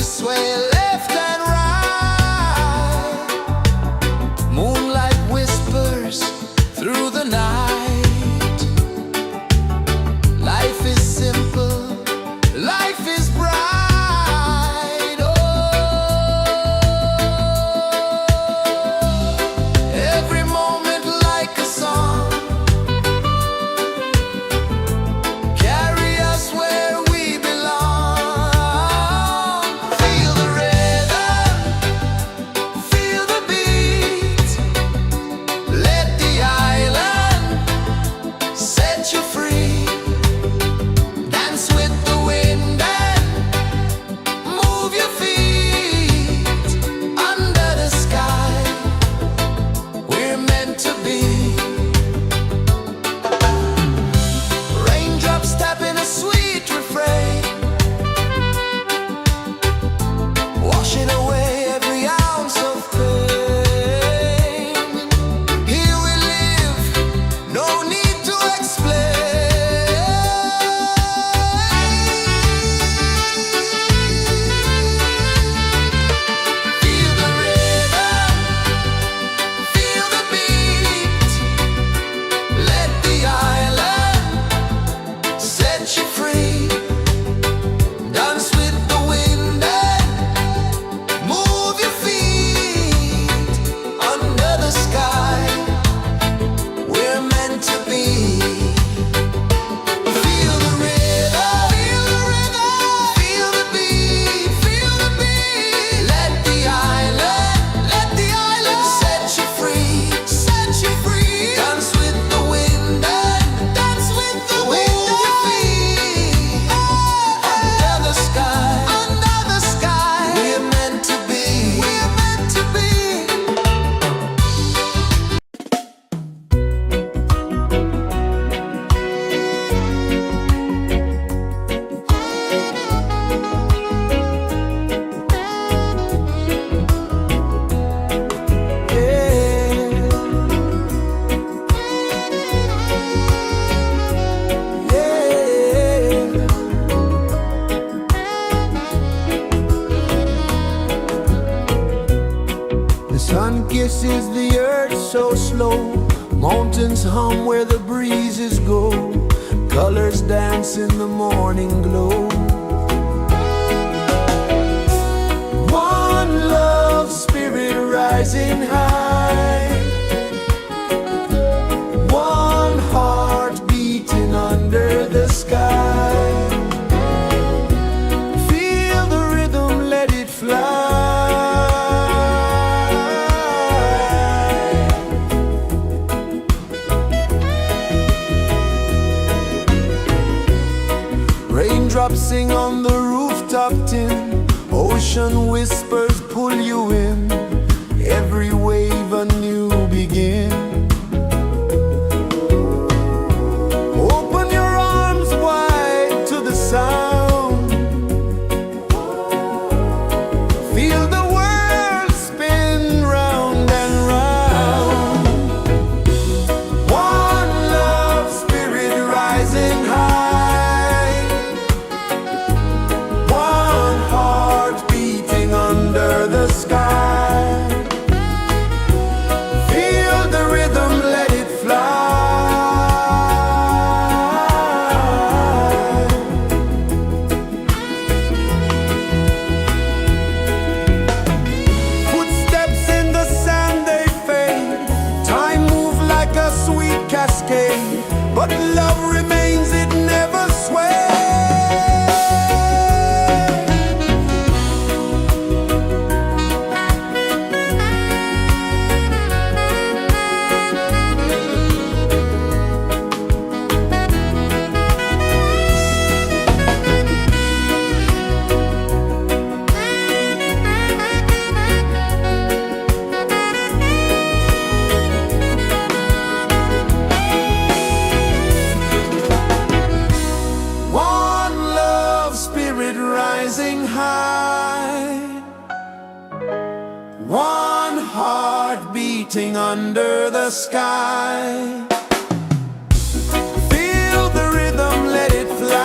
sway left and right. Moonlight whispers through the night. Life is simple, life is bright. Oh, every moment like a song. Carry us where we belong. Feel the rhythm, feel the beat. Let the island set you free. Dance with the wind and move your feet. Under the sky, we're meant to be. Raindrops tapping a sweet refrain, washing away every ounce of pain. Here we live, no need to explain. Feel the rhythm, feel the beat. Let the island set you free. Dance with the wind and move your feet. Under the sky, we're meant to be. Feel the rhythm, feel the beat, feel the beat. Let the island set you free, set you free. Dance with the wind and dance with the wind. Move your feet. Under the sky, we're meant to be, we're meant to be. The sun kisses the earth so slow. Mountains hum where the breezes go. Colors dance in the morning glow. One love spirit rising high. One heart beating under the sky. Feel the rhythm, let it fly. Raindrops sing on the rooftop tin. Ocean whispers pull you in. Every wave a new begin. Open your arms wide to the sound. Feel the world spin round and round. One love spirit rising high. One heart beating under the sky. Feel the rhythm, let it fly. Footsteps in the sand, they fade. Time moves like a sweet cascade, but love remains, it never sways. One love spirit rising high. One heart beating under the sky. Feel the rhythm, let it fly.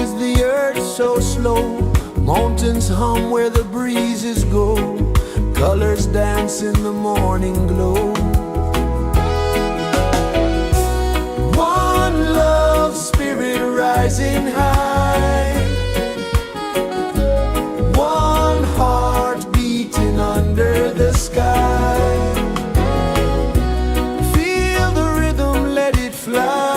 is the earth so slow? Mountains hum where the breezes go. Colors dance in the morning glow. One love spirit rising high. One heart beating under the sky. Feel the rhythm, let it fly.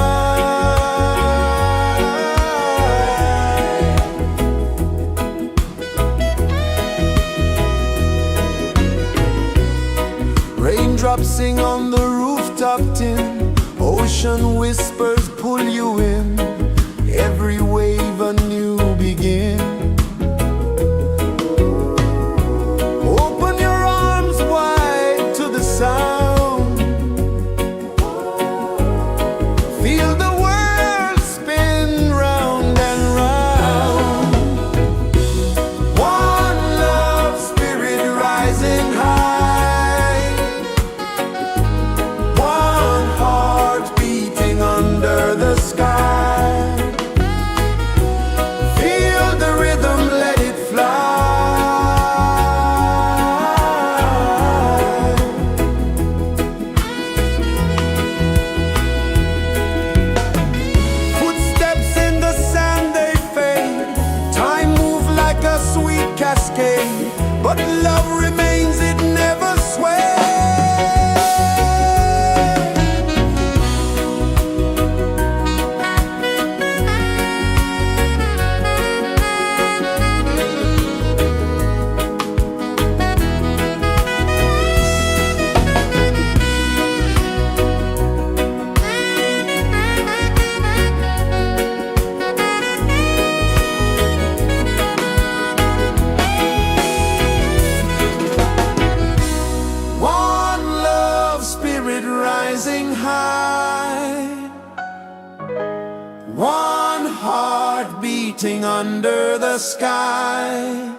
Raindrops sing on the rooftop tin. Ocean whispers pull you in. Every wave a new begin. Open your arms wide to the sound. Feel the world spin round and round. One love spirit rising high. One heart beating under the sky. Feel the rhythm, let it fly. Footsteps in the sand, they fade. Time moves like a sweet cascade, but love remains, it never sways. One love spirit rising high. One heart beating under the sky.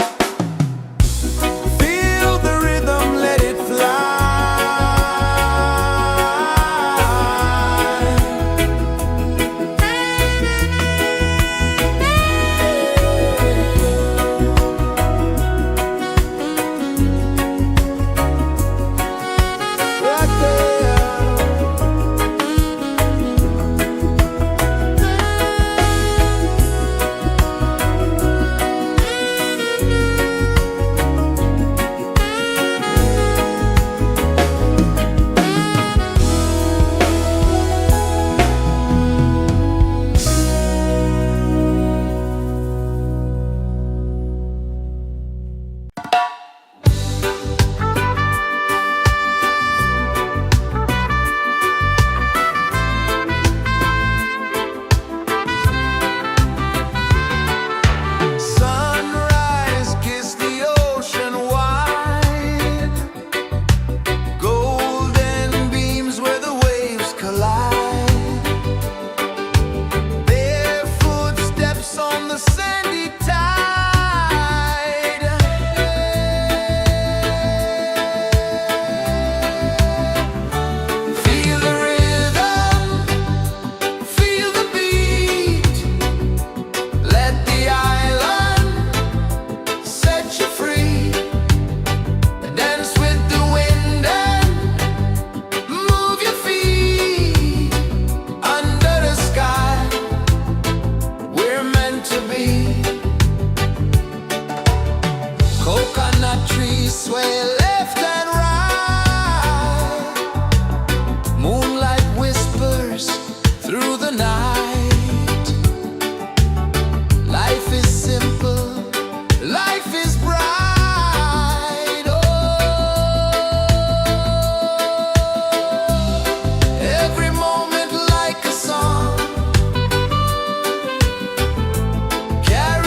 Feel the rhythm, let it fly. Right there. Sunrise, kiss the ocean wide. Golden beams where the waves collide. Bare footsteps on the sandy tide. Feel the rhythm, feel the beat. Let the island set you free. Dance with the wind and move your feet. Under the sky, we're meant to be. Coconut trees sway left and right. Moonlight whispers through the night. Life is simple, life is bright. Oh, every moment like a song. Carry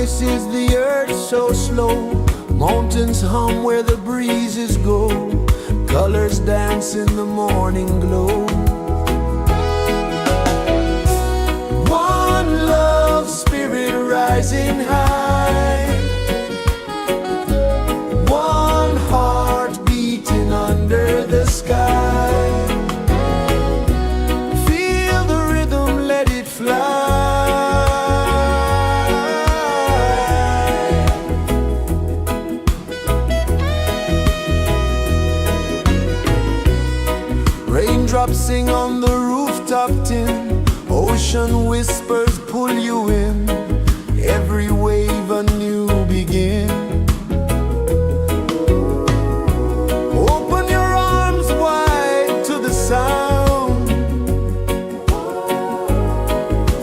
rejoices the earth so slow. Mountains hum where the breezes go. Colors dance in the morning glow. One love spirit rising high. One heart beating under the sky. Feel the rhythm, let it fly. Raindrops sing on the rooftop tin. Ocean whispers pull you in. Every wave a new begin. Open your arms wide to the sound.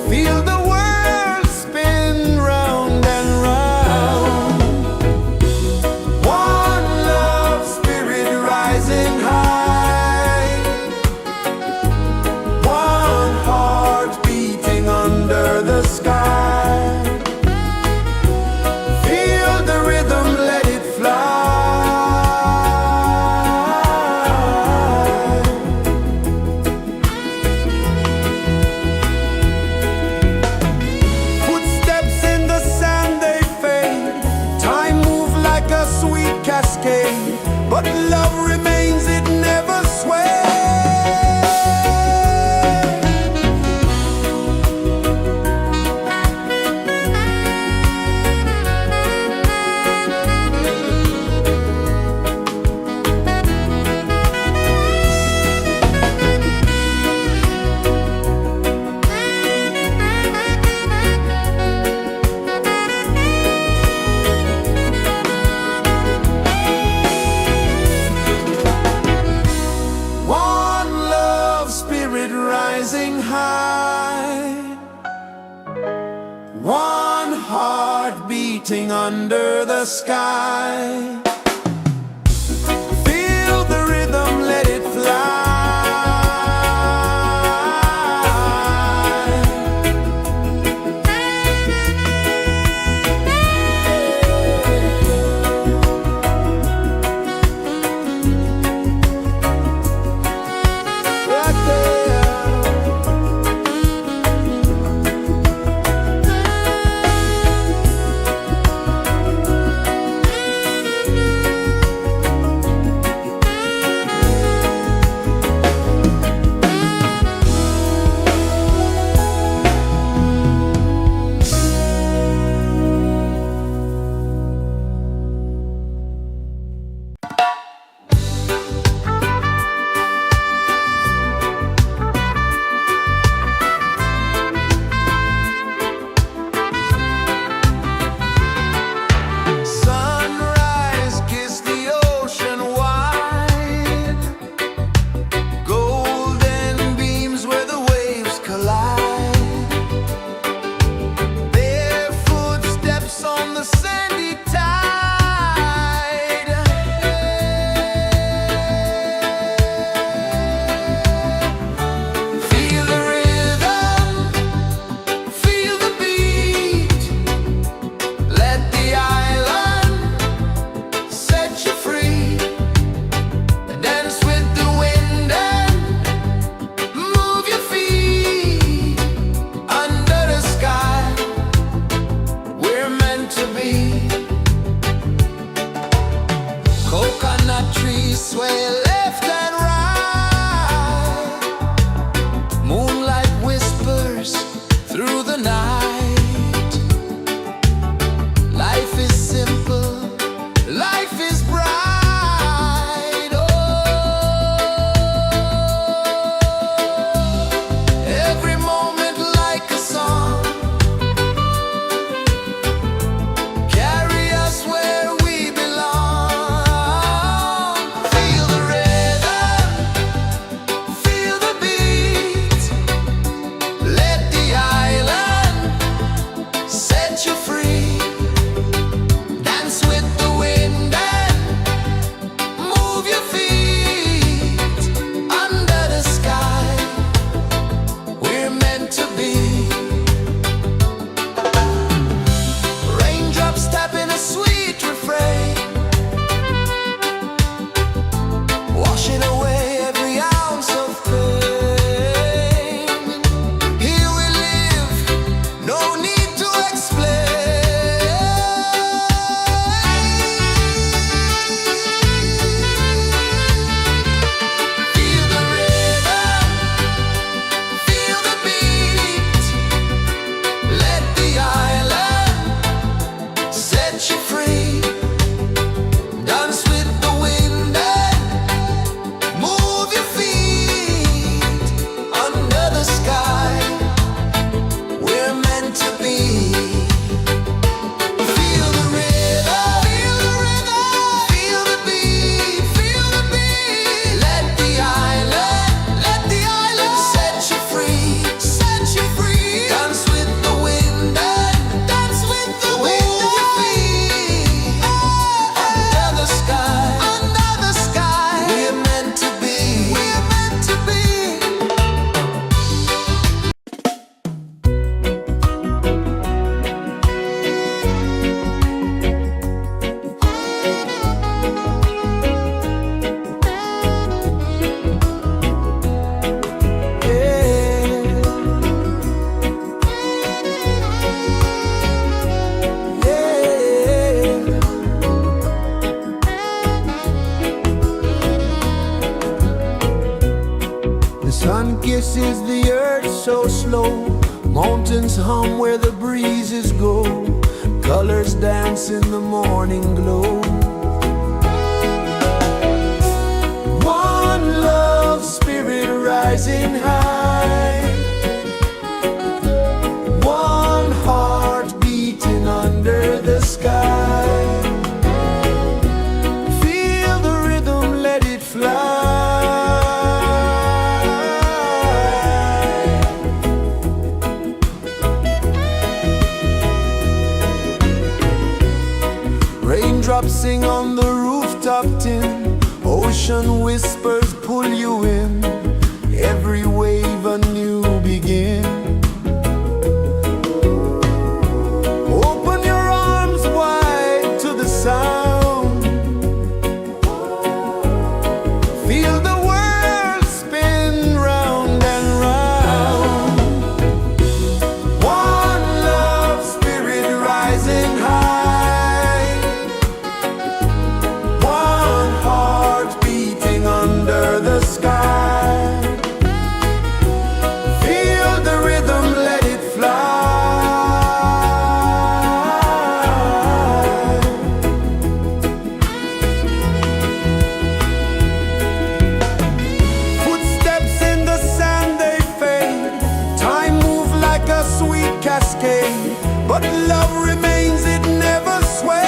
Feel the world spin round and round. One love spirit rising high. One heart beating under the sky. Feel the rhythm, let it fly. Footsteps in the sand, they fade. Time moves like a sweet cascade, but love remains, it never sways. One love spirit rising high. One heart beating under the sky. Feel the rhythm, let it fly. Sun kisses the earth so slow, mountains hum where the breezes go, colors dance in the morning glow. One love spirit rising high, one heart beating under the sky. Feel the rhythm, let it fly. Raindrops sing on the rooftop tin, ocean whispers pull you in, every wave a new begin. Open your arms wide to the sound, feel the world spin round and round. One love spirit rising high, under the sky. Feel the rhythm, let it fly. Footsteps in the sand, they fade. Time moves like a sweet cascade, but love remains, it never sways.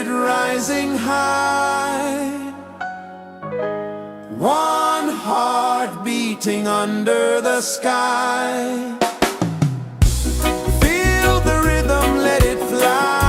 Rising high, one heart beating under the sky. Feel the rhythm, let it fly.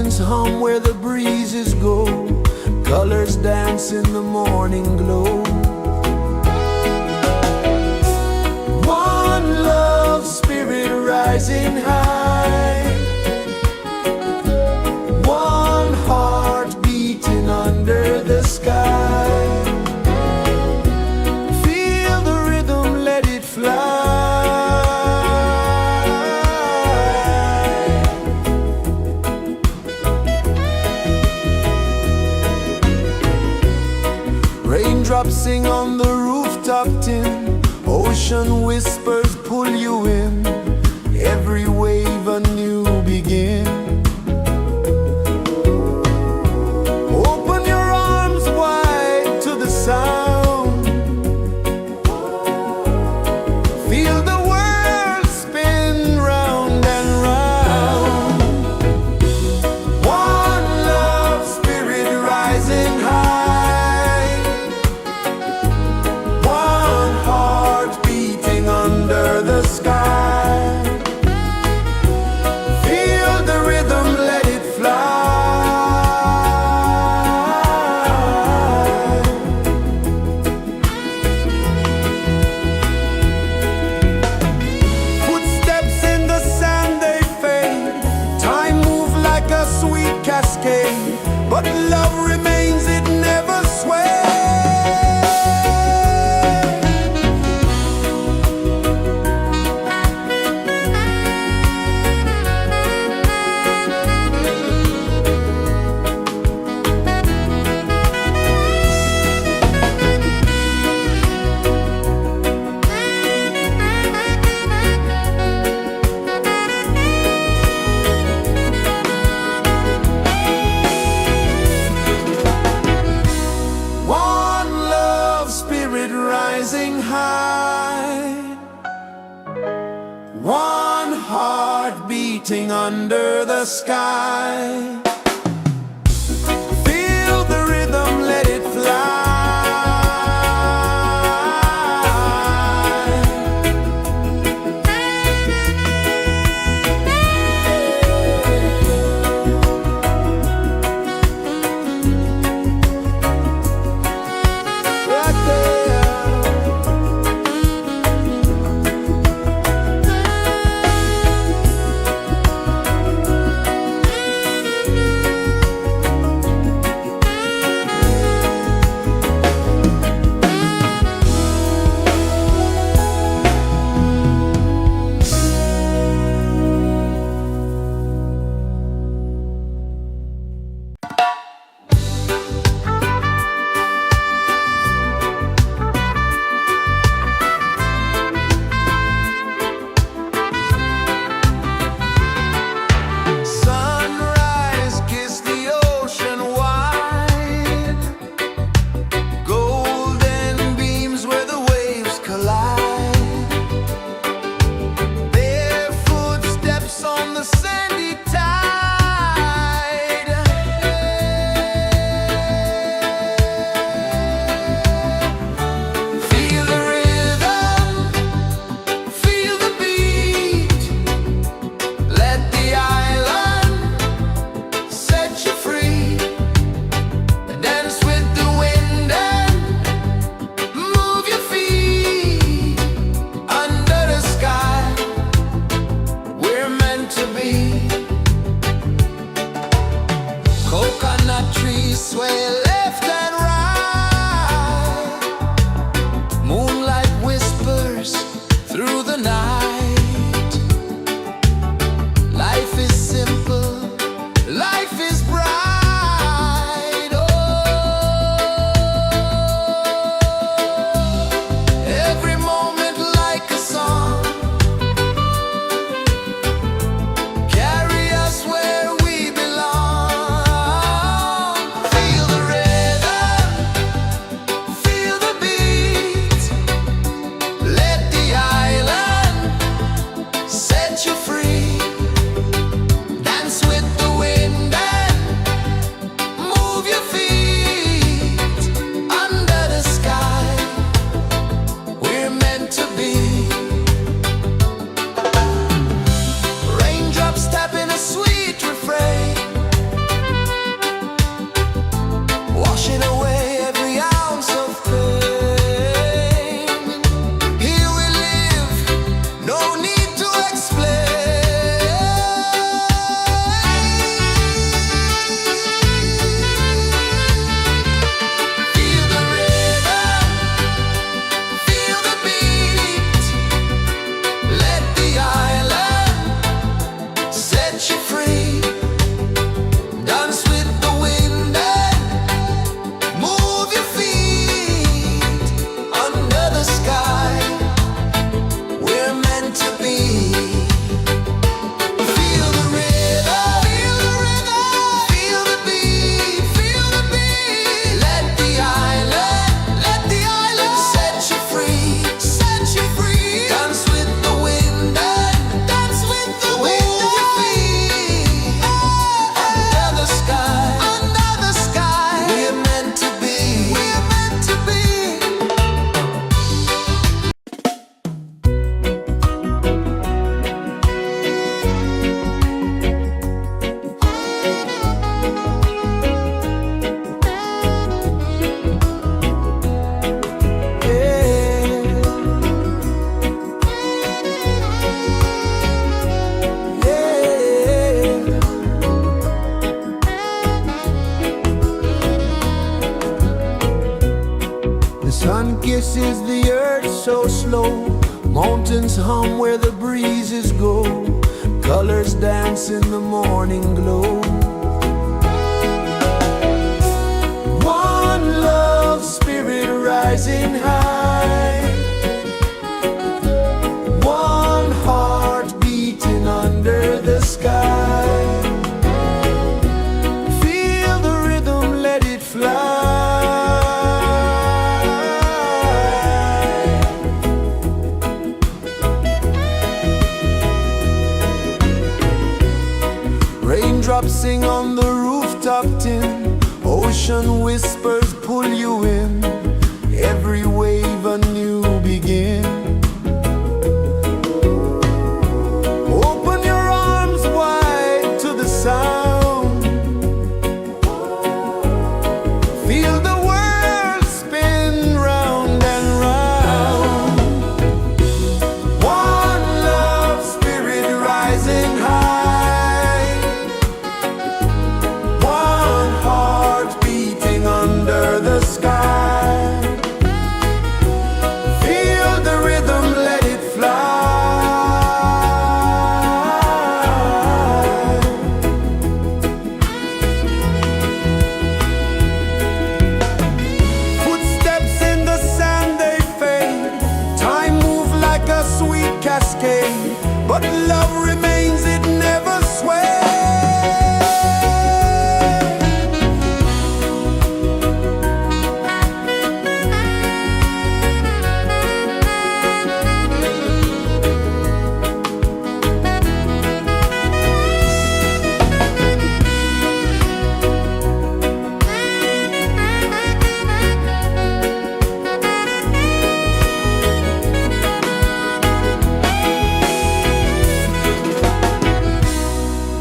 oceans hum where the breezes go, colors dance in the morning glow. One love spirit rising high, one heart beating under the sky. Feel the rhythm, let it fly. Raindrops sing on the rooftop tin, ocean whispers pull you in, every wave a new begin. Open your arms wide to the sound, feel the world spin round and round. One love spirit rising high, one heart beating under the sky. Feel the rhythm, let it fly. Footsteps in the sand, they fade. Time moves like a sweet cascade, but love remains, it never sways. One love spirit rising high, one heart beating under the sky. Feel the rhythm, let it fly. Right there. Sunrise, kiss the ocean wide, golden beams where the waves collide. Their footsteps on the sandy tide. Feel the rhythm, feel the beat, let the island set you free. Dance with the wind and move your feet. Under the sky, we're meant to be. Coconut trees sway left and right, moonlight whispers through the night. Life is simple, life is bright. Oh, every moment like a song, carry us where we belong. Feel the rhythm. kisses the earth so slow. Mountains hum where the breezes go. Colors dance in the morning glow. One love spirit rising high. One heart beating under the sky. Feel the rhythm, let it fly. Raindrops sing on the rooftop tin. Ocean whispers pull you in. Every wave a new begin. Open your arms wide to the sound. Feel the world spin round and round. One love spirit rising high. One heart beating under the sky. Feel the rhythm, let it fly. Footsteps in the sand, they fade. Time moves like a sweet cascade, but love remains, it never sways.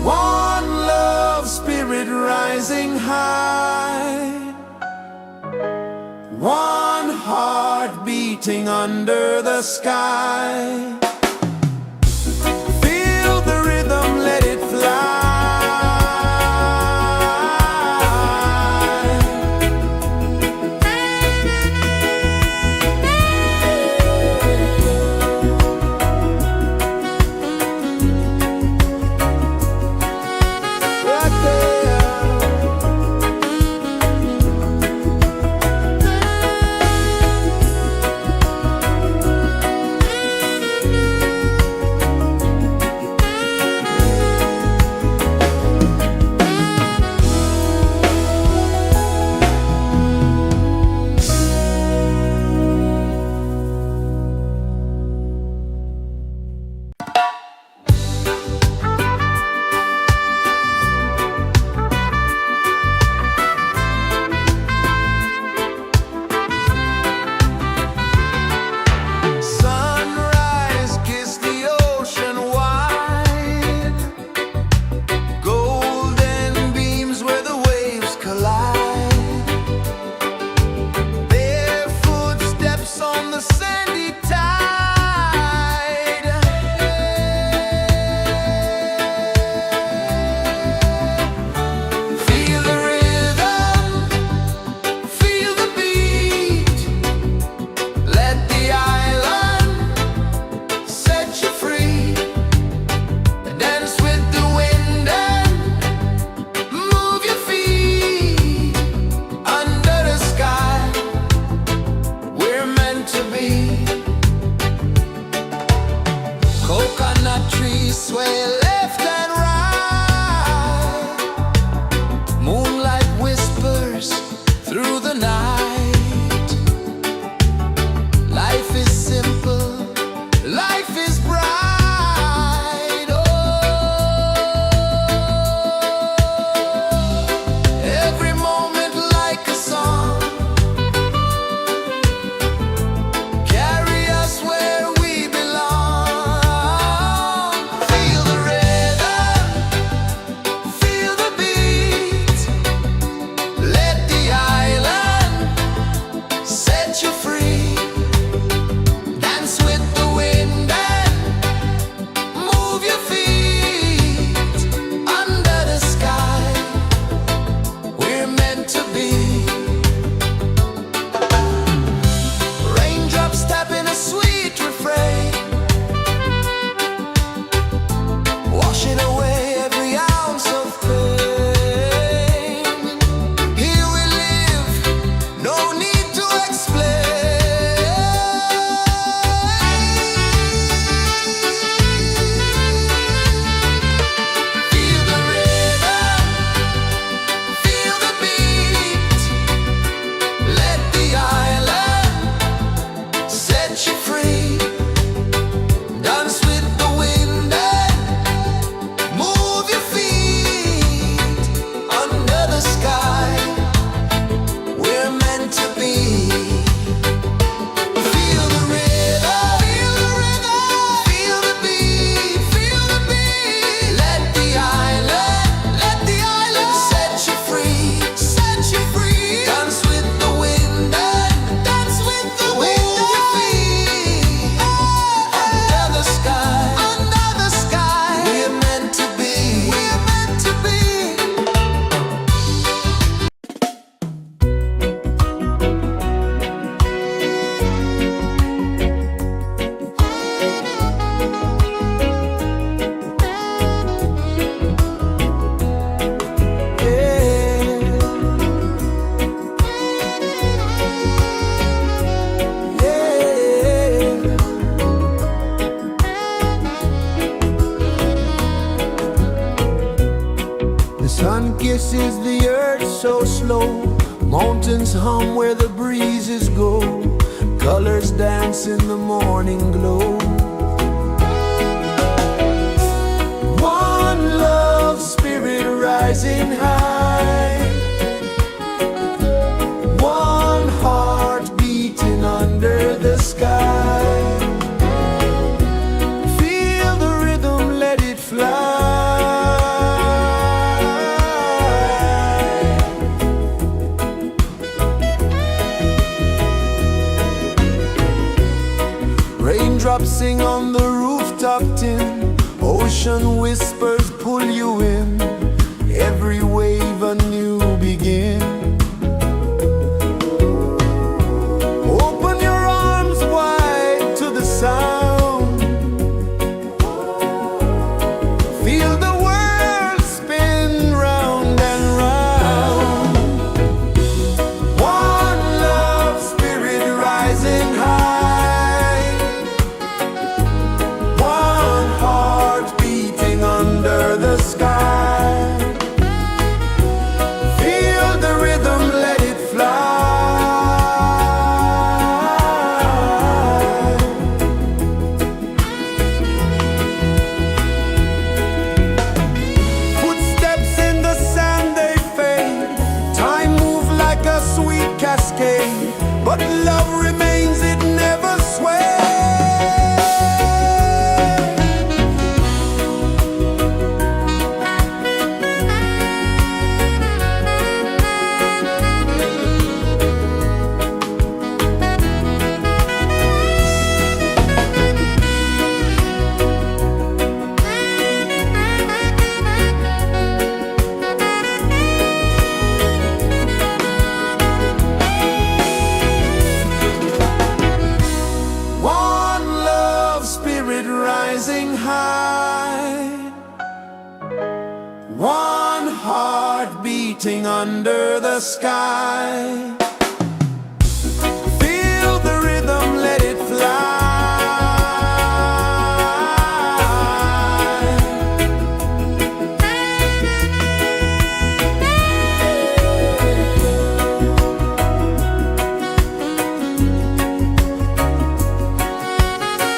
One love spirit rising high. One heart beating under the sky. Feel the rhythm, let it fly. Right there. is the earth so slow? Mountains hum where the breezes go. Colors dance in the morning glow. One love, spirit rising high. One heart beating under the sky. Feel the rhythm, let it fly. Raindrops sing on the rooftop tin. Ocean whispers pull you in. Every wave a new begin. Open your arms wide to the sound. Feel the world spin round and round. One love, spirit rising high. One heart beating under the sky. Feel the rhythm, let it fly. Footsteps in the sand, they fade. Time moves like a sweet cascade, but love remains, it never sways. One love, spirit rising high. One heart beating under the sky. Feel the rhythm, let it fly.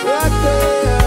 Right there.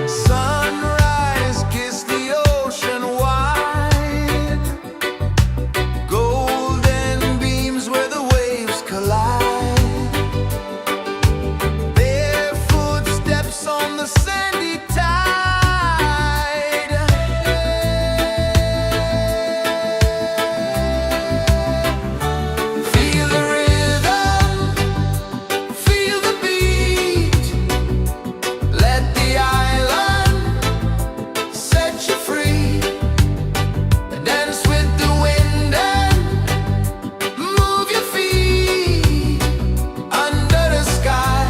Sunrise, kiss the ocean wide. Golden beams where the waves collide. Bare footsteps on the sandy tide. Feel the rhythm, feel the beat. Let the island set you free. Dance with the wind and move your feet. Under the sky,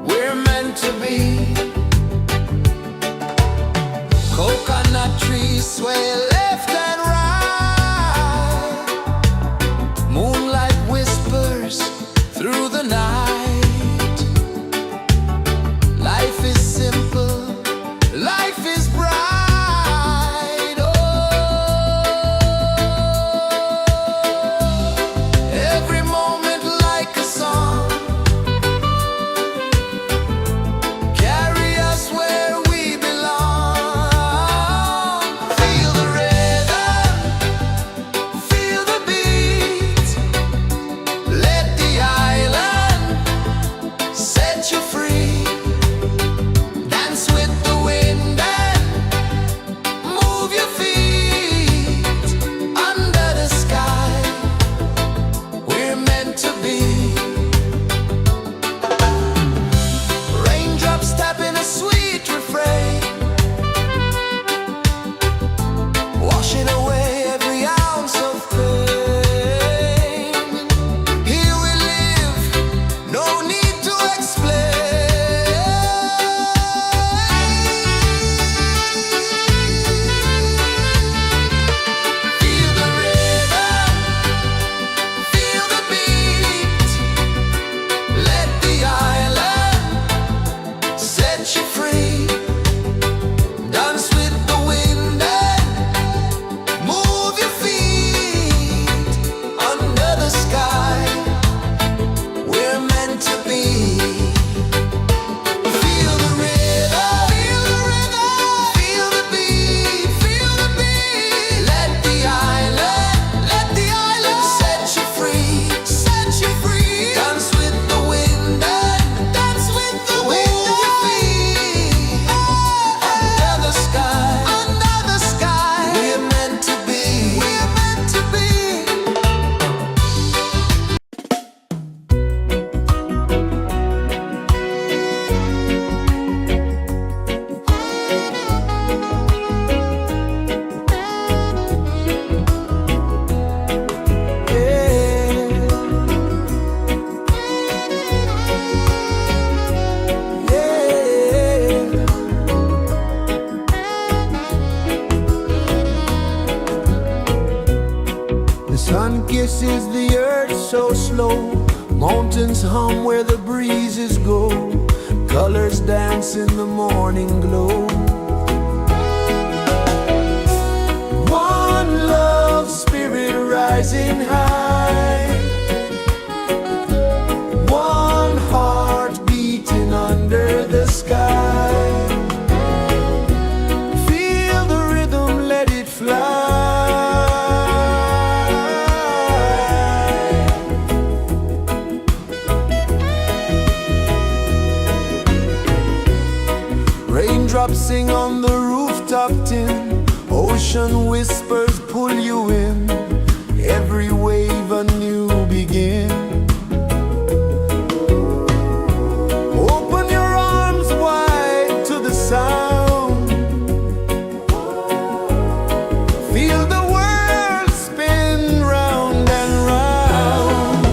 we're meant to be. Coconut trees sway left and right. Moonlight whispers through the night. Life is simple, life is bright. Oh, every moment like a song. Carry us where we belong. Feel the rhythm. is the earth so slow. Mountains hum where the breezes go. Colors dance in the morning glow. One love, spirit rising high. One heart beating under the sky. Feel the rhythm, let it fly. Raindrops sing on the rooftop tin. Ocean whispers pull you in. Every wave a new begin. Open your arms wide to the sound. Feel the world spin round and round.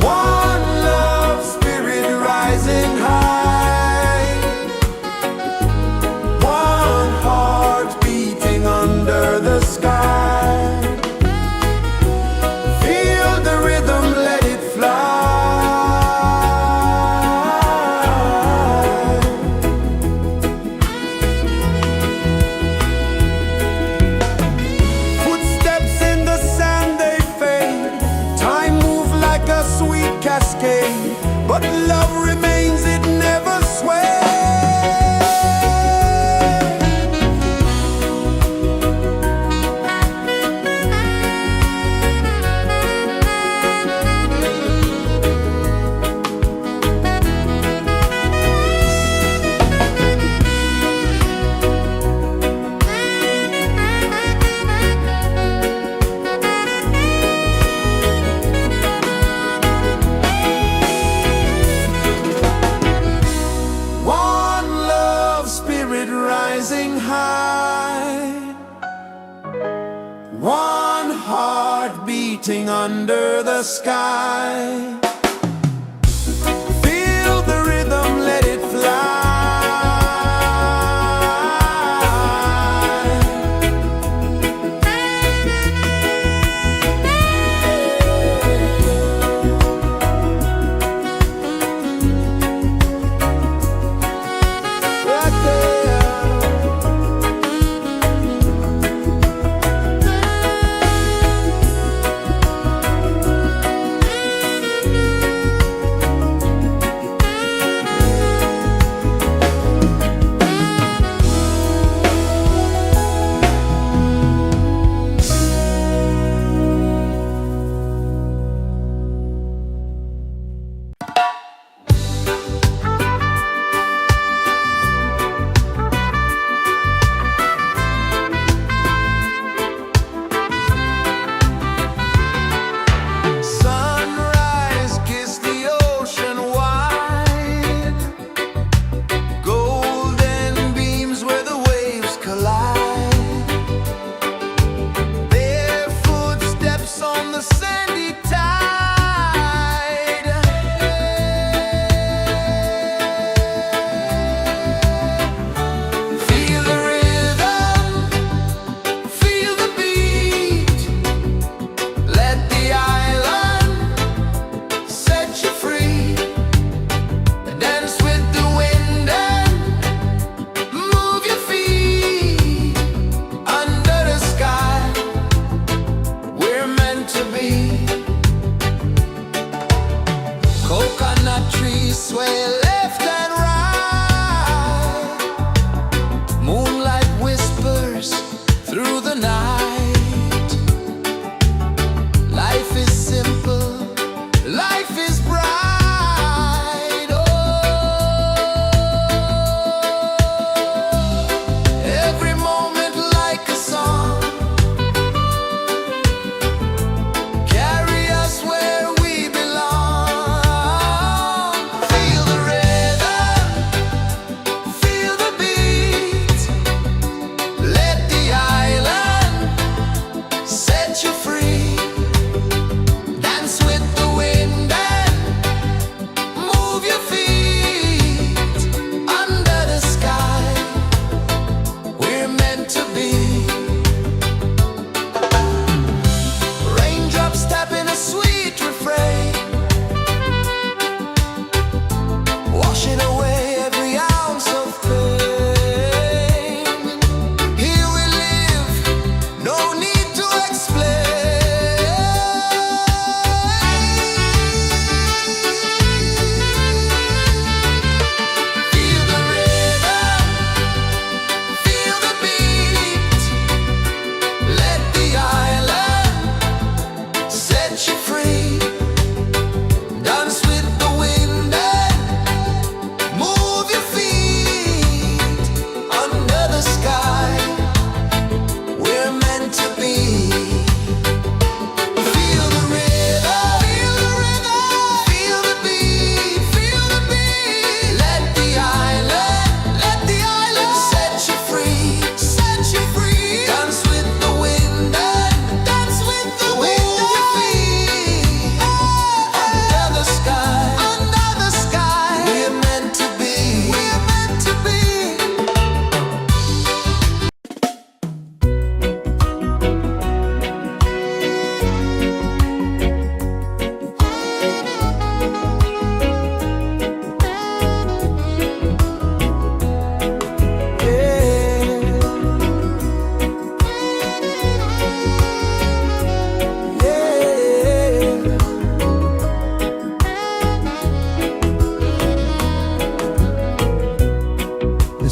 One love, spirit rising high. One heart beating under the sky. Feel the rhythm, let it fly. Footsteps in the sand, they fade. Time moves like a sweet cascade, but love remains, it never sways. One love, spirit rising high. One heart beating under the sky. Feel the rhythm, let it fly. Right there.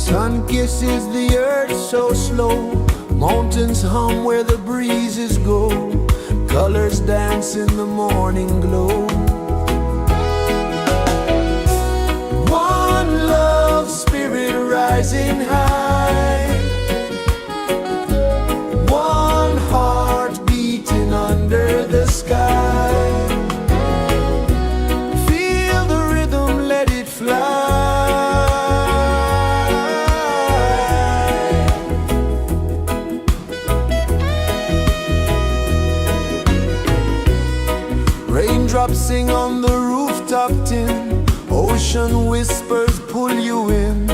Sun kisses the earth so slow, mountains hum where the breezes go, colors dance in the morning glow. One love spirit rising high, one heart beating under the sky. Feel the rhythm, let it fly. Raindrops sing on the rooftop tin, ocean whispers pull you in,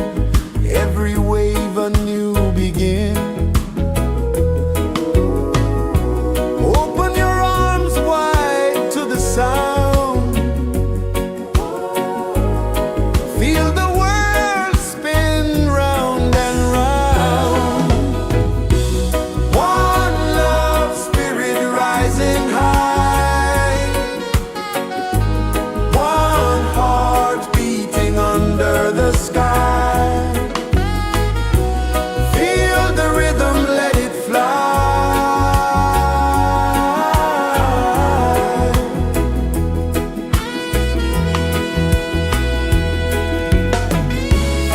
every wave a new begin. Open your arms wide to the sound, feel the world spin round and round. One love spirit rising high, under the sky. Feel the rhythm, let it fly.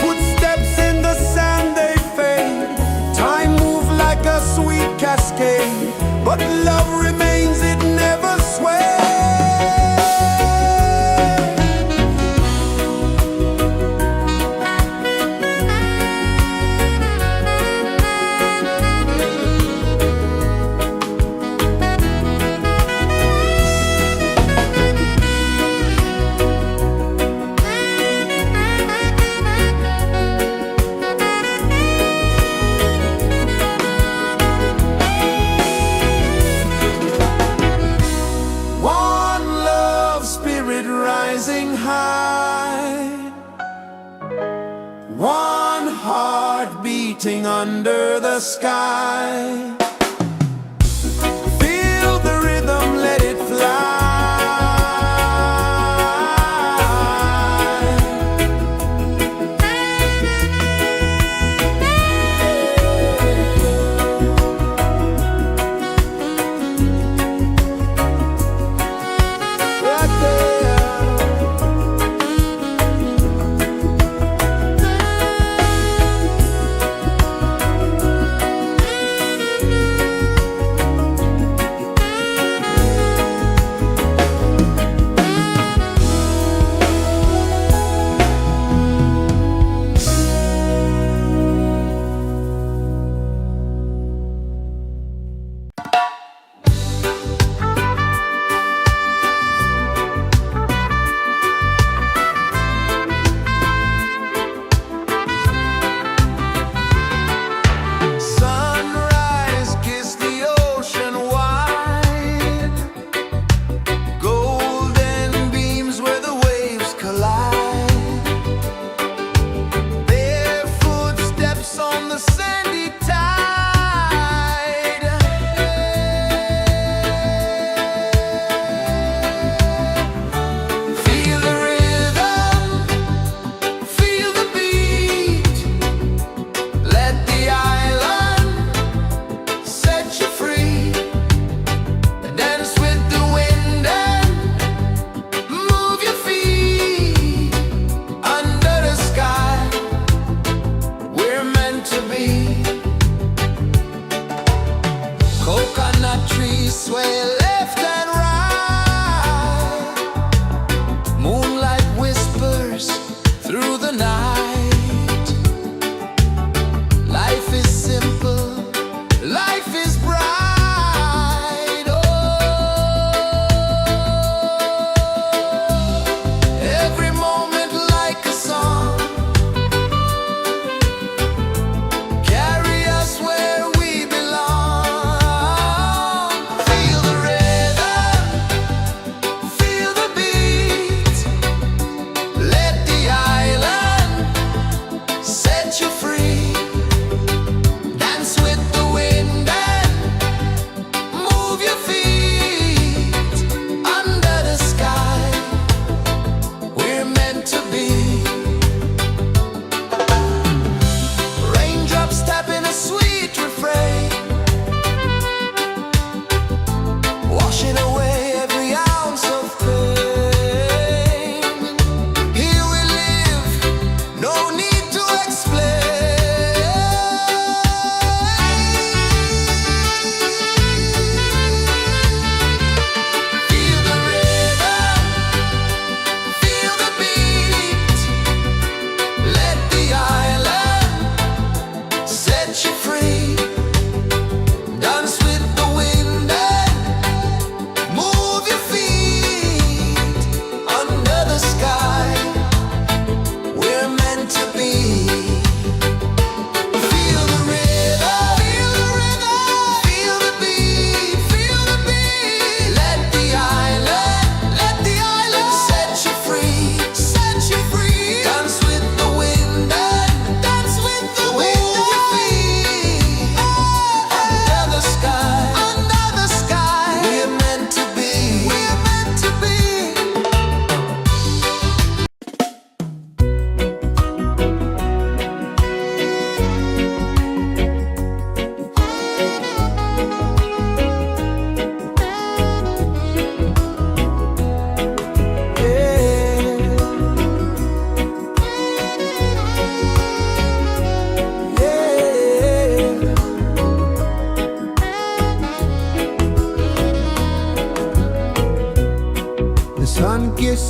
Footsteps in the sand, they fade. Time moves like a sweet cascade, but love remains, it never sways. Rising high, one heart beating under the sky. Feel the rhythm, let it fly.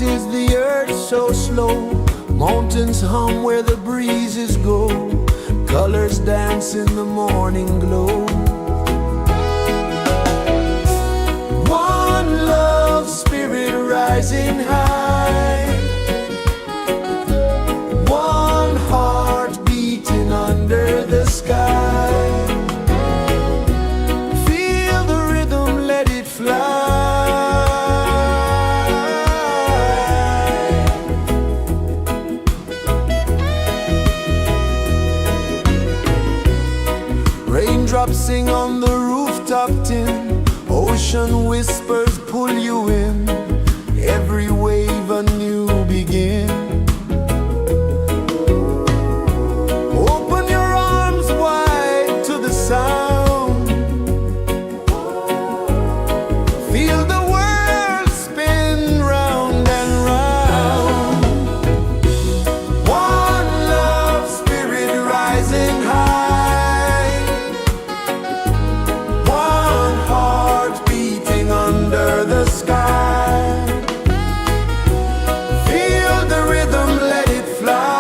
is the earth so slow? Mountains hum where the breezes go. Colors dance in the morning glow. One love, spirit rising high. One heart beating under the sky. Feel the rhythm, let it fly. Raindrops sing on the rooftop tin. Ocean whispers pull you in. Every wave a new begin. Open your arms wide to the sound. Feel the world spin round and round. One love, spirit rising high. One heart beating under the sky. Feel the rhythm, let it fly.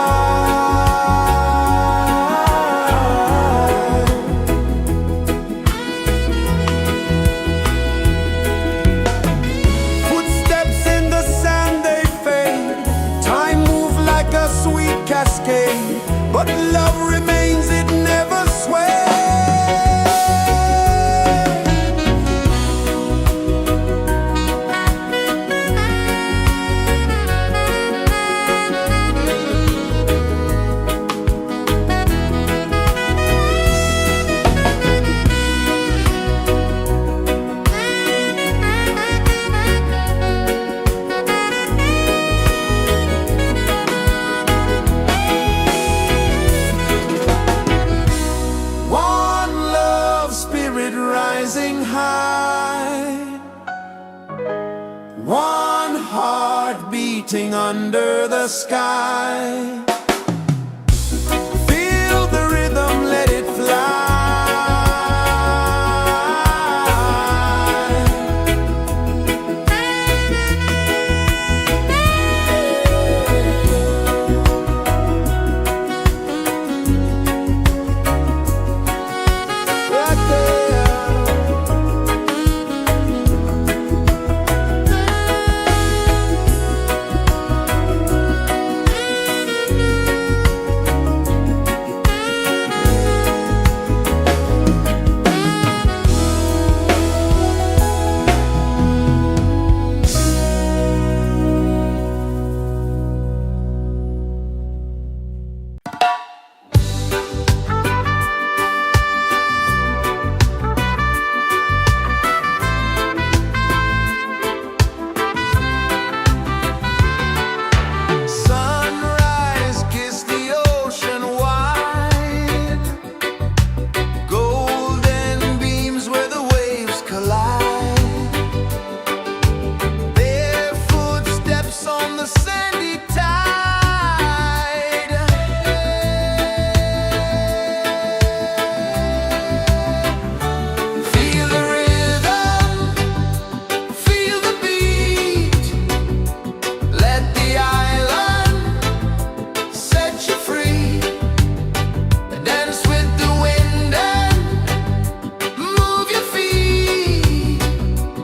Footsteps in the sand, they fade. Time moves like a sweet cascade, but love remains, it never sways. One love, spirit rising high. One heart beating under the sky. Feel the rhythm, let it fly. Right there. Sunrise, kiss the ocean wide. Golden beams where the waves collide. Their footsteps on the sandy tide. Feel the rhythm, feel the beat. Let the island set you free. Dance with the wind and move your feet.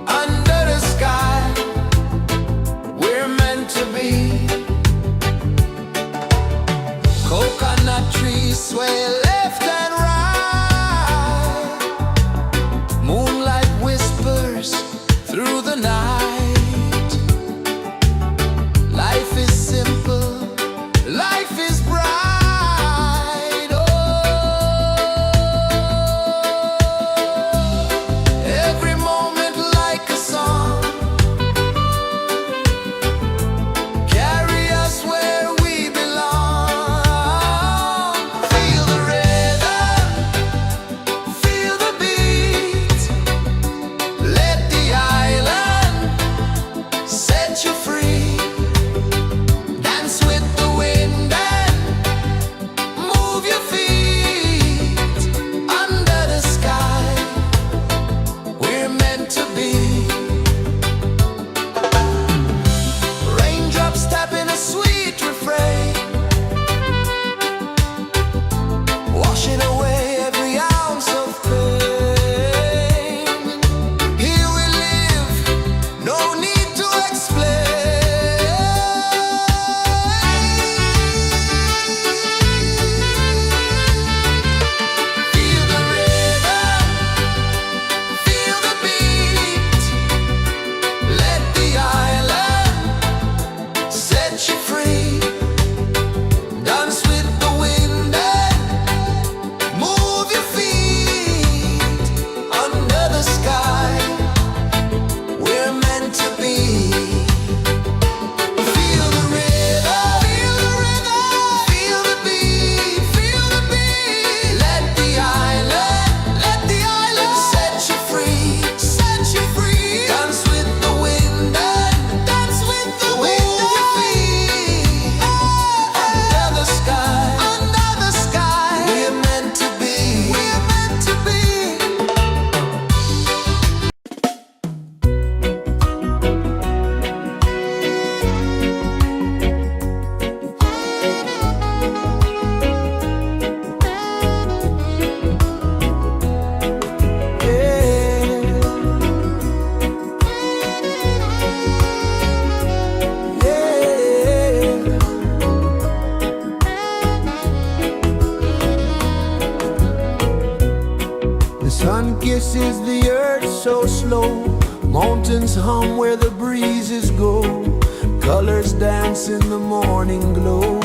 Under the sky, we're meant to be. Coconut trees sway left and right. Moonlight whispers through the night. Life is simple, life is bright. Oh, every moment like a song. Carry us where we belong. Feel the rhythm, Sun kisses the earth so slow, mountains hum where the breezes go, colors dance in the morning glow.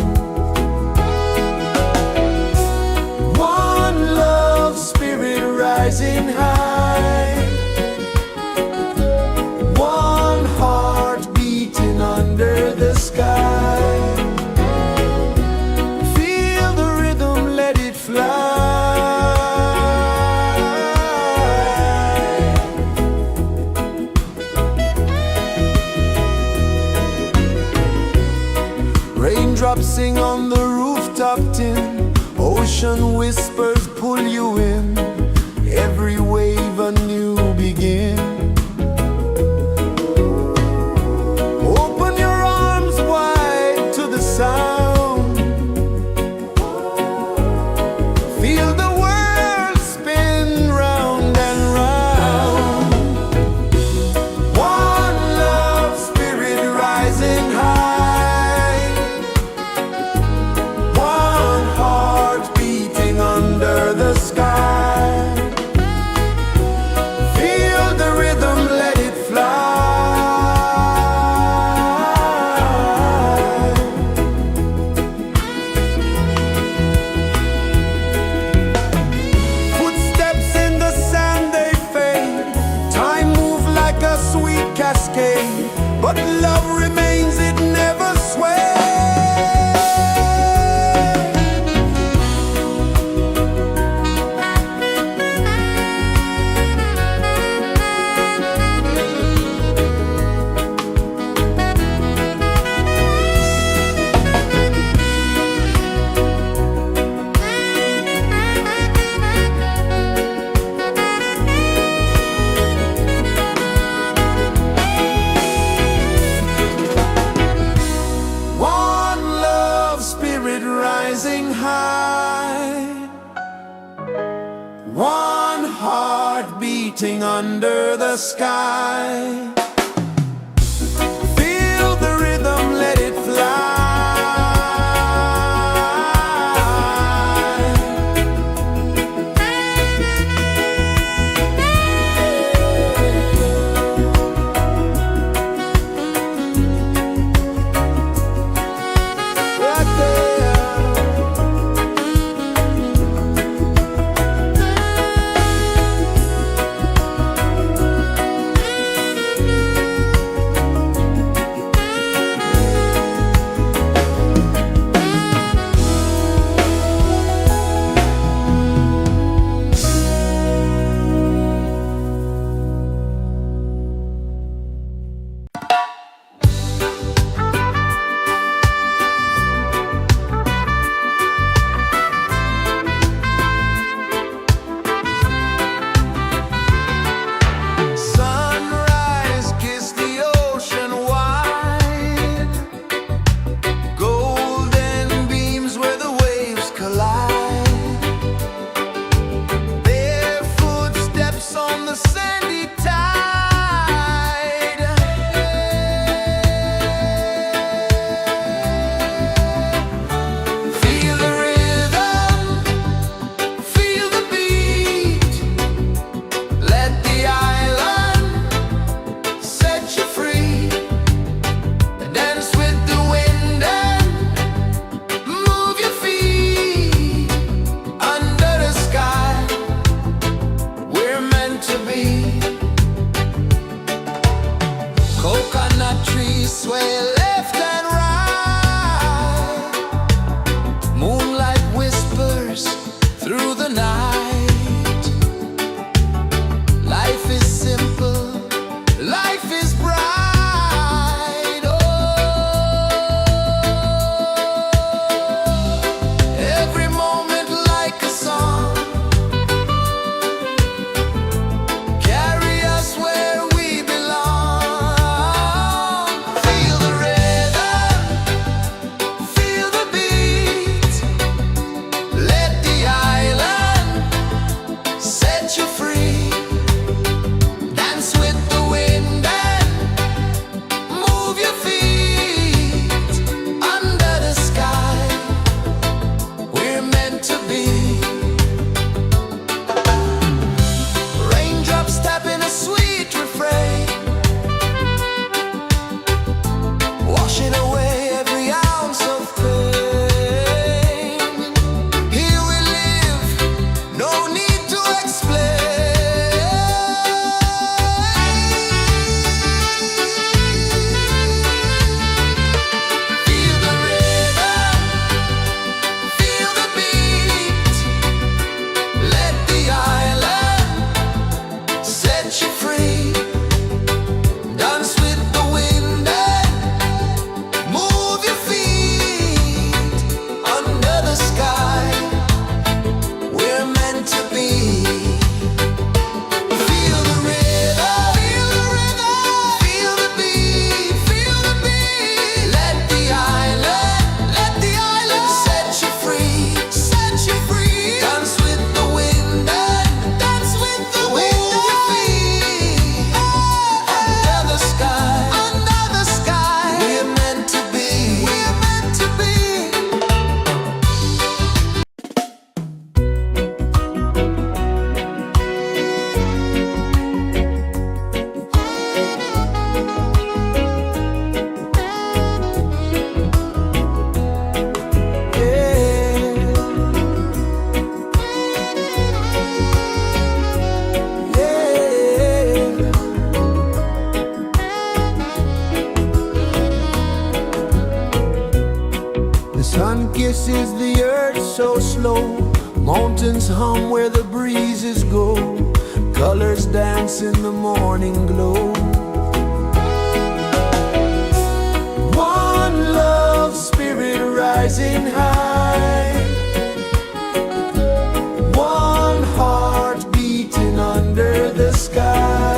One love spirit rising high, one heart beating under the sky. Feel the rhythm, let it fly. Raindrops sing on the rooftop tin, ocean whispers pull you in, every wave a new begin. Open your arms wide to the sound, feel the world spin round and round. One love spirit rising high, one heart beating under the sky. Feel the rhythm, let it fly. Footsteps in the sand, they fade, time moves like a sweet cascade, but love remains, it never sways. One love spirit rising high, one heart beating under the sky. Feel the rhythm, let it fly. Right there. Mountains hum where the breezes go, colors dance in the morning glow. One love spirit rising high, one heart beating under the sky.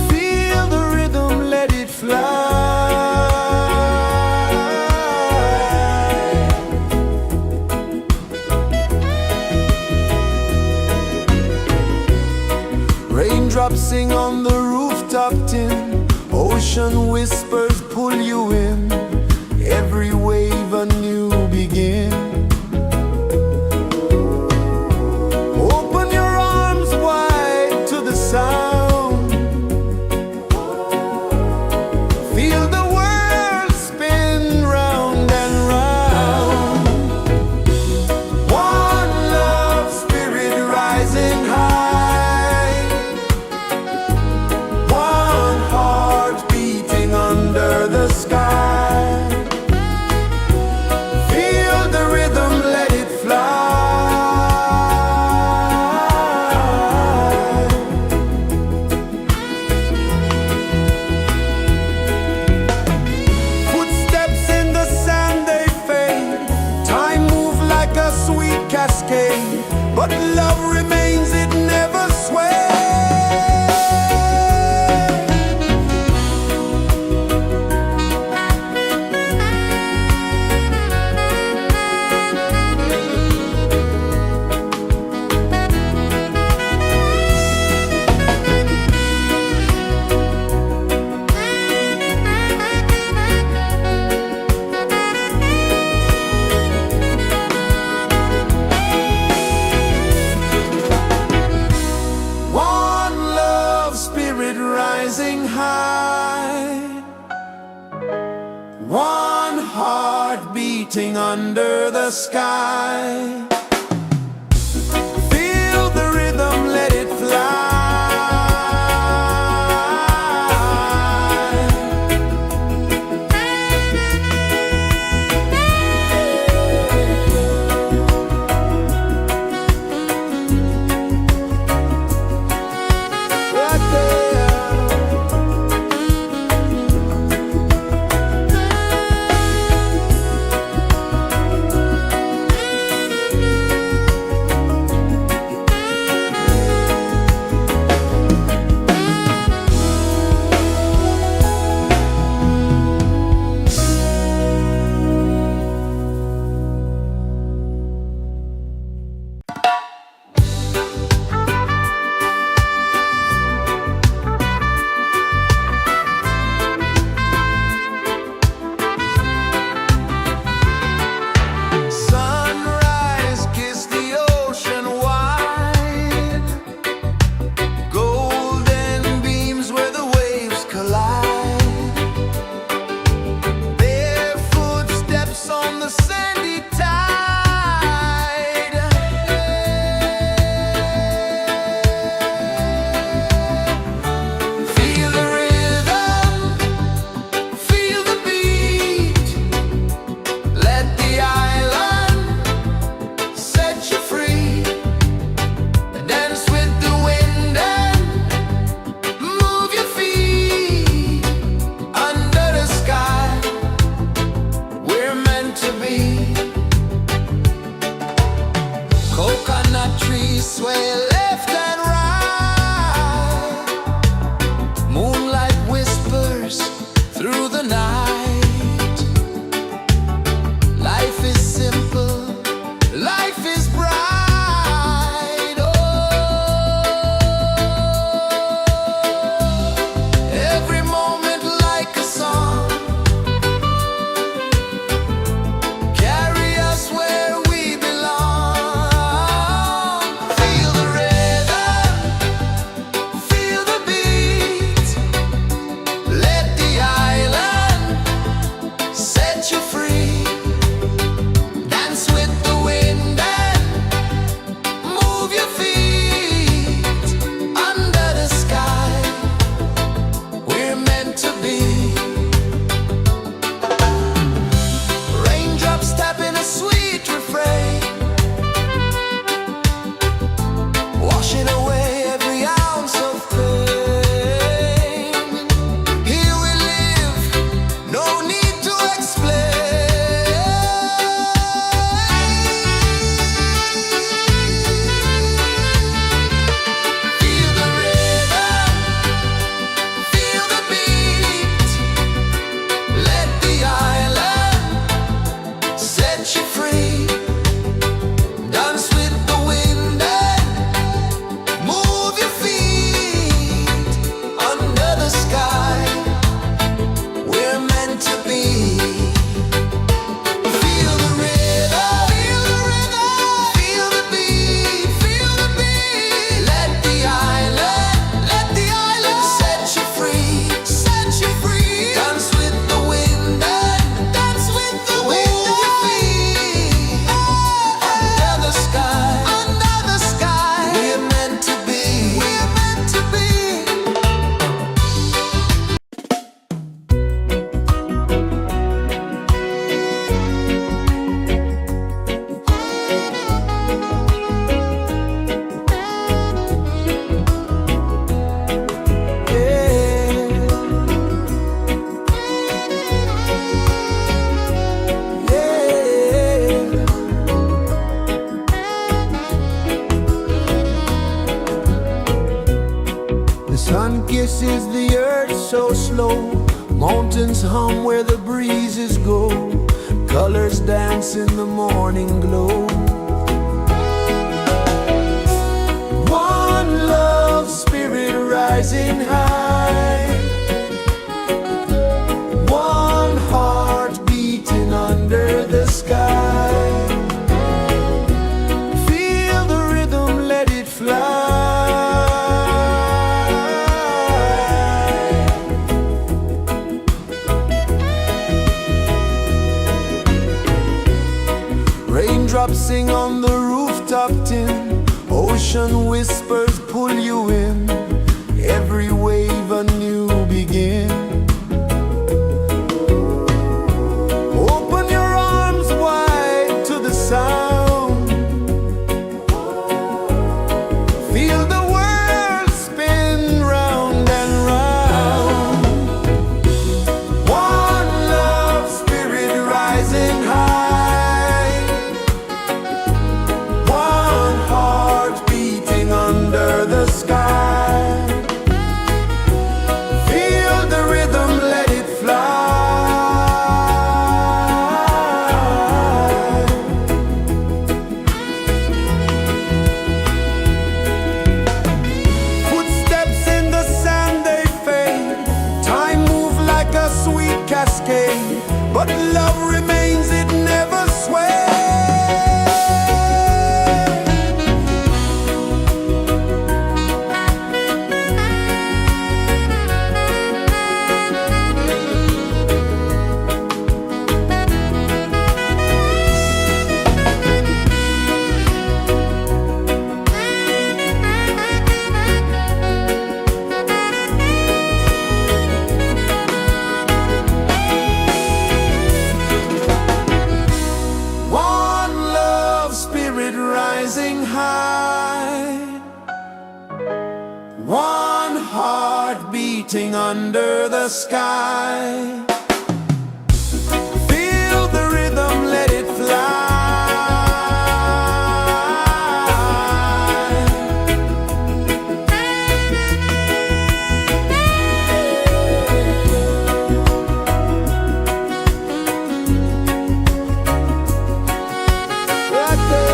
Feel the rhythm, let it fly. Raindrops sing on the rooftop tin, ocean whispers pull you in, every wave a new begin. Open your arms wide to the sound, feel the world spin round and round. One love spirit rising high, one heart beating under the sky. Feel the rhythm, let it fly. Footsteps in the sand, they fade. Time moves like a sweet cascade, but love remains, it never sways. One love spirit rising high, one heart beating under the sky. Feel the rhythm, let it fly. Right there. Sunrise, kiss the ocean wide, golden beams where the waves collide, bare footsteps on the sandy tide. Feel the rhythm, feel the beat, let the island set you free. Dance with the wind and move your feet. Under the sky, we're meant to be. Coconut trees sway left and right, moonlight whispers through the night. Life is simple, life is bright. Oh, every moment like a song, carry us where we belong. Feel the rhythm. Yes, is the earth so slow? Mountains hum where the breezes go. Colors dance in the morning glow. One love spirit rising high. One heart beating under the sky. Feel the rhythm, let it fly. Raindrops sing on the rooftop tin. Ocean whispers pull you in. Every wave a new begin. Open your arms wide to the sound. Feel the world spin round and round. One love spirit rising high. One heart beating under the sky. Feel the rhythm, let it fly. Footsteps in the sand, they fade. Time moves like a sweet cascade, but love remains, it never sways. One love spirit rising high. One heart beating under the sky. Feel the rhythm, let it fly. Right there.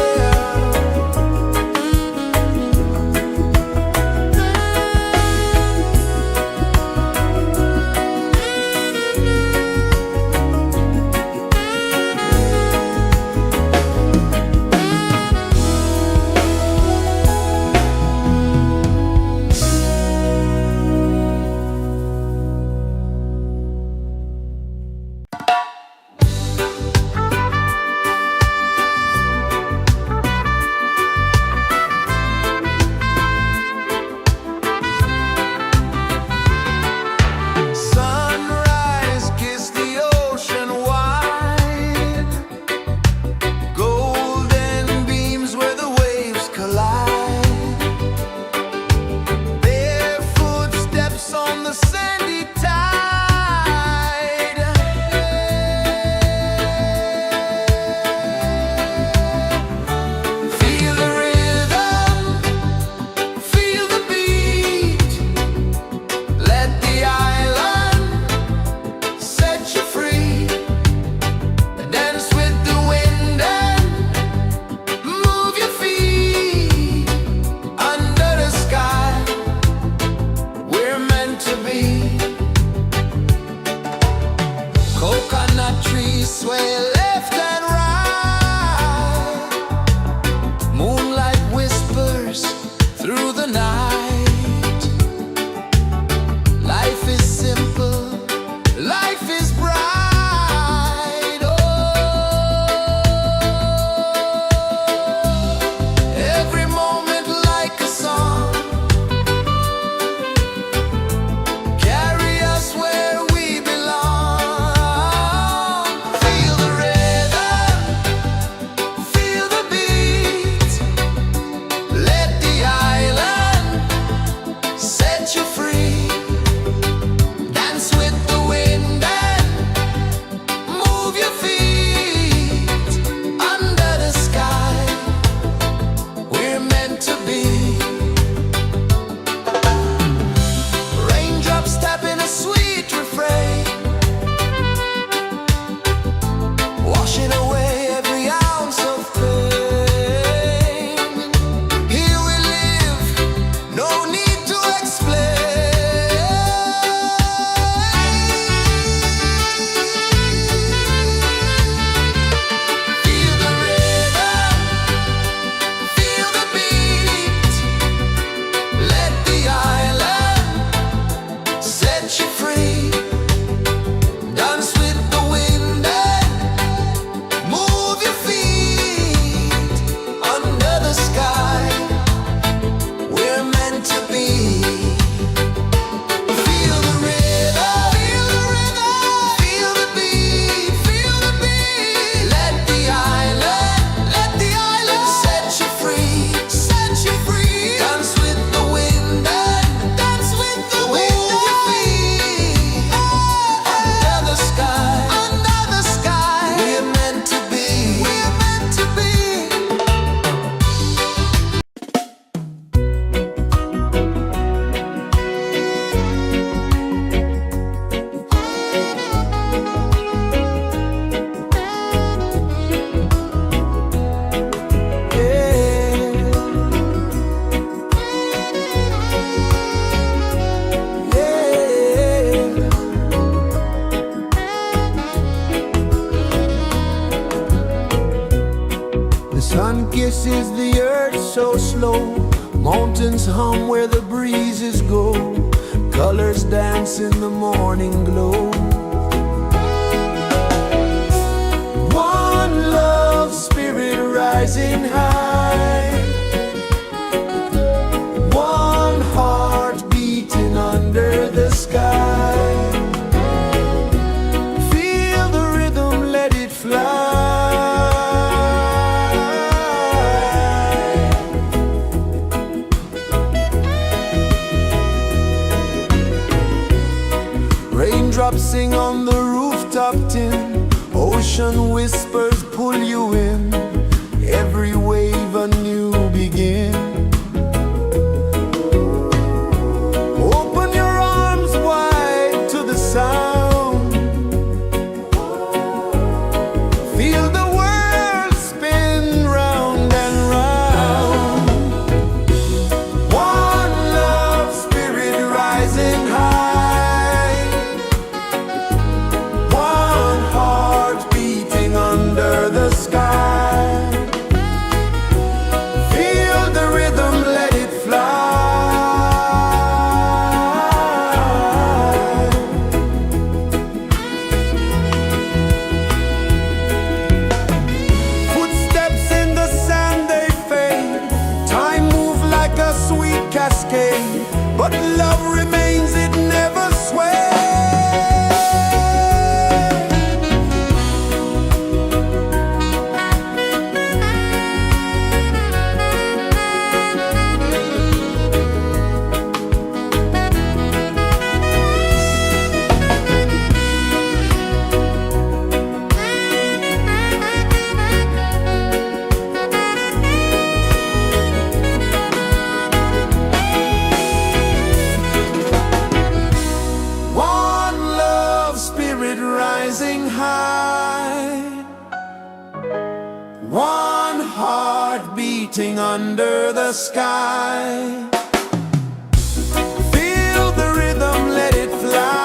sun kisses the earth so slow. Mountains hum where the breezes go. Colors dance in the morning glow. One love spirit rising high. One heart beating under the sky. Feel the rhythm, let it fly. Raindrops sing on the rooftop tin. Ocean whispers pull you in. Every wave a new begin. Open your arms wide to the sound. Feel the world spin round and round. One love spirit rising high. One heart beating under the sky. Feel the rhythm, let it fly. Footsteps in the sand, they fade. Time moves like a sweet cascade, but love remains, it never sways. One love spirit rising high. One heart beating under the sky. Feel the rhythm, let it fly.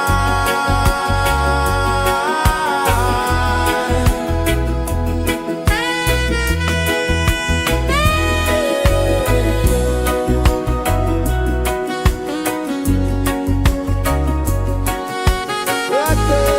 Right there.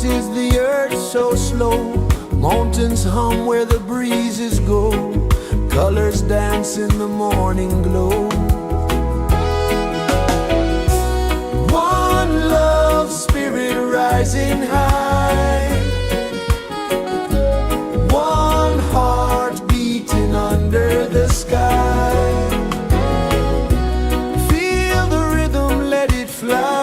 pulses the earth so slow. Mountains hum where the breezes go. Colors dance in the morning glow. One love, spirit rising high. One heart beating under the sky. Feel the rhythm, let it fly.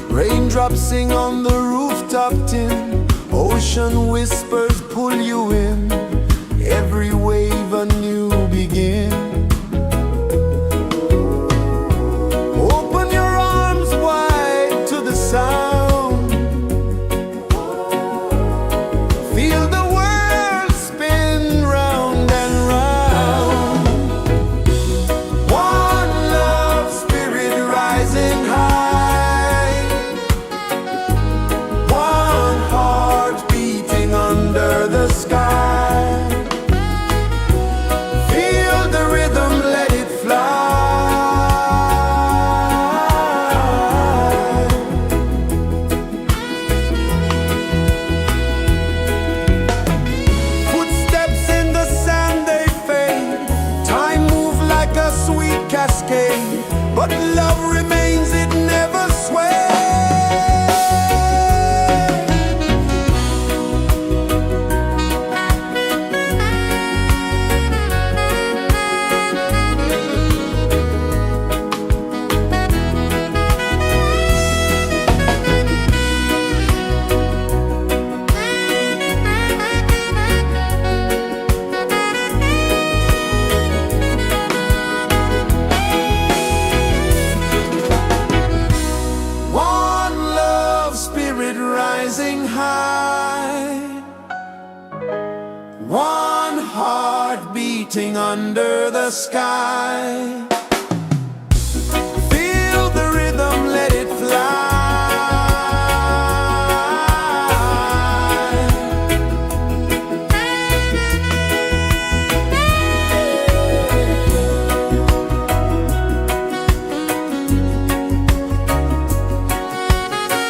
Raindrops sing on the rooftop tin. Ocean whispers pull you in. Every wave a new begin. Open your arms wide to the sound. Feel the world spin round and round. One love, spirit rising high. One heart beating under the sky. Feel the rhythm, let it fly. Footsteps in the sand, they fade. Time moves like a sweet cascade, but love remains, it never sways. One love, spirit rising high. One heart beating under the sky. Feel the rhythm, let it fly.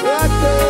Right there.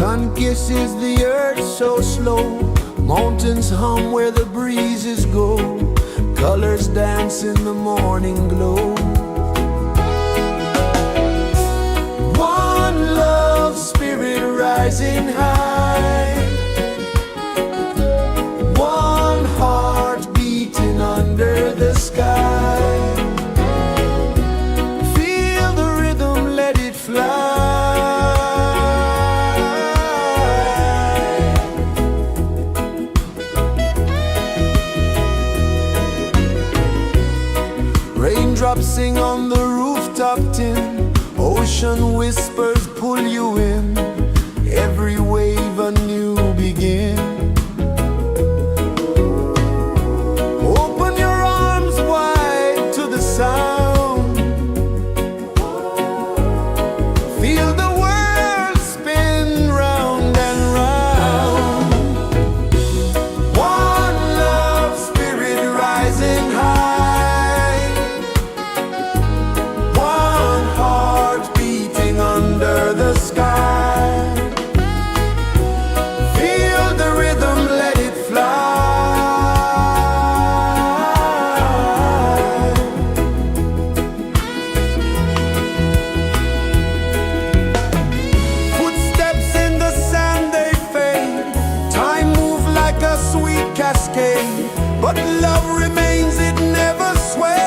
Sun kisses the earth so slow, mountains hum where the breezes go, colors dance in the morning glow. One love, spirit rising high, one heart beating under the sky. Feel the rhythm, let it fly. Raindrops sing on the rooftop tin, ocean whispers pull you in, every wave a new begin. Open your arms wide to the sound, feel the world spin round and round. One love, spirit rising high, one heart beating under the sky. Feel the rhythm, let it fly. Footsteps in the sand, they fade, time moves like a sweet cascade, but love remains, it never sways.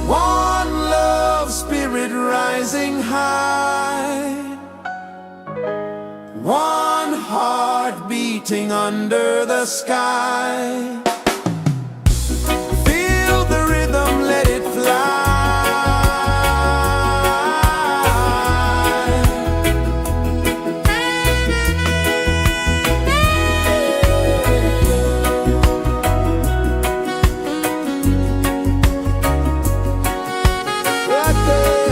One love, spirit rising high, one heart beating under the sky. Feel the rhythm, let it fly. Right there.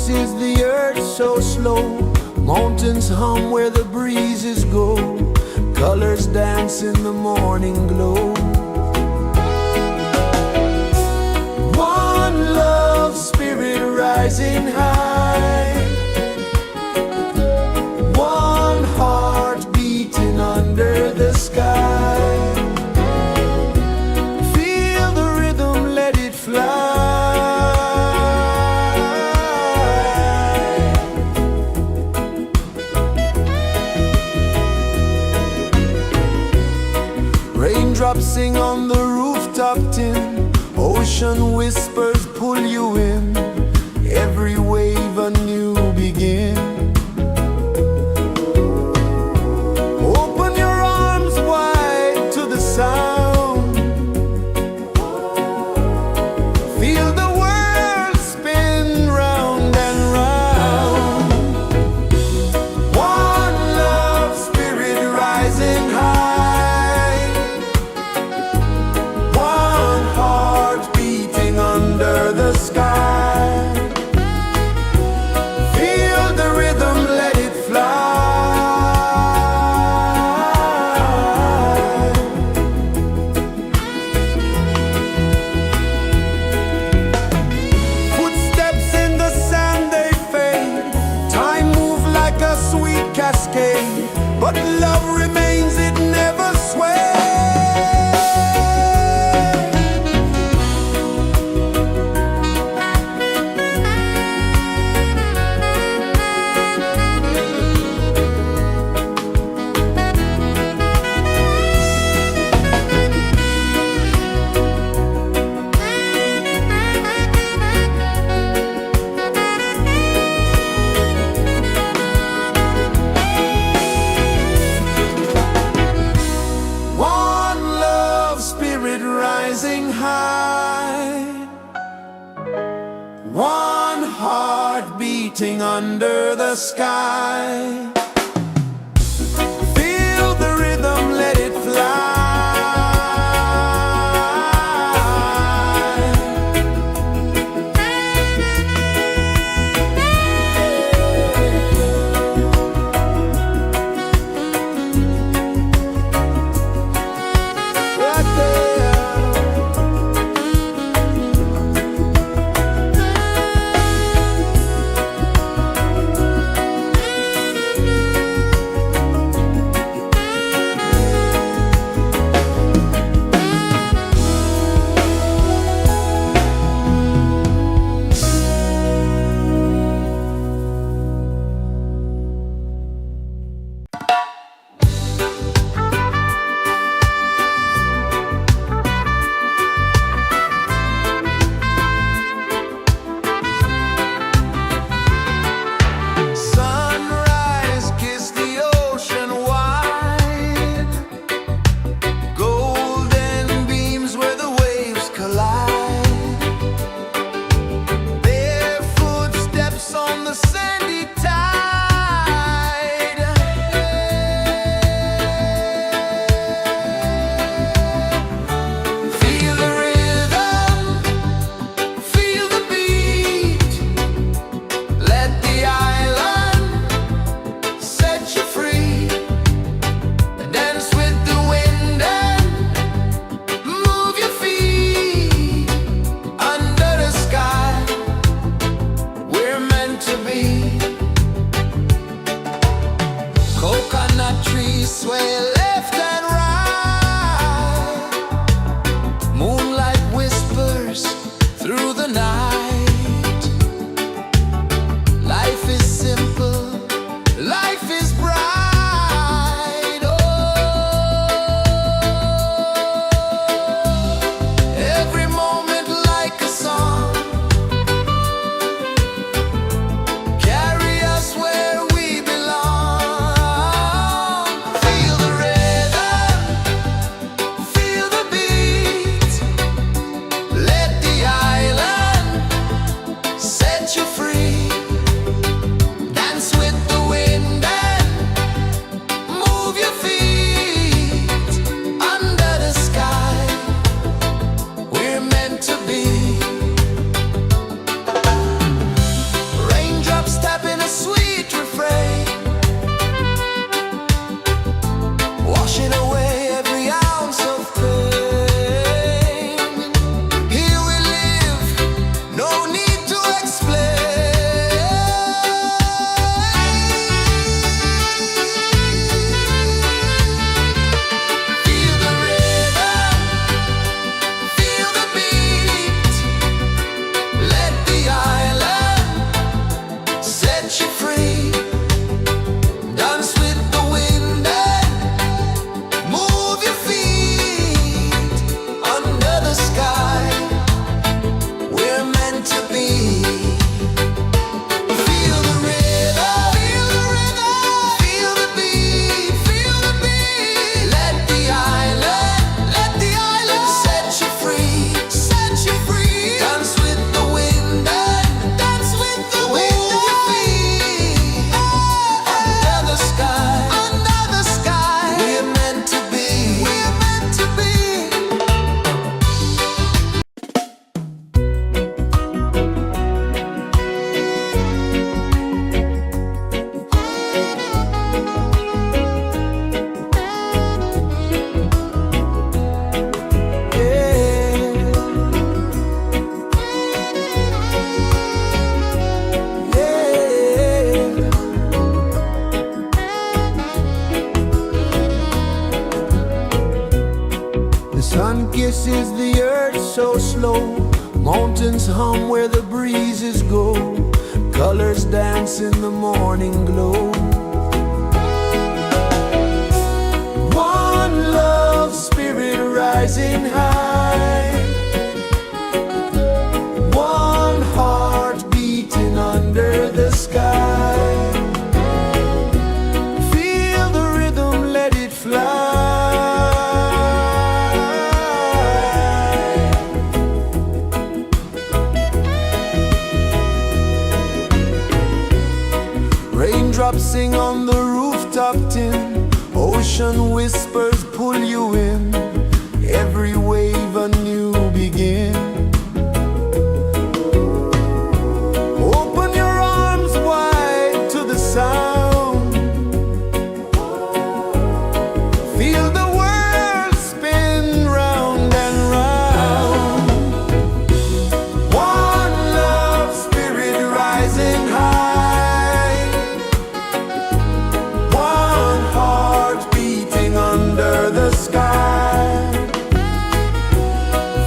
is the earth so slow. Mountains hum where the breezes go. Colors dance in the morning glow. One love, spirit rising high. One heart beating under the sky. Feel the rhythm, let it fly. Raindrops sing on the rooftop tin. Ocean whispers pull you in. Every wave a new begin. Open your arms wide to the sound. Feel the world spin round and round. One love, spirit rising high. One heart beating under the sky. Feel the rhythm, let it fly. Footsteps in the sand, they fade. Time moves like a sweet cascade, but love remains, it never sways. One love, spirit rising high. One heart beating under the sky. Feel the rhythm, let it fly. Right there. Sunrise, kiss the ocean wide. Golden beams where the waves collide. Bare footsteps on the sandy tide. Feel the rhythm, feel the beat. Let the island set you free. Dance with the wind and move your feet. Under the sky, we're meant to be. Coconut trees sway left and right. Moonlight whispers through the night. Life is simple, life is bright. Oh, every moment like a song. Carry us where we belong. Feel the rhythm, kisses the earth so slow. Mountains hum where the breezes go. Colors dance in the morning glow. One love spirit rising high. One heart beating under the sky. Feel the rhythm, let it fly. Raindrops sing on the rooftop tin. Ocean whispers pull you in. Every wave a new begin. Open your arms wide to the sound. Feel the world spin round and round. One love spirit rising high. One heart beating under the sky.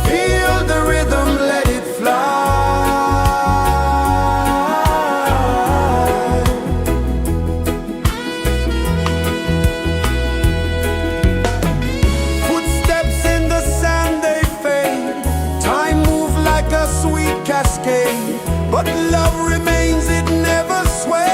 Feel the rhythm, let it fly. Footsteps in the sand, they fade. Time moves like a sweet cascade, but love remains, it never sways.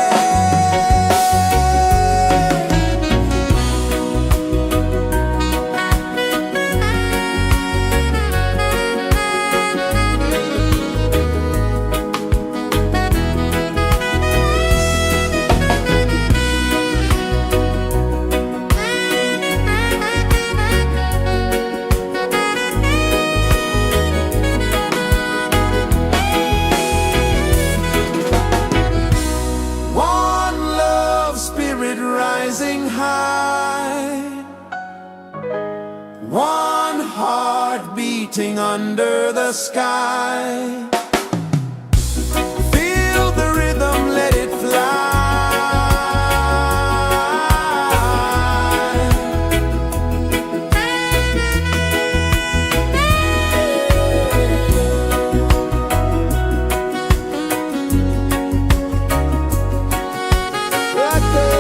One love spirit rising high. One heart beating under the sky. Feel the rhythm, let it fly. Right there.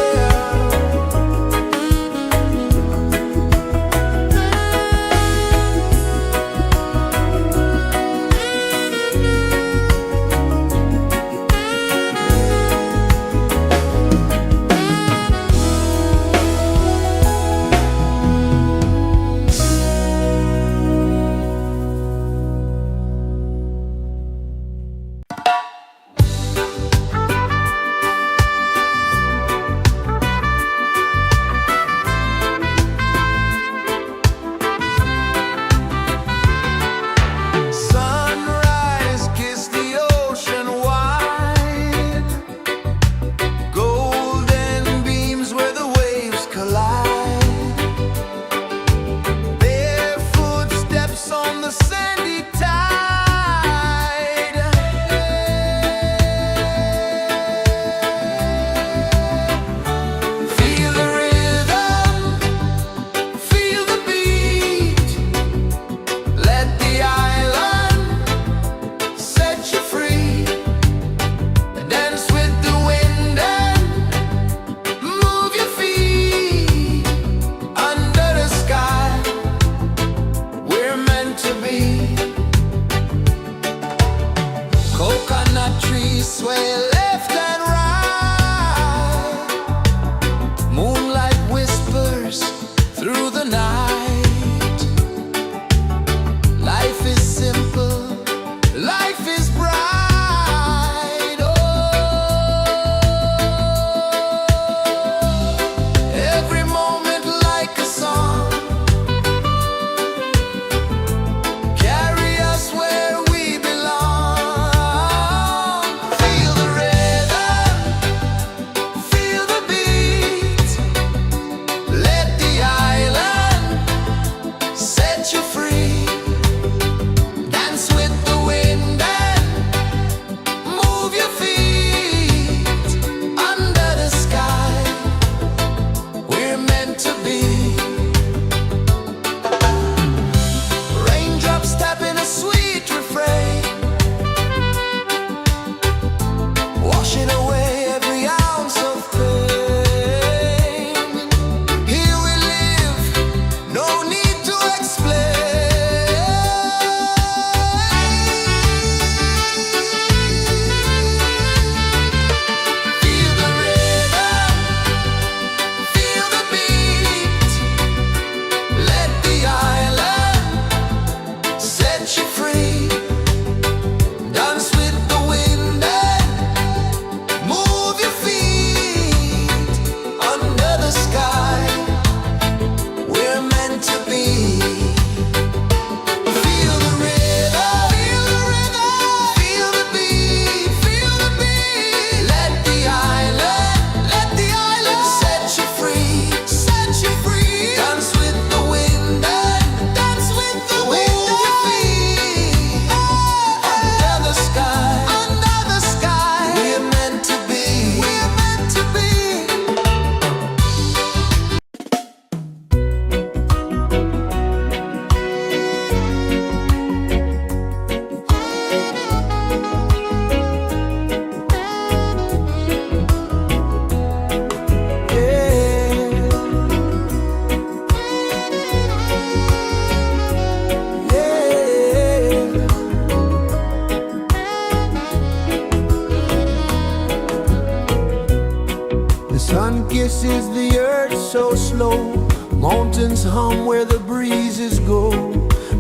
heart so slow. Mountains hum where the breezes go.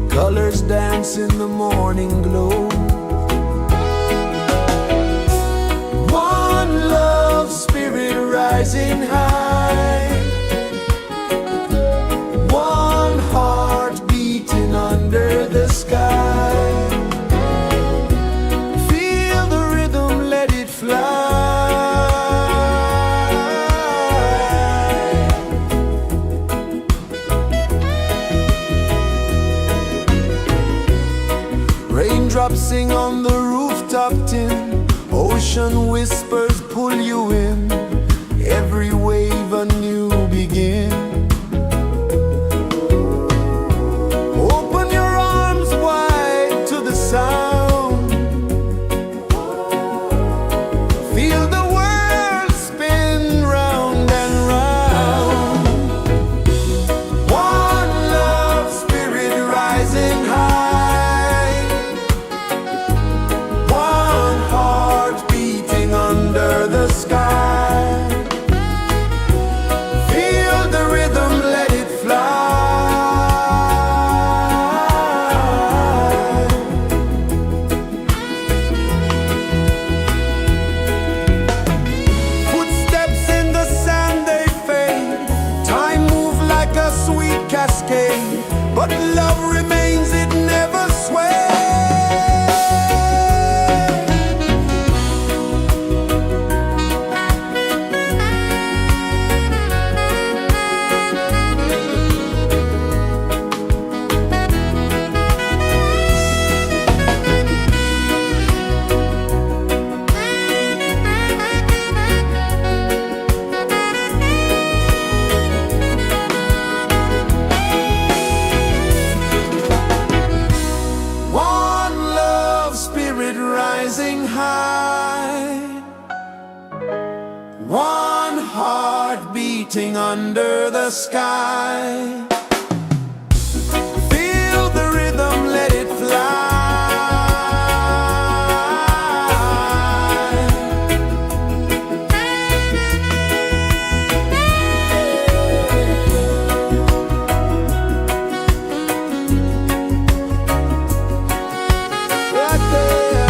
Colors dance in the morning glow. One love spirit rising high. One heart beating under the sky. Feel the rhythm, let it fly. Raindrops sing on the rooftop tin. Ocean whispers pull you in. Every wave a new begin. Open your arms wide to the sound. Feel the world spin round and round. One love spirit rising high. One heart beating under the sky. Feel the rhythm, let it fly. Footsteps in the sand, they fade. Time moves like a sweet cascade, but love remains, it never sways. One love spirit rising high. One heart beating under the sky. Feel the rhythm, let it fly. Right there.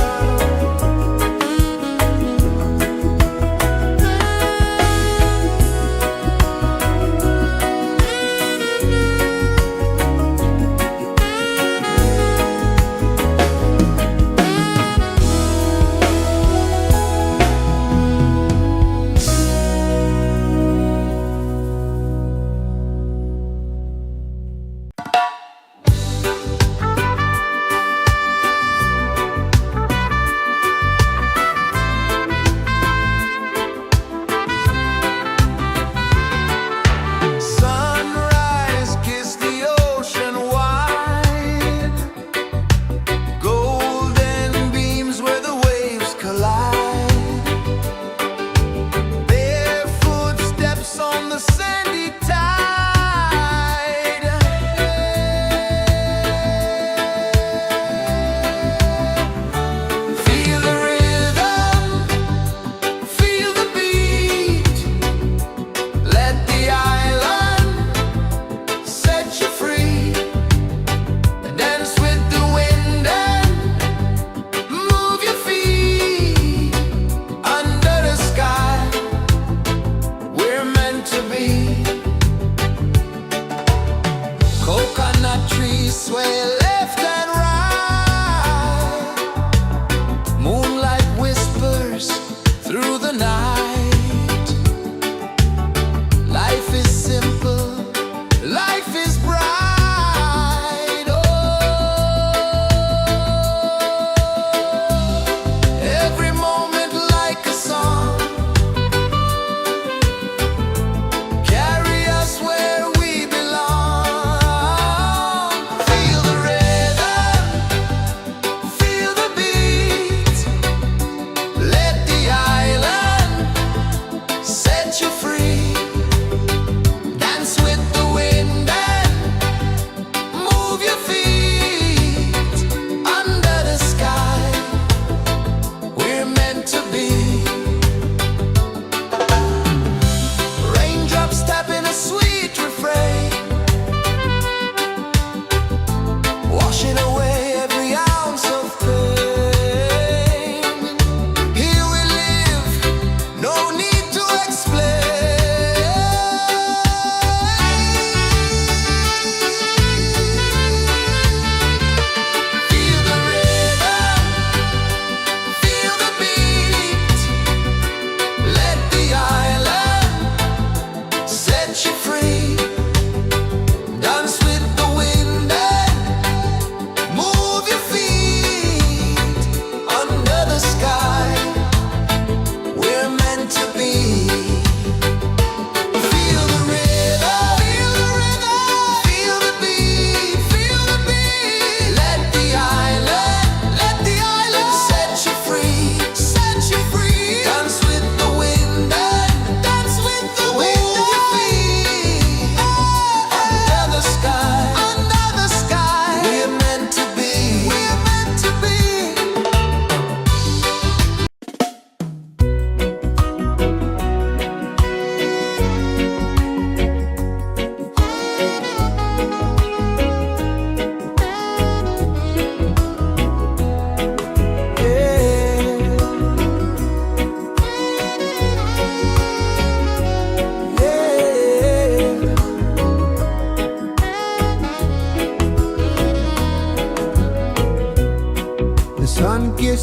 Sunrise, kiss the ocean wide. Golden beams where the waves collide. Barefoot steps on the sandy tide. Feel the rhythm, feel the beat. Let the island set you free. Dance with the wind and move your feet. Under the sky, we're meant to be.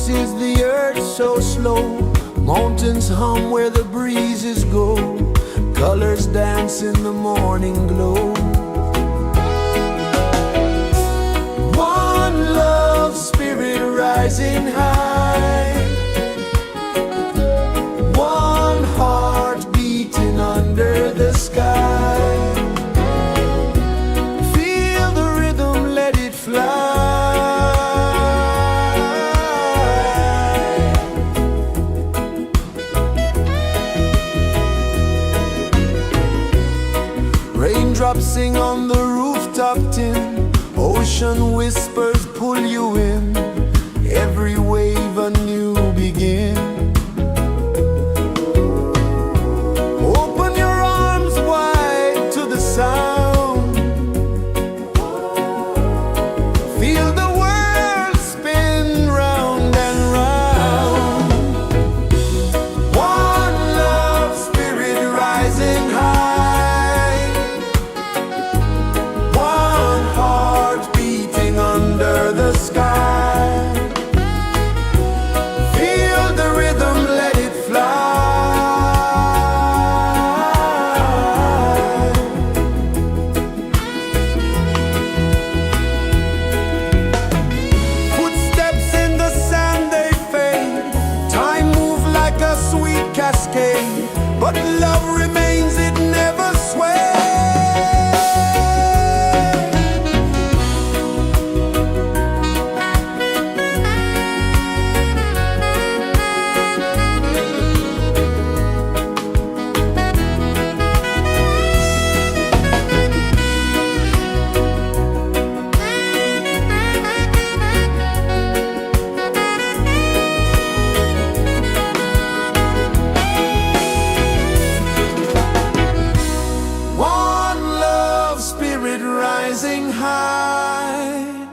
pulses the earth so slow. Mountains hum where the breezes go. Colors dance in the morning glow. One love, spirit rising high. One heart beating under the sky. Feel the rhythm, let it fly. Raindrops sing on the rooftop tin. Ocean whispers pull you in. Every wave a new begin. Open your arms wide to the sound. Feel the world spin round and round. One love, spirit rising high. One heart beating under the sky. Feel the rhythm, let it fly. Footsteps in the sand, they fade. Time moves like a sweet cascade, but love remains, it never sways. One love, spirit rising high.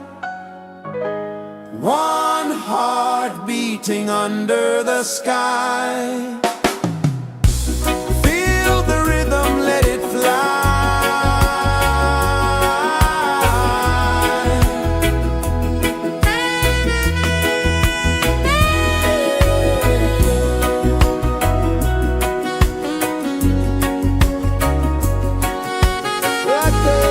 One heart beating under the sky. Feel the rhythm, let it fly. Right there.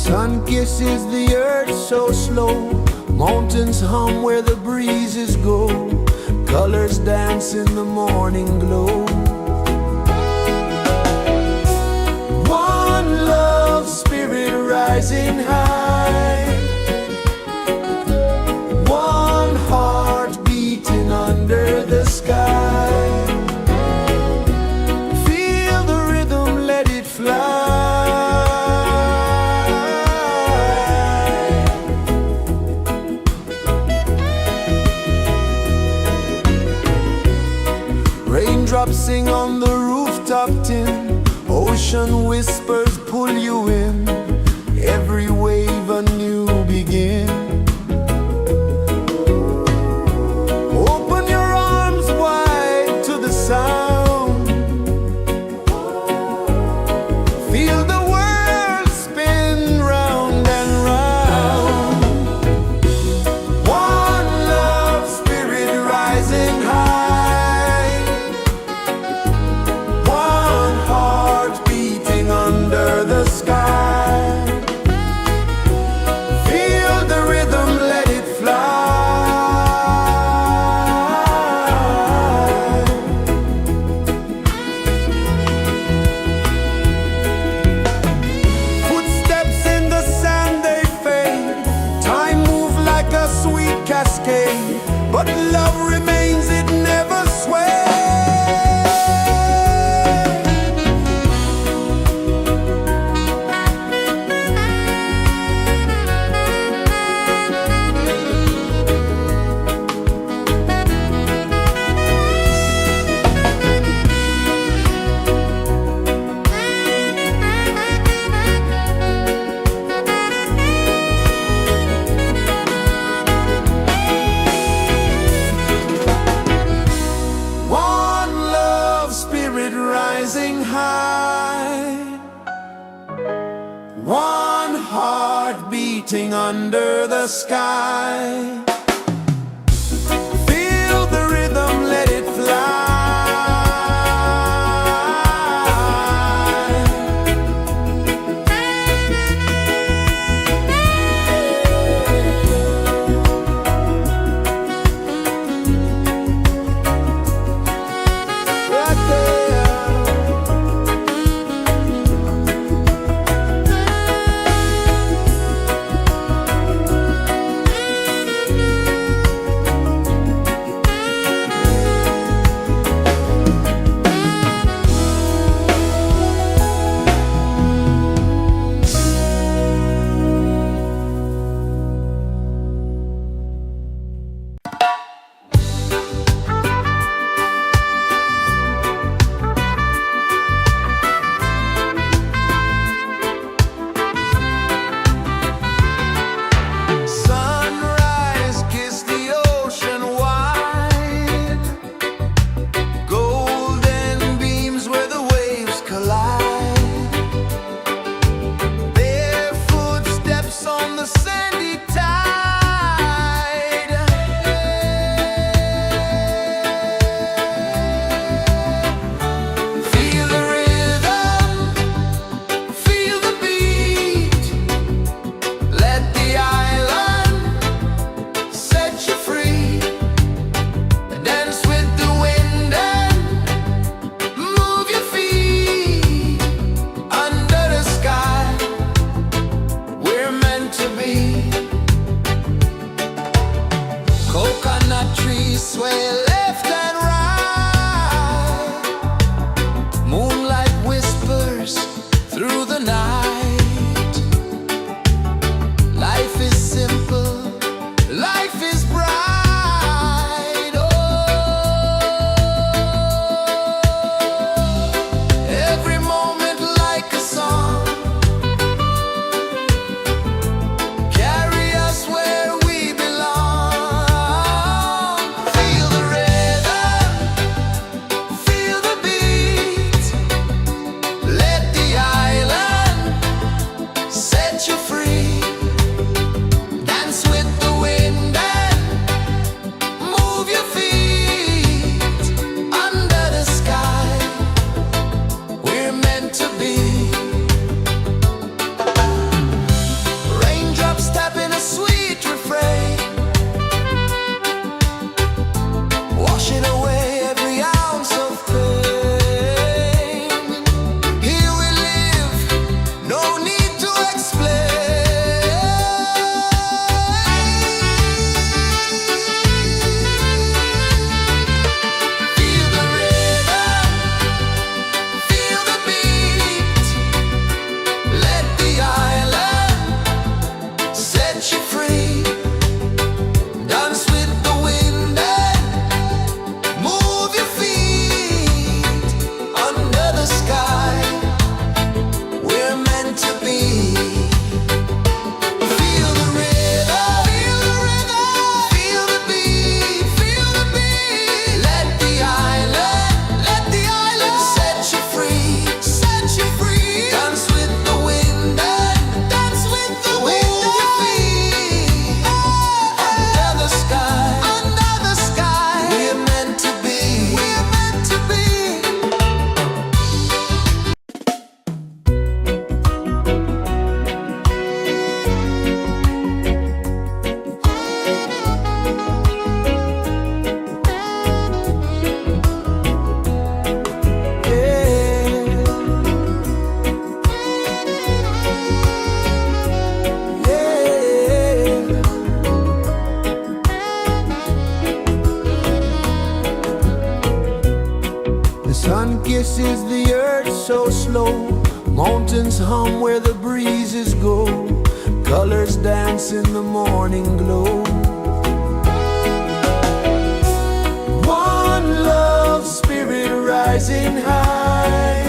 Sun kisses the earth so slow, mountains hum where the breezes go, colors dance in the morning glow. One love, spirit rising high, one heart beating under the sky. Feel the rhythm, let it fly. Raindrops sing on the rooftop tin, ocean whispers pull you in, every wave a new begin. Open your arms wide to the sound, feel the world spin round and round. One love, spirit rising high, one heart beating under the sky. Feel the rhythm, let it fly. Footsteps in the sand, they fade, time moves like a sweet cascade, but love remains, it never sways. One love, spirit rising high, one heart beating under the sky. Feel the rhythm, let it fly. Right there. is the earth so slow? Mountains hum where the breezes go. Colors dance in the morning glow. One love, spirit rising high.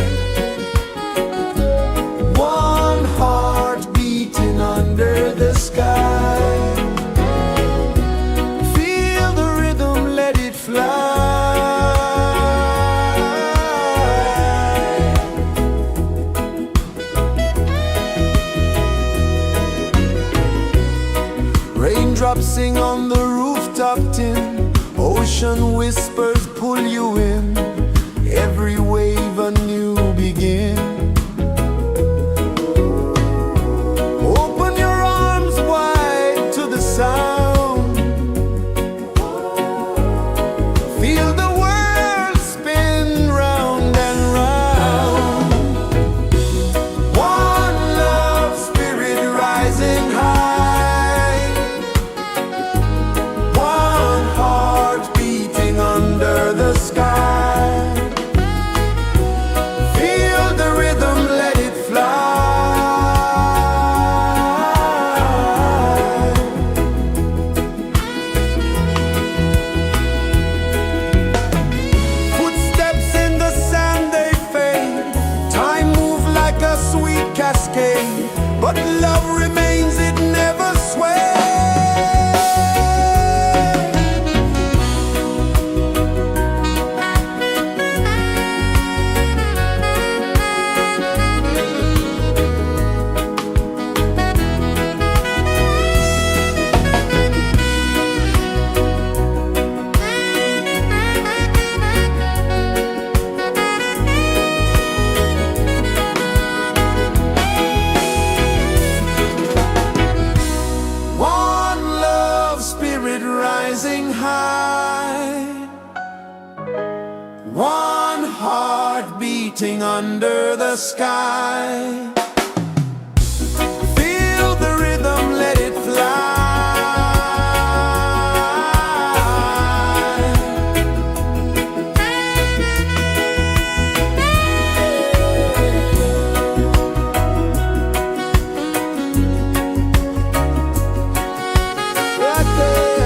One heart beating under the sky. Feel the rhythm, let it fly. Raindrops sing on the rooftop tin. Ocean whispers pull you in. Every wave a new begin. Open your arms wide to the sound. Feel the world spin round and round. One love, spirit rising high. One heart beating under the sky. Feel the rhythm, let it fly. Footsteps in the sand, they fade. Time moves like a sweet cascade, but love remains, it never sways. One love, spirit rising high. One heart beating under the sky. Feel the rhythm, let it fly. Right there.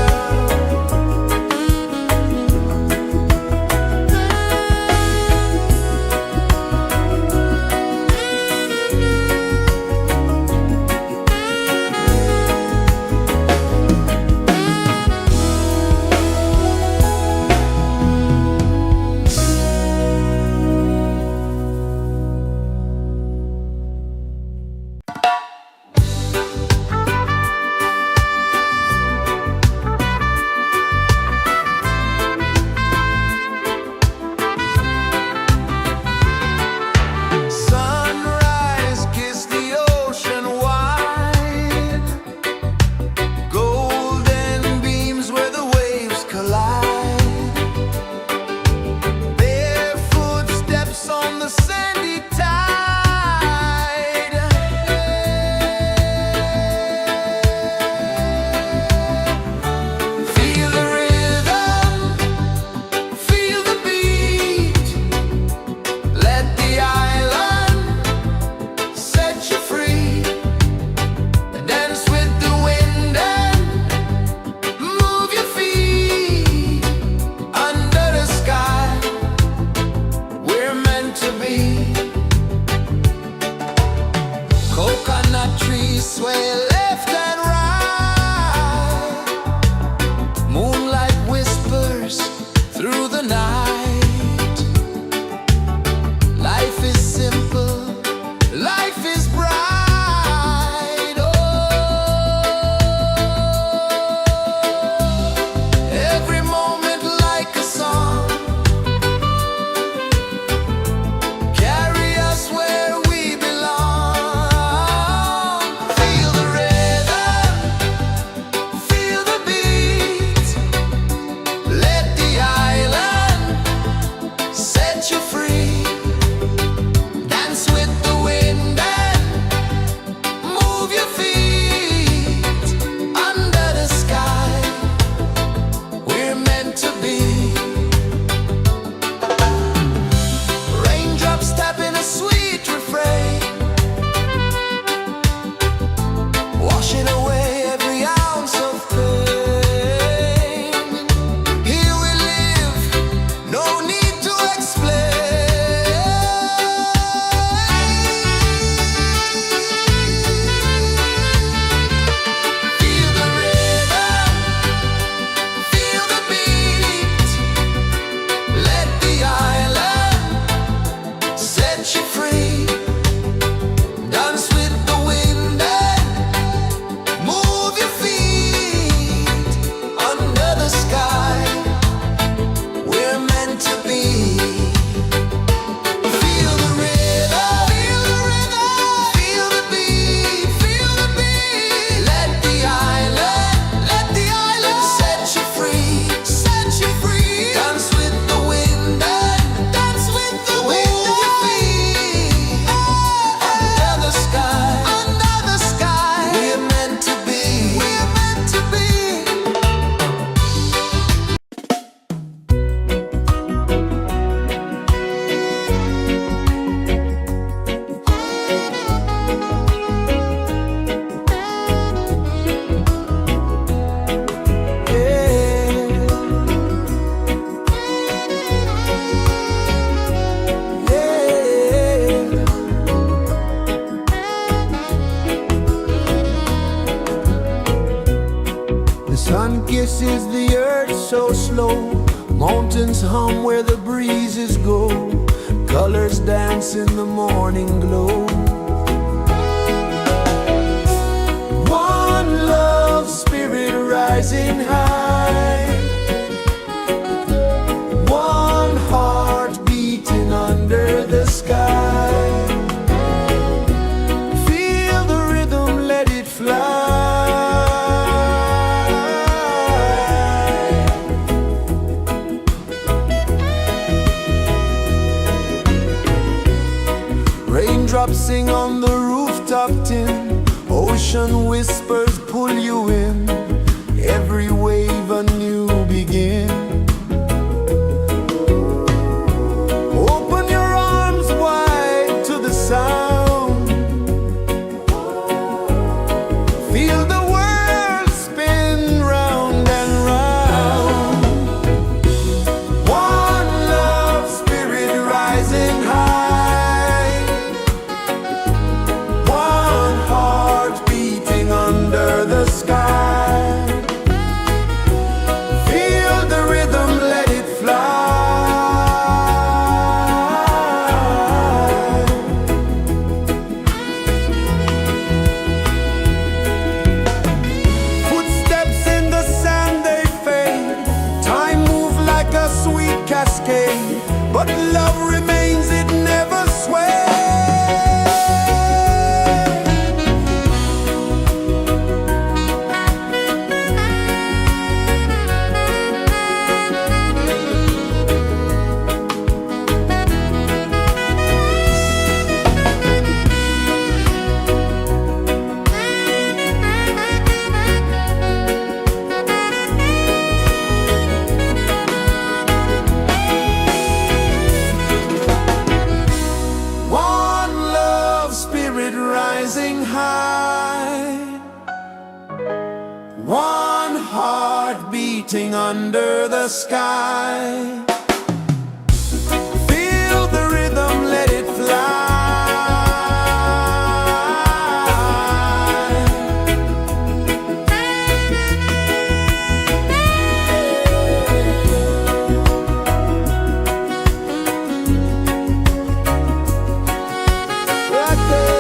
Sun kisses the earth so slow, mountains hum where the breezes go, colors dance in the morning glow. One love spirit rising high, one heart beating under the sky. Feel the rhythm, let it fly. Raindrops sing on the rooftop tin, ocean whispers pull you in, every wave a new begin. Open your arms wide to the sound, feel the world spin round and round. One love spirit rising high, one heart beating under the sky. Feel the rhythm, let it fly. Footsteps in the sand, they fade, time moves like a sweet cascade, but love remains, it never sways. One love spirit rising high, one heart beating under the sky. Feel the rhythm, let it fly. Right there.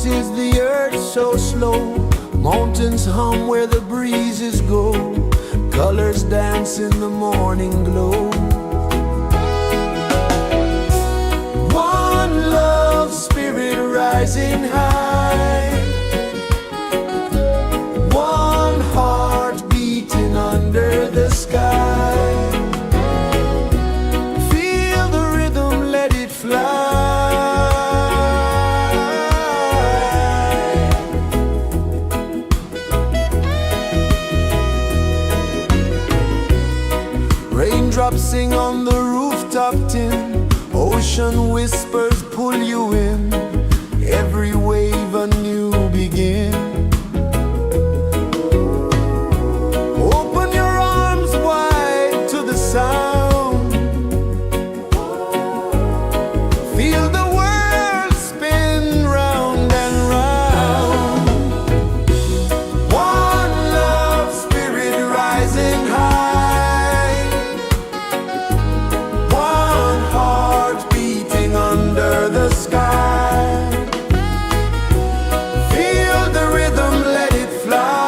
pulses the earth so slow. Mountains hum where the breezes go. Colors dance in the morning glow. One love spirit rising high. One heart beating under the sky. Feel the rhythm, let it fly. Raindrops sing on the rooftop tin. Ocean whispers pull you in. Every wave a new begin. Open your arms wide to the sound. Feel the world spin round and round. One love spirit rising high. One heart beating under the sky. Feel the rhythm, let it fly.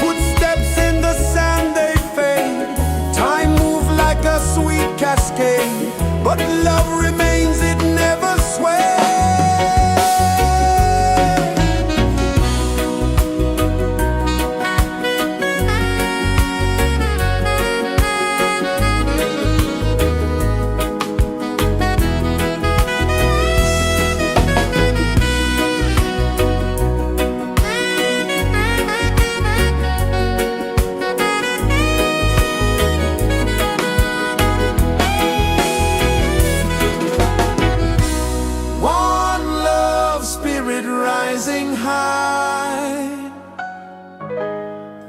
Footsteps in the sand, they fade. Time moves like a sweet cascade, but love remains, it never sways. One love spirit rising high.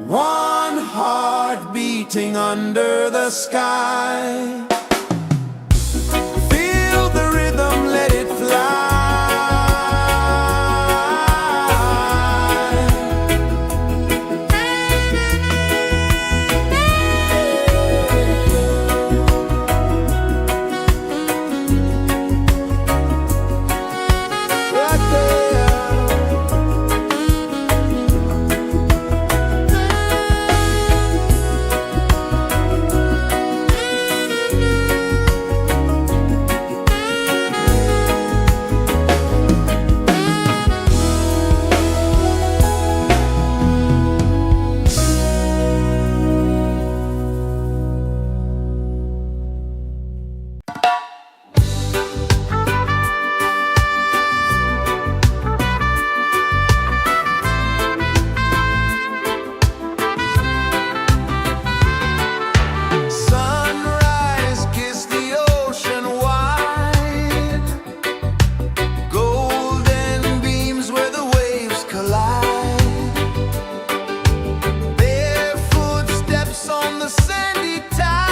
One heart beating under the sky. Feel the rhythm, let it fly. Right there. Sunrise, kiss the ocean wide. Golden beams where the waves collide. Barefoot steps on the sandy tide.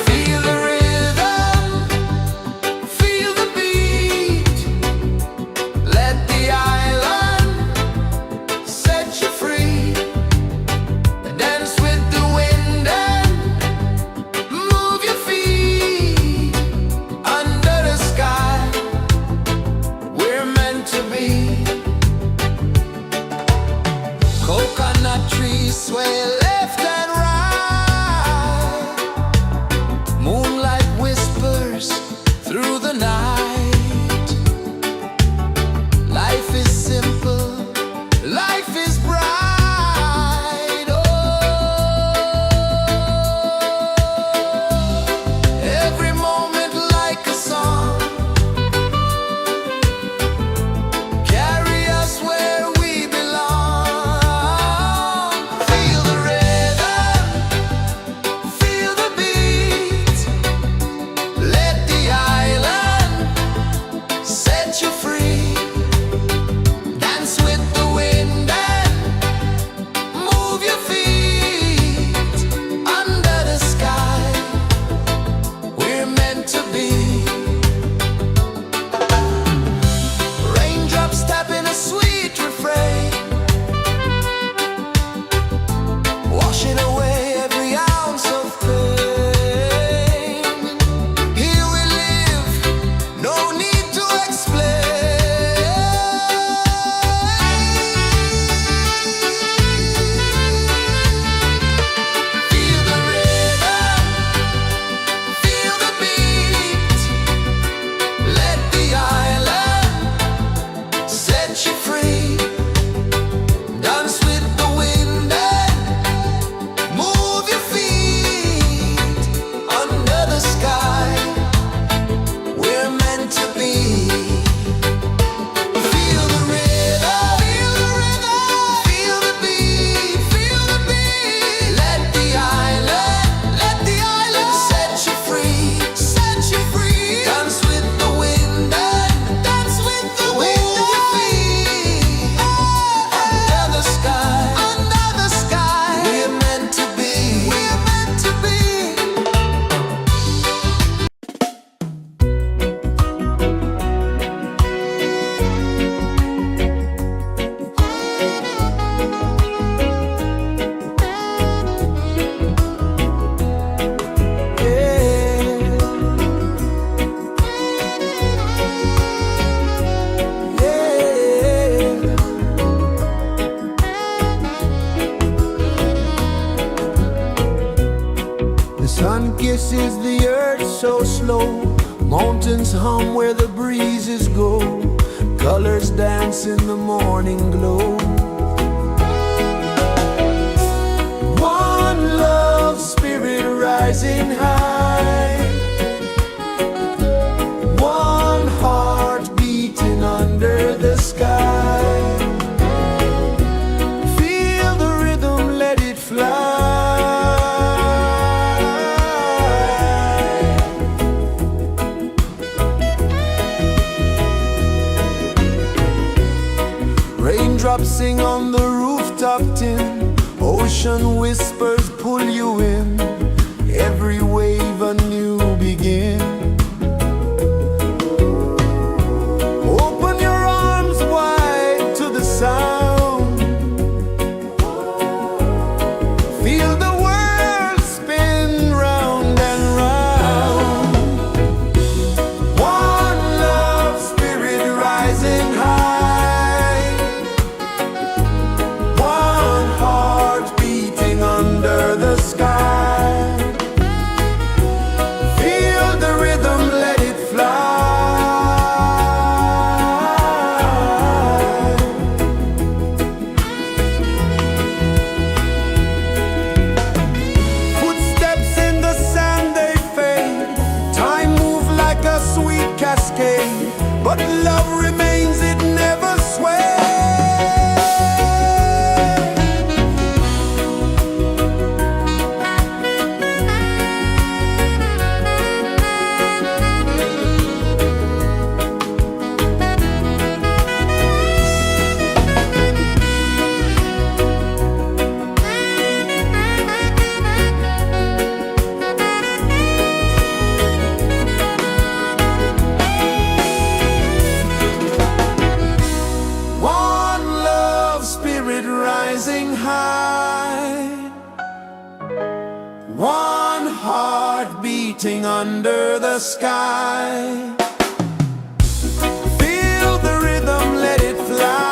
Feel the rhythm, feel the beat. Let the island set you free. Dance with the wind and move your feet. Under the sky, we're meant to be. Coconut trees sway left and right. Moonlight whispers through the night. Life is simple, life is bright. Oh, every moment like a song. Carry us where we belong. Feel the rhythm. kisses the earth so slow. Mountains hum where the breezes go. Colors dance in the morning glow. One love spirit rising high. One heart beating under the sky. Feel the rhythm, let it fly. Raindrops sing on the rooftop tin. Ocean whispers pull you in. Every wave a new begin. Open your arms wide to the sound. Feel the world spin round and round. One love spirit rising high. One heart beating under the sky. Feel the rhythm, let it fly. Footsteps in the sand, they fade. Time moves like a sweet cascade, but love remains, it never sways. One love spirit rising high. One heart beating under the sky. Feel the rhythm, let it fly.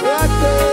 Right there.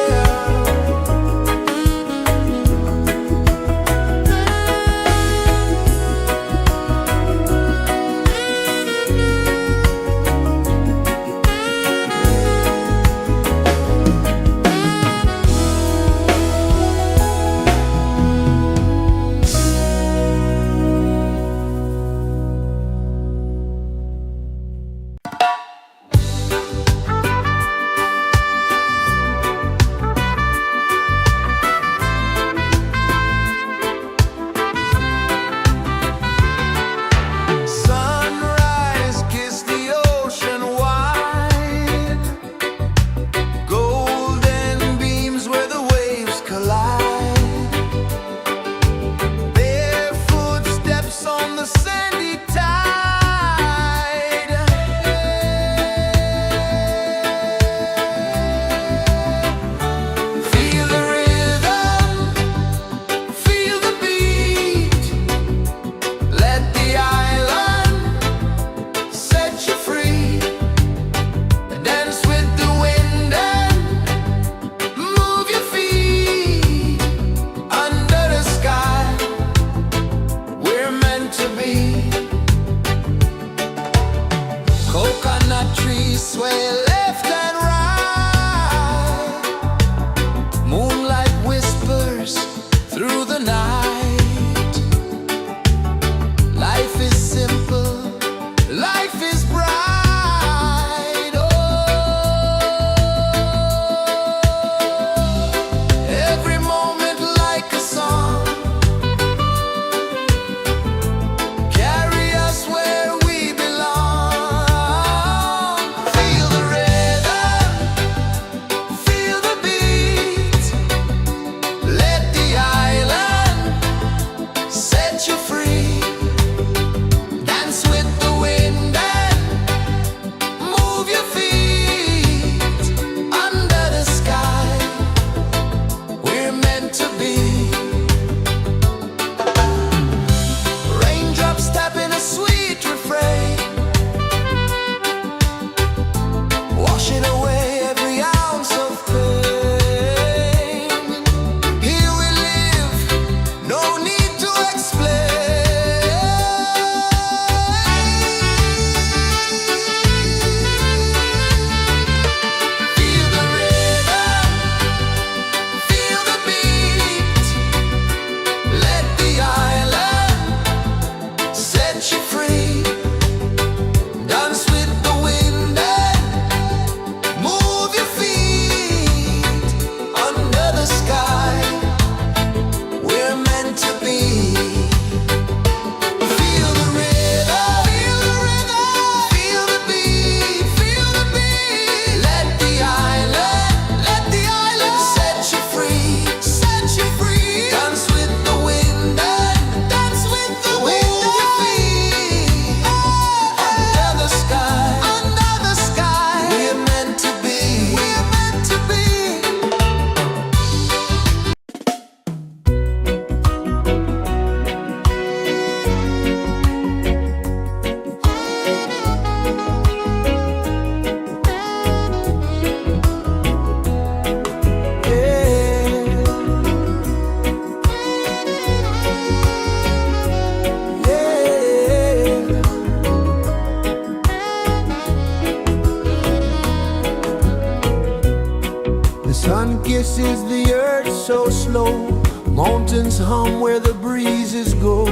The sun kisses the earth so slow, mountains hum where the breezes go,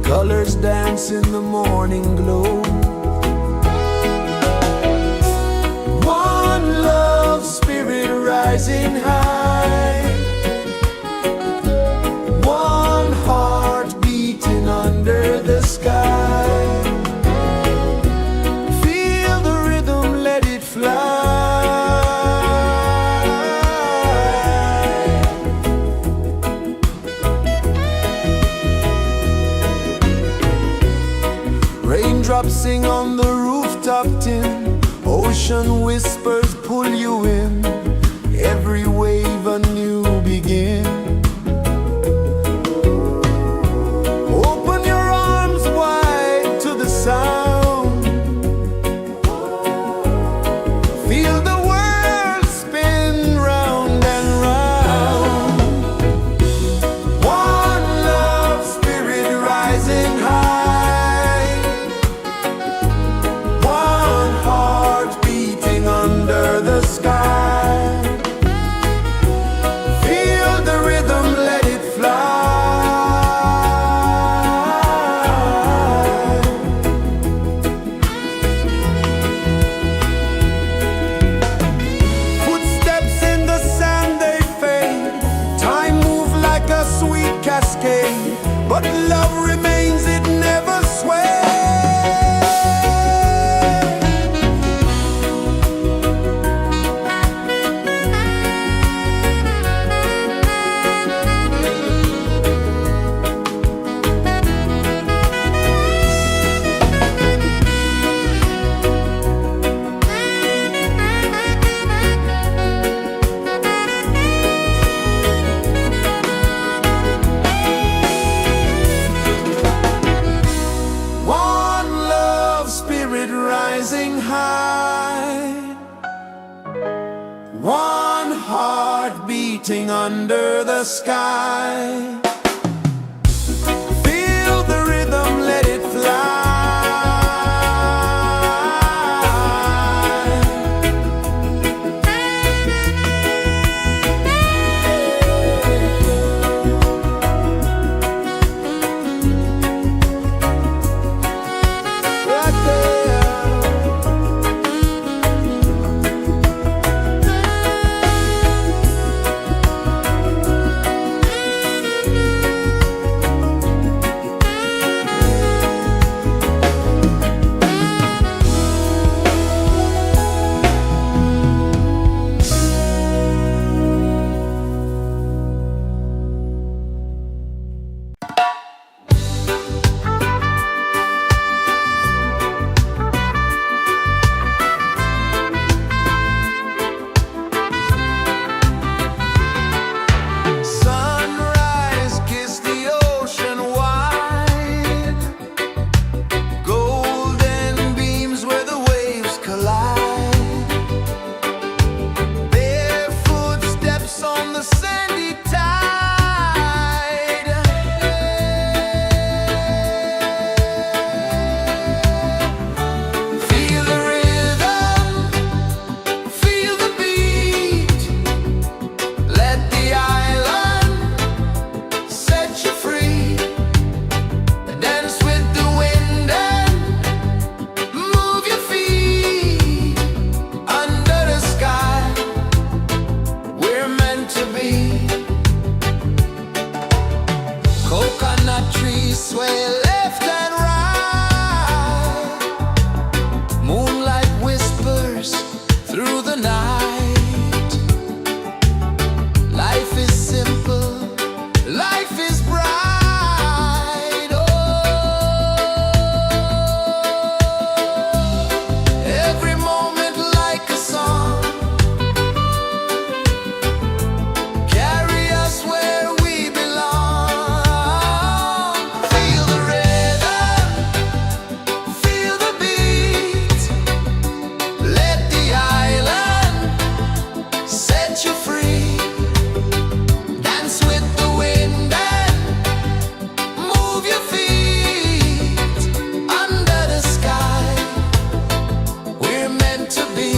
colors dance in the morning glow. One love spirit rising high, one heart beating under the sky. Feel the rhythm, let it fly. Raindrops sing on the rooftop tin, ocean whispers pull you in, every wave a new begin. Open your arms wide to the sound, feel the world spin round and round. One love spirit rising high, one heart beating under the sky. Feel the rhythm, let it fly. Footsteps in the sand, they fade. Time moves like a sweet cascade, but love remains, it never sways. One love spirit rising high, one heart beating under the sky. Feel the rhythm, let it fly. Right there. Sunrise, kiss the ocean wide, golden beams where the waves collide, barefoot steps on the sandy tide. Feel the rhythm, feel the beat, let the island set you free. Dance with the wind and move your feet. Under the sky, we're meant to be. Coconut trees sway left and right, moonlight whispers through the night. Life is simple, life is bright. Oh, every moment like a song, carry us where we belong. Feel the rhythm, feel the beat, let the island set you free. Dance with the wind and move your feet. Under the sky, we're meant to be.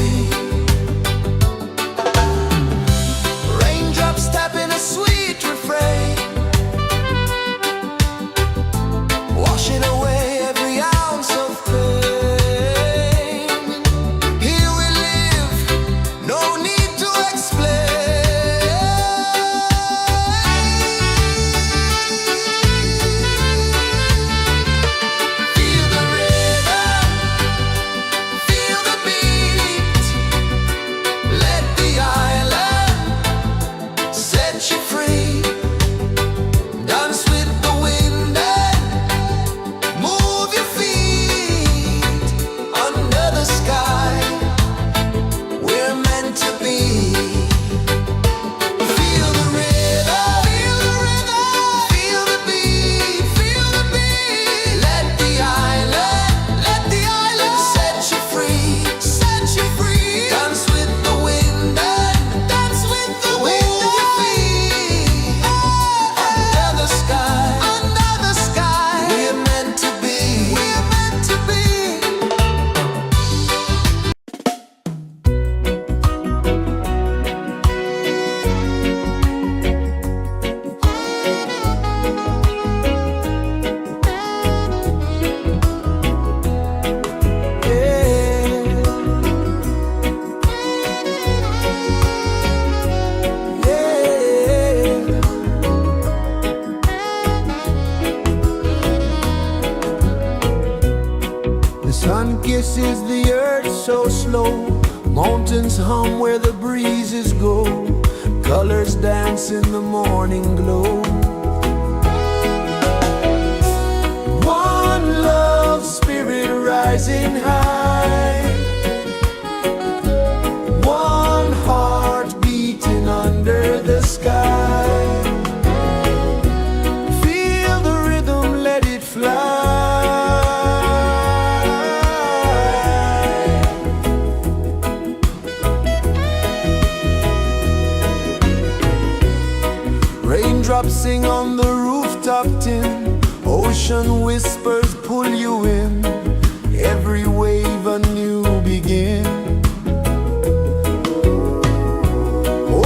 so slow. Mountains hum where the breezes go. Colors dance in the morning glow. One love, spirit rising high. One heart beating under the sky. Feel the rhythm, let it fly. Raindrops sing on the rooftop tin. Ocean whispers pull you in. Every wave a new begin.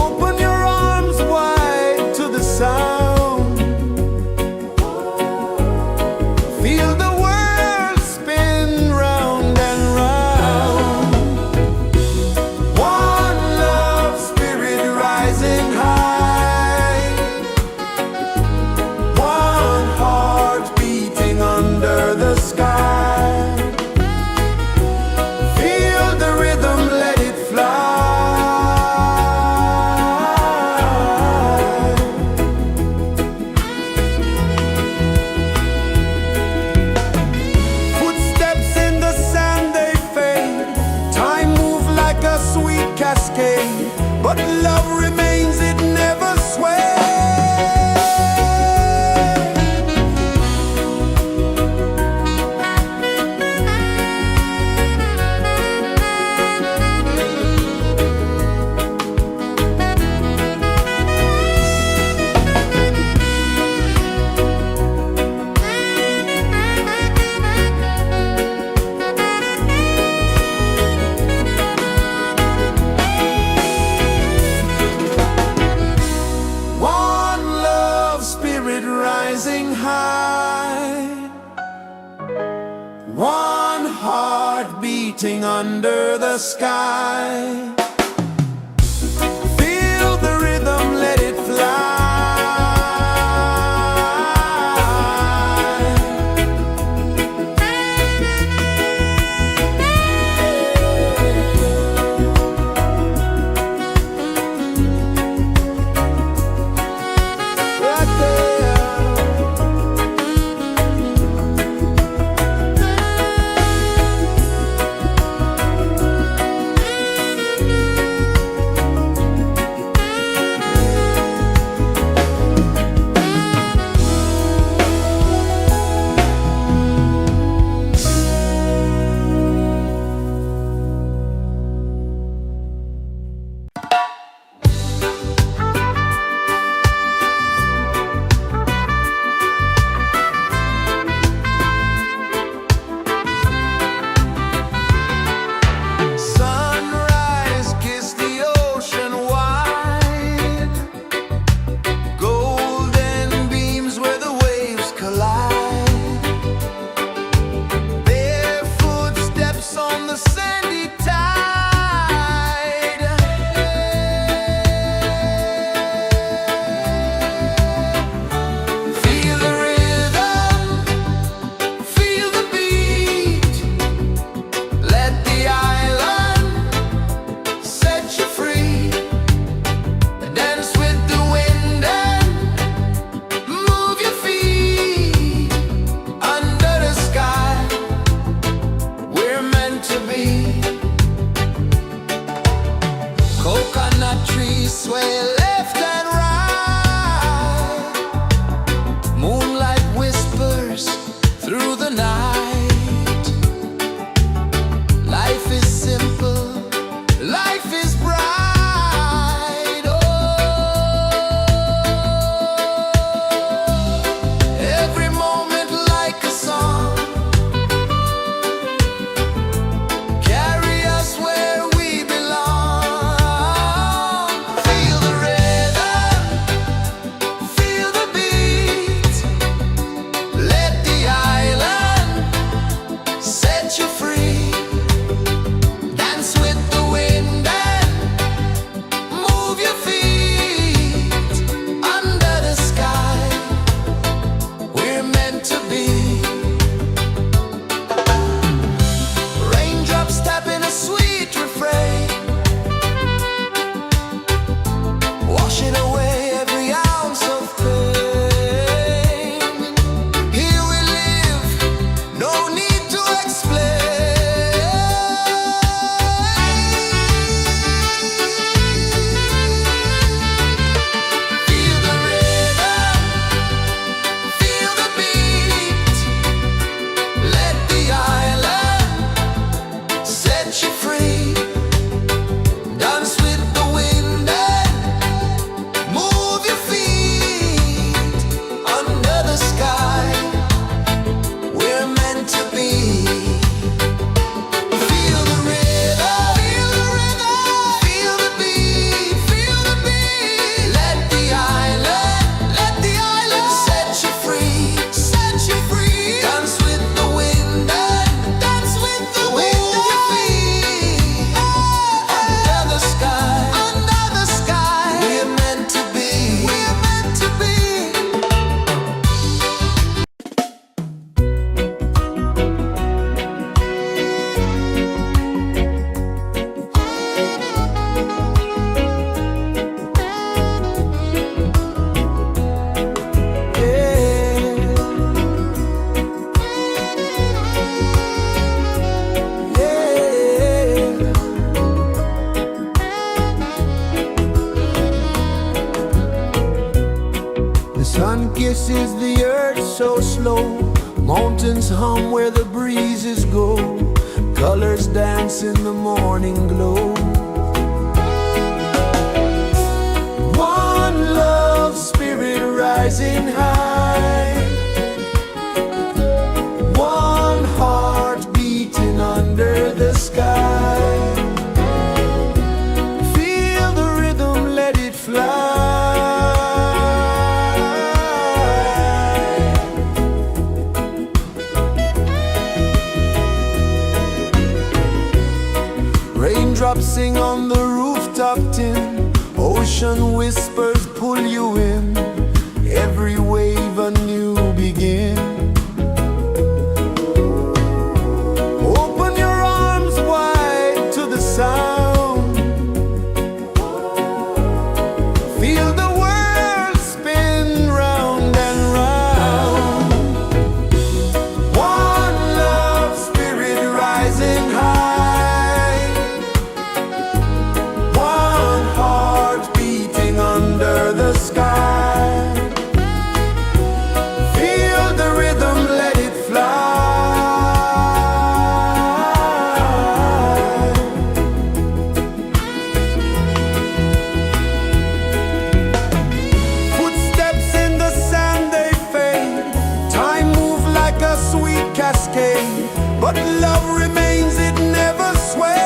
Open your arms wide to the sound. Feel the world spin round and round. One love, spirit rising high. One heart beating under the sky. Feel the rhythm, let it fly. Footsteps in the sand, they fade. Time moves like a sweet cascade, but love remains, it never sways. One love, spirit rising high. One heart beating under the sky. Feel the rhythm, let it fly. Right there. Sun kisses the earth so slow, mountains hum where the breezes go, colors dance in the morning glow. One love spirit rising high, one heart beating under the sky. Feel the rhythm, let it fly. Raindrops sing on the rooftop tin, ocean whispers pull you in, every wave a new begin. Open your arms wide to the sound, feel the world spin round and round. One love spirit rising high, one heart beating under the sky. Feel the rhythm, let it fly. Footsteps in the sand, they fade, time moves like a sweet cascade, but love remains, it never sways.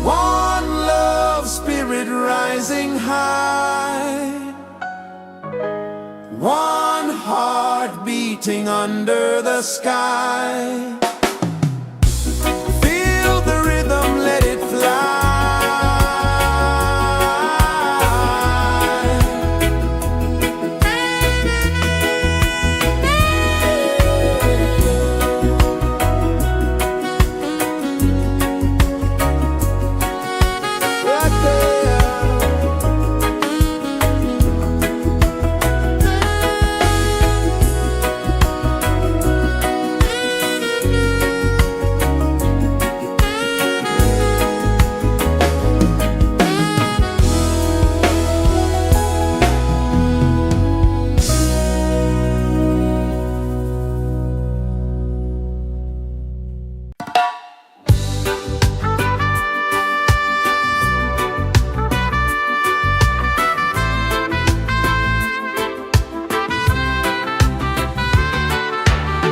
One love spirit rising high, one heart beating under the sky. Feel the rhythm, let it fly. Right there.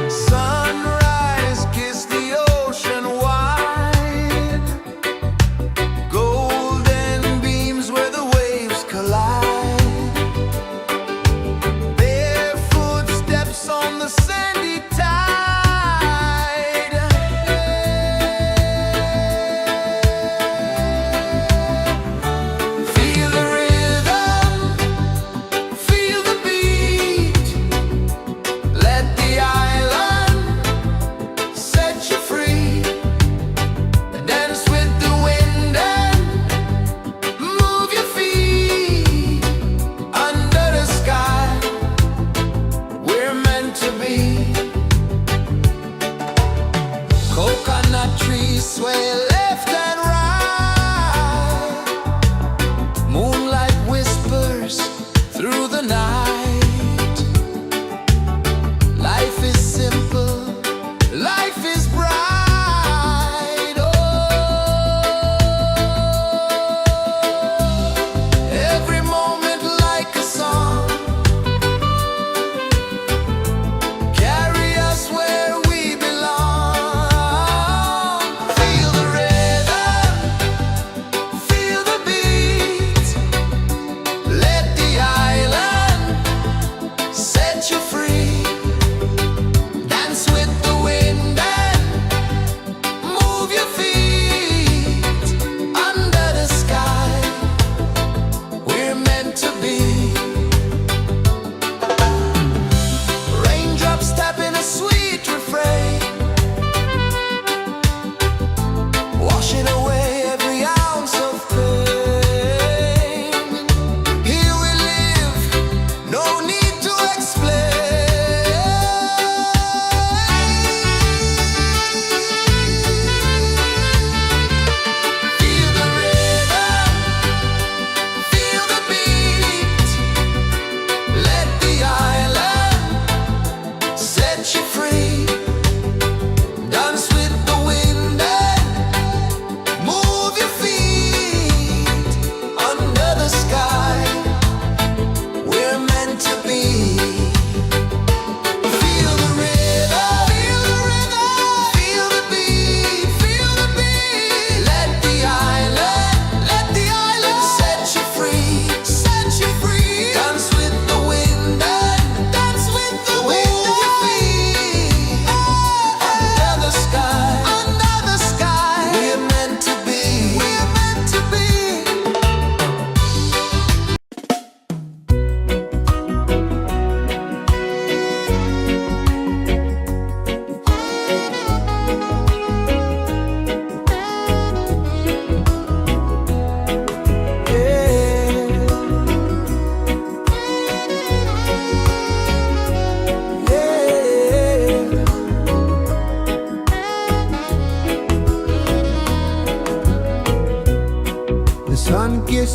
Sunrise, kiss the ocean wide, golden beams where the waves collide, barefoot steps on the sandy tide. Feel the rhythm, feel the beat, let the island set you free. Dance with the wind and move your feet under the sky. We're meant to be. Coconut trees sway left and right, moonlight whispers through the night. Life is simple, life is bright. Oh, every moment like a song, carry us where we belong. Feel the rhythm, feel the beat, let the island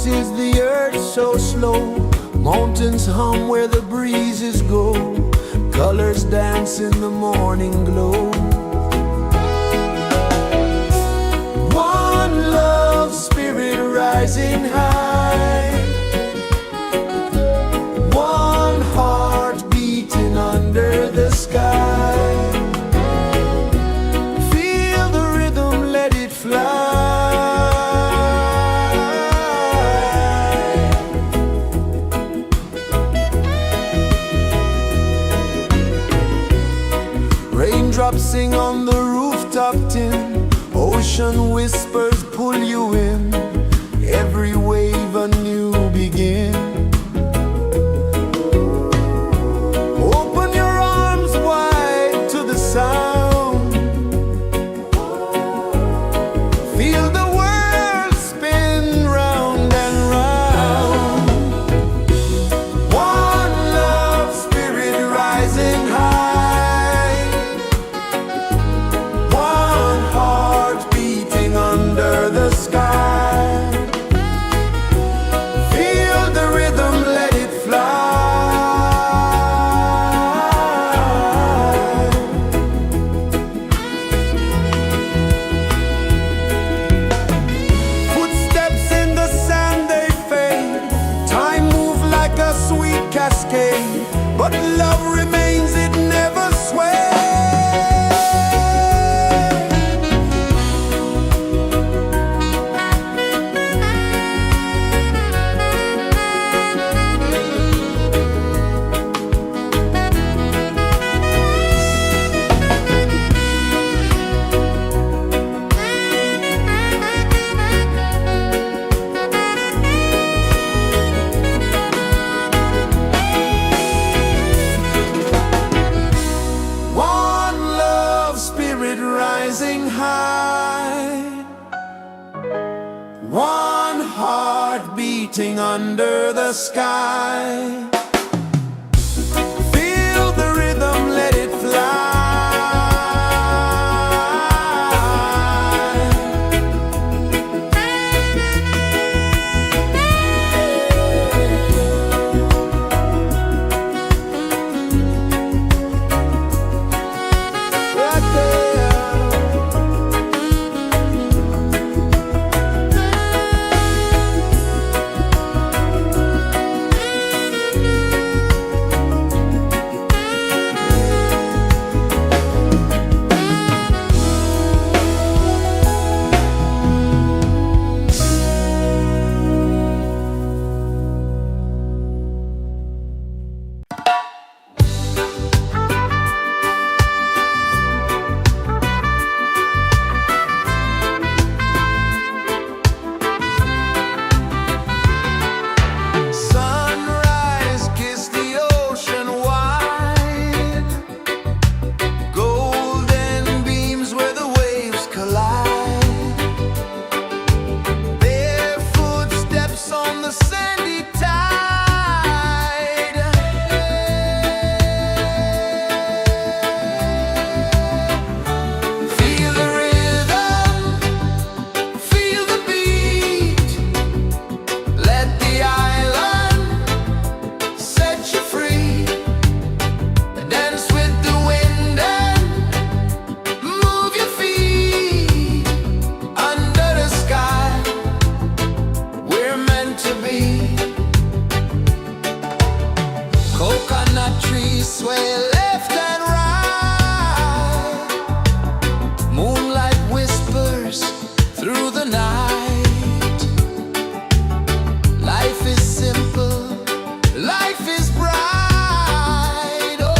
pulses the earth so slow. Mountains hum where the breezes go. Colors dance in the morning glow. One love spirit rising high. One heart beating under the sky. Feel the rhythm, let it fly. Raindrops sing on the rooftop tin. Ocean whispers pull you in. Every wave a new begin. Open your arms wide to the sound. Feel the world spin round and round. One love spirit rising high. One heart beating under the sky. Feel the rhythm, let it fly. Footsteps in the sand, they fade. Time moves like a sweet cascade, but love remains, it never sways. One love spirit rising high. One heart beating under the sky. Feel the rhythm, let it fly. Right there. Sunrise, kiss the ocean wide. Golden beams where the waves collide. Bare footsteps on the sandy tide. Feel the rhythm, feel the beat. Let the island set you free. Dance with the wind and move your feet. Under the sky, we're meant to be. Coconut trees sway left and right. Moonlight whispers through the night. Life is simple, life is bright. Oh,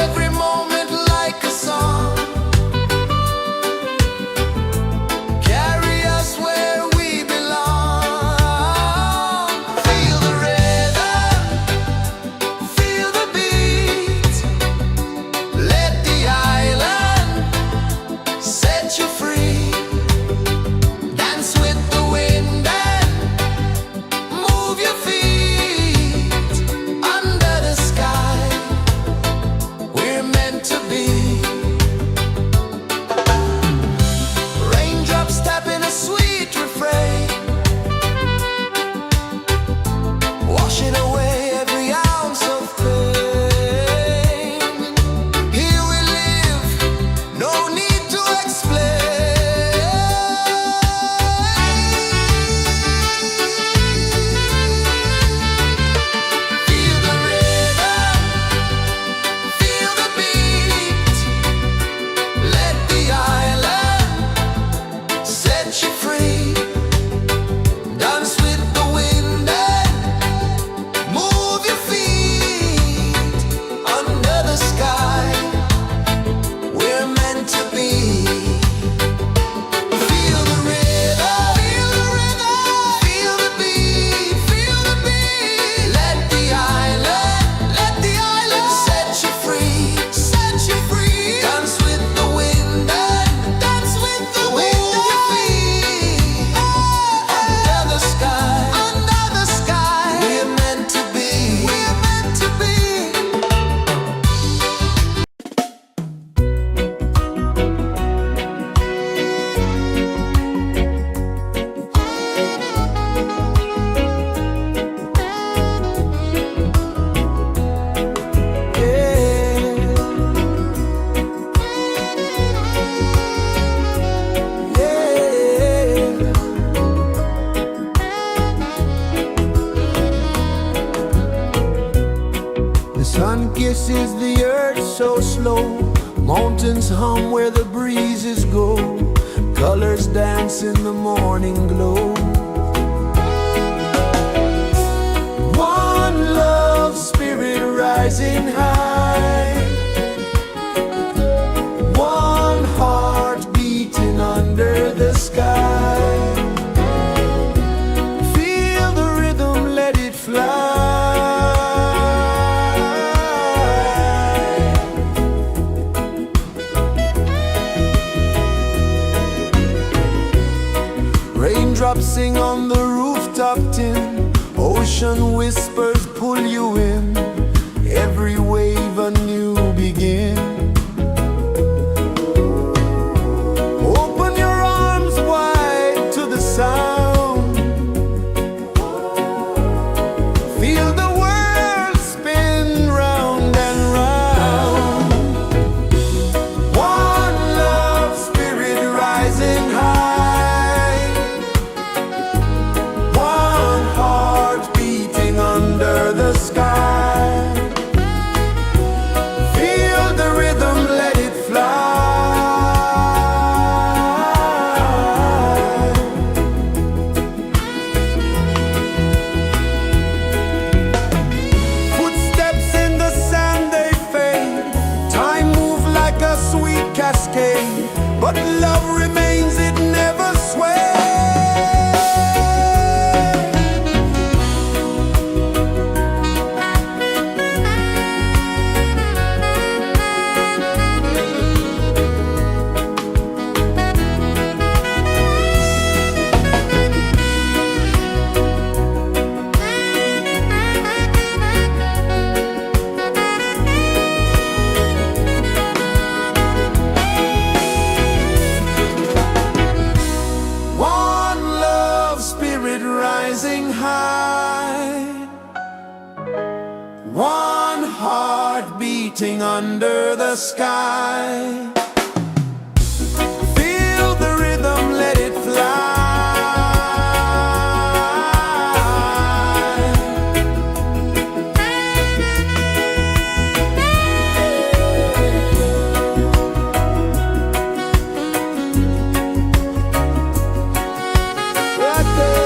every moment like a song. Carry us where we belong. Feel the rhythm, kisses the earth so slow. Mountains hum where the breezes go. Colors dance in the morning glow. One love, spirit rising high. One heart beating under the sky. Feel the rhythm, let it fly. Raindrops sing on the rooftop tin. Ocean whispers pull you in. Every wave a new begin. Open your arms wide to the sound. Feel the world spin round and round. One love, spirit rising high. One heart beating under the sky. Feel the rhythm, let it fly. Footsteps in the sand, they fade. Time moves like a sweet cascade, but love remains, it never sways. One love, spirit rising high. One heart beating under the sky. Feel the rhythm, let it fly. Right there.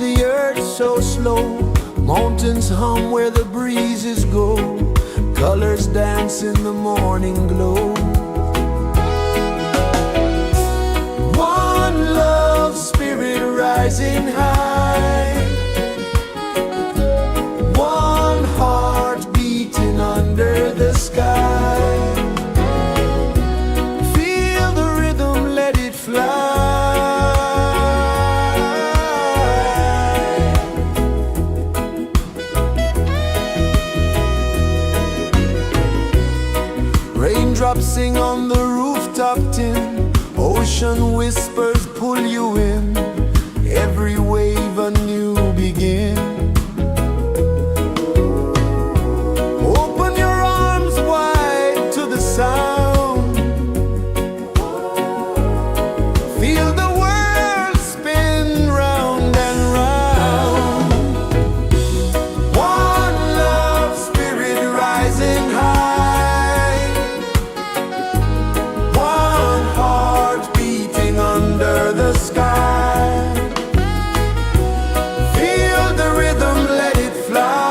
the earth so slow. Mountains hum where the breezes go. Colors dance in the morning glow. One love spirit rising high. One heart beating under the sky. Feel the rhythm, let it fly. Raindrops sing on the rooftop tin. Ocean whispers pull you in. Every wave a new begin. Open your arms wide to the sound. Feel the world spin round and round. One love spirit rising high. One heart beating under the sky. Feel the rhythm, let it fly.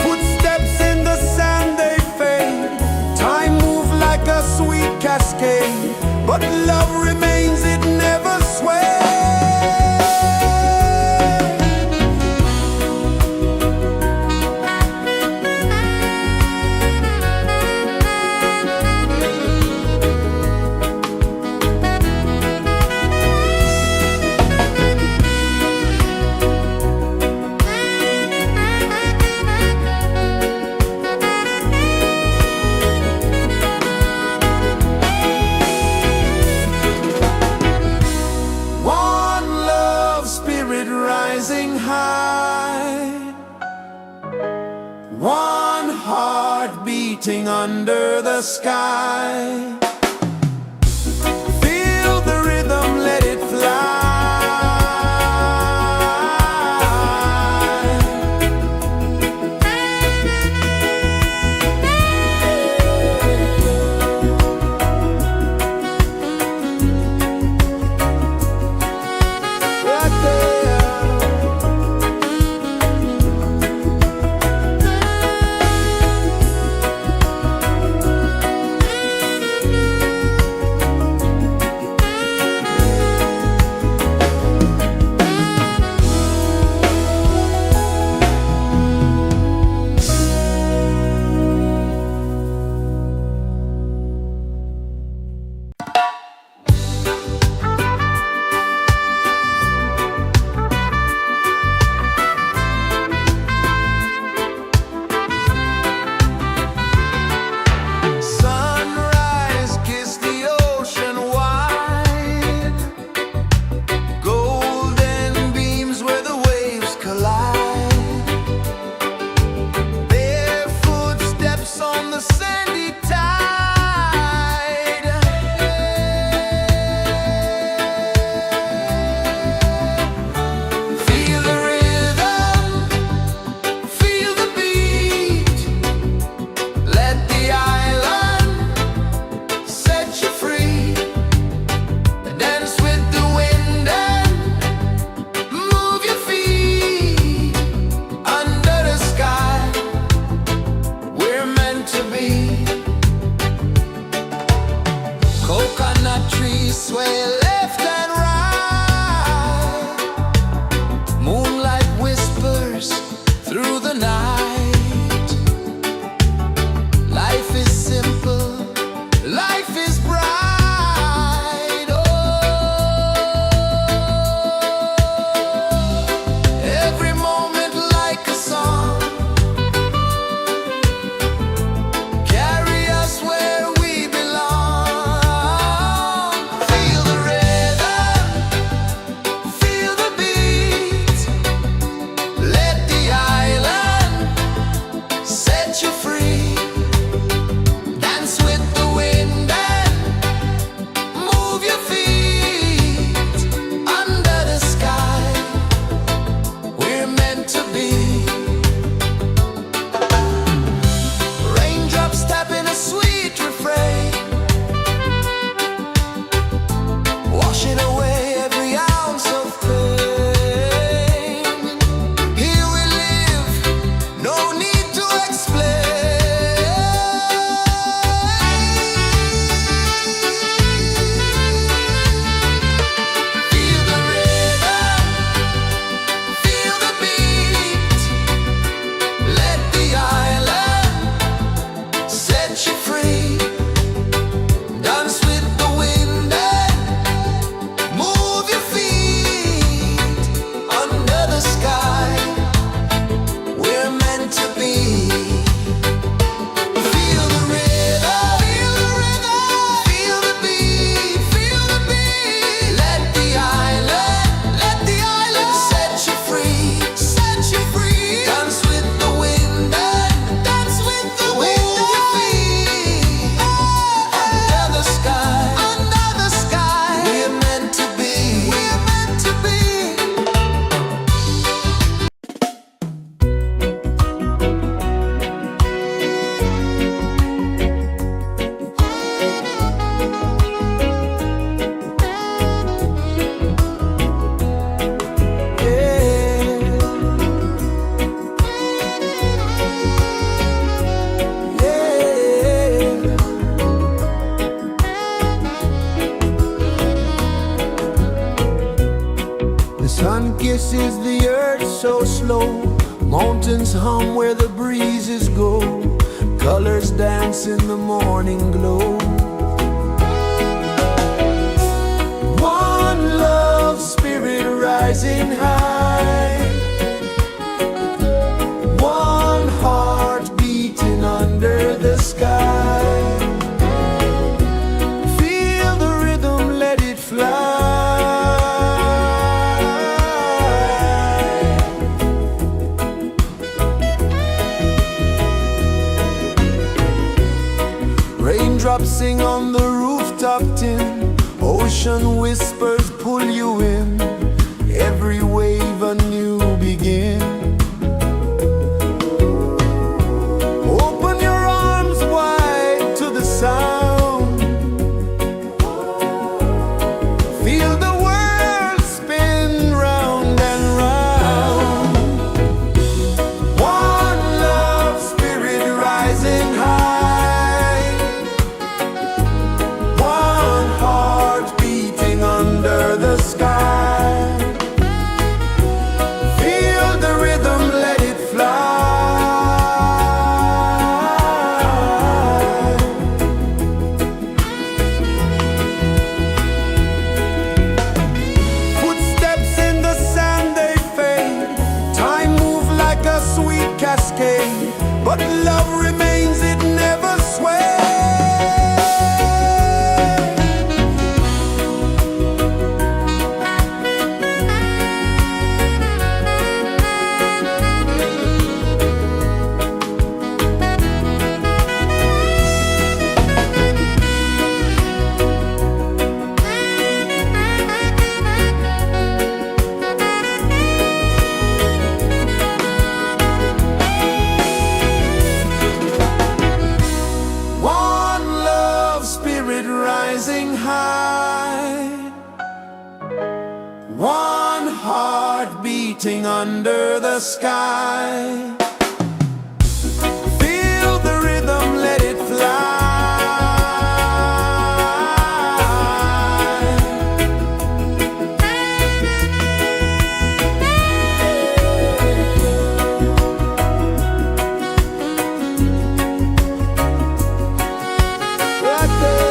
Footsteps in the sand, they fade. Time moves like a sweet cascade, but love remains, it never sways. One love spirit rising high. One heart beating under the sky. Feel the rhythm, let it fly. Right there. Sunrise, kiss the ocean wide. Golden beams where the waves collide. Barefoot steps on the sandy tide. Feel the rhythm, feel the beat. Let the island set you free. Dance with the wind and move your feet. Under the sky, we're meant to be. Coconut trees sway left and right. Moonlight whispers through the night. Life is simple, life is bright. Oh, every moment like a song. Carry us where we belong. Feel the rhythm. places the earth so slow. Mountains hum where the breezes go. Colors dance in the morning glow. One love spirit rising high. One heart beating under the sky. Feel the rhythm, let it fly. Raindrops sing on the rooftop tin. Ocean whispers pull you in. Every wave a new begin. Open your arms wide to the sound. Feel the world spin round and round. One love spirit rising high. One heart beating under the sky. Feel the rhythm, let it fly. Footsteps in the sand, they fade. Time moves like a sweet cascade, but love remains, it never sways. One love spirit rising high. One heart beating under the sky. Feel the rhythm, let it fly. Right there.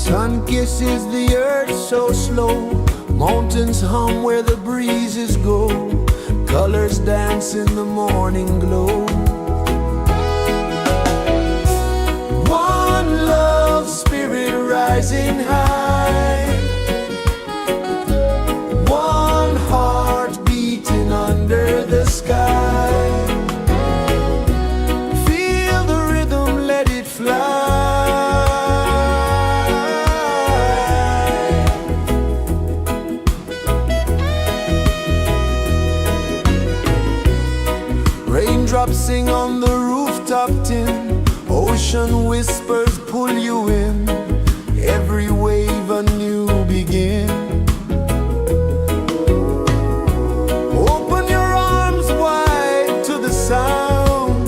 Sun kisses the earth so slow, mountains hum where the breezes go, colors dance in the morning glow. One love spirit rising high, one heart beating under the sky. Feel the rhythm, let it fly. Raindrops sing on the rooftop tin, ocean whispers pull you in, every wave a new begin. Open your arms wide to the sound,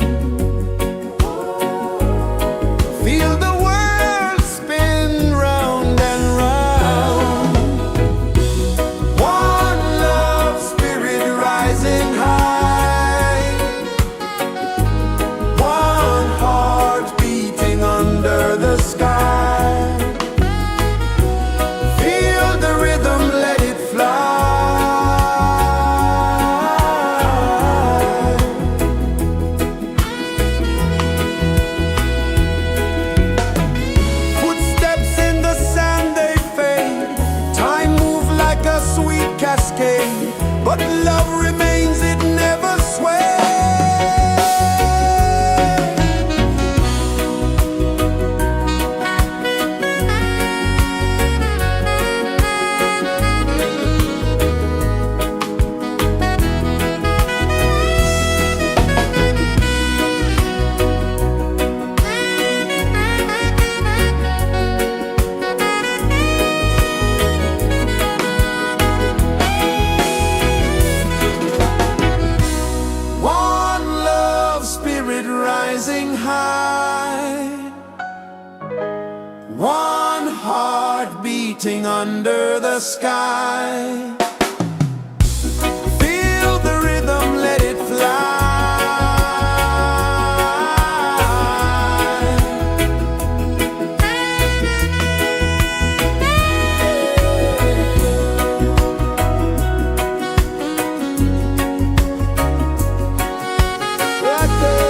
feel the world spin round and round. One love spirit rising high, one heart beating under the sky. Feel the rhythm, let it fly. Footsteps in the sand, they fade, time moves like a sweet cascade, but love remains, it never sways. One love spirit rising high, one heart beating under the sky. Feel the rhythm, let it fly. Right there.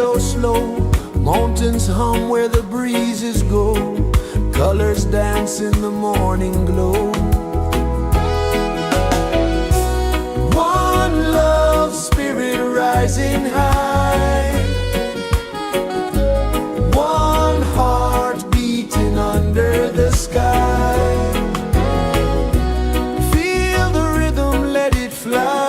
flow slow, mountains hum where the breezes go, colors dance in the morning glow. One love, spirit rising high, one heart beating under the sky. Feel the rhythm, let it fly.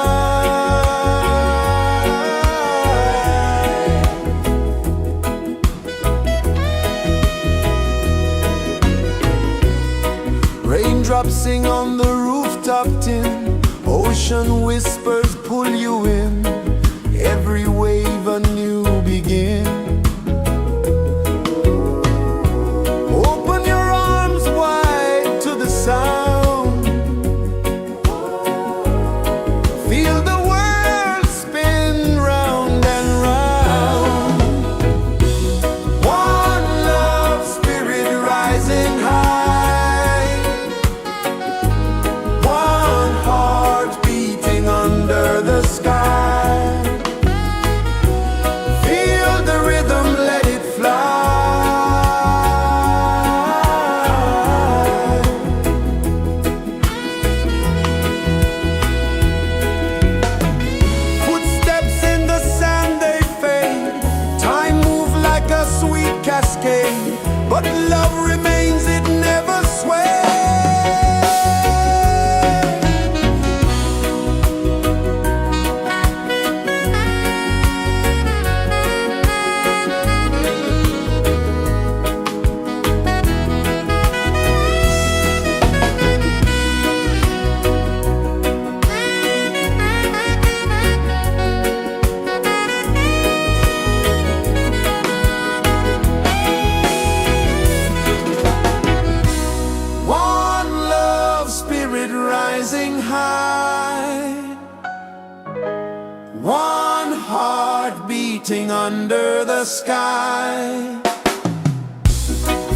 Raindrops sing on the rooftop tin, ocean whispers pull you in, every wave a new begin. Open your arms wide to the sound, feel the world spin round and round. One love, spirit rising high, one heart beating under the sky. Feel the rhythm, let it fly. Footsteps in the sand, they fade, time moves like a sweet cascade, but love remains, it never sways. One love, spirit rising high, one heart beating under the sky.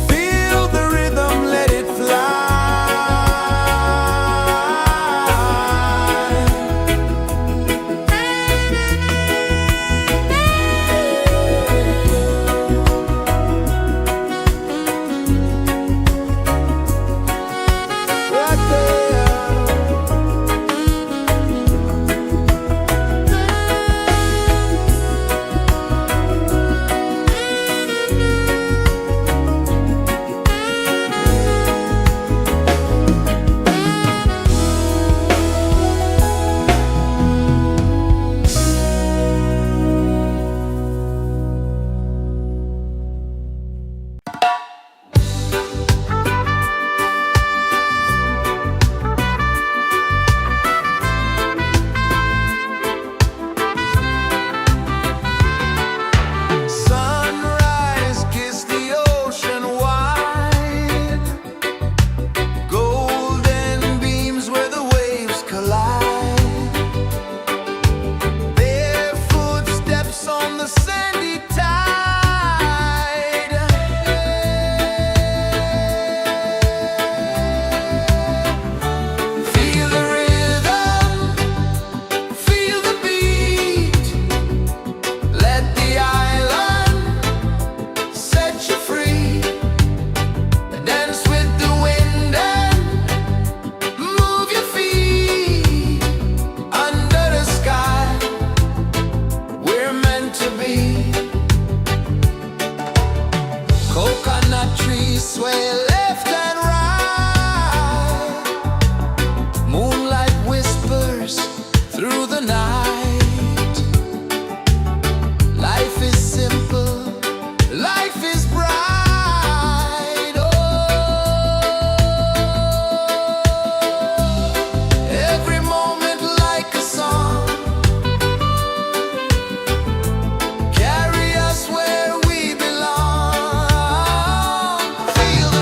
Feel the rhythm, let it fly. Right there. Sunrise, kiss the ocean wide, golden beams where the waves collide, their footsteps on the sandy tide. Feel the rhythm, feel the beat, let the island set you free. Dance with the wind and move your feet under the sky. We're meant to be. Coconut trees sway left and right, moonlight whispers through the night. Life is simple, life is bright. Oh, every moment like a song, carry us where we belong. Feel the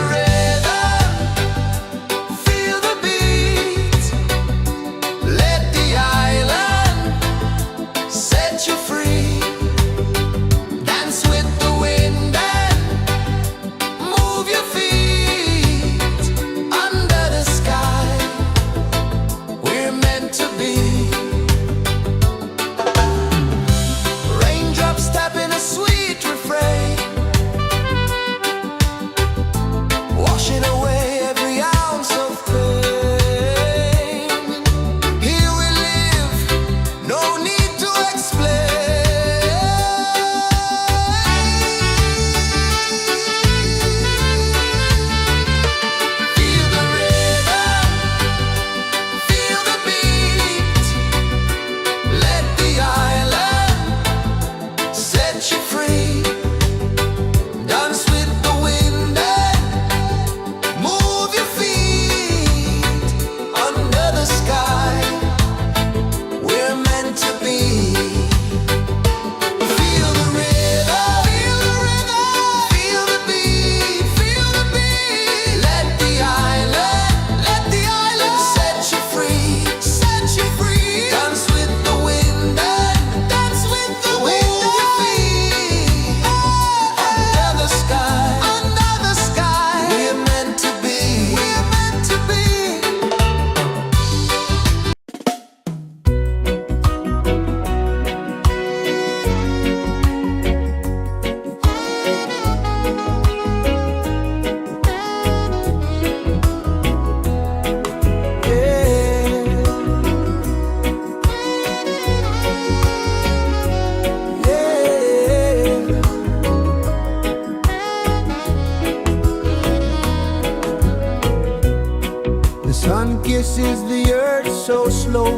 kisses the earth so slow.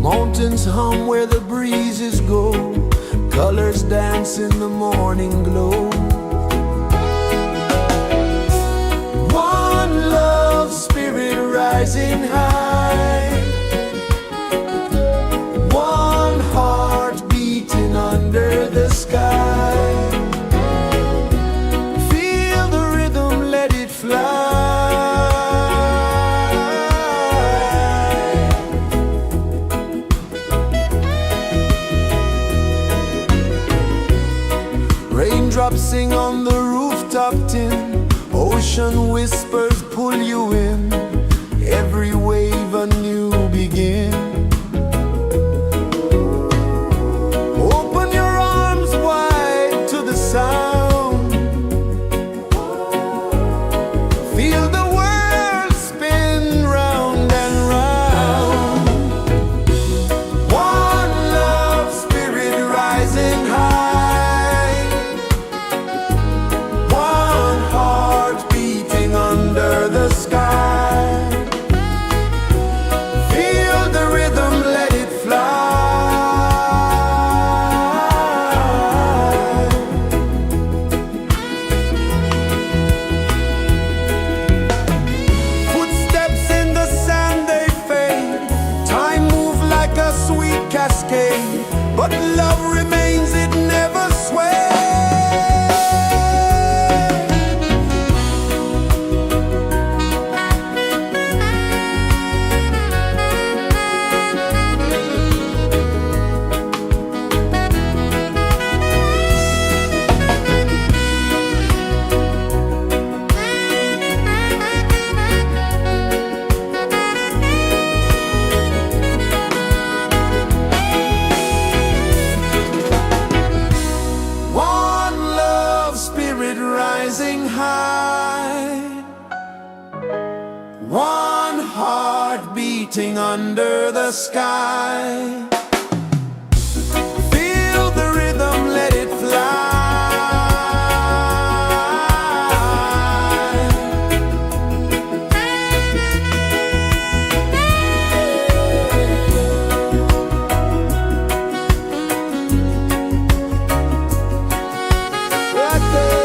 Mountains hum where the breezes go. Colors dance in the morning glow. One love, spirit rising high. One heart beating under the sky. Feel the rhythm, let it fly. Raindrops sing on the rooftop tin. Ocean whispers pull you in. Every wave a new begin. Open your arms wide to the sound. Feel the world spin round and round. One love, spirit rising high. One heart beating under the sky. Feel the rhythm, let it fly. Footsteps in the sand, they fade. Time moves like a sweet cascade, but love remains, it never sways. One love, spirit rising high. One heart beating under the sky. Feel the rhythm, let it fly. Right there.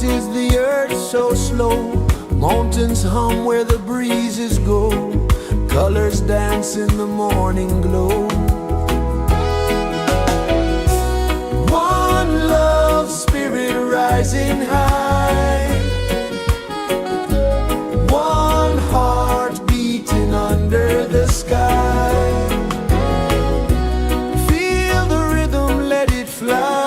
is the earth so slow? Mountains hum where the breezes go. Colors dance in the morning glow. One love, spirit rising high. One heart beating under the sky. Feel the rhythm, let it fly.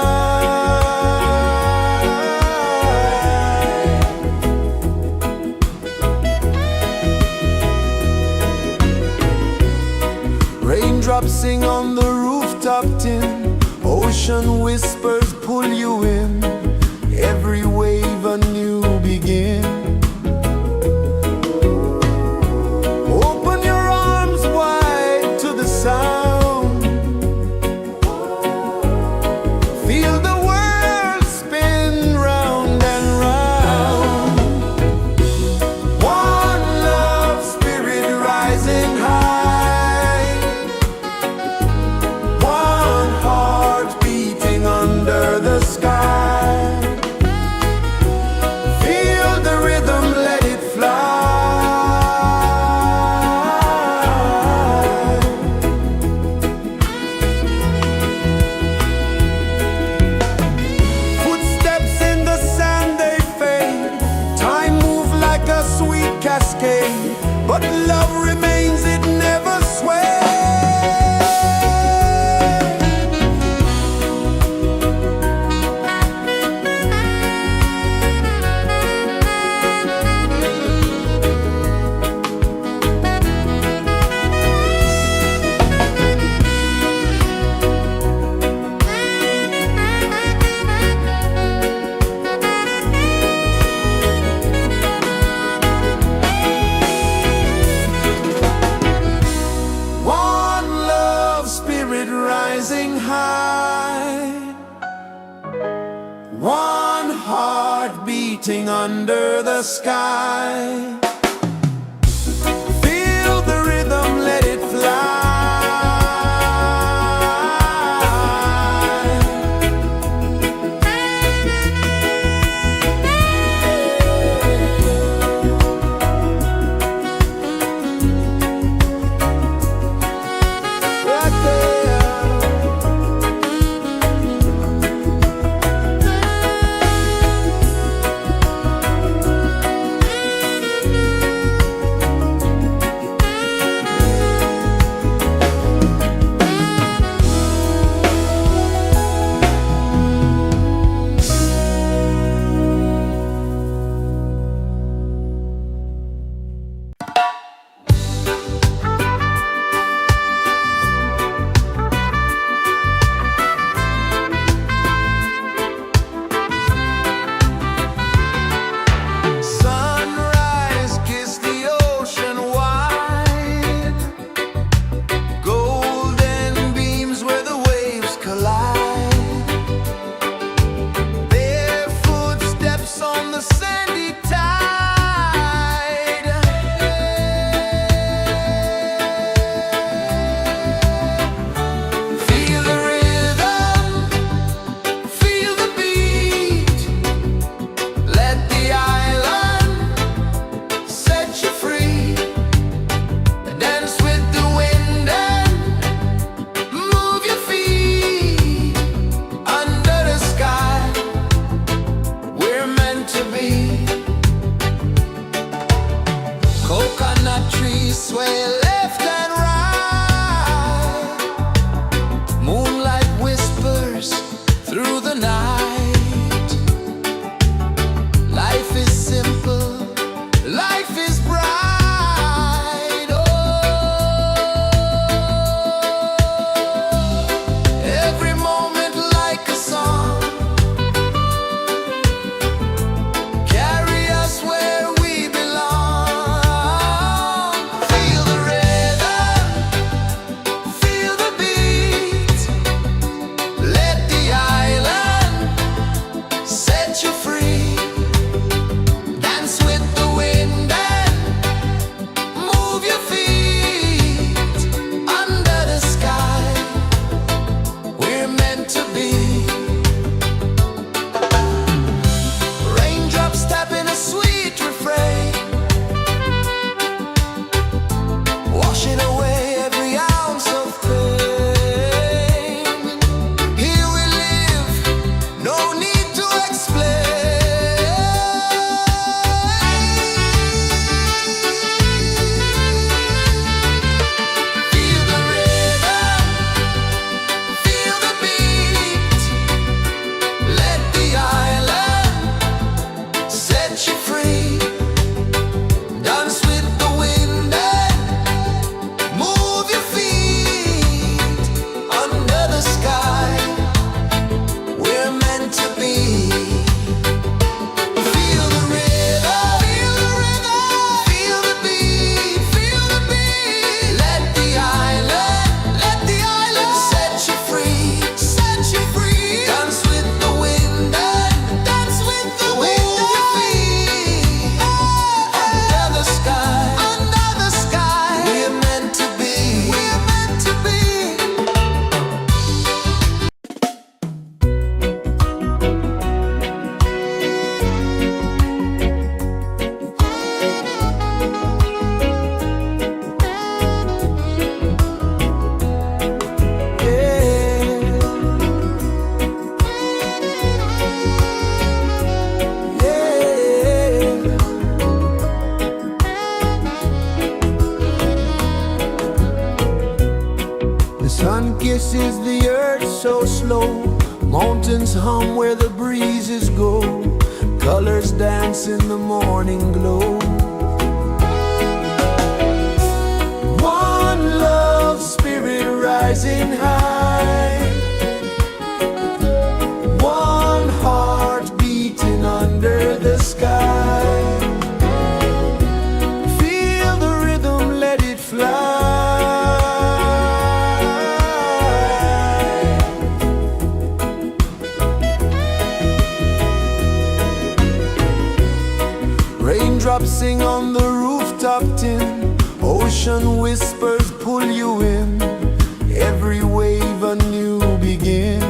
Raindrops sing on the rooftop tin. Ocean whispers pull you in. Every wave a new begin. Open your arms wide to the sound. Feel the world spin round and round. One love, spirit rising high. One heart beating under the sky. Feel the rhythm, let it fly. Footsteps in the sand, they fade. Time moves like a sweet cascade, but love remains, it never sways. One love, spirit rising high. One heart beating under the sky. Feel the rhythm, let it fly. Right there. Sunrise, kiss the ocean wide. Golden beams where the waves collide. Bare footsteps on the sandy tide. Feel the rhythm, feel the beat. Let the island set you free. Dance with the wind and move your feet. Under the sky, we're meant to be. Coconut trees sway left and right. Moonlight whispers through the night. Life is simple, life is bright. Oh, every moment like a song. Carry us where we belong. Feel the rhythm. is the earth so slow. Mountains hum where the breezes go. Colors dance in the morning glow. One love, spirit rising high. One heart beating under the sky. Feel the rhythm, let it fly. Raindrops sing on the rooftop tin. Ocean whispers pull you in. Every wave a new begin.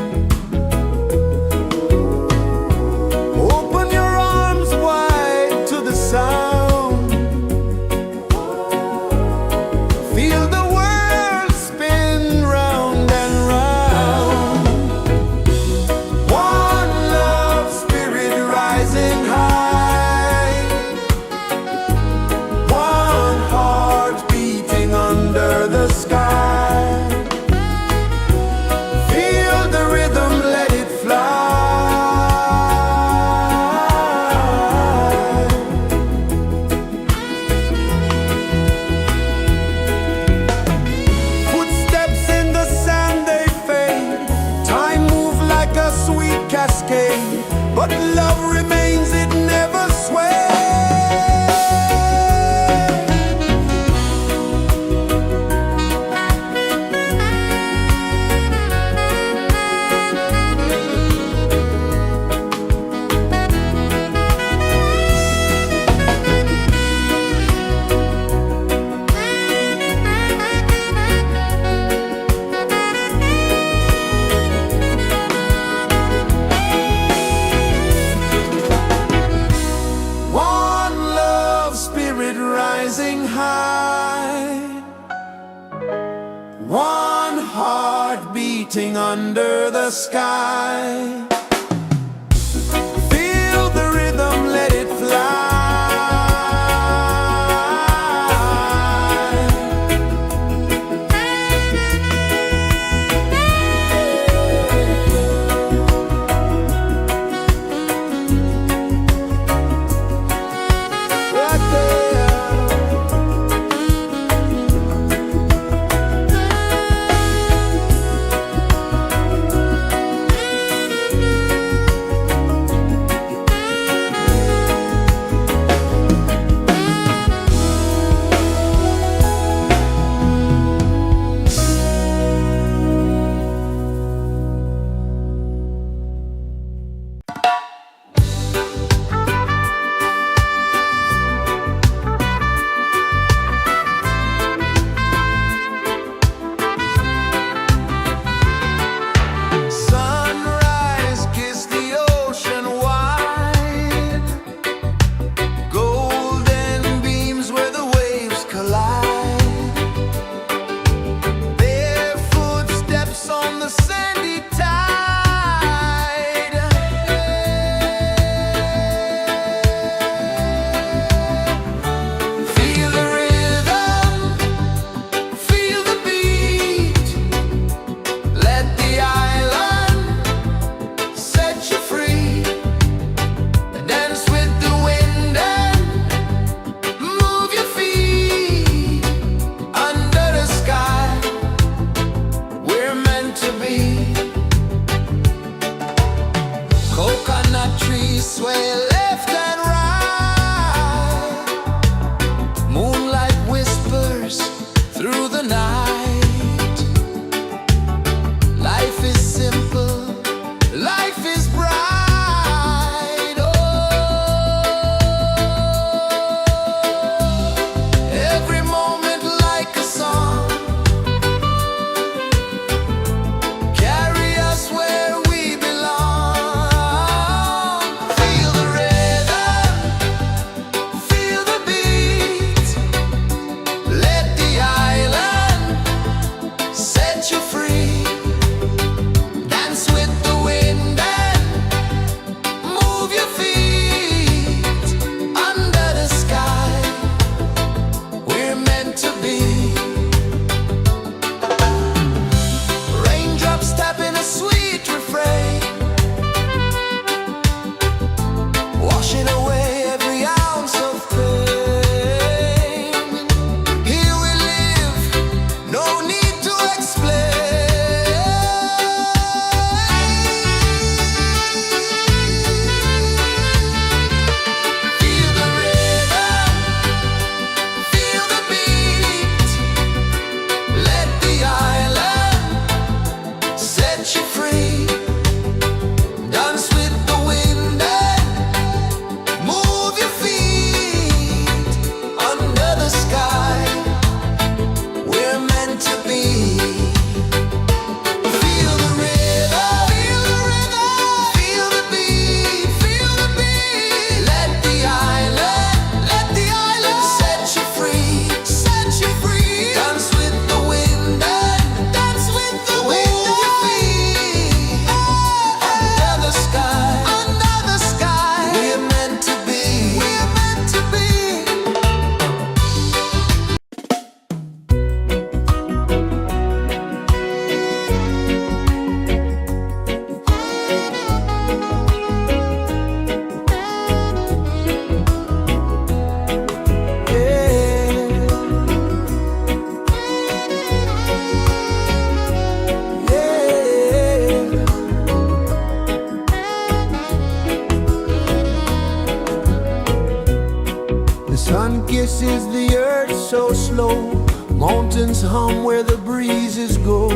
Open your arms wide to the sound. Feel the world spin round and round. One love, spirit rising high. One heart beating under the sky. Feel the rhythm, let it fly. Footsteps in the sand, they fade. Time moves like a sweet cascade, but love remains, it never sways. One love, spirit rising high. One heart beating under the sky. Feel the rhythm, let it fly. Right there. sun kisses the earth so slow, mountains hum where the breezes go,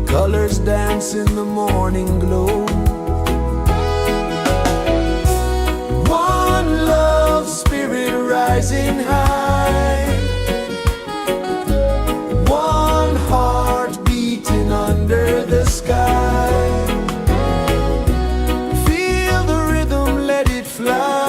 colors dance in the morning glow. One love spirit rising high, one heart beating under the sky. Feel the rhythm, let it fly.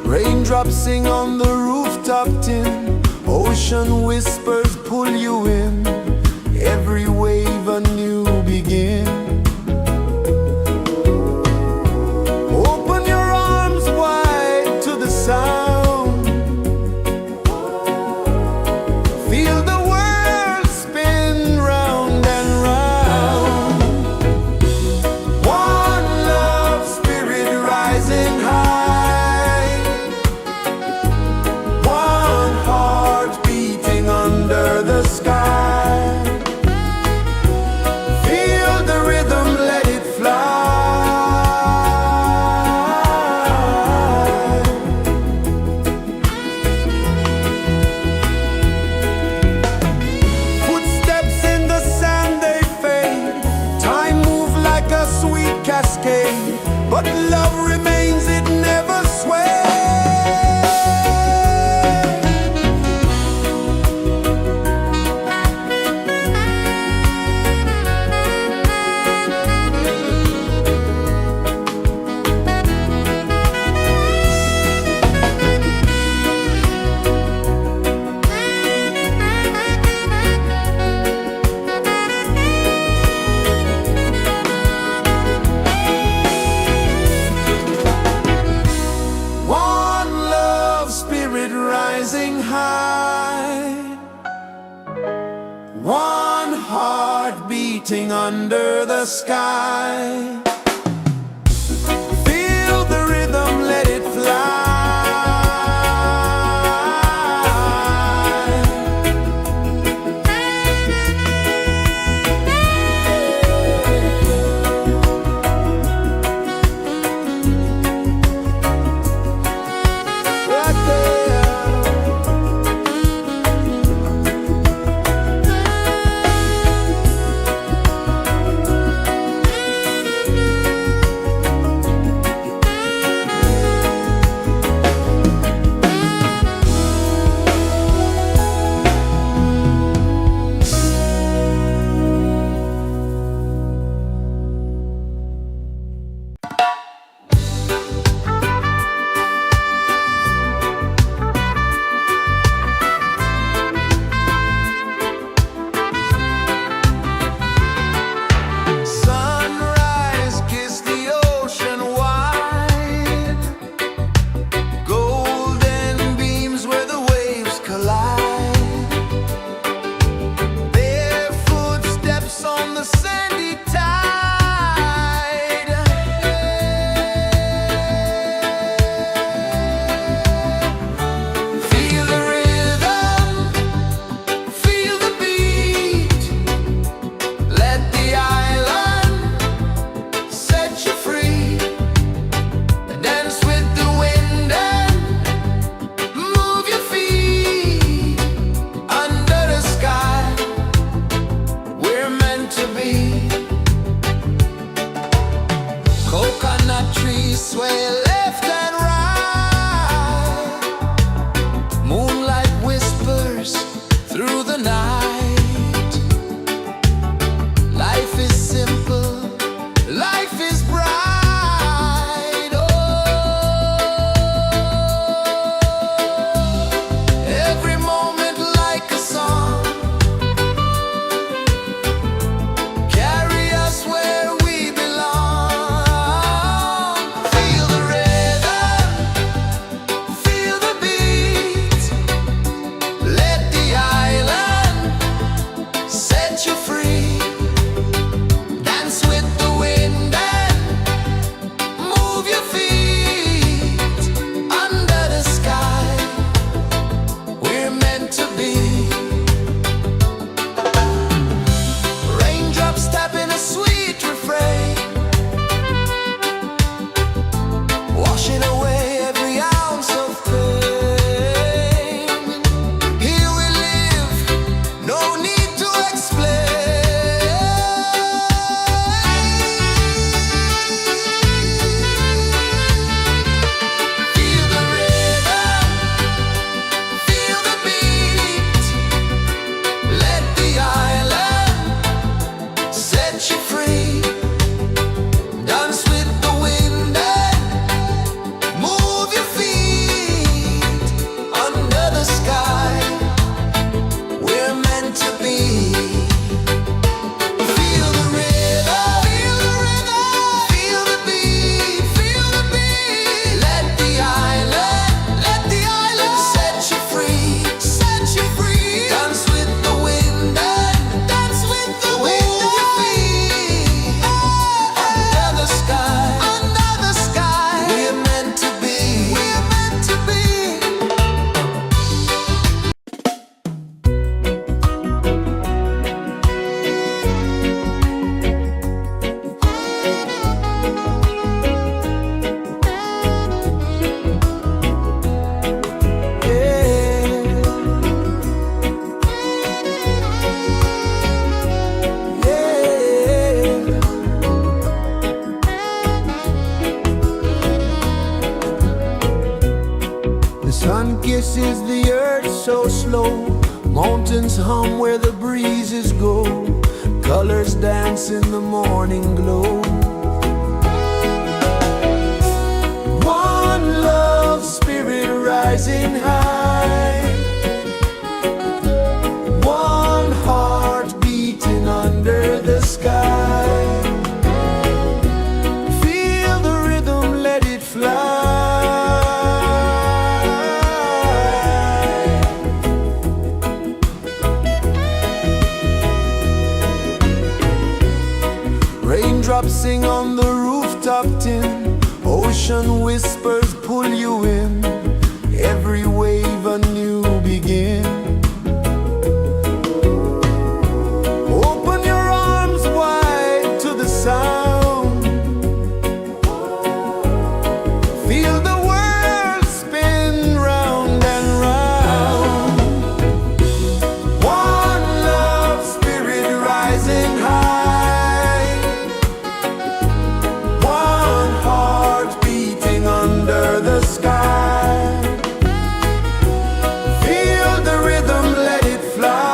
Raindrops sing on the rooftop tin, ocean whispers pull you in, every wave a new begin. Open your arms wide to the sound, feel the world spin round and round. One love spirit rising high, under the sky. Feel the rhythm, let it fly. Footsteps in the sand, they fade. Time moves like a sweet cascade, but love remains, it never sways. Rising high, one heart beating under the sky. Feel the rhythm, let it fly. is the earth so slow. Mountains hum where the breezes go. Colors dance in the morning glow. One love spirit rising high. One heart beating under the sky. Feel the rhythm, let it fly. Raindrops sing on the rooftop tin. Ocean whispers pull you in. Every wave a new begin. Open your arms wide to the sound. Feel the world spin round and round. One love spirit rising high. One heart beating under the sky. Feel the rhythm, let it fly.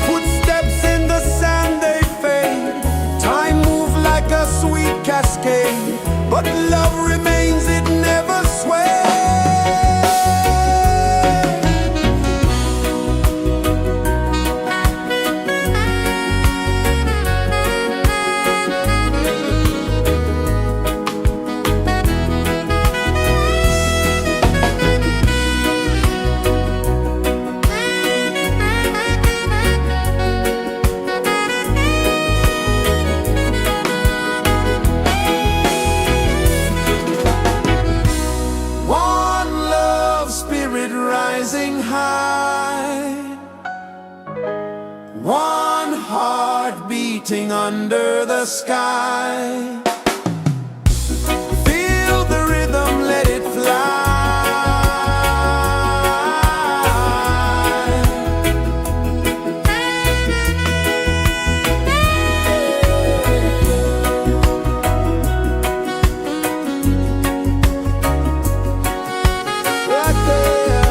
Footsteps in the sand, they fade. Time moves like a sweet cascade, but love remains, it never sways. One love spirit rising high. One heart beating under the sky. Feel the rhythm, let it fly. Right there.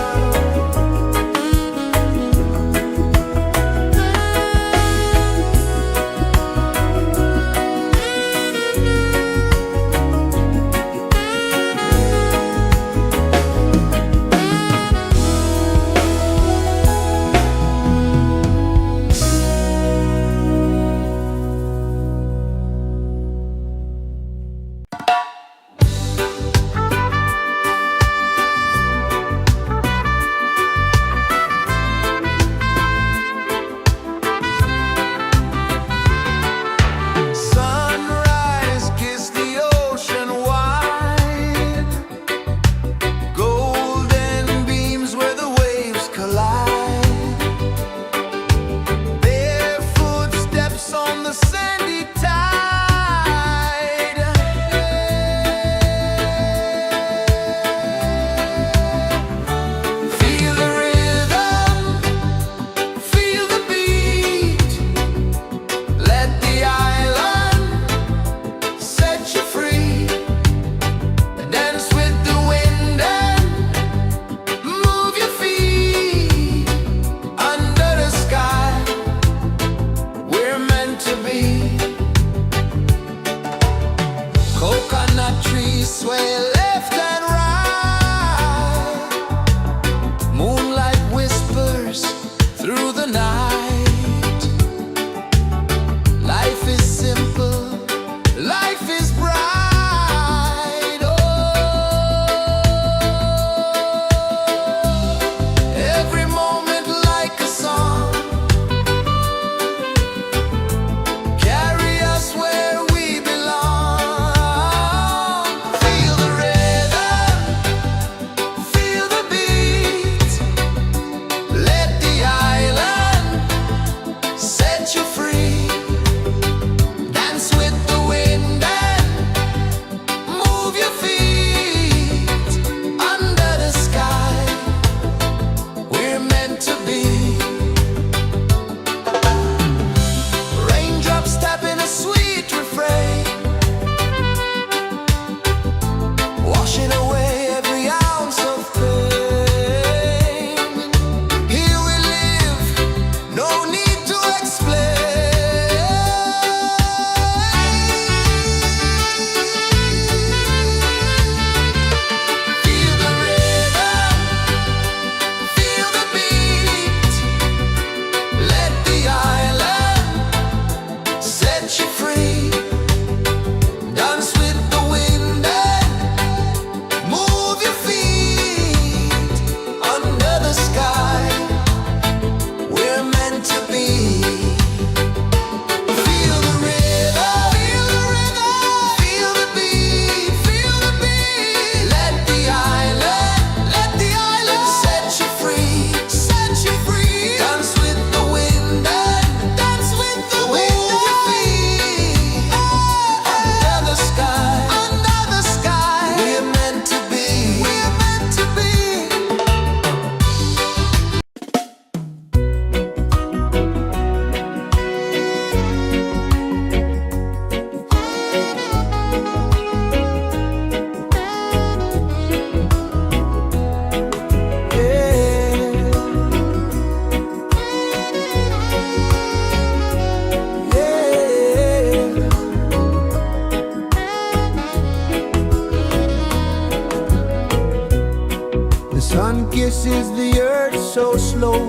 kisses the earth so slow.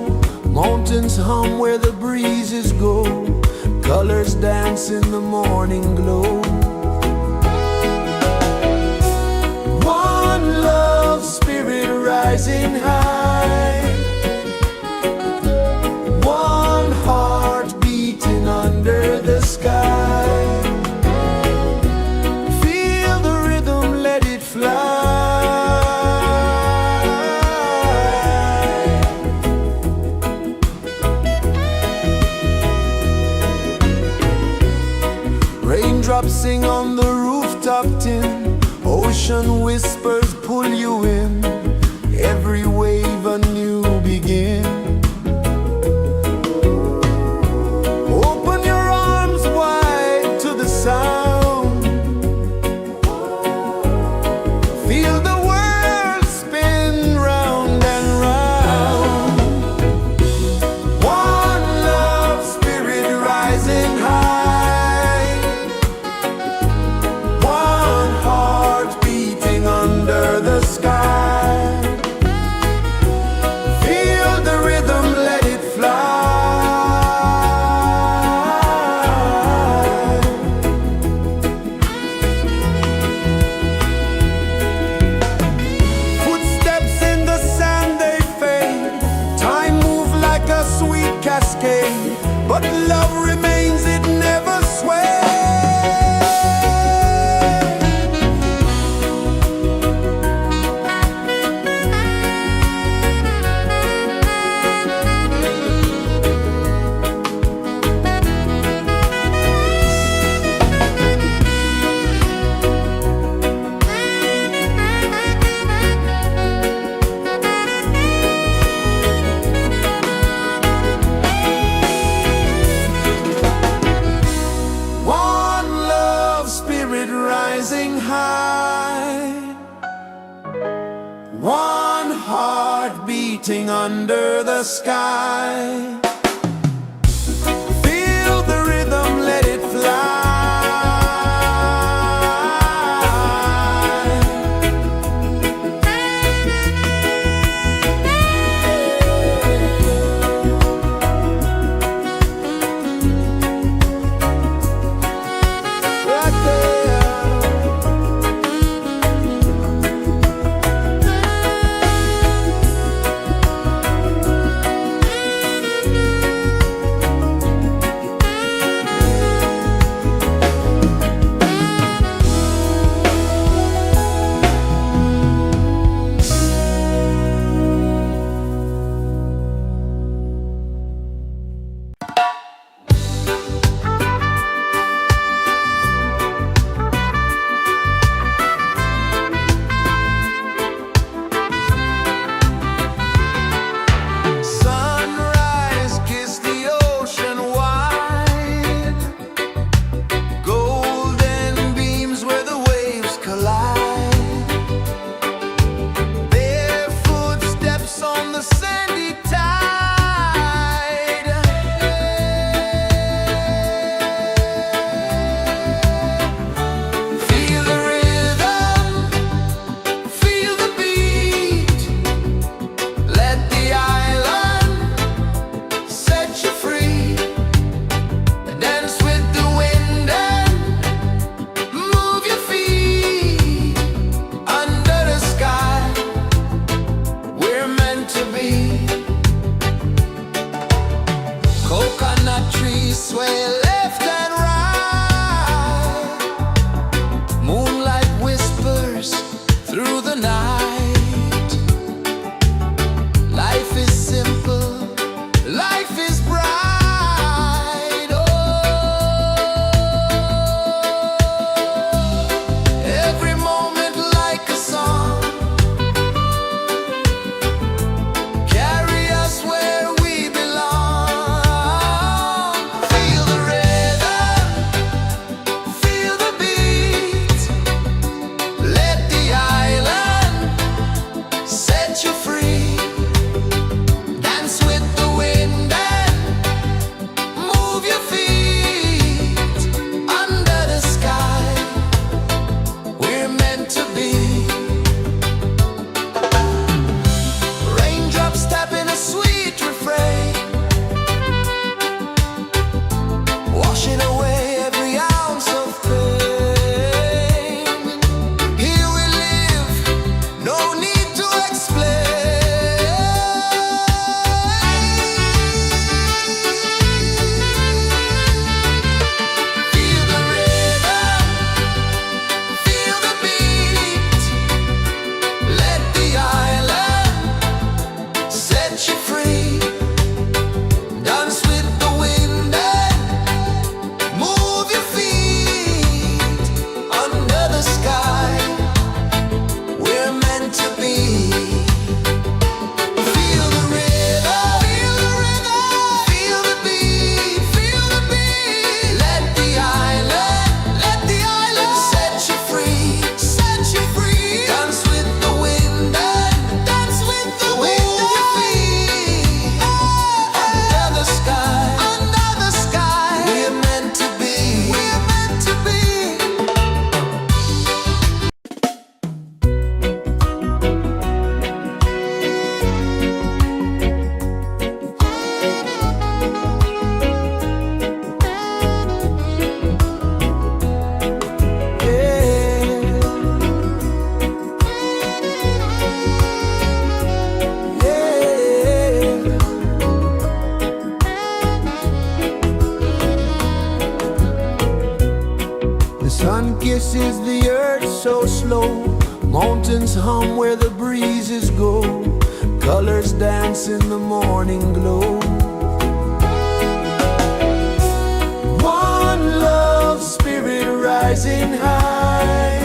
Mountains hum where the breezes go. Colors dance in the morning glow. One love spirit rising high. One heart beating under the sky. Feel the rhythm, let it fly. Raindrops sing on the rooftop tin. Ocean whispers pull you in. Every wave a new begin. Open your arms wide to the sound. Feel the world spin round and round. One love spirit rising high. One heart beating under the sky. Feel the rhythm, let it fly. Footsteps in the sand, they fade. Time moves like a sweet cascade, but love remains, it never sways. One love spirit rising high. One heart beating under the sky. Feel the rhythm, let it fly. Right there. Mountains hum where the breezes go, colors dance in the morning glow. One love spirit rising high,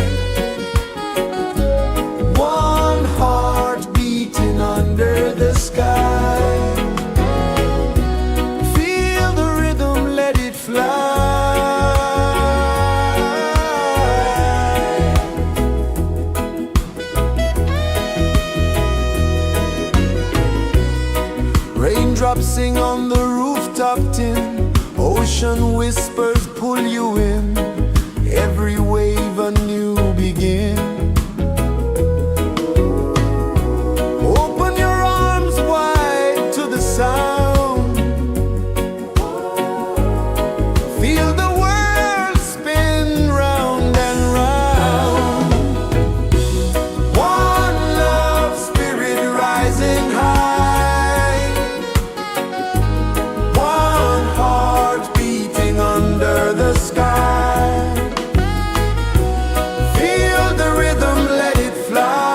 one heart beating under the sky. Feel the rhythm, let it fly. Raindrops sing on the rooftop tin, ocean whispers pull you in, every wave a new begin. Open your arms wide to the sound, feel the world spin round and round. One love spirit rising high, one heart beating under the sky. Feel the rhythm, let it fly.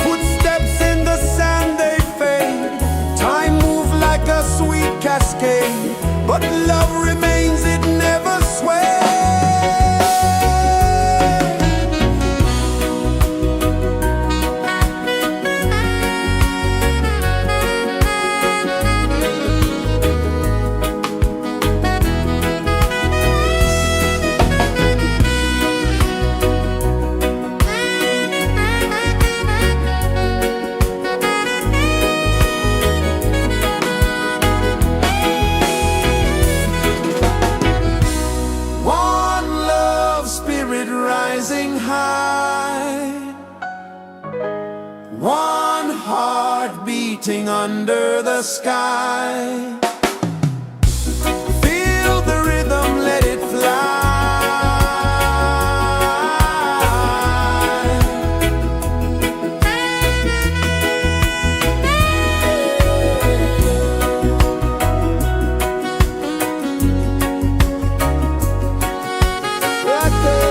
Footsteps in the sand, they fade. Time moves like a sweet cascade, but love remains, it never sways. One love spirit rising high, one heart beating under the sky. Feel the rhythm, let it fly. Right there.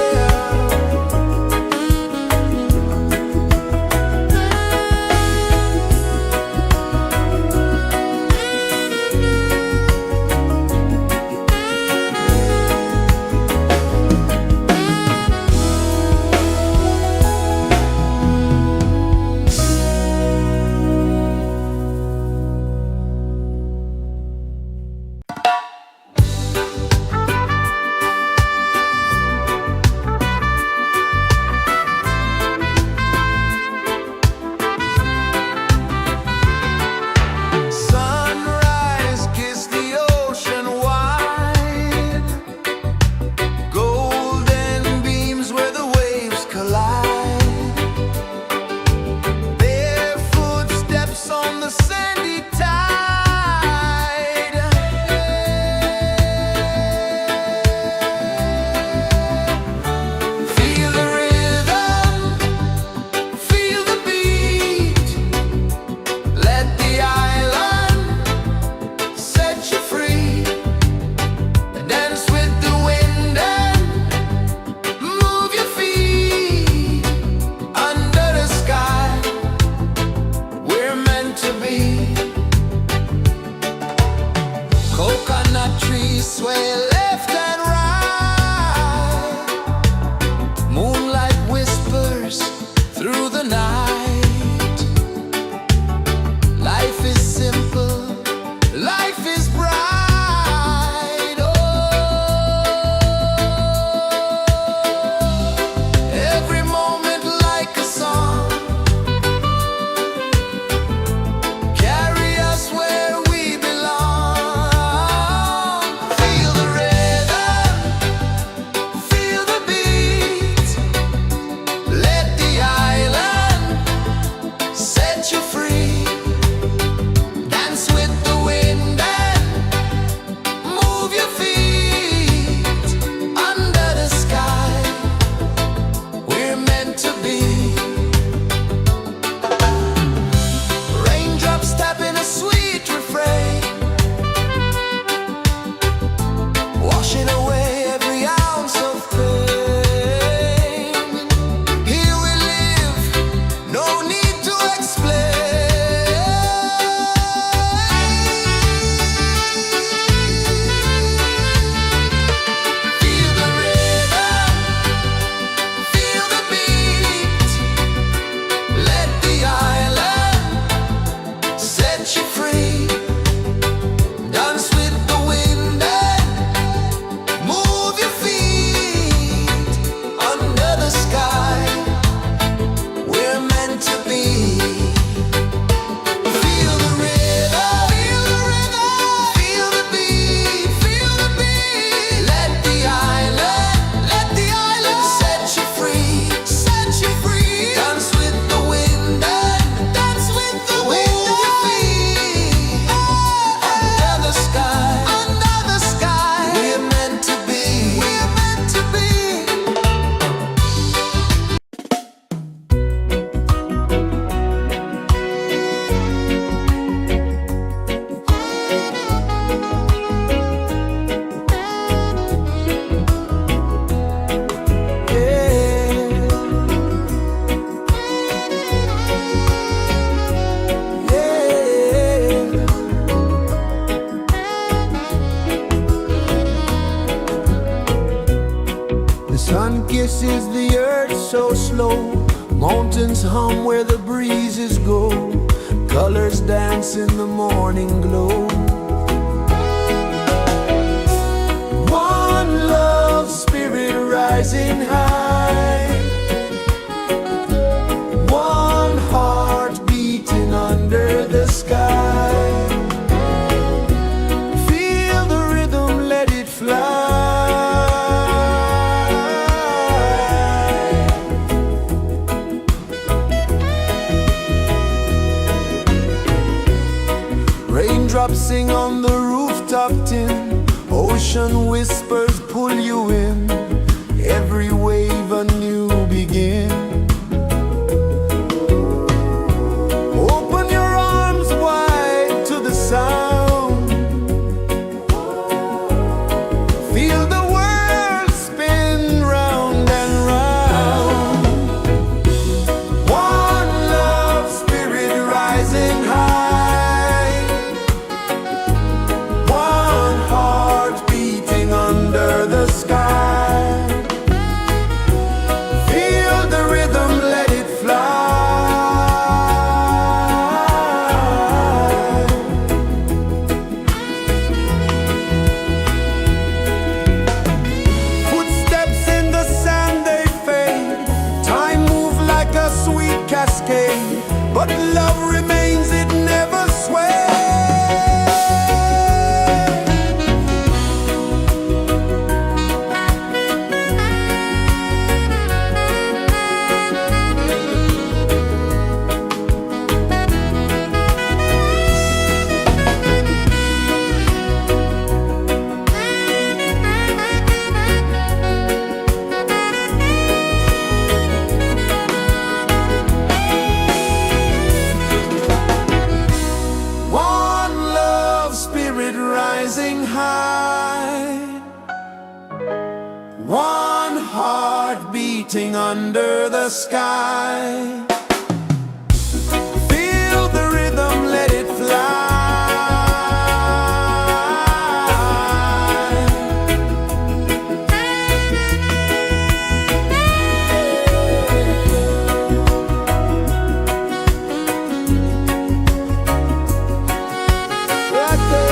kisses the earth so slow. Mountains hum where the breezes go. Colors dance in the morning glow. One love, spirit rising high. One heart beating under the sky. Feel the rhythm, let it fly. Raindrops sing on the rooftop tin. Ocean whispers pull you in. Every wave a new begin. Open your arms wide to the sound. Feel the world spin round and round. One love, spirit rising high. One heart beating under the sky. Feel the rhythm, let it fly. Footsteps in the sand, they fade. Time moves like a sweet cascade, but love remains, it never sways. One love, spirit rising high. One heart beating under the sky. Feel the rhythm, let it fly. Right there.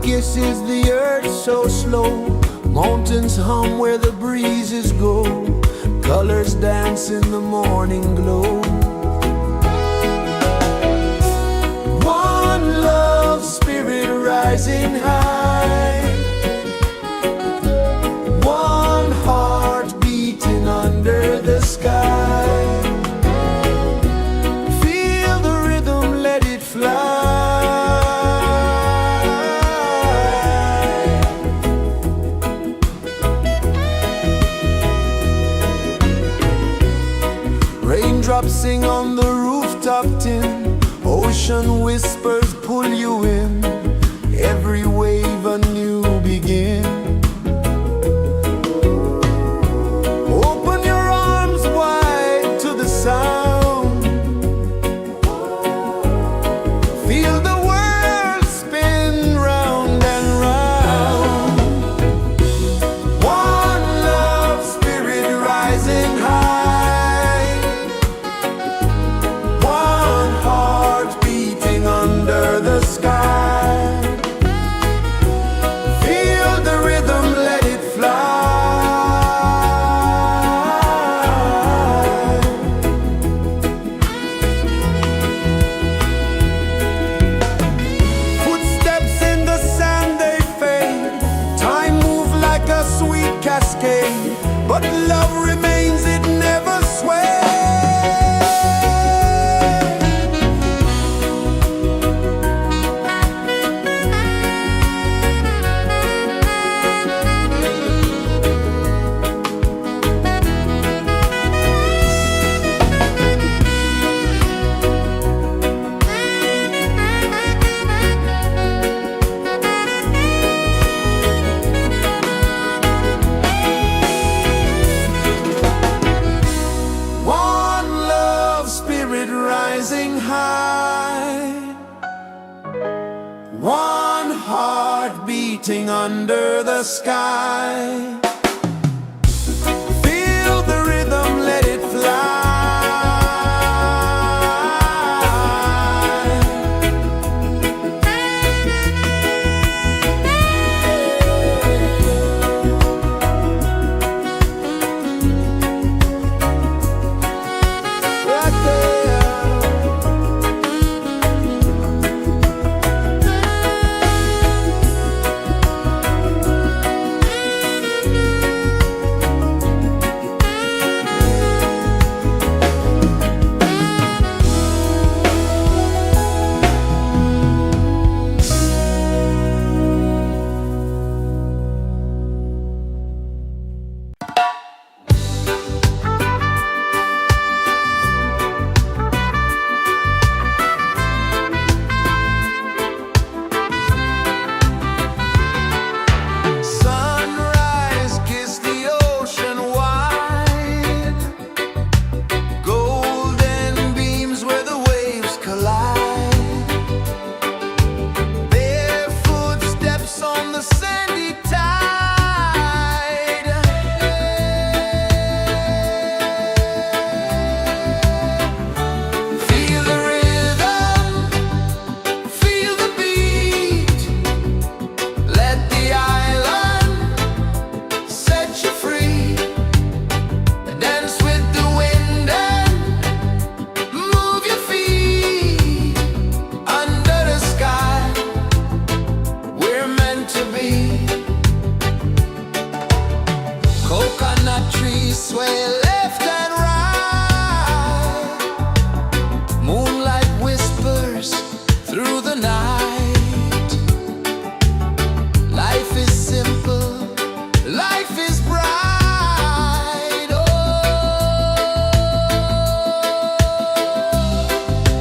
kisses the earth so slow. Mountains hum where the breezes go. Colors dance in the morning glow. One love spirit rising high. One heart beating under the sky. Feel the rhythm, let it fly. Raindrops sing on the rooftop tin. Ocean whispers pull you in. Every wave a new begin. Open your arms wide to the sound. Feel the world spin round and round. One love spirit rising high. One heart beating under the sky. Feel the rhythm, let it fly. Footsteps in the sand, they fade. Time moves like a sweet cascade, but love remains, it never sways. One love spirit rising high. One heart beating under the sky. Feel the rhythm, let it fly. Right there. Sunrise, kiss the ocean wide. Golden beams where the waves collide. Barefoot steps on the sandy tide. Feel the rhythm, feel the beat. Let the island set you free. Dance with the wind and move your feet. Under the sky, we're meant to be. Coconut trees sway left and right. Moonlight whispers through the night. Life is simple, life is bright. Oh,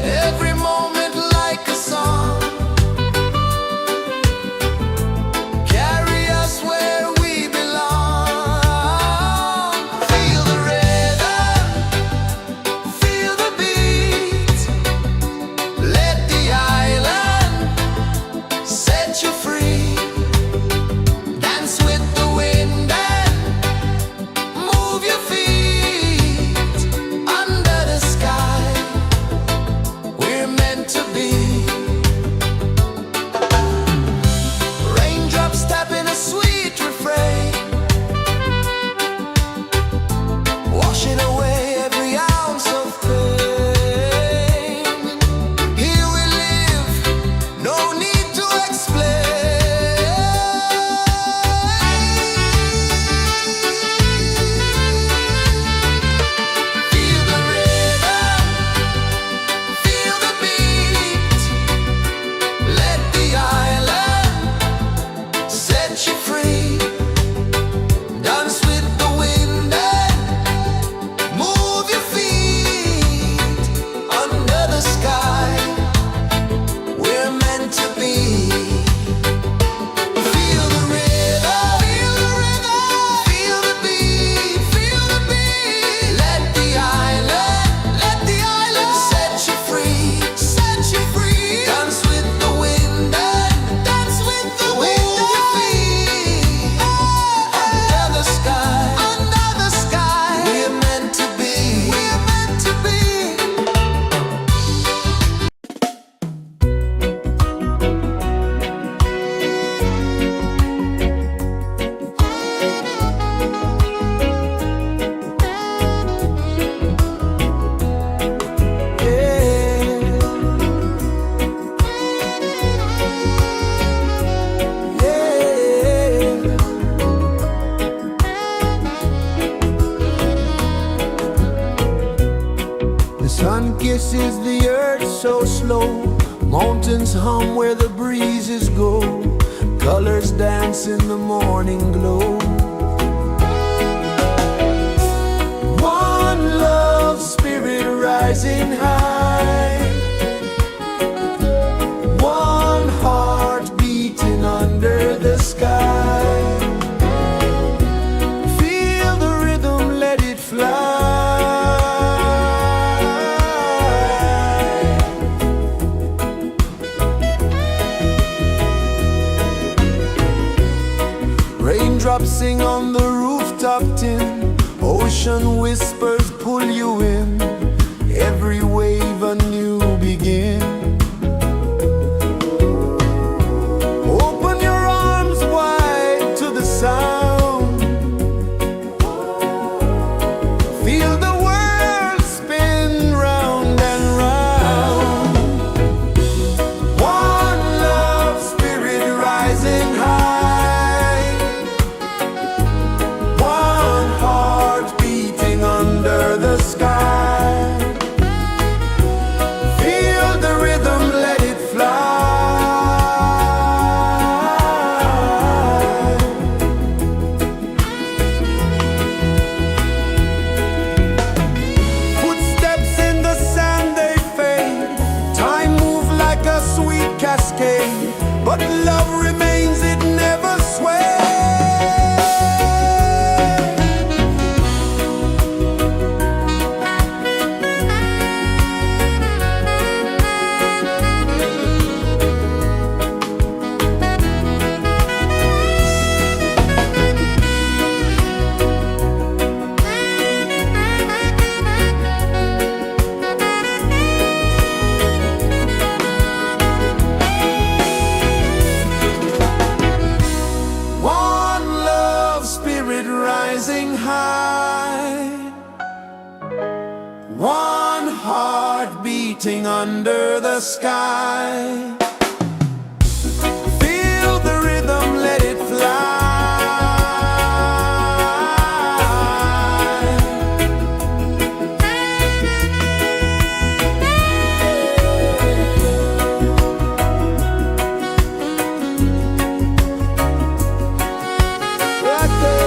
every moment like a song. Carry us where we belong. Feel the rhythm. pulses the earth so slow. Mountains hum where the breezes go. Colors dance in the morning glow. One love spirit rising high. One heart beating under the sky. Feel the rhythm, let it fly. Raindrops sing on the rooftop tin. Ocean whispers pull you in. Every wave a new begin. Open your arms wide to the sound. Feel the world spin round and round. One love spirit rising high. One heart beating under the sky. Feel the rhythm, let it fly. Footsteps in the sand, they fade. Time moves like a sweet cascade, but love remains, it never sways. One love spirit rising high. One heart beating under the sky. Feel the rhythm, let it fly. Right there.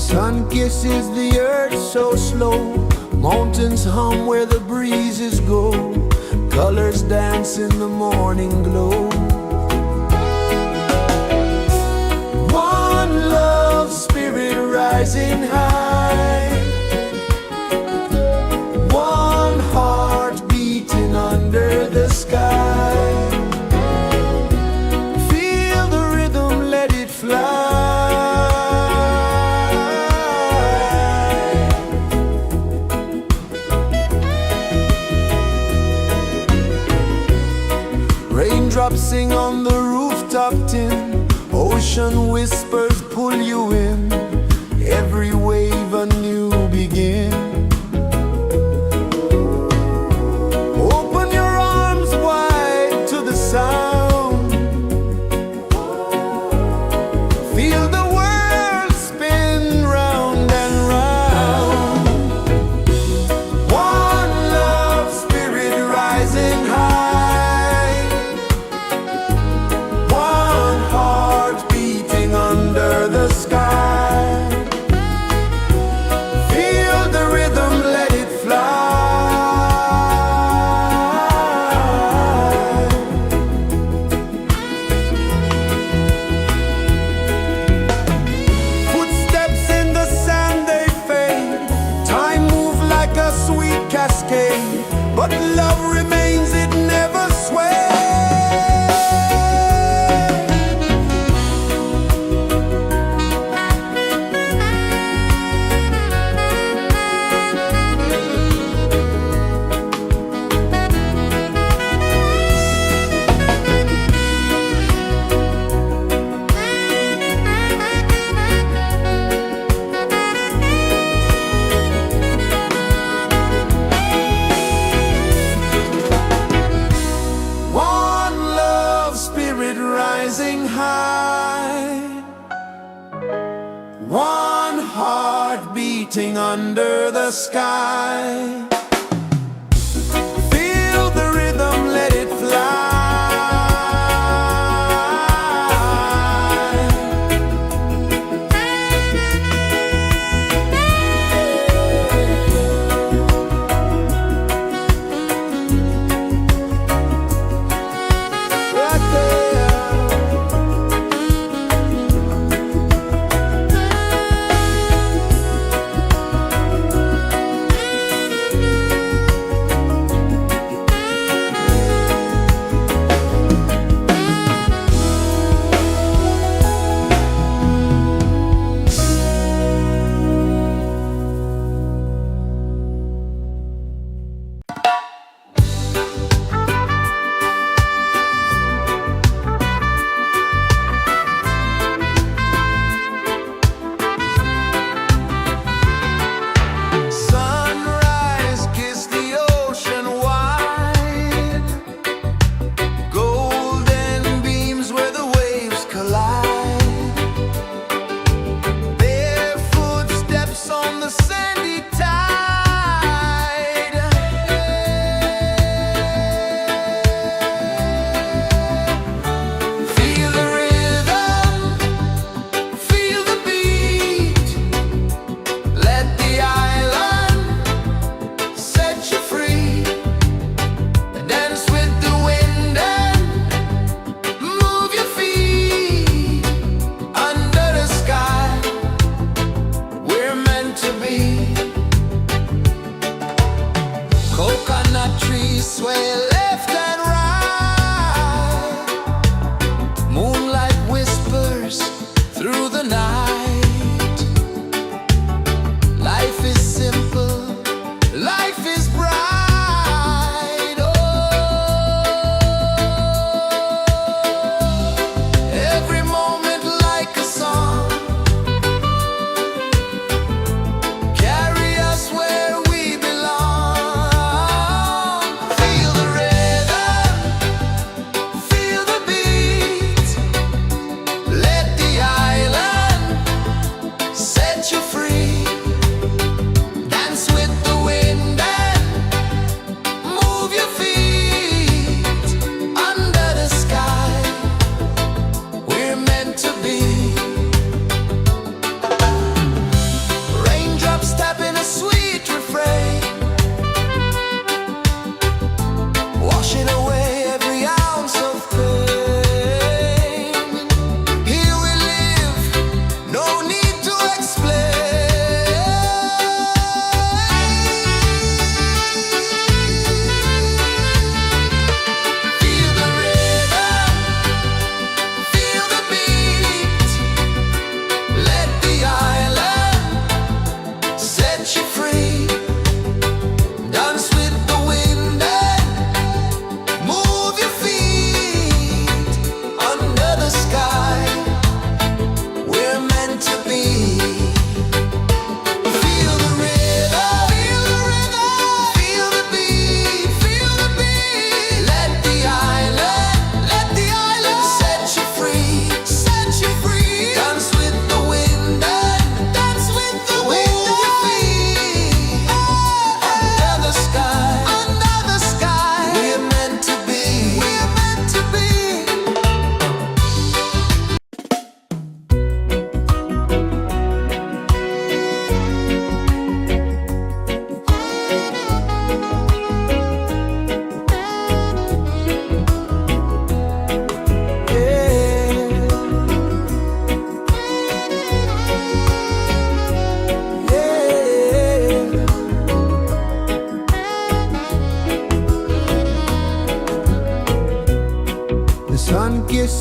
Sun kisses the earth so slow, mountains hum where the breezes go, colors dance in the morning glow. One love spirit rising high, one heart beating under the sky. Feel the rhythm, let it fly. Raindrops sing on the rooftop tin, ocean whispers pull you in, every wave a new begin. Open your arms wide to the sound, feel the world spin round and round. One love spirit rising high, one heart beating under the sky. Feel the rhythm, let it fly. Footsteps in the sand, they fade, time moves like a sweet cascade, but love remains, it never sways. One love spirit rising high, one heart beating under the sky. Feel the rhythm, let it fly. Right there.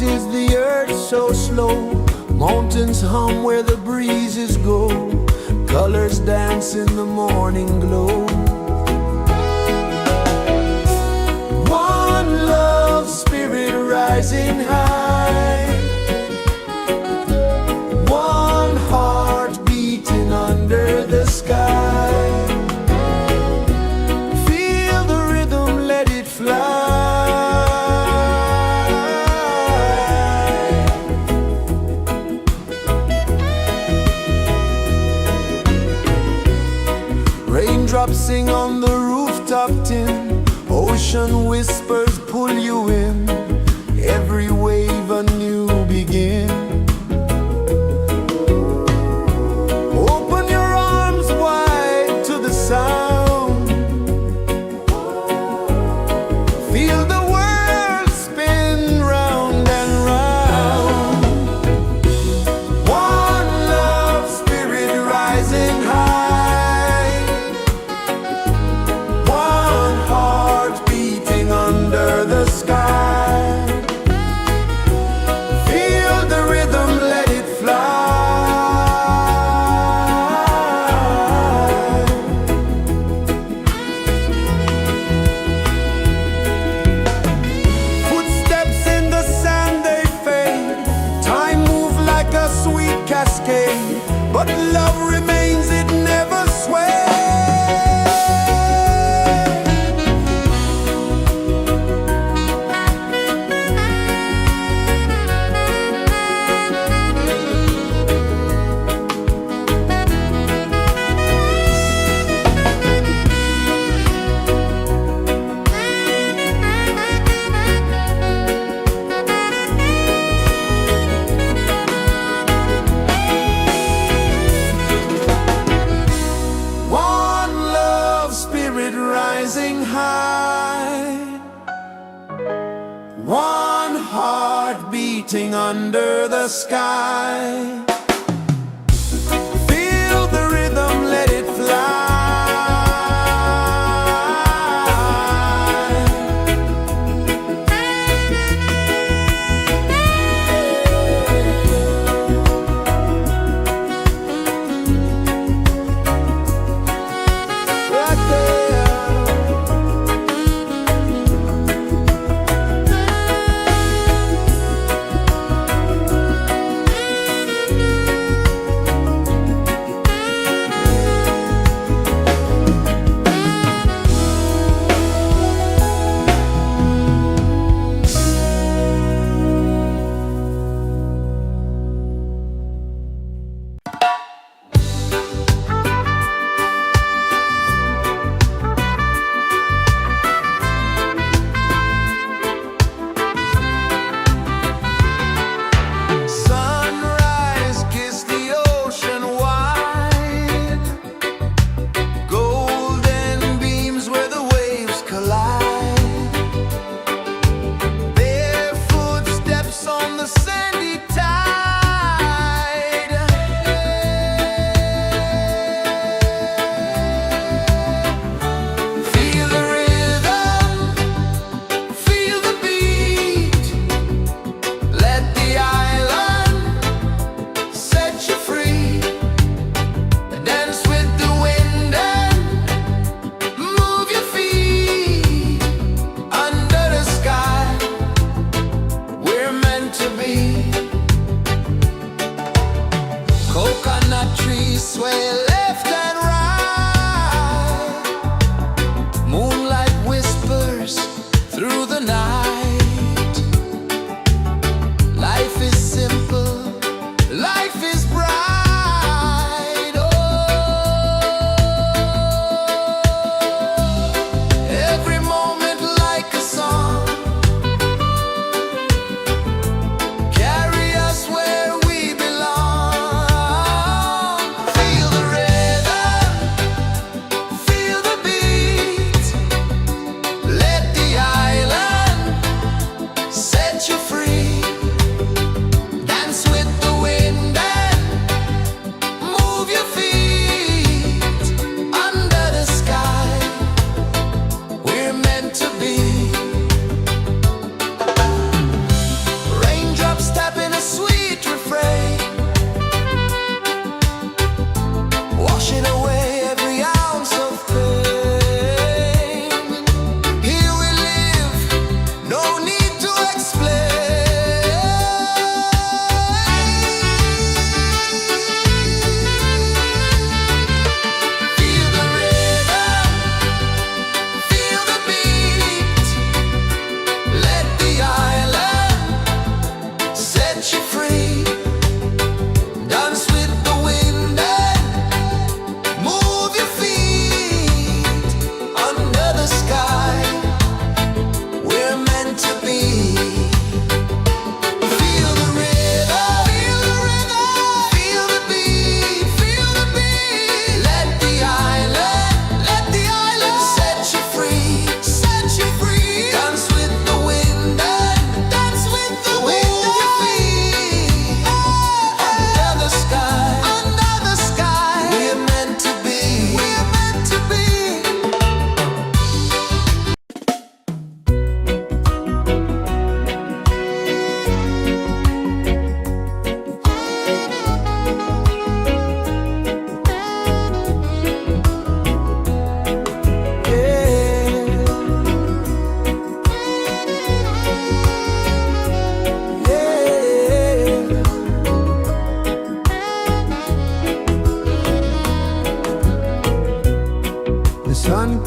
is the earth so slow. Mountains hum where the breezes go. Colors dance in the morning glow. One love spirit rising high. One heart beating under the sky. Feel the rhythm, let it fly. Raindrops sing on the rooftop tin. Ocean whispers pull you in. Every wave a new begin. Open your arms wide to the sound. Feel the world spin round and round. One love spirit rising high. One heart beating under the sky. Feel the rhythm, let it fly. Footsteps in the sand, they fade. Time moves like a sweet cascade, but love remains, it never sways. One love spirit rising high. One heart beating under the sky. Feel the rhythm, let it fly. Right there. Sunrise, kiss the ocean wide. Golden beams where the waves collide. Barefoot steps on the sandy tide. Feel the rhythm, feel the beat. Let the island set you free. Dance with the wind and move your feet. Under the sky, we're meant to be. Coconut trees sway left and right. Moonlight whispers through the night. Life is simple, life is bright. Oh, every moment like a song. Carry us where we belong. Feel the rhythm,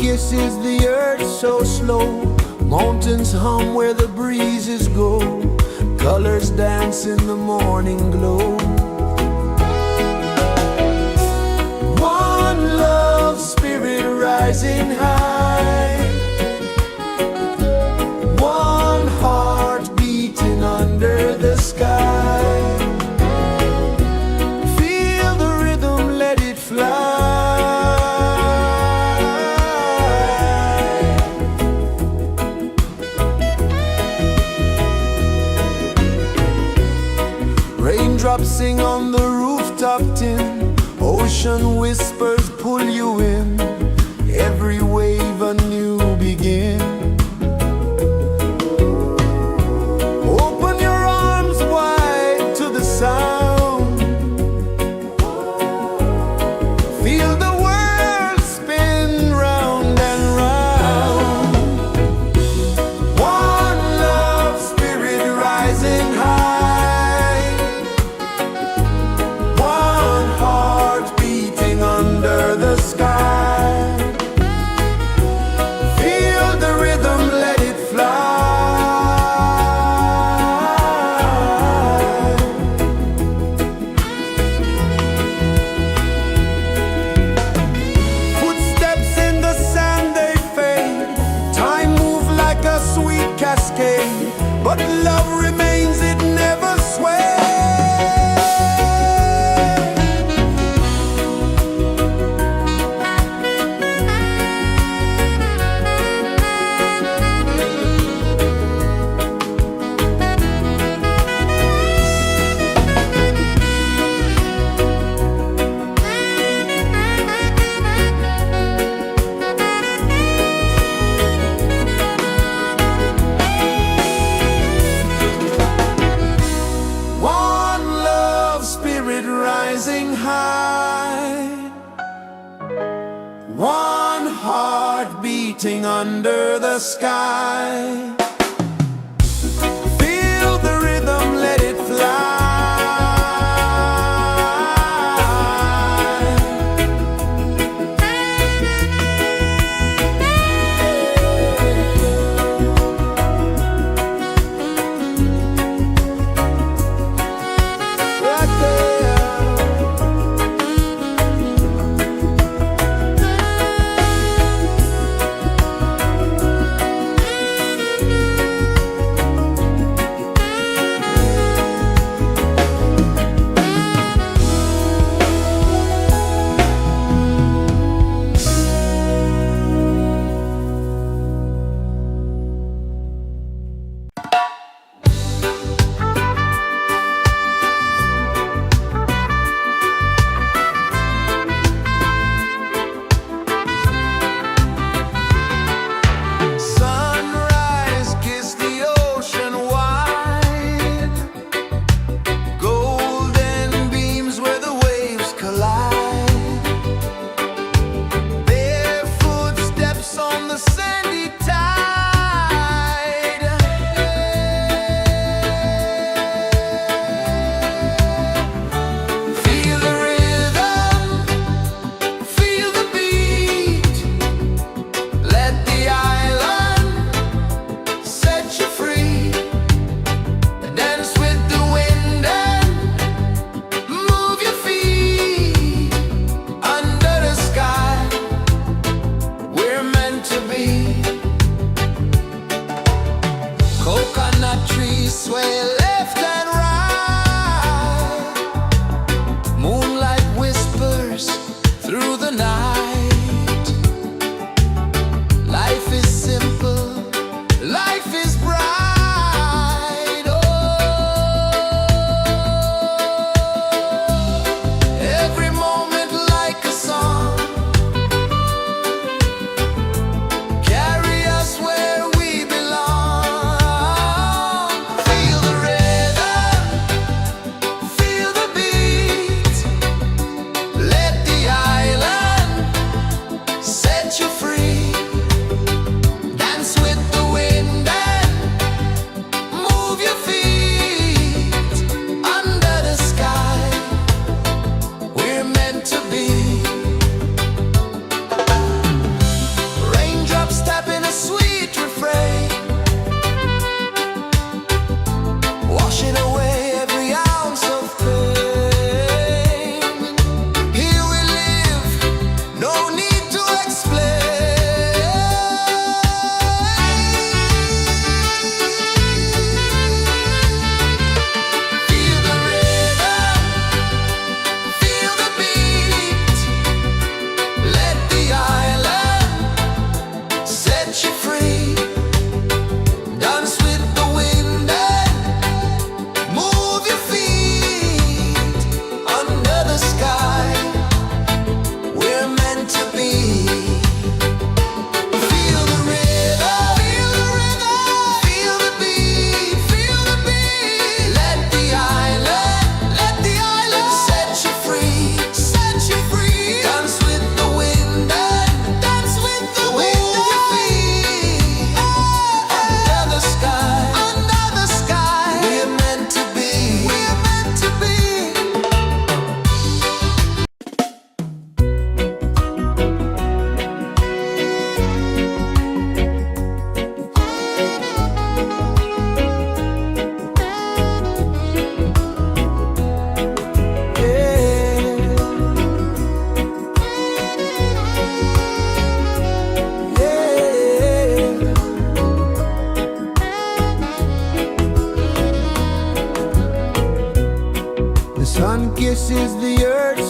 guess is the earth so slow? Mountains hum where the breezes go, colors dance in the morning glow. One love spirit rising high, one heart beating under the sky. Feel the rhythm, let it fly. Raindrops sing on the rooftop tin, ocean whispers pull you in, every wave a new begin. Open your arms wide to the sound, feel the world spin round and round. One love spirit rising high, one heart beating under the sky. Feel the rhythm, let it fly. Footsteps in the sand, they fade. Time moves like a sweet cascade, but love remains, it never sways. Rising high, one heart beating under the sky. Feel the rhythm, let it fly.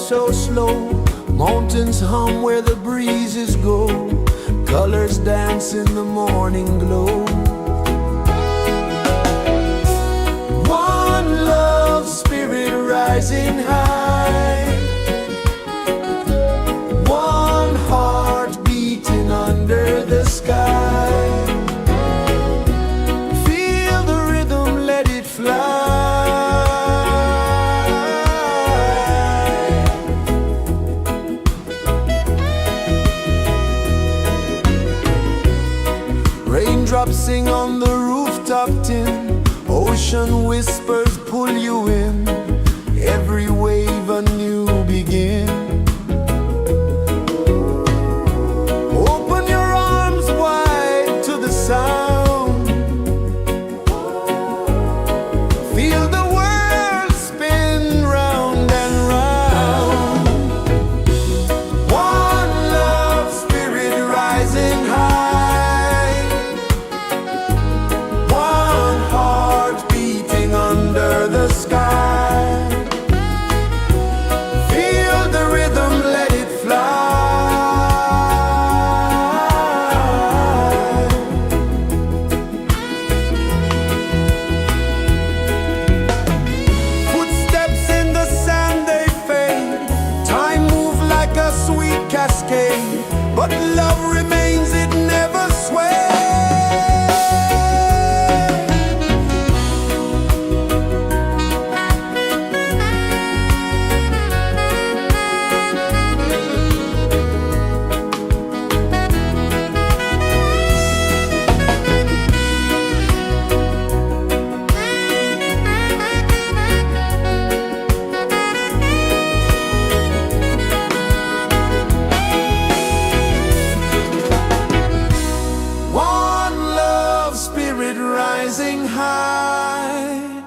so slow. Mountains hum where the breezes go. Colors dance in the morning glow. One love spirit rising high. One heart beating under the sky. Feel the rhythm, let it fly. Raindrops sing on the rooftop tin. Ocean whispers pull you in. Every wave a new begin. Open your arms wide to the sound. Feel the world spin round and round. One love spirit rising high. One heart beating under the sky. Feel the rhythm, let it fly. Footsteps in the sand, they fade. Time moves like a sweet cascade, but love remains, it never sways. One love spirit rising high.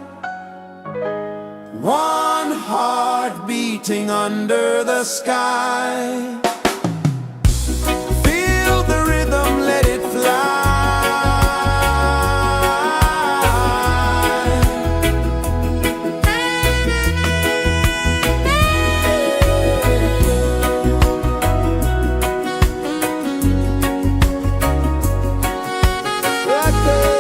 One heart beating under the sky. Feel the rhythm, let it fly. Right there.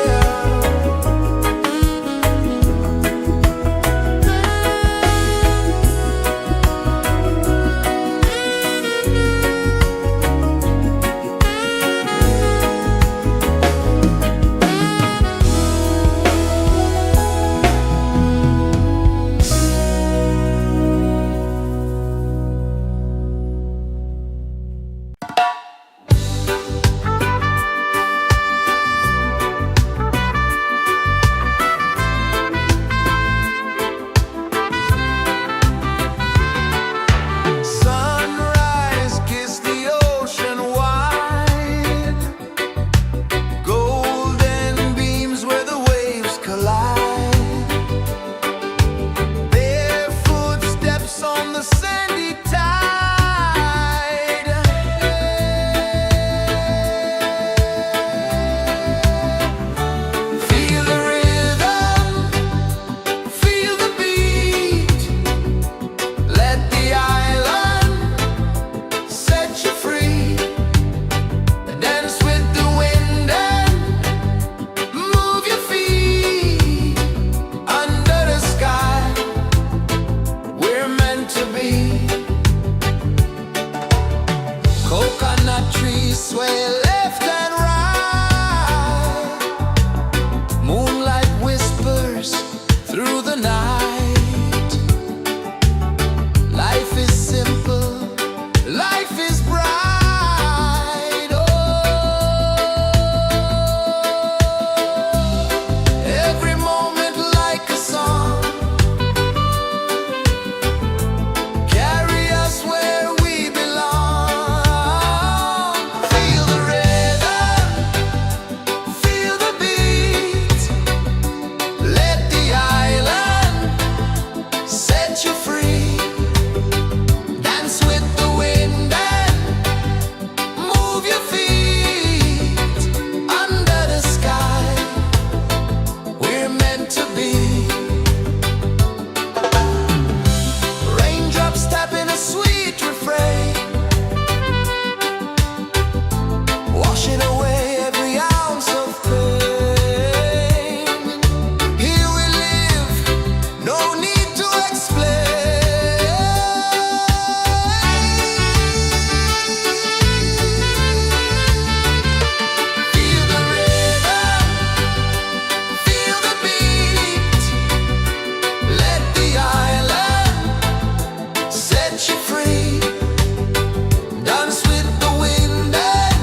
set you free. Dance with the wind and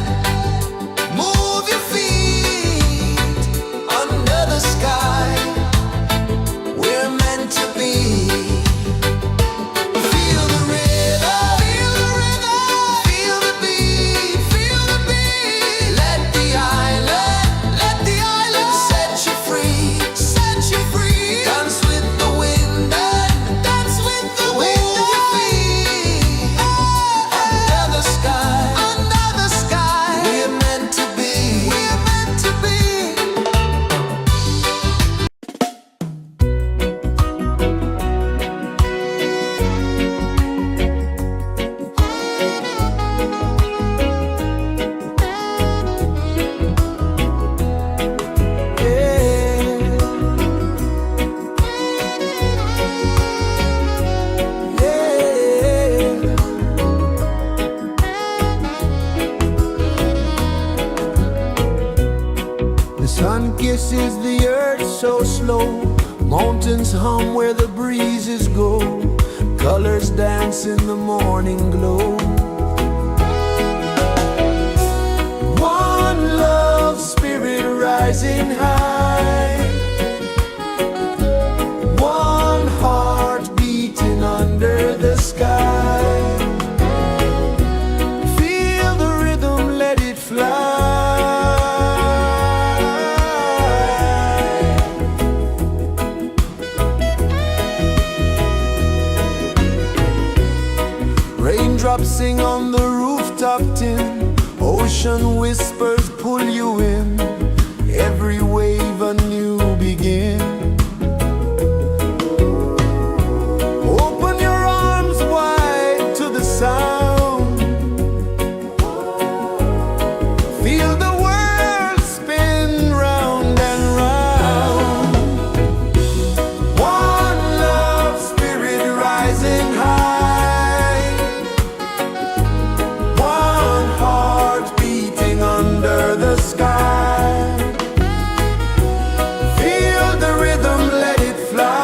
move your feet under the sky. We're meant to be. Feel the rhythm, feel the beat, feel the beat. Let the island set you free, set you free. Dance with the wind and dance with the wind. Move your feet under the sky, under the sky. We're meant to be, we're meant to be. The sun kisses the earth so slow. Mountains hum where the breezes go. Colors dance in the morning glow. One love spirit rising high. One heart beating under the sky. Feel the rhythm, let it fly. Raindrops sing on the rooftop tin. Ocean whispers pull you in. Every wave a new begin. Open your arms wide to the sound. Feel the world spin round and round. One love spirit rising high. One heart beating under the sky. Feel the rhythm, let it fly.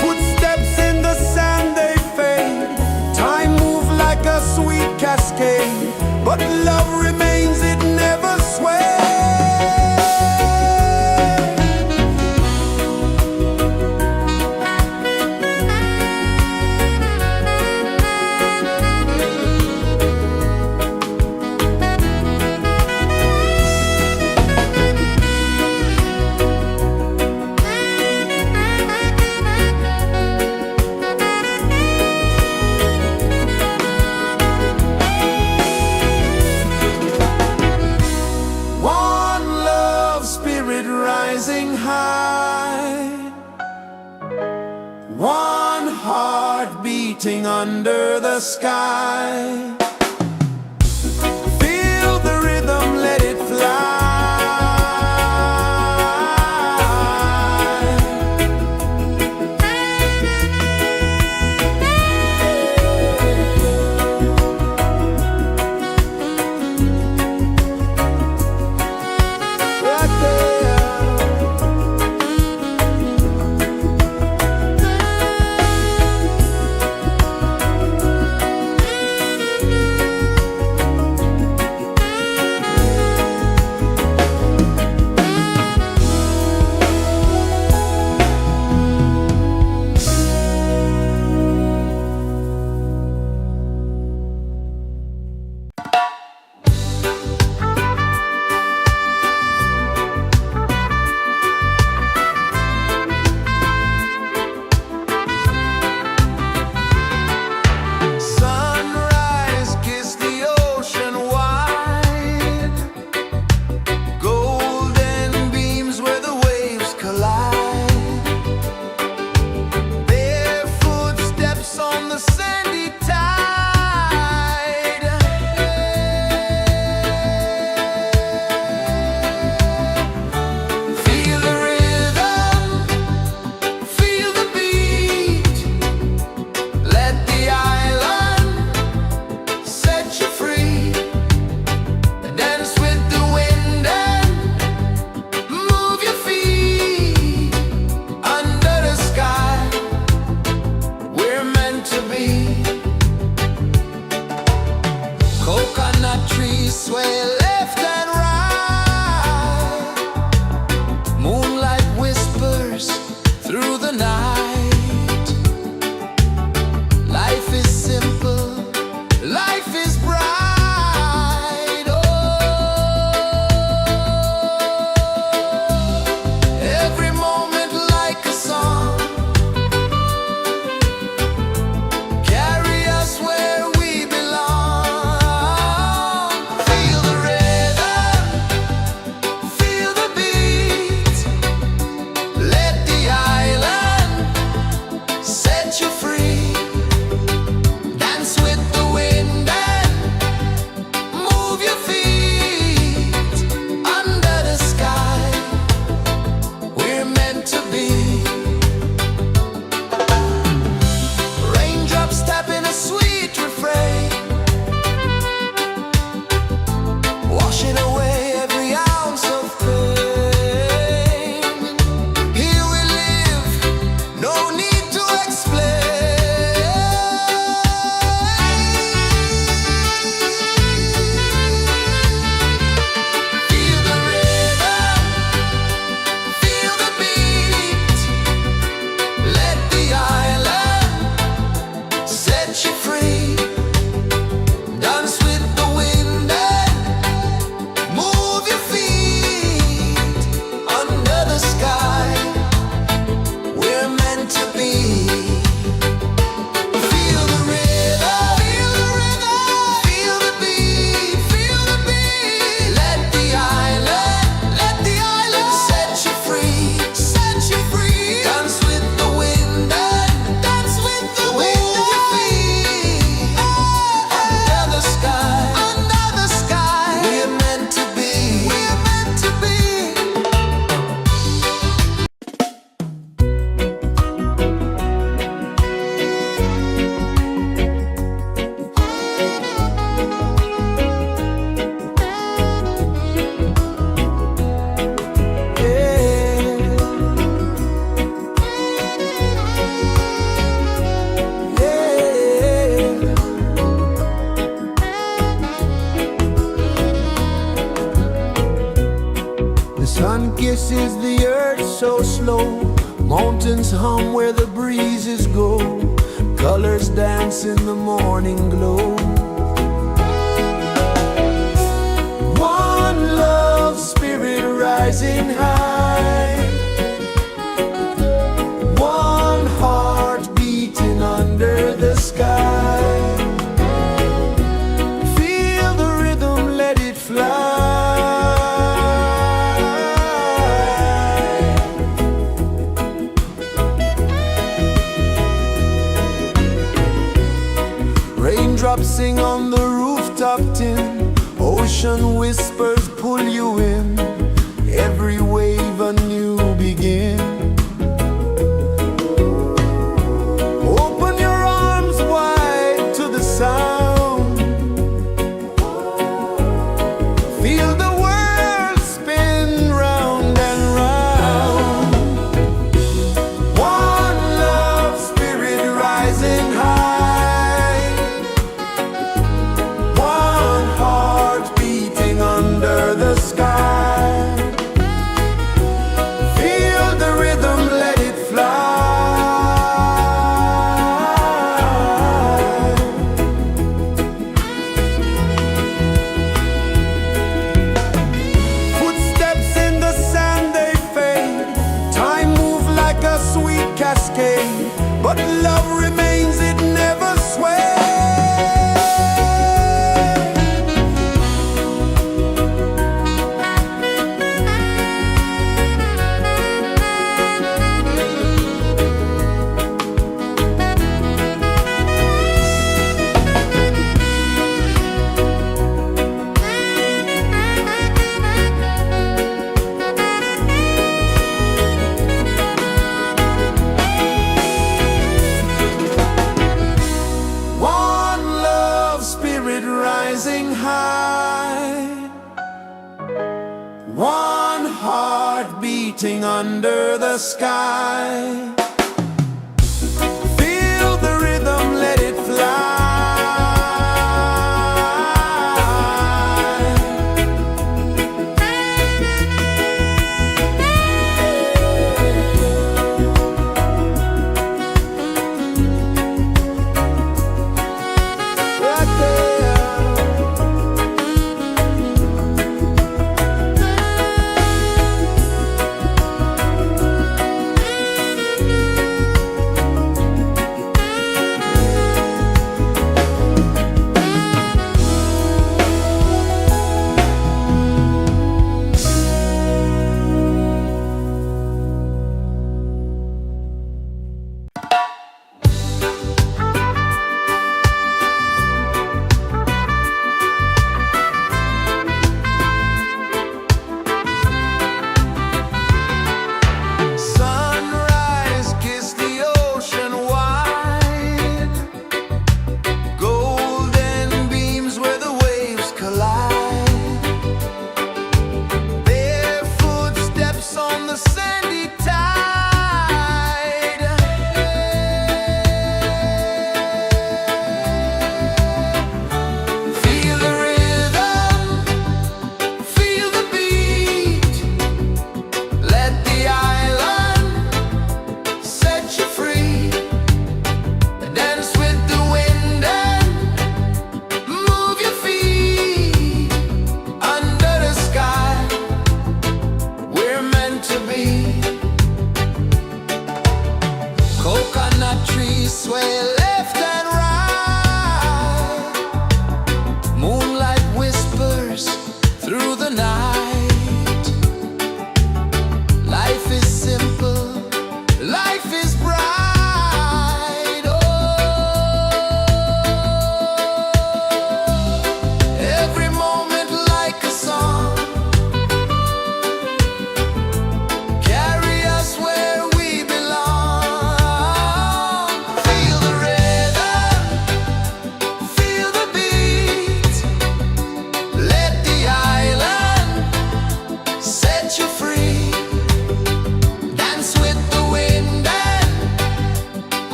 Footsteps in the sand, they fade. Time moves like a sweet cascade, but love remains, it never sways. One love spirit rising high. One heart beating under the sky. Feel the rhythm, let it fly. Right there. Sun kisses the earth so slow, mountains hum where the breezes go, colors dance in the morning glow. One love spirit rising high, one heart beating under the sky. Feel the rhythm, let it fly. Raindrops sing on the rooftop tin, ocean whispers pull you in, every wave a new begin. Open your arms wide to the sound, feel the world spin round and round. One love spirit rising high, one heart beating under the sky. Feel the rhythm, let it fly. Footsteps in the sand, they fade, time moves like a sweet cascade, but love remains, it never sways. One love spirit rising high, one heart beating under the sky. Feel the rhythm, let it fly. Right there.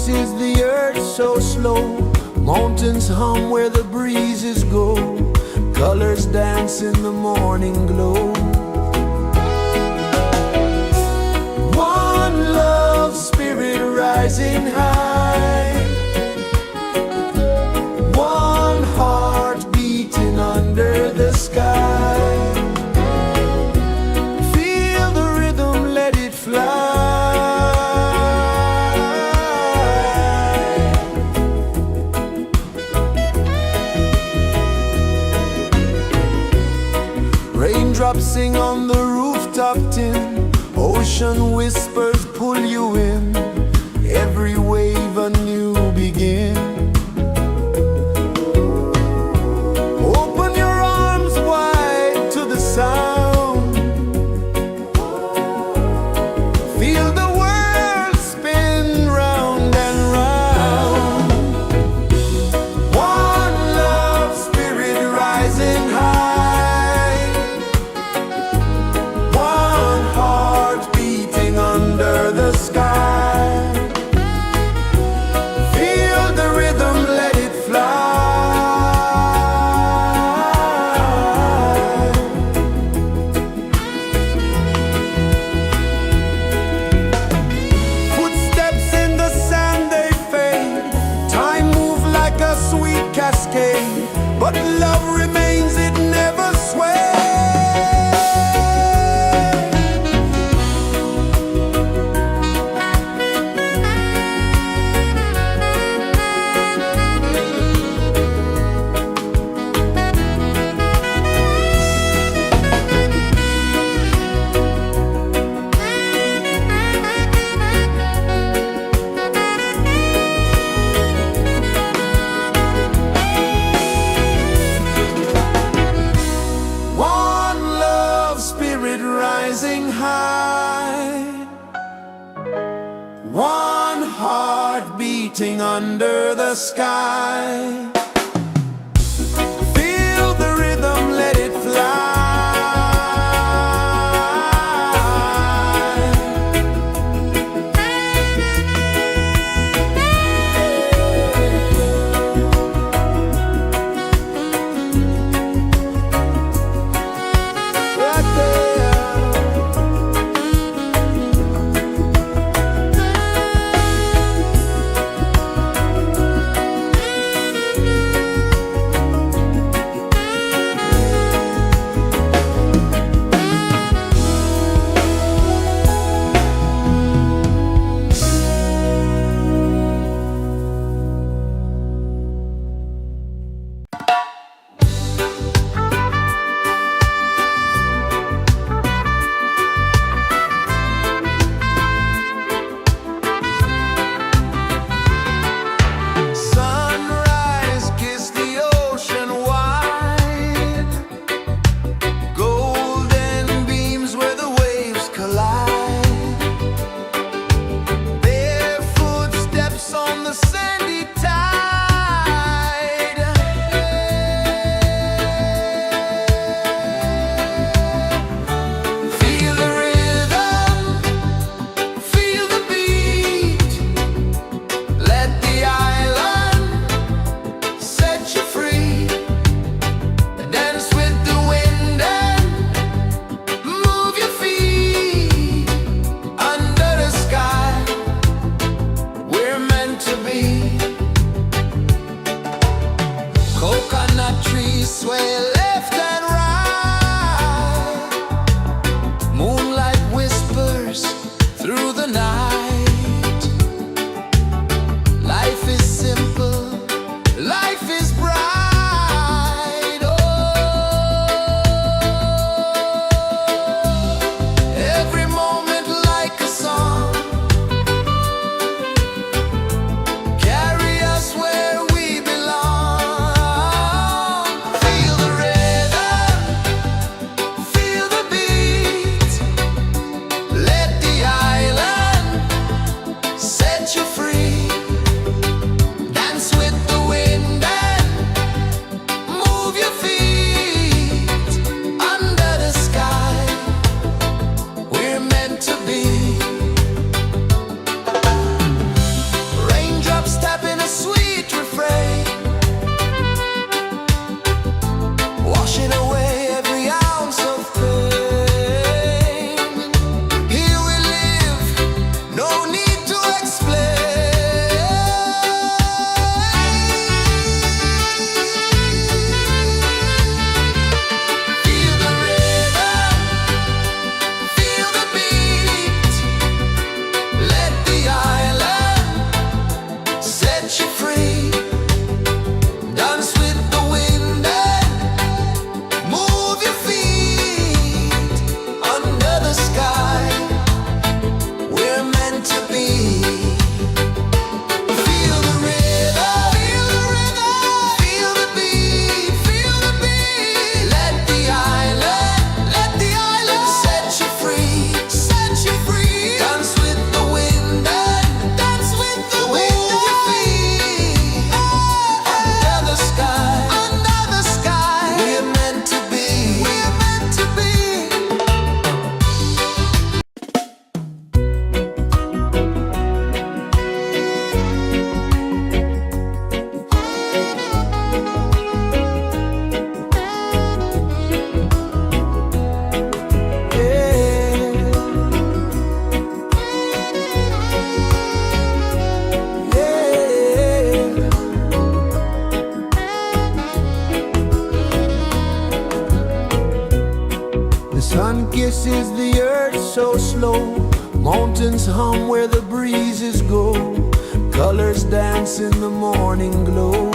pulses the earth so slow. Mountains hum where the breezes go. Colors dance in the morning glow. One love spirit rising high. One heart beating under the sky. Feel the rhythm, let it fly. Raindrops sing on the rooftop tin. Ocean whispers pull you in. Every wave a new begin. Open your arms wide to the sound. Feel the world spin round and round. One love spirit rising high. One heart beating under the sky. Feel the rhythm, let it fly. Footsteps in the sand, they fade. Time moves like a sweet cascade, but love remains, it never sways. One love spirit rising high. One heart beating under the sky. Feel the rhythm, let it fly. Right there. Sun kisses the earth so slow, mountains hum where the breezes go, colors dance in the morning glow.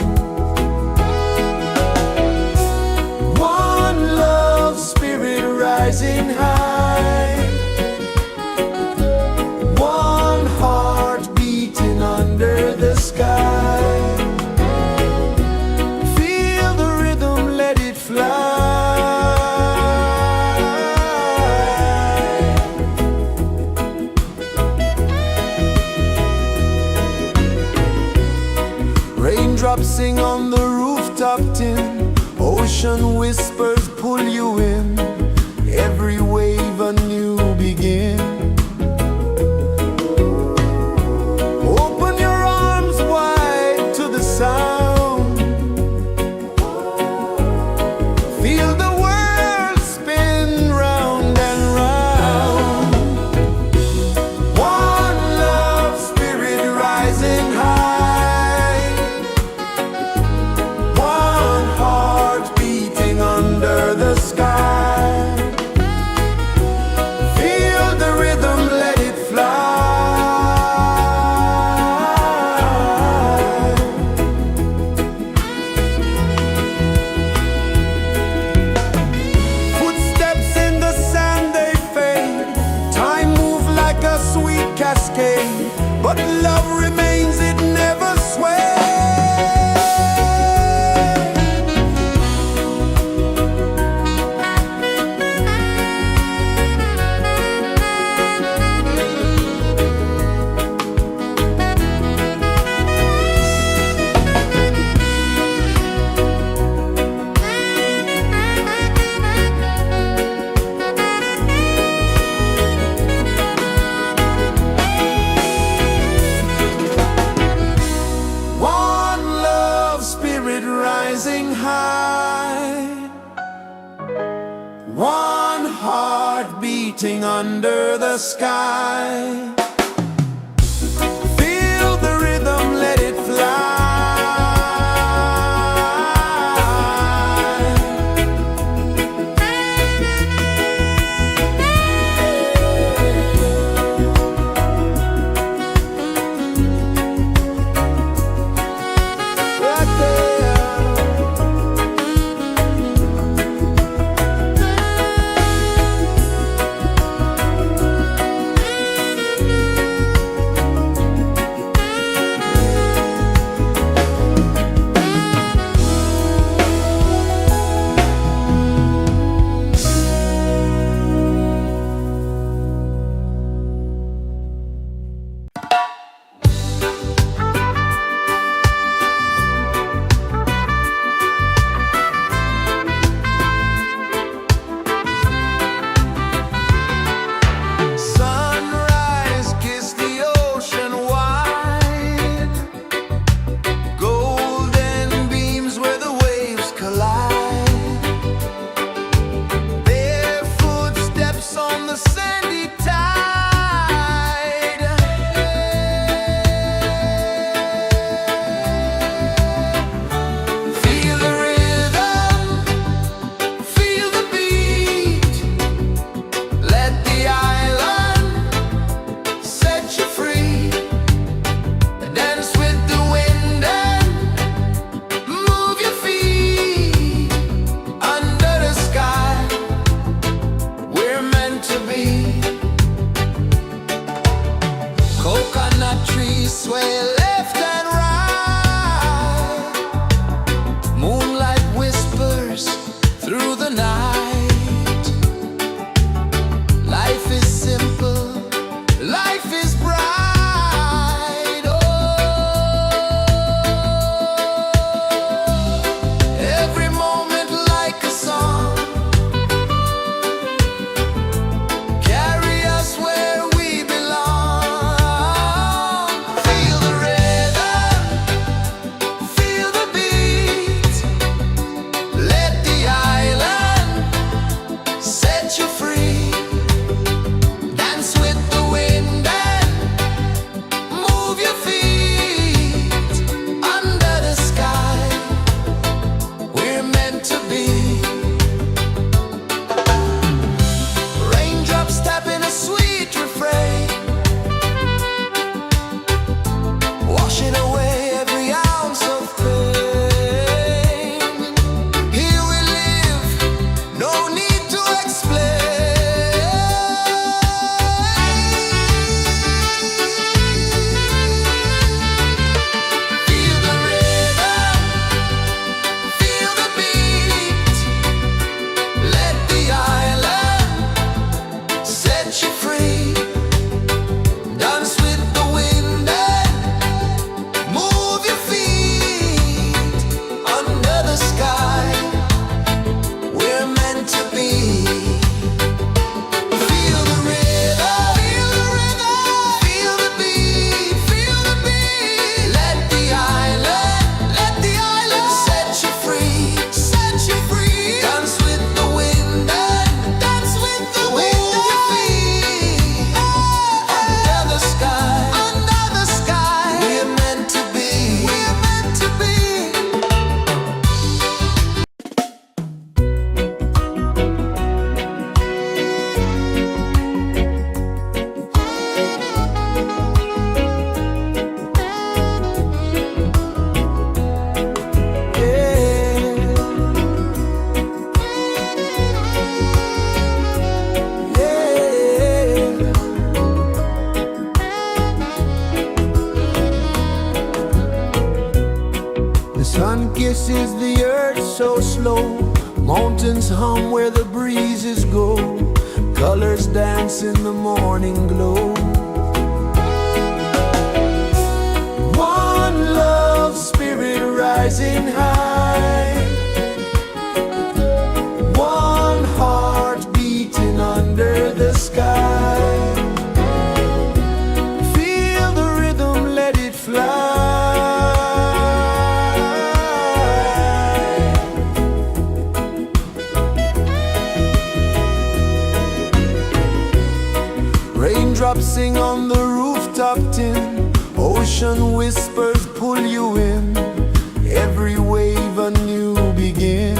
One love spirit rising high, one heart beating under the sky. Feel the rhythm, let it fly. Raindrops sing on the rooftop tin, ocean whispers pull you in, every wave a new begin. Open your arms wide to the sound, feel the world spin round and round. One love spirit rising high, one heart beating under the sky. Feel the rhythm, let it fly. Footsteps in the sand, they fade, time moves like a sweet cascade, but love remains, it never sways. One love spirit rising high, one heart beating under the sky. Feel the rhythm, let it fly. Right there. Sunrise, kiss the ocean wide, golden beams where the waves collide, bare footsteps on the sandy tide. Feel the rhythm, feel the beat, let the island set you free. Dance with the wind and move your feet. Under the sky, we're meant to be. Coconut trees sway left and right, moonlight whispers through the night. Life is simple, life is bright. Oh, every moment like a song, carry us where we belong. Feel the rhythm, feel the beat, let the island set you free. Dance with the wind and move your feet. Under the sky, we're meant to be. is the earth so slow? Mountains hum where the breezes go. Colors dance in the morning glow. One love, spirit rising high. One heart beating under the sky. Feel the rhythm, let it fly. Raindrops sing on the rooftop tin. Ocean whispers pull you in. Every wave a new begin.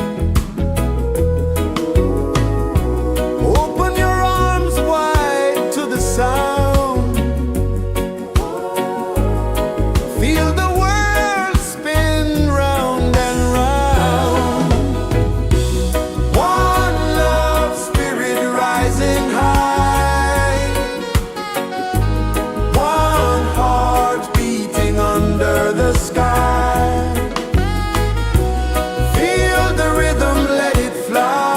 Open your arms wide to the sound. Feel the world spin round and round. One love, spirit rising high. One heart beating under the sky. Feel the rhythm, let it fly.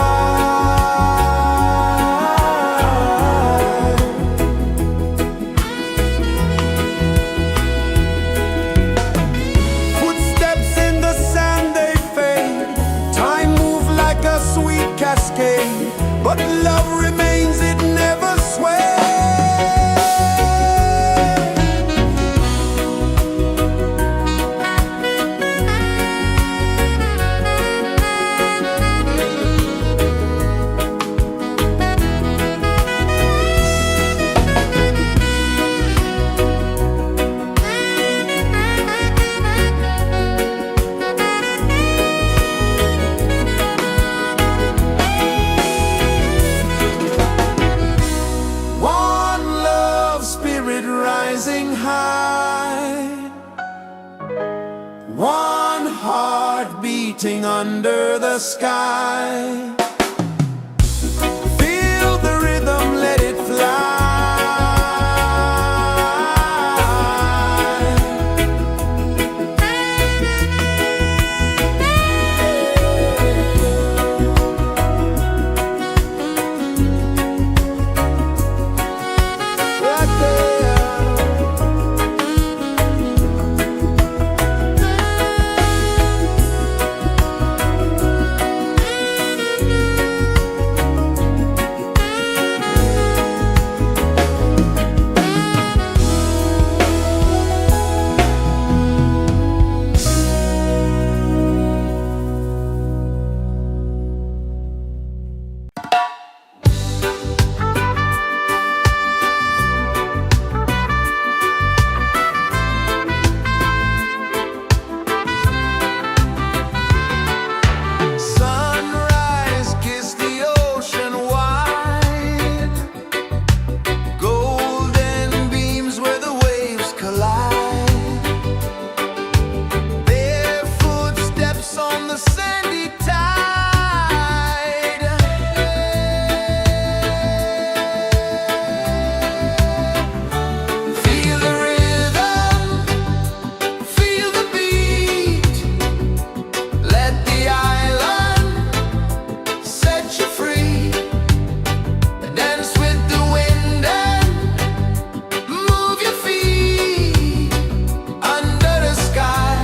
Footsteps in the sand, they fade. Time moves like a sweet cascade, but love remains, it never sways. One love, spirit rising high. One heart beating under the sky. Feel the rhythm, let it fly. Right there. Sunrise, kiss the ocean wide. Golden beams where the waves collide. Bare footsteps on the sandy tide. Feel the rhythm, feel the beat. Let the island set you free. Dance with the wind and move your feet. Under the sky,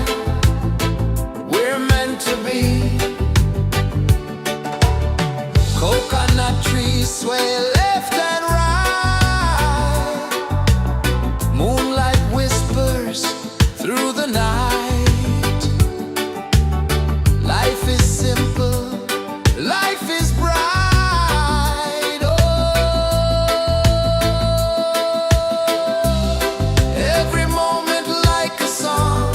we're meant to be. Coconut trees sway left and right. Moonlight whispers through the night. Life is simple, life is bright. Oh, every moment like a song.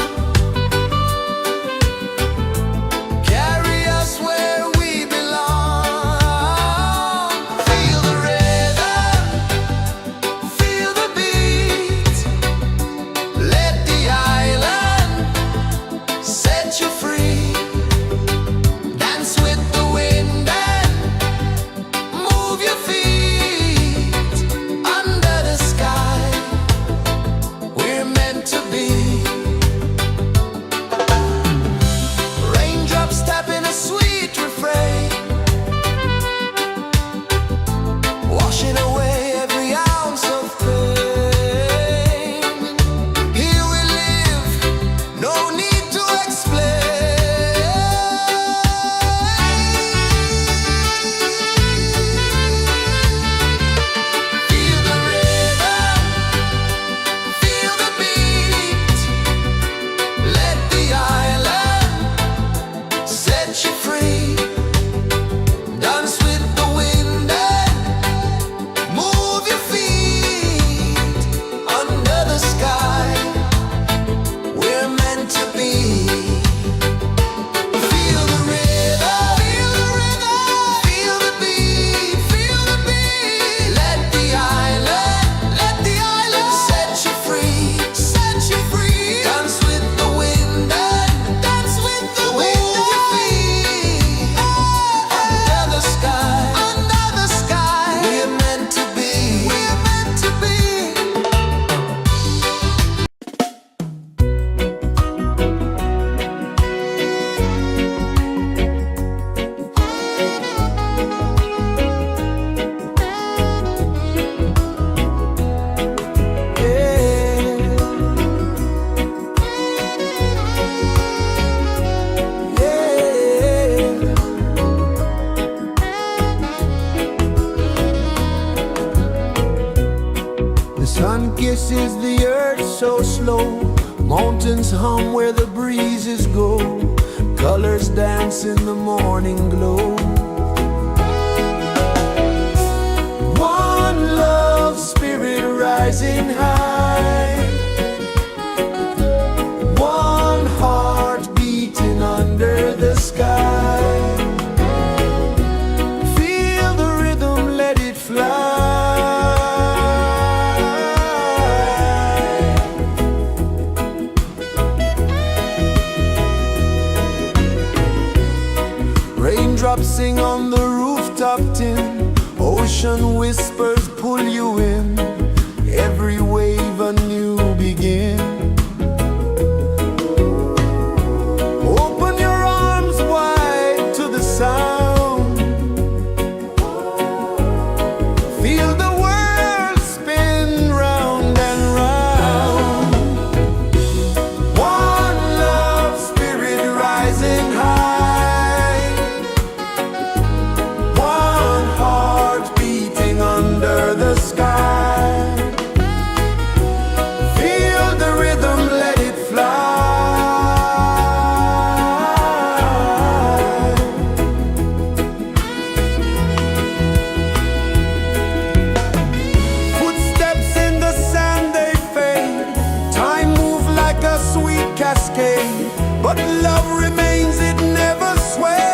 Carry us where we belong. Feel the rhythm, rejoices the earth so slow. Mountains hum where the breezes go. Colors dance in the morning glow. One love spirit rising high. One heart beating under the sky. Feel the rhythm, let it fly. Raindrops sing on the rooftop tin. Ocean whispers pull you in. Every wave a new begin. Open your arms wide to the sound. Feel the world spin round and round. One love spirit rising high. One heart beating under the sky. Feel the rhythm, let it fly. Footsteps in the sand, they fade. Time moves like a sweet cascade, but love remains, it never sways.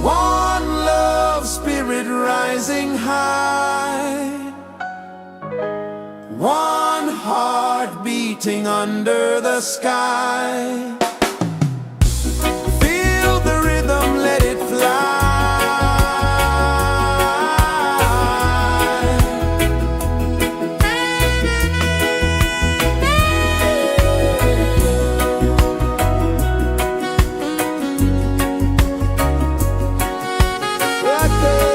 One love spirit rising high. One heart beating under the sky. Feel the rhythm, let it fly. Right there.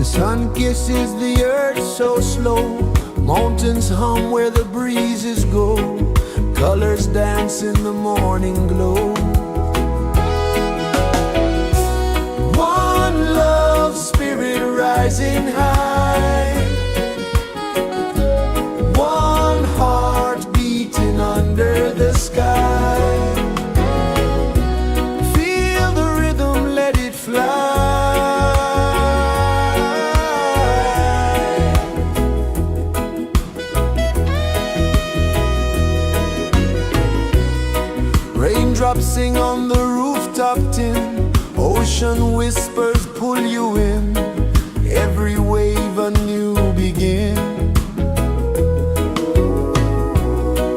Sun kisses the earth so slow, mountains hum where the breezes go, colors dance in the morning glow. One love spirit rising high, one heart beating under the sky. Feel the rhythm, let it fly. Raindrops sing on the rooftop tin, ocean whispers pull you in, every wave a new begin.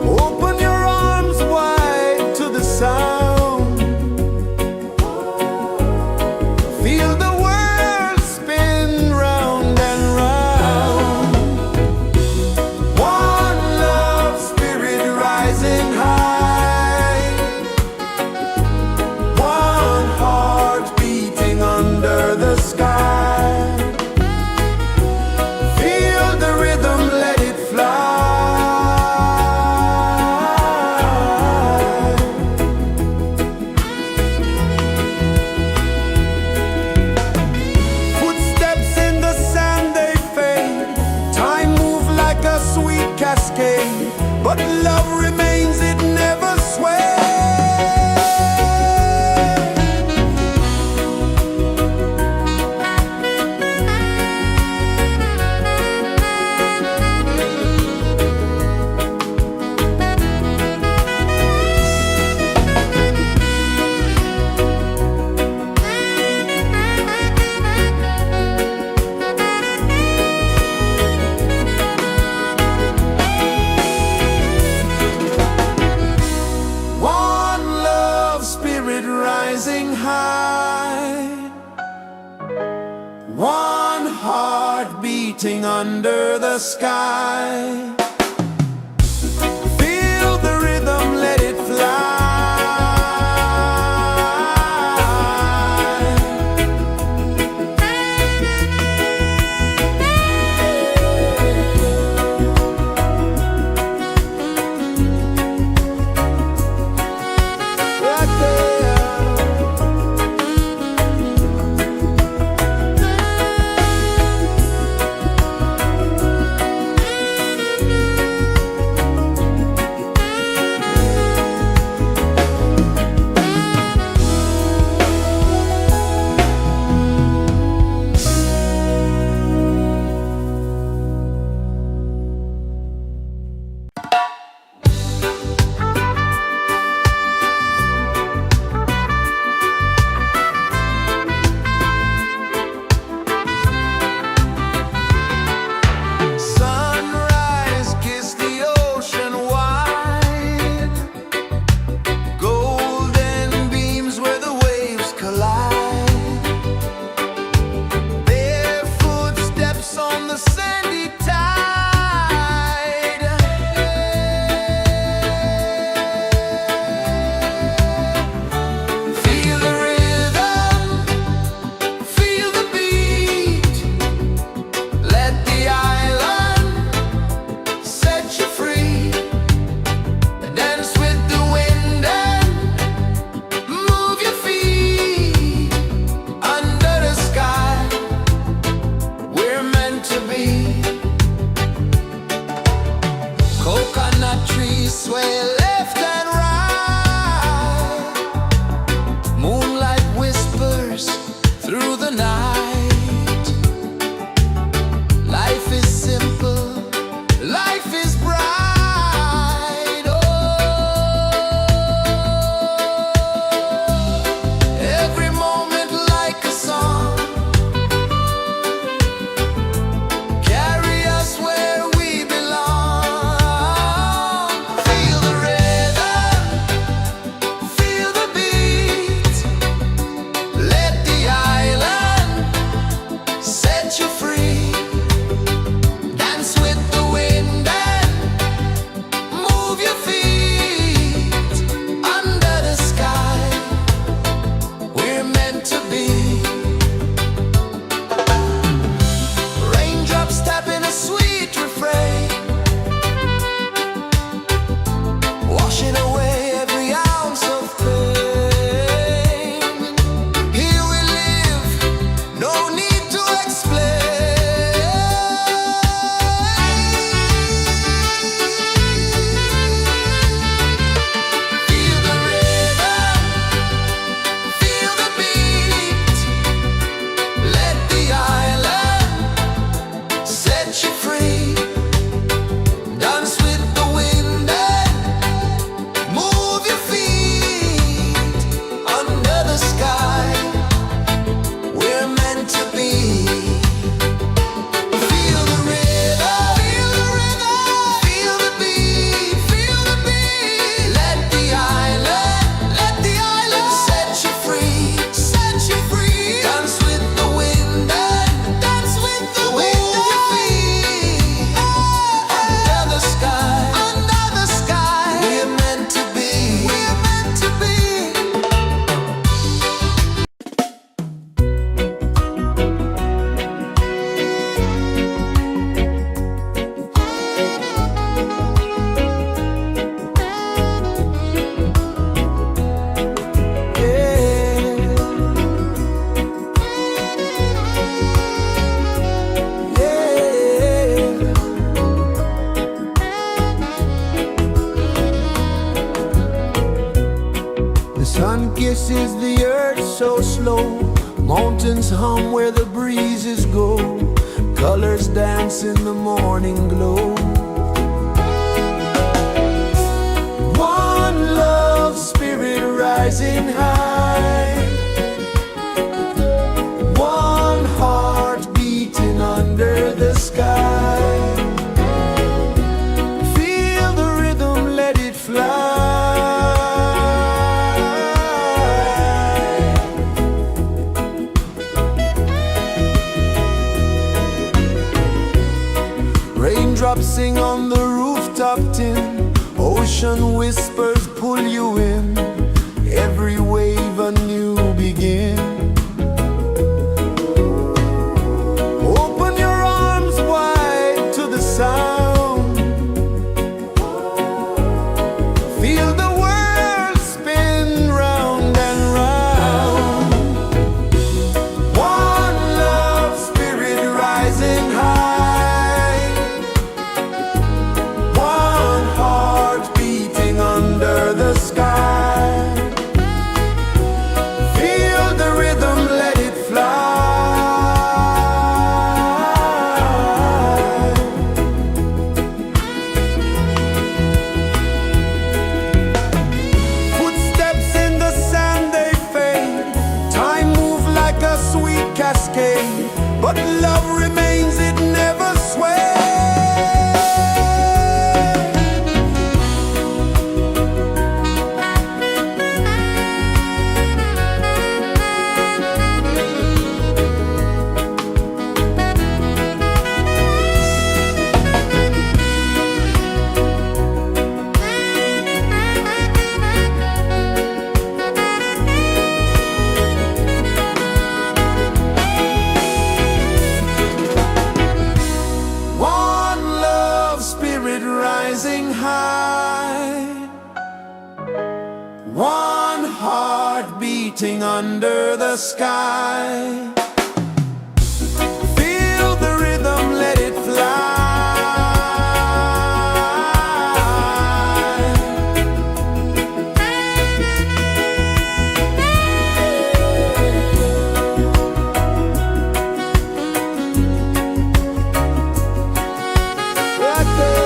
Open your arms wide to the sound, feel the world spin round and round. One love spirit rising high, under the sky. Feel the rhythm, let it fly. Footsteps in the sand, they fade. Time moves like a sweet cascade, but love remains, it never sways. Rising high, one heart beating under the sky. Feel the rhythm, let it fly. Feel the rhythm. pulses the earth so slow. Mountains hum where the breezes go. Colors dance in the morning glow. One love, spirit rising high. One heart beating under the sky. Feel the rhythm, let it fly. Raindrops sing on the rooftop tin. Ocean whispers pull you in. Every wave a new begin. Open your arms wide to the sound. Feel the world spin round and round. One love, spirit rising high. One heart beating under the sky. Feel the rhythm, let it fly. Footsteps in the sand, they fade. Time moves like a sweet cascade, but love remains, it never sways. One love, spirit rising high. One heart beating under the sky. Feel the rhythm, let it fly. Right there.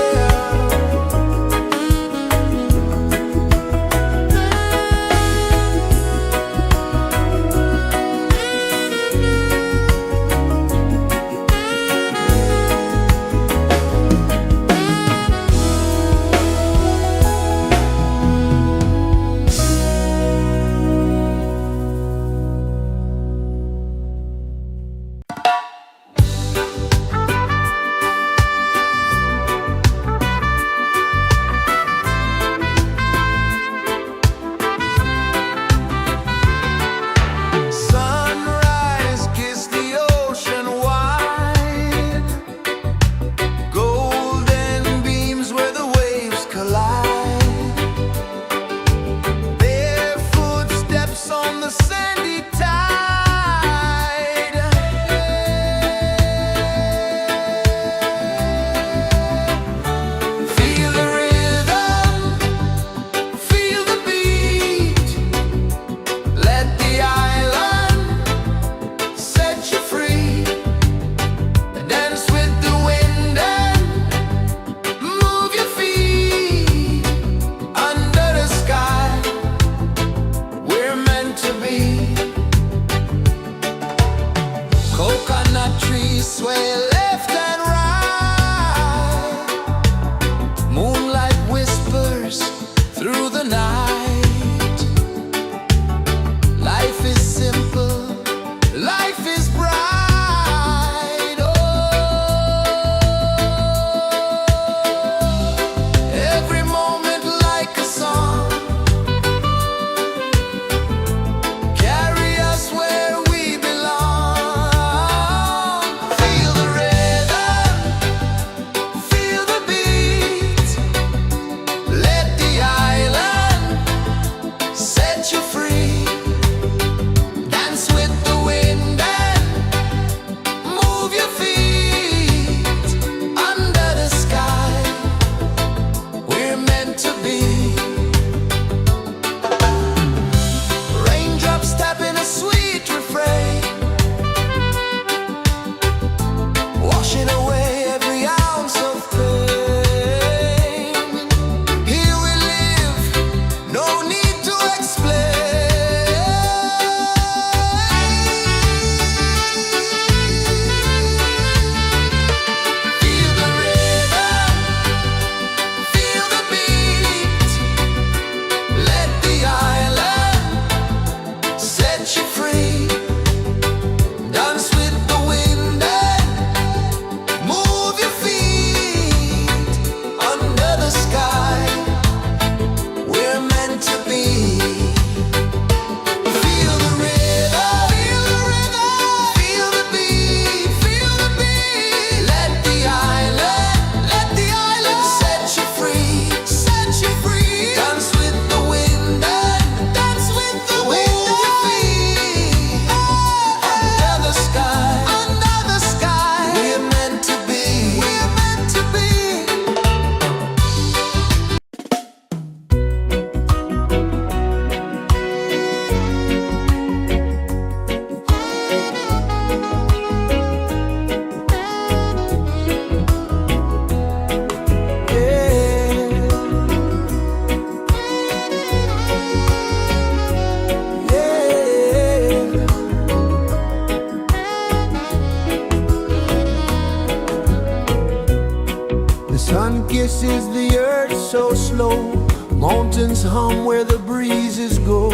Sun kisses the earth so slow, mountains hum where the breezes go,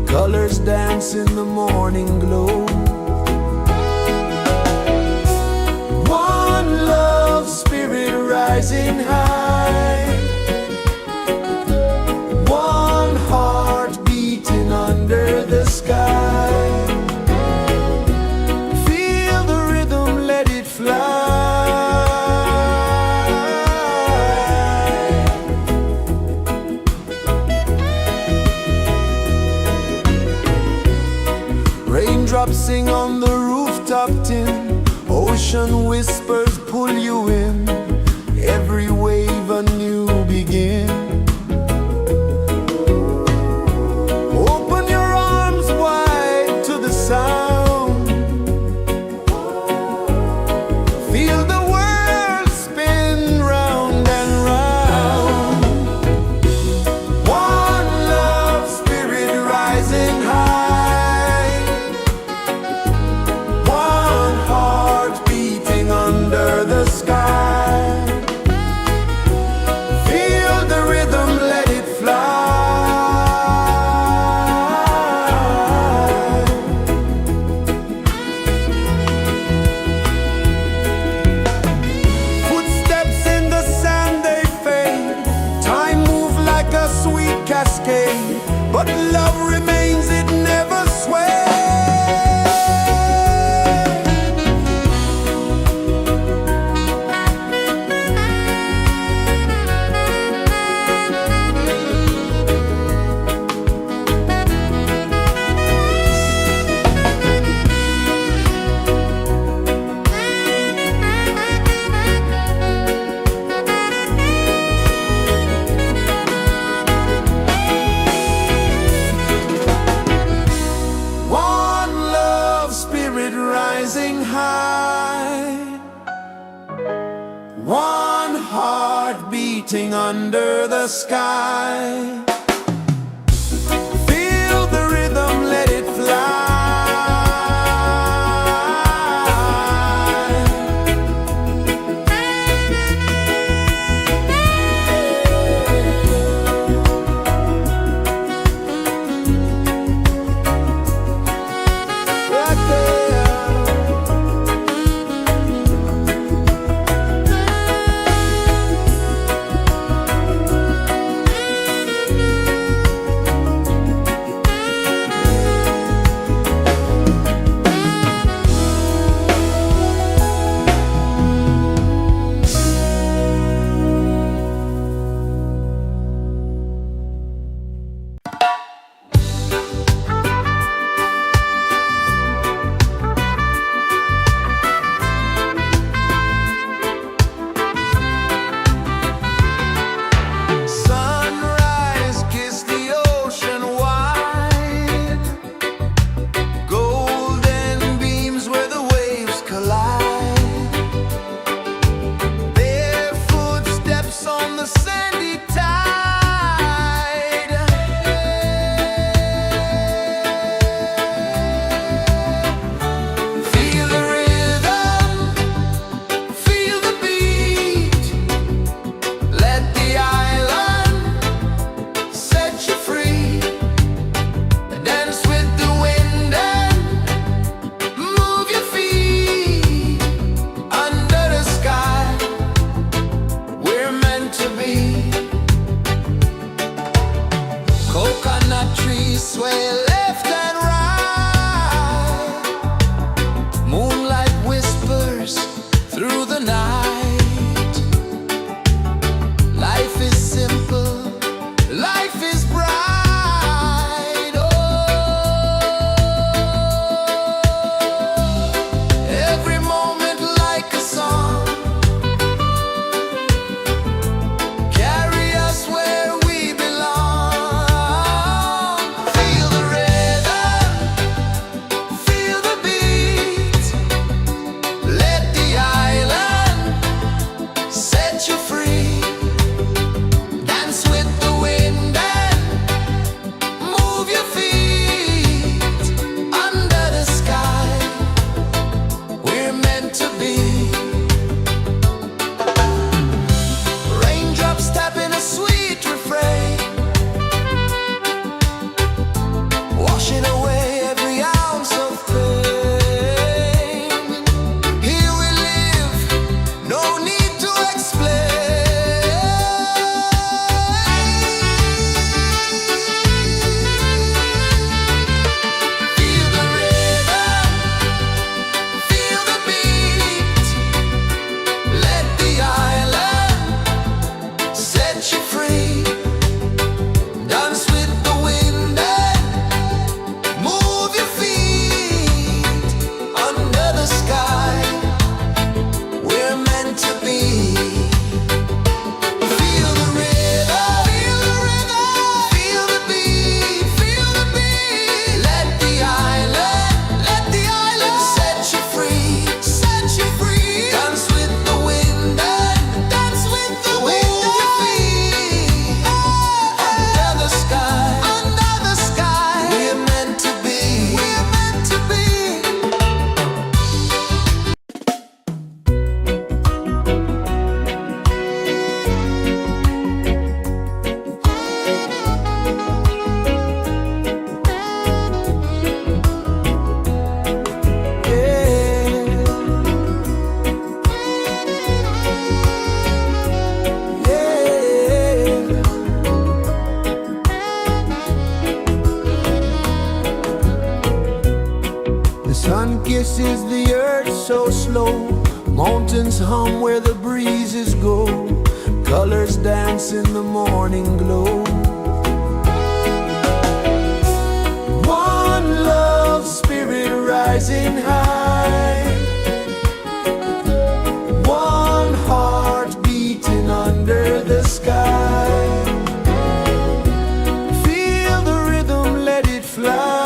colors dance in the morning glow. One love spirit rising high, one heart beating under the sky. Feel the rhythm, let it fly. Raindrops sing on the rooftop tin, ocean whispers pull you in, every wave a new begin. Open your arms wide to the sound, feel the world spin round and round. One love spirit rising high, one heart beating under the sky. Feel the rhythm, let it fly. Footsteps in the sand, they fade, time moves like a sweet cascade, but love remains, it never sways. One love spirit rising high, one heart beating under the sky. Feel the rhythm, let it fly. Right there. Sunrise, kiss the ocean wide, golden beams where the waves collide, their footsteps on the sandy tide. Feel the rhythm, feel the beat, let the island set you free. Dance with the wind and move your feet under the sky. We're meant to be. Coconut trees sway left and right, moonlight whispers through the night. Life is simple, life is bright. Oh, every moment like a song, carry us where we belong. Feel the rhythm, feel the beat, let the island is the earth so slow? Mountains hum where the breezes go. Colors dance in the morning glow. One love, spirit rising high. One heart beating under the sky. Feel the rhythm, let it fly.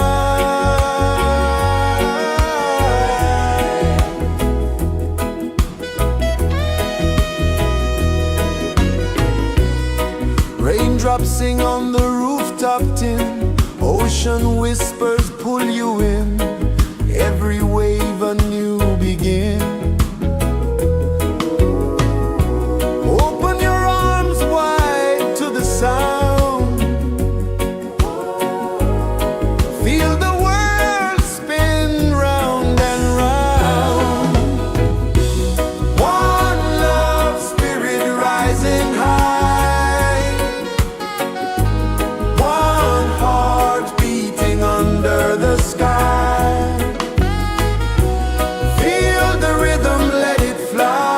Raindrops sing on the rooftop tin. Ocean whispers pull you in. Every wave a new begin. Open your arms wide to the sound. Feel the world spin round and round. One love, spirit rising high. One heart beating under the sky. Feel the rhythm, let it fly.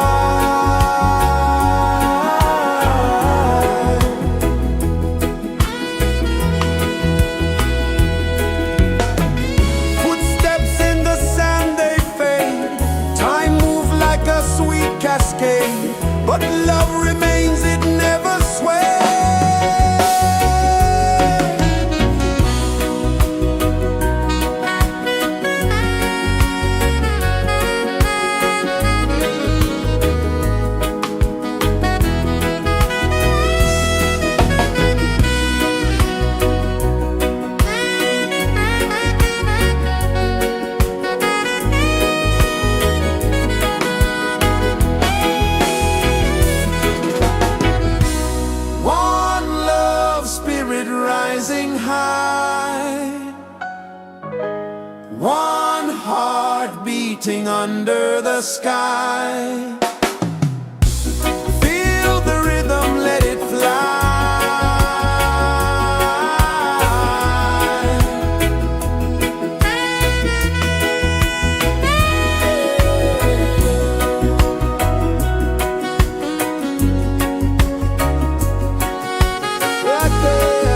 Footsteps in the sand, they fade. Time moves like a sweet cascade, but love remains, it never sways. One love, spirit rising high. One heart beating under the sky. Feel the rhythm, let it fly. Right there.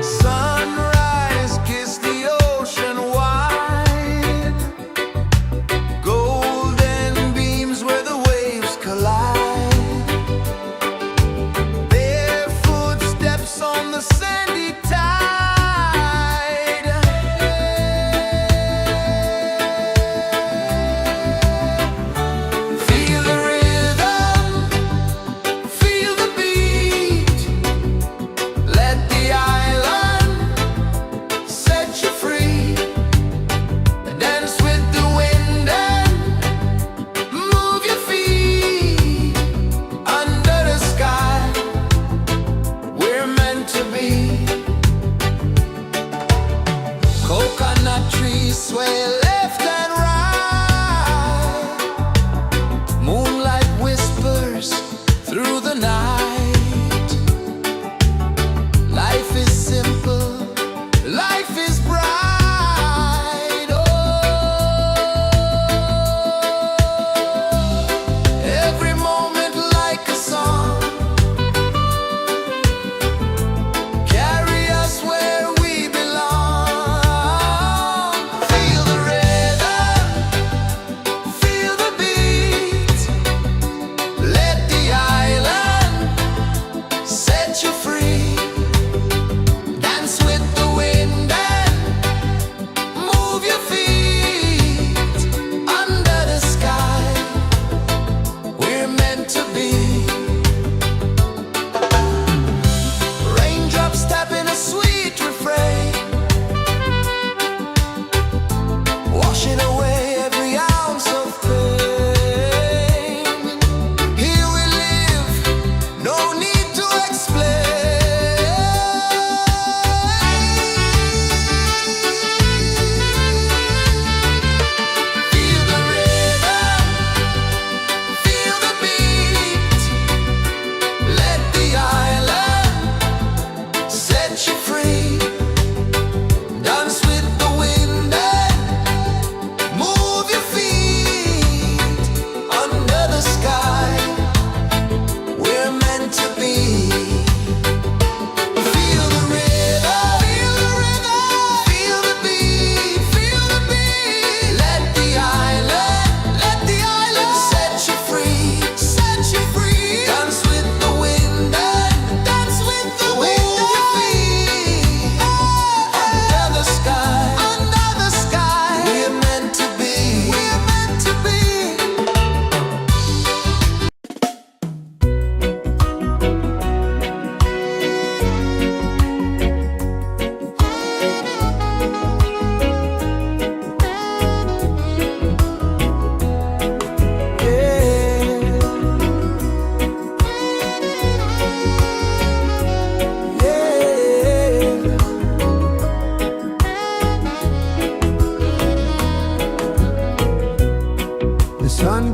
Sunrise, kiss the ocean wide. Golden beams where the waves collide. Bare footsteps on the sandy tide. Feel the rhythm, feel the beat. Let the island set you free. Dance with the wind and move your feet. Under the sky, we're meant to be. Coconut trees sway left and right. Moonlight whispers through the night. Life is simple, life is bright. Oh, every moment like a song. Carry us where we belong. Feel the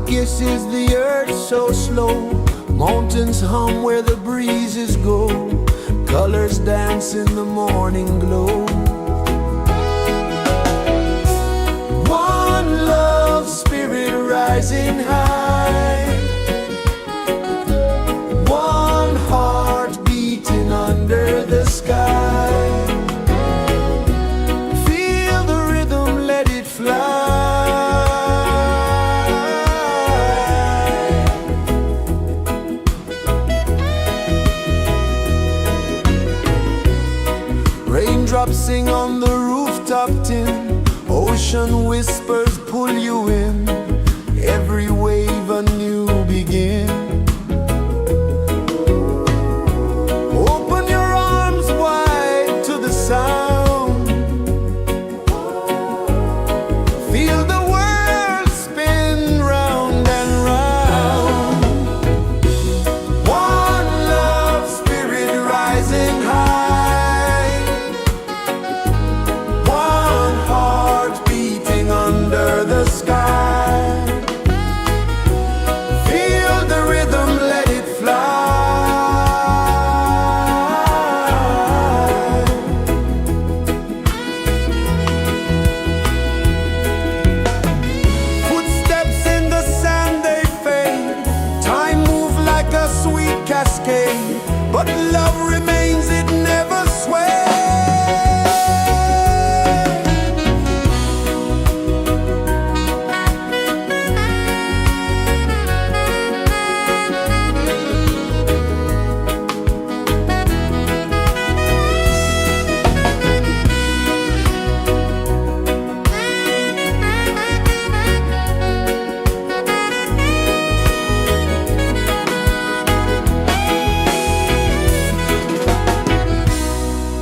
kisses the earth so slow. Mountains hum where the breezes go. Colors dance in the morning glow. One love spirit rising high. One heart beating under the sky. Feel the rhythm, let it fly. Raindrops sing on the rooftop tin. Ocean whispers pull you in. Every wave a new begin. Open your arms wide to the sound. Feel the world spin round and round. One love spirit rising high. One heart beating under the sky. Feel the rhythm, let it fly. Footsteps in the sand, they fade. Time moves like a sweet cascade, but love remains, it never sways.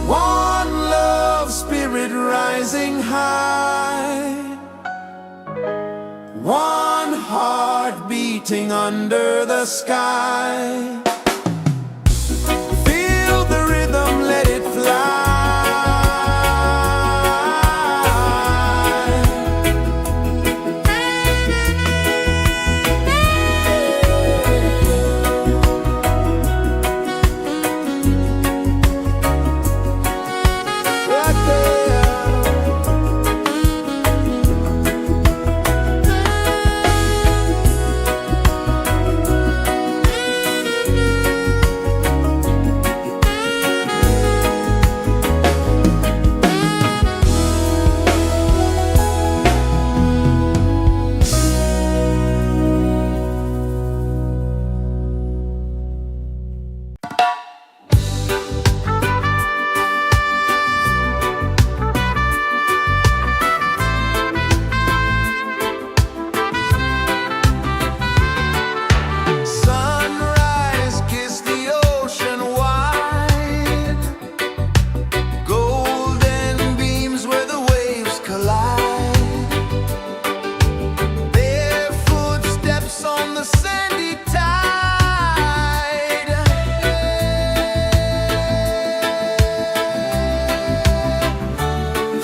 One love spirit rising high. One heart beating under the sky. Feel the rhythm, let it fly. Right there. Sunrise, kiss the ocean wide. Golden beams where the waves collide. Bare footsteps on the sandy tide.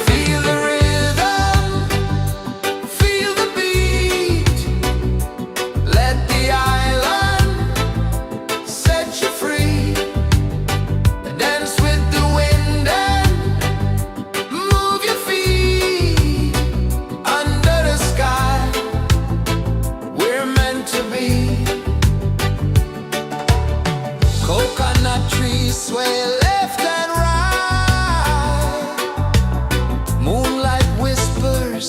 Feel the rhythm, feel the beat. Let the island set you free. Dance with the wind and move your feet. Under the sky, we're meant to be. Coconut trees sway left and right. Moonlight whispers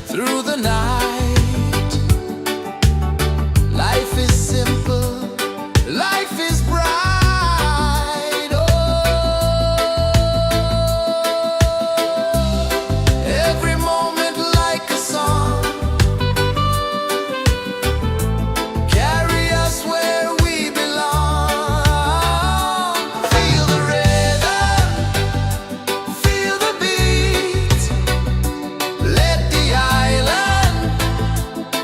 through the night. Life is simple, life is bright. Oh, every moment like a song. Carry us where we belong. Feel the rhythm, feel the beat. Let the island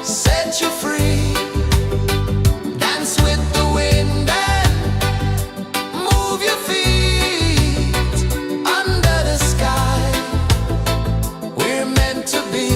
set you free. Dance with the wind and move your feet. Under the sky, we're meant to be.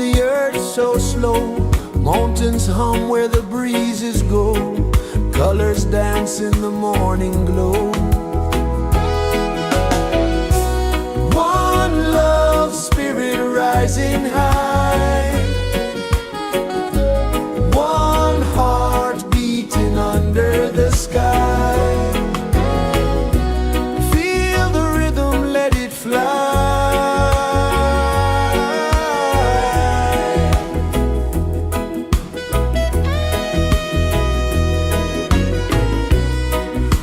the earth so slow. Mountains hum where the breezes go. Colors dance in the morning glow. One love, spirit rising high. One heart beating under the sky. Feel the rhythm, let it fly.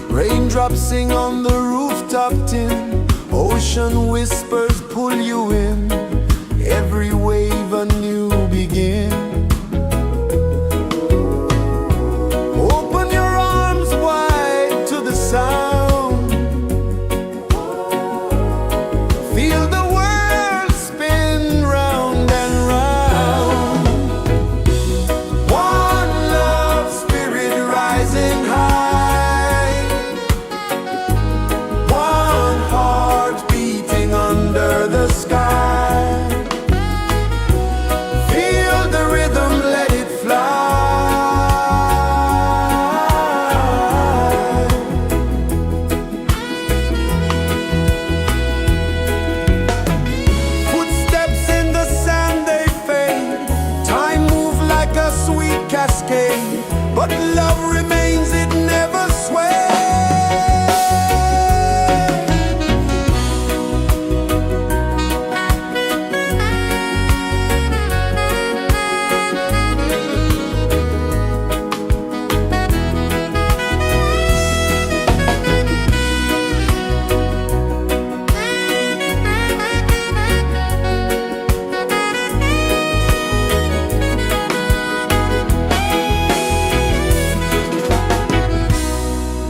Raindrops sing on the rooftop tin. Ocean whispers pull you in. Every wave a new begin. Open your arms wide to the sound. Feel the world spin round and round. One love, spirit rising high. One heart beating under the sky. Feel the rhythm, let it fly. Footsteps in the sand, they fade. Time moves like a sweet cascade, but love remains, it never sways.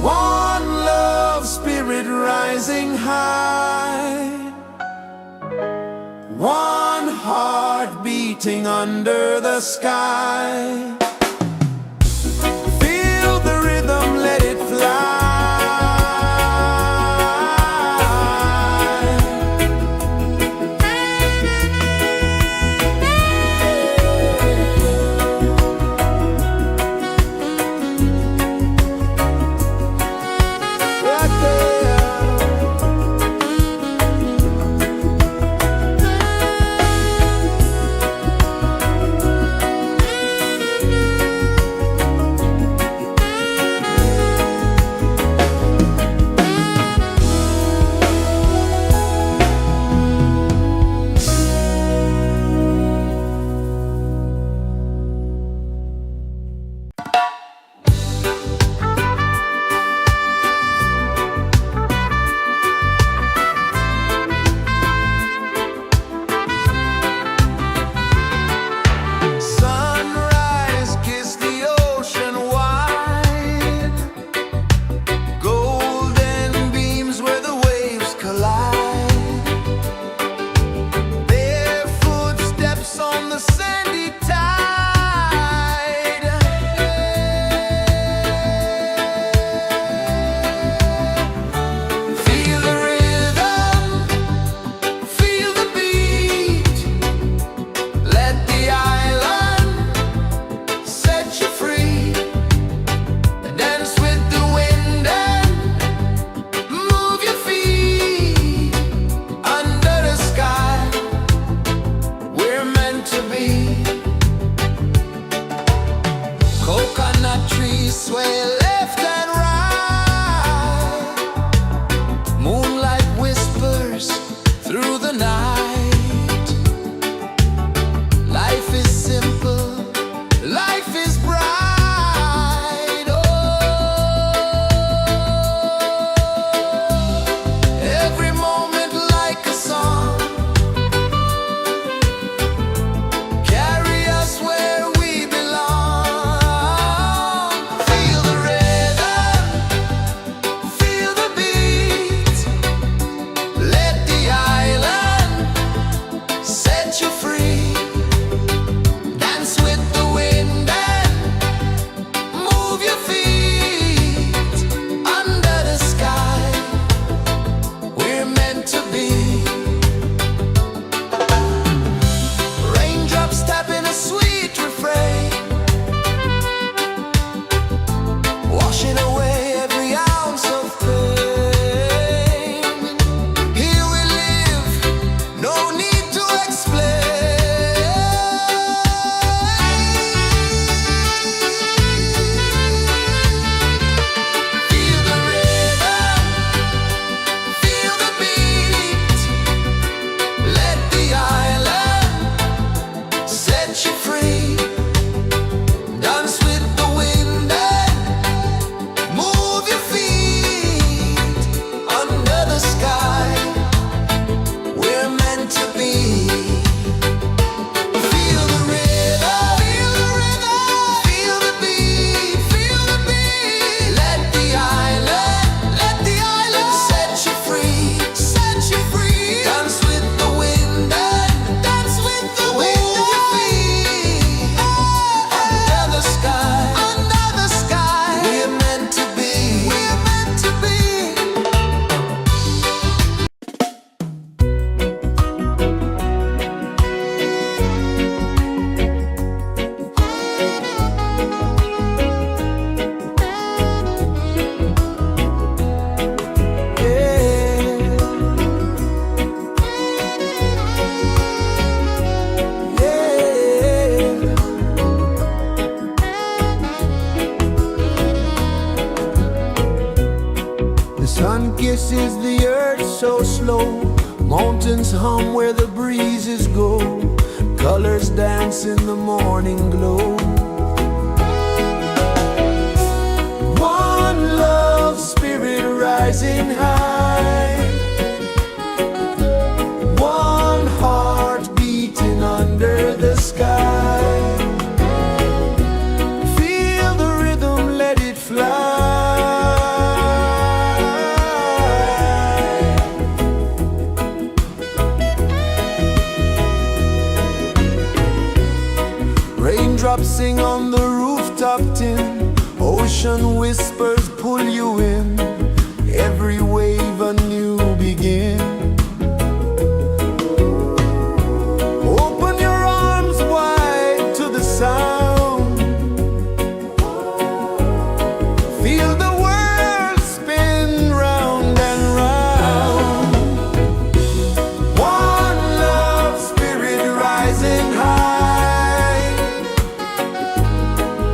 One love, spirit rising high. One heart beating under the sky. Feel the rhythm, let it fly. Sunrise, kiss the ocean wide. Golden beams where the waves collide. Bare footsteps on the sandy tide. Feel the rhythm, feel the beat. Let the island set you free. Dance with the wind and move your feet. Under the sky, we're meant to be. Coconut trees sway left and right. Moonlight whispers through the night. Life is simple, life is bright. Oh, every moment like a song. Carry us where we belong. Feel the rhythm. free. Dance with the wind and move your feet under the sky. We're meant to be. Feel the rhythm, feel the rhythm, feel the beat, feel the beat. Let the island set you free, set you free. Dance with the wind and dance with the wind. Move your feet under the sky, under the sky. We're meant to be, we're meant to be. The sun kisses the earth so slow. Mountains hum where the breezes go. Colors dance in the morning glow. One love spirit rising high. One heart beating under the sky. Feel the rhythm, let it fly. Raindrops sing on the rooftop tin. Ocean whispers pull you in. Every wave a new begin. Open your arms wide to the sound. Feel the world spin round and round. One love spirit rising high.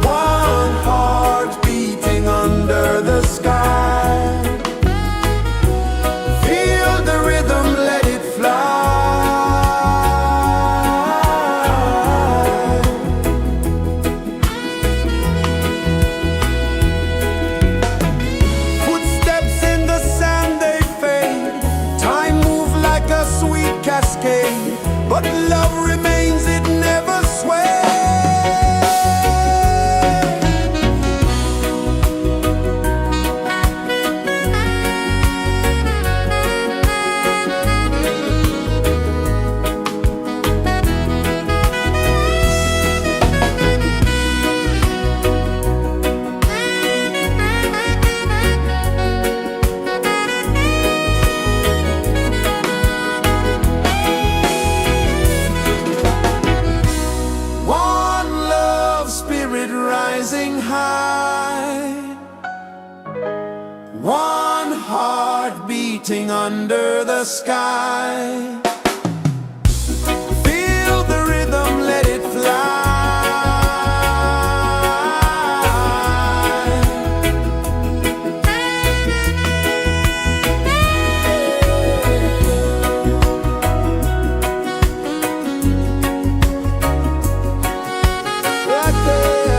One heart beating under the sky. Feel the rhythm, let it fly. Footsteps in the sand, they fade. Time moves like a sweet cascade, but love remains, it never sways. One love spirit rising high. One heart beating under the sky. Feel the rhythm, let it fly. Right there.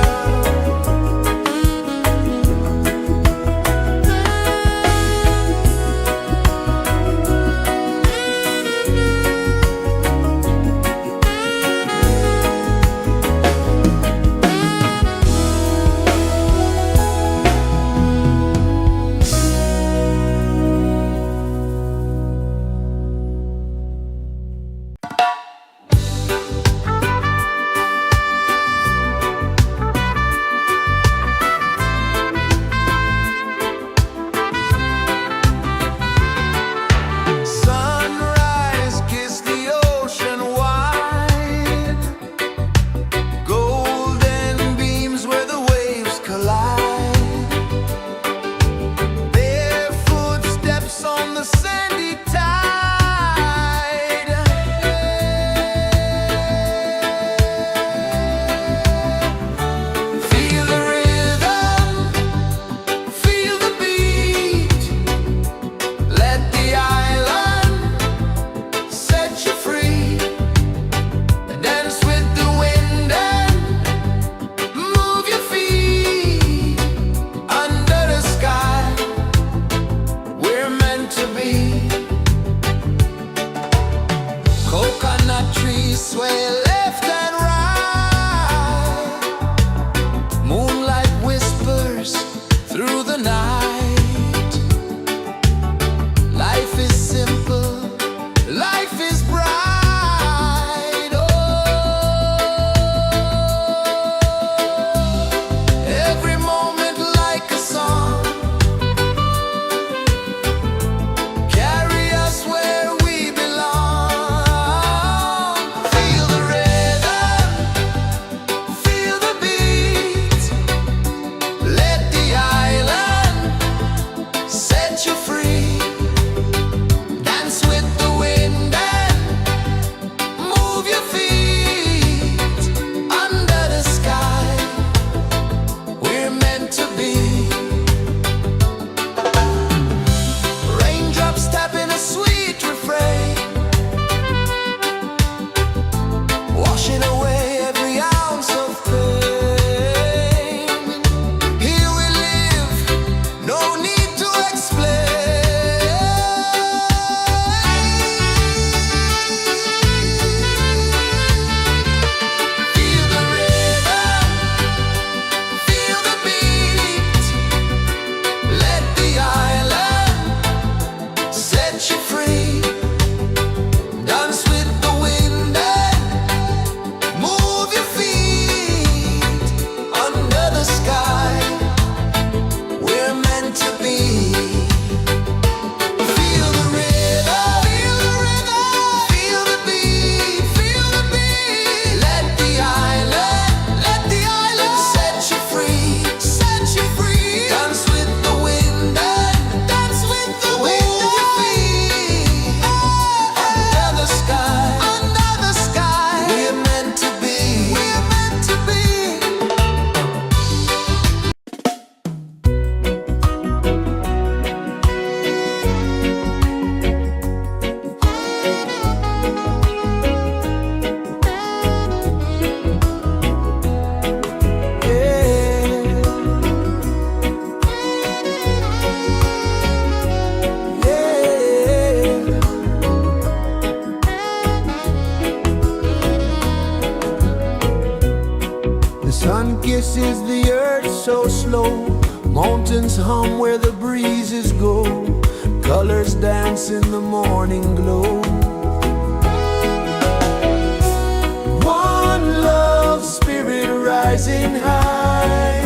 Sun kisses the earth so slow, mountains hum where the breezes go, colors dance in the morning glow. One love spirit rising high,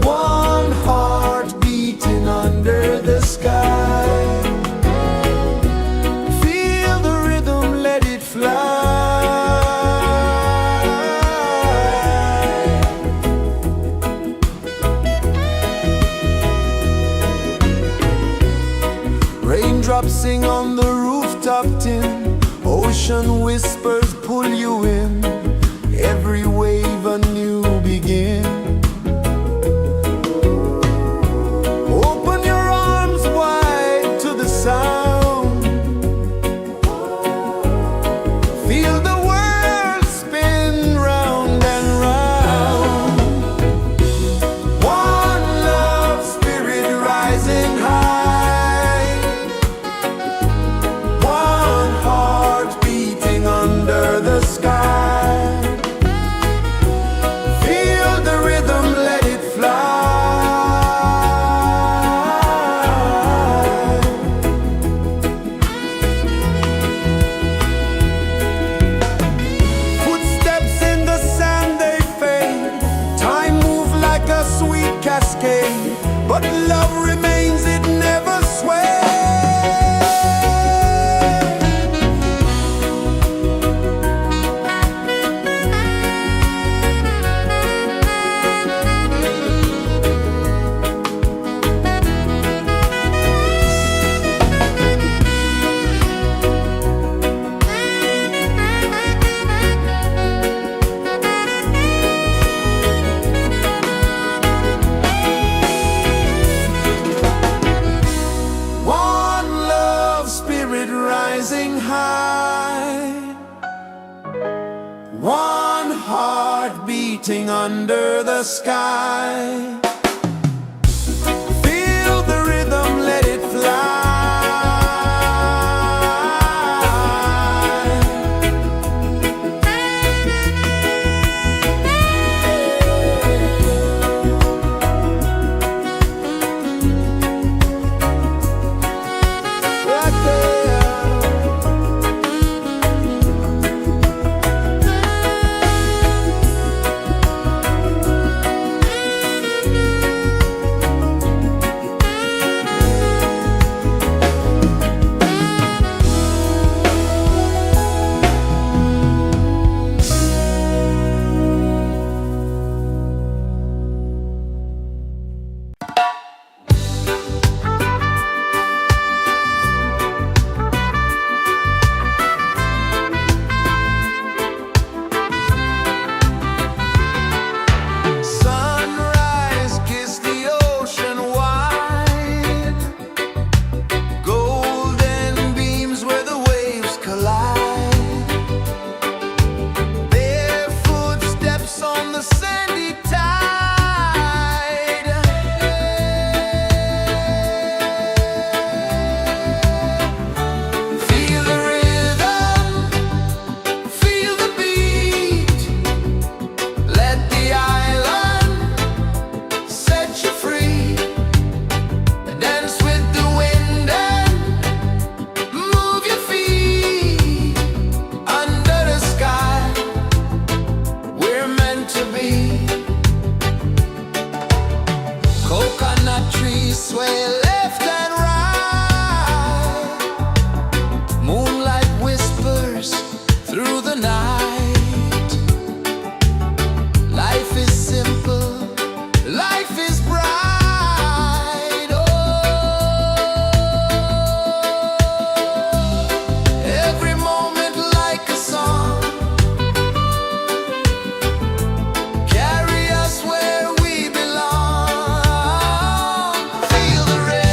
one heart beating under the sky. Feel the rhythm, let it fly. Raindrops sing on the rooftop tin, ocean whispers pull you in, every wave a new begin. Open your arms wide to the sound, feel the world spin round and round. One love spirit rising high, one heart beating under the sky. Feel the rhythm, let it fly. Footsteps in the sand, they fade. Time moves like a sweet cascade, but love remains, it never sways. One love spirit rising high, one heart beating under the sky. Feel the rhythm, let it fly. Right there. Sunrise, kiss the ocean wide, golden beams where the waves collide, their footsteps on the sandy tide. Feel the rhythm, feel the beat, let the island set you free. Dance with the wind and move your feet under the sky. We're meant to be. Coconut trees sway left and right, moonlight whispers through the night. Life is simple, life is bright. Oh, every moment like a song, carry us where we belong. Feel the rhythm.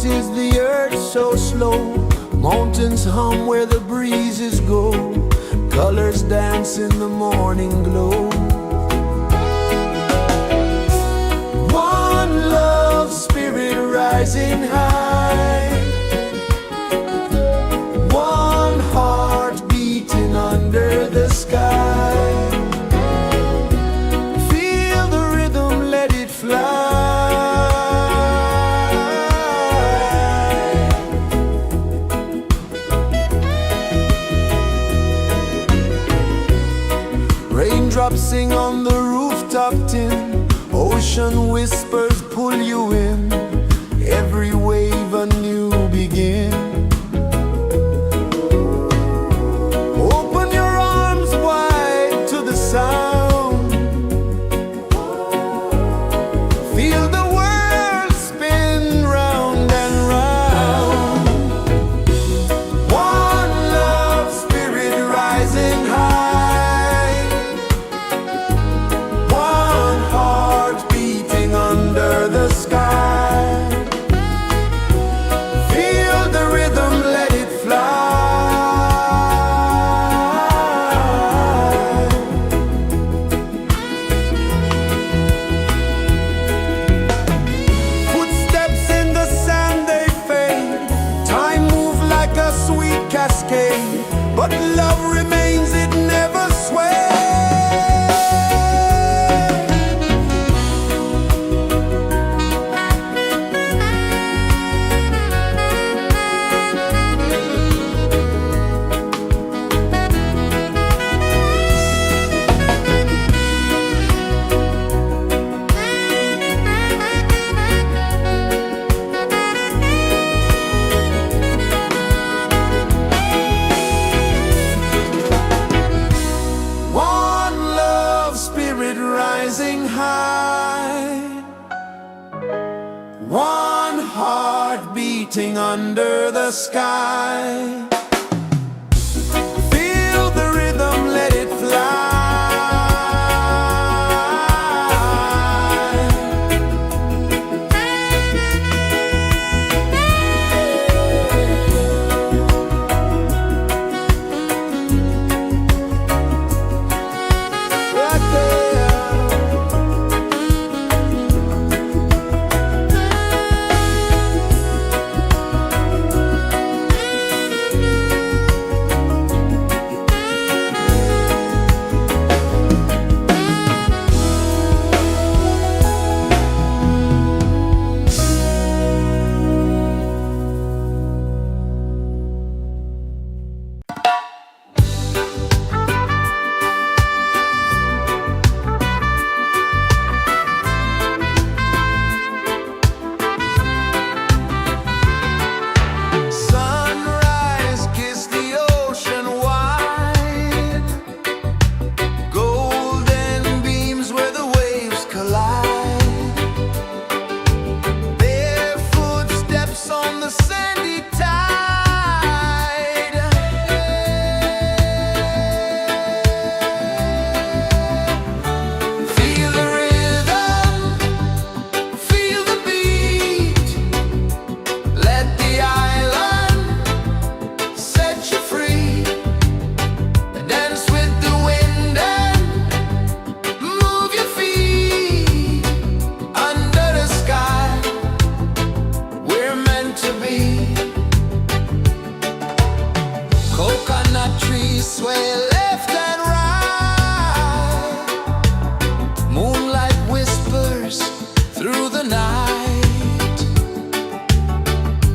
is the earth so slow. Mountains hum where the breezes go. Colors dance in the morning glow. One love, spirit rising high. One heart beating under the sky. Feel the rhythm, let it fly. Raindrops sing on the rooftop tin. Ocean whispers pull you in. Every wave a new begin. Open your arms wide to the sound. Feel the world spin round and round. One love, spirit rising high. One heart beating under the sky. Feel the rhythm, let it fly. Footsteps in the sand, they fade. Time moves like a sweet cascade, but love remains, it never sways. One love, spirit rising high. One heart beating under the sky. Feel the rhythm, let it fly. Right there. Sunrise, kiss the ocean wide. Golden beams where the waves collide. Bare footsteps on the sandy tide. Feel the rhythm, feel the beat. Let the island set you free. Dance with the wind and move your feet. Under the sky, we're meant to be. Coconut trees sway left and right. Moonlight whispers through the night.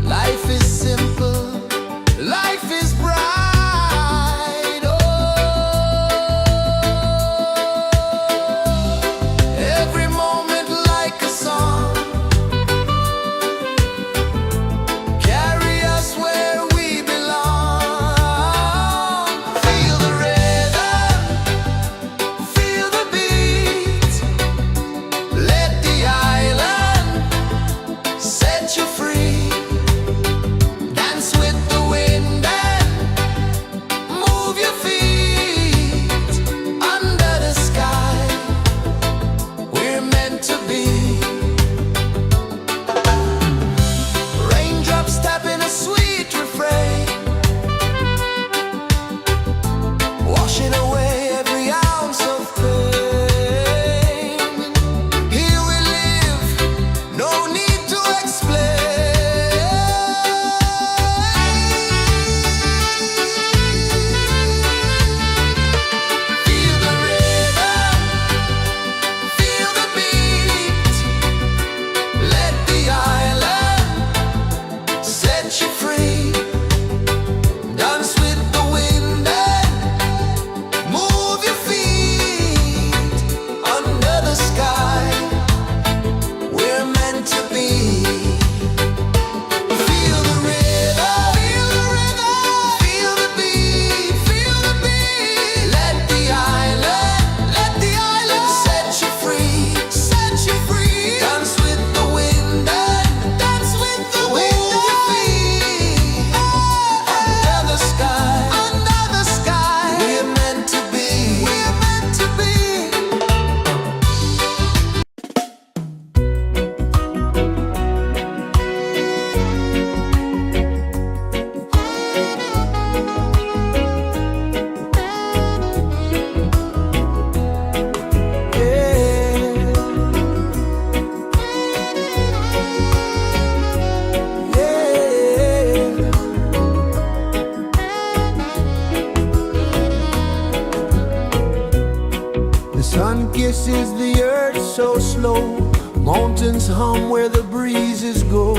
Life is simple, life is bright. Oh, every moment like a song. Carry us where we belong. Feel the rhythm. kisses the earth so slow. Mountains hum where the breezes go.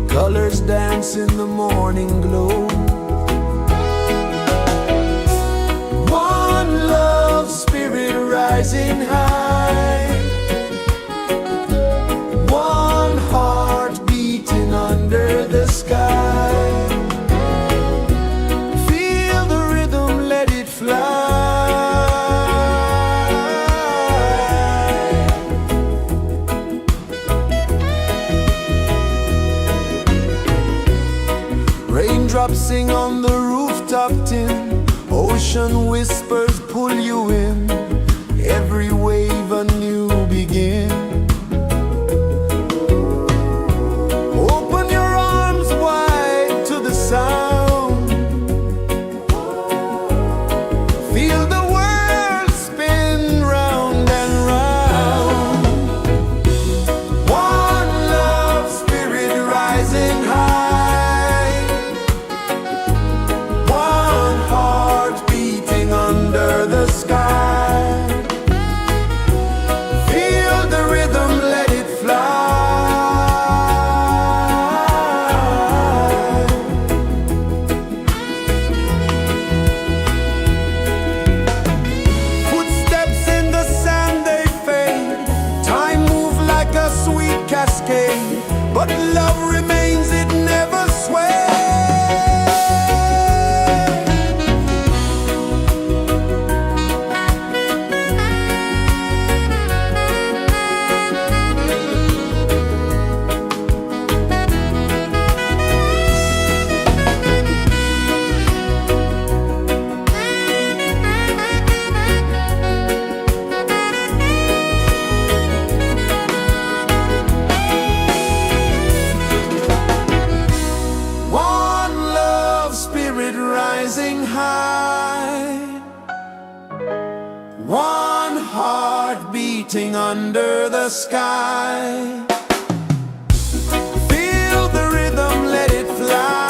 Colors dance in the morning glow. One love spirit rising high. One heart beating under the sky. Feel the rhythm, let it fly. Raindrops sing on the rooftop tin. Ocean whispers pull you in. Every wave a new begin. Open your arms wide to the sound. Feel the world spin round and round. One love spirit rising high. One heart beating under the sky. Feel the rhythm, let it fly. Footsteps in the sand, they fade. Time moves like a sweet cascade, but love remains, it never sways. One love spirit rising high. One heart beating under the sky. Feel the rhythm, let it fly.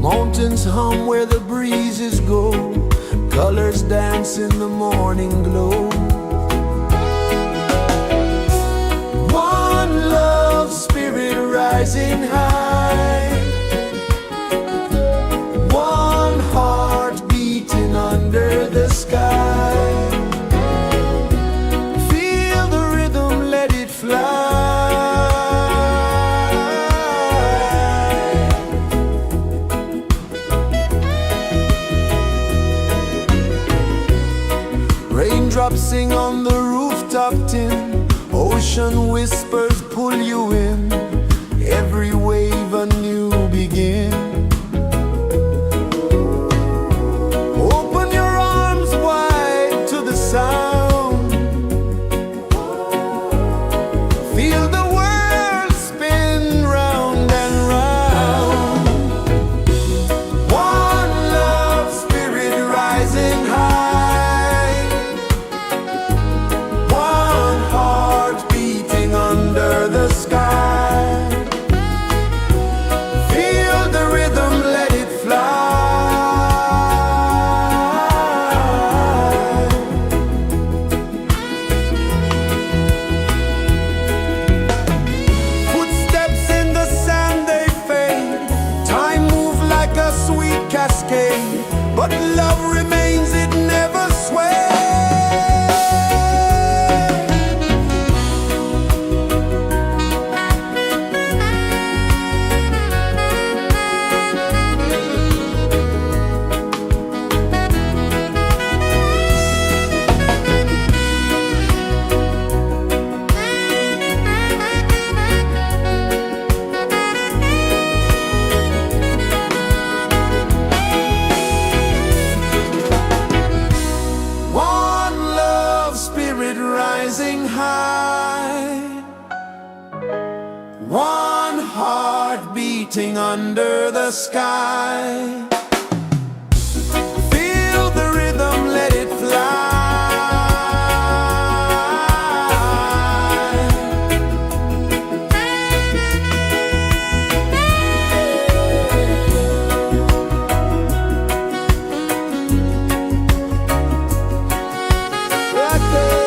Mountains hum where the breezes go, colors dance in the morning glow. One love spirit rising high, one heart beating under the sky. Feel the rhythm, let it fly. Raindrops sing on the rooftop tin, ocean whispers pull you in, every wave a new begin. Open your arms wide to the sound, feel the world spin round and round. One love spirit rising high, one heart beating under the sky. Feel the rhythm, let it fly. Footsteps in the sand, they fade. Time moves like a sweet cascade, but love remains, it never sways. One love spirit rising high, one heart beating under the sky. Feel the rhythm, let it fly. Right there.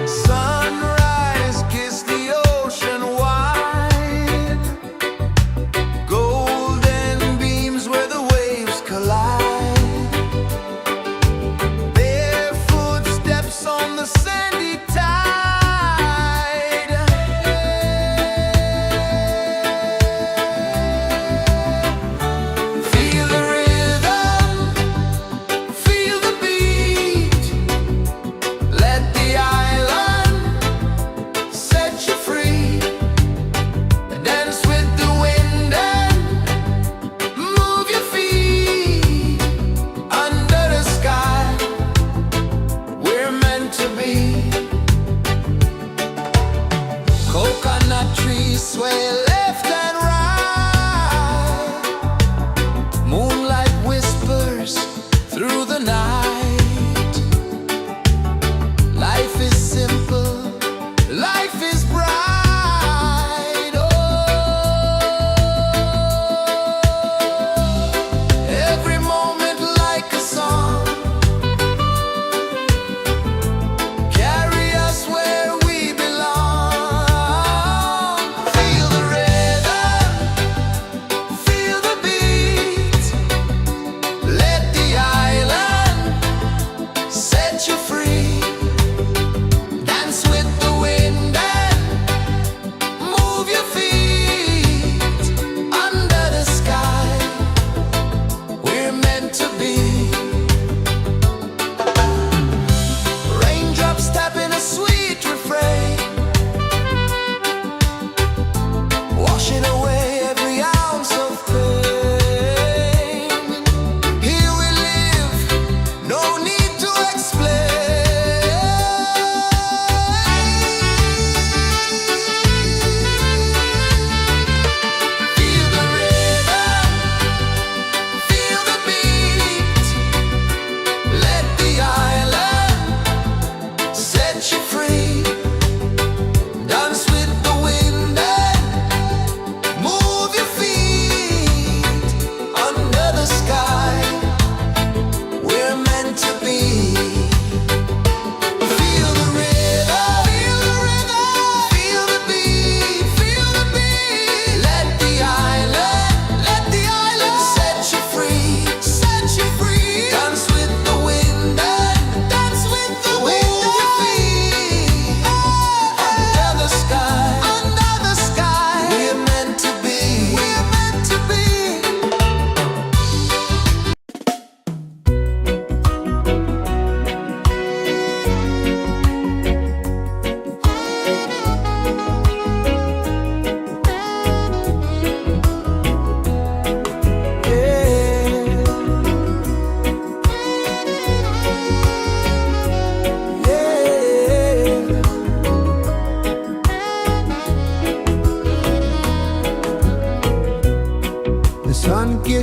Sunrise, kiss the ocean wide, golden beams where the waves collide, bare footsteps on the sandy tide. Feel the rhythm, feel the beat, let the island set you free. Dance with the wind and move your feet under the sky. We're meant to be. Coconut trees sway left and right, moonlight whispers through the night. Life is simple, life is bright. Oh, every moment like a song, carry us where we belong. Feel the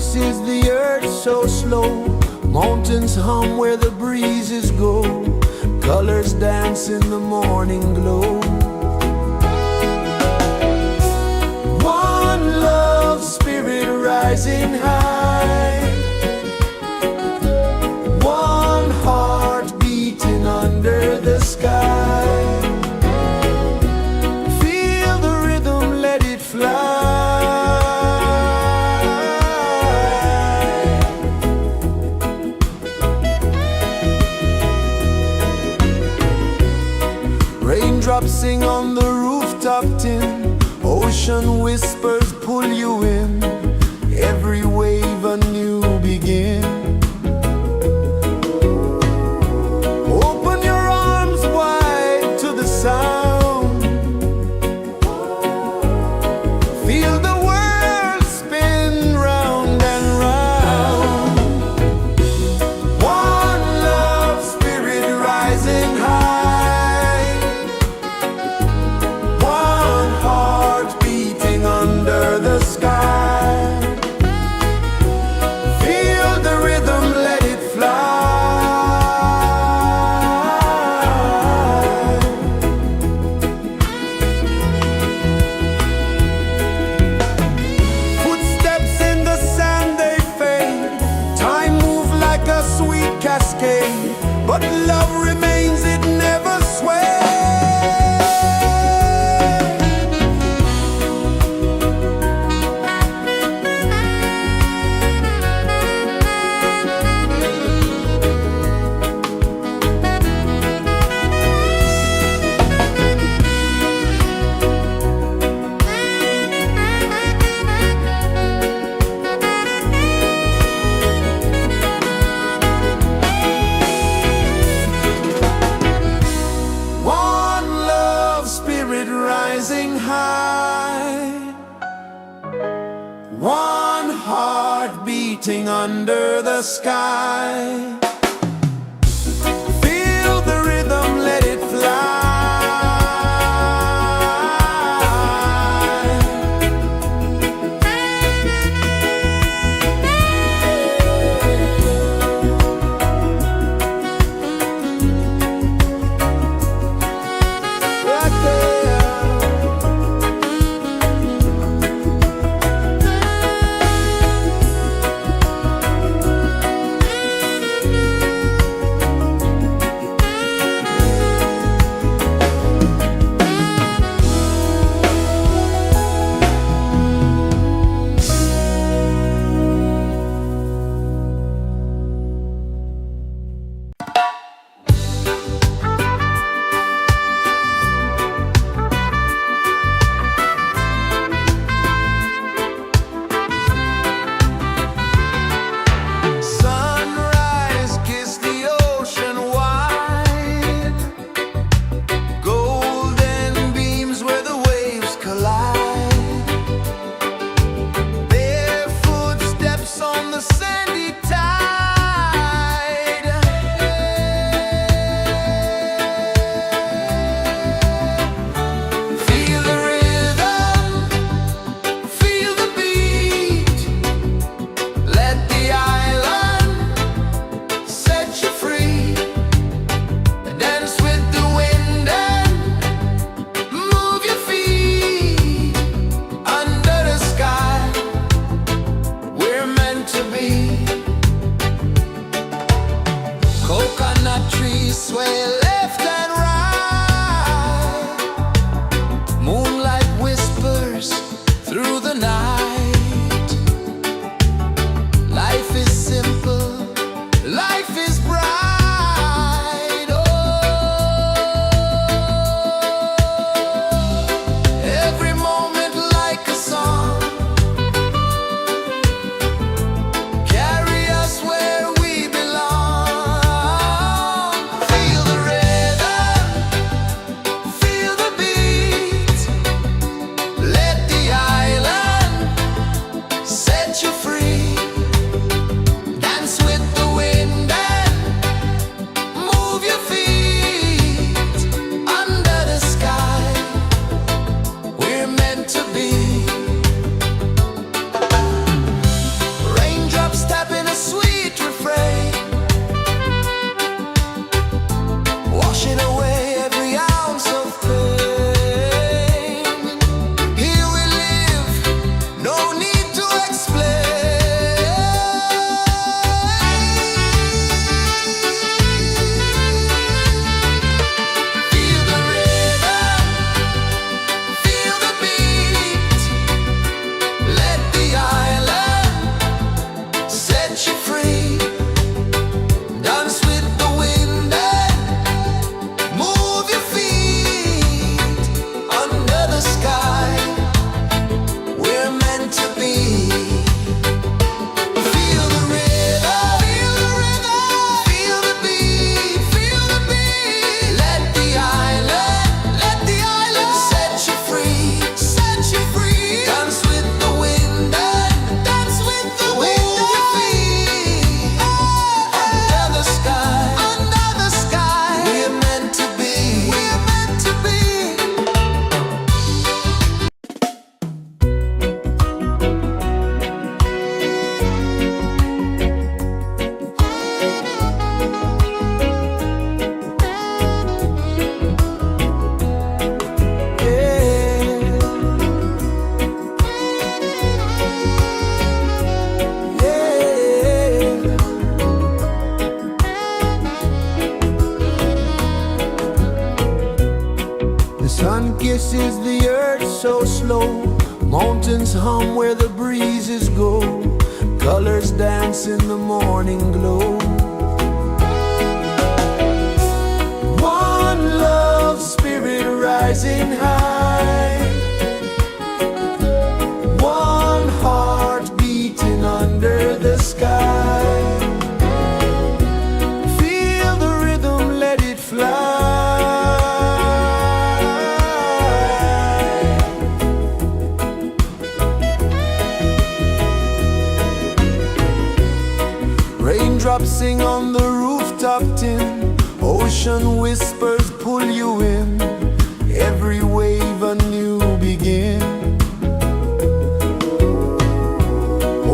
embraces the earth so slow. Mountains hum where the breezes go. Colors dance in the morning glow. One love spirit rising high. One heart beating under the sky. Feel the rhythm, let it fly. Raindrops sing on the rooftop tin. Ocean whispers pull you in. Every wave a new begin. Open your arms wide to the sound. Feel the world spin round and round. One love spirit rising high. One heart beating under the sky. Feel the rhythm, let it fly. Footsteps in the sand, they fade. Time moves like a sweet cascade, but love remains, it never sways. One love spirit rising high. One heart beating under the sky. Feel the rhythm, let it fly. Right there. Sun kisses the earth so slow, mountains hum where the breezes go, colors dance in the morning glow. One love spirit rising high, one heart beating under the sky. Feel the rhythm, let it fly. Raindrops sing on the rooftop tin, ocean whispers pull you in, every wave a new begin.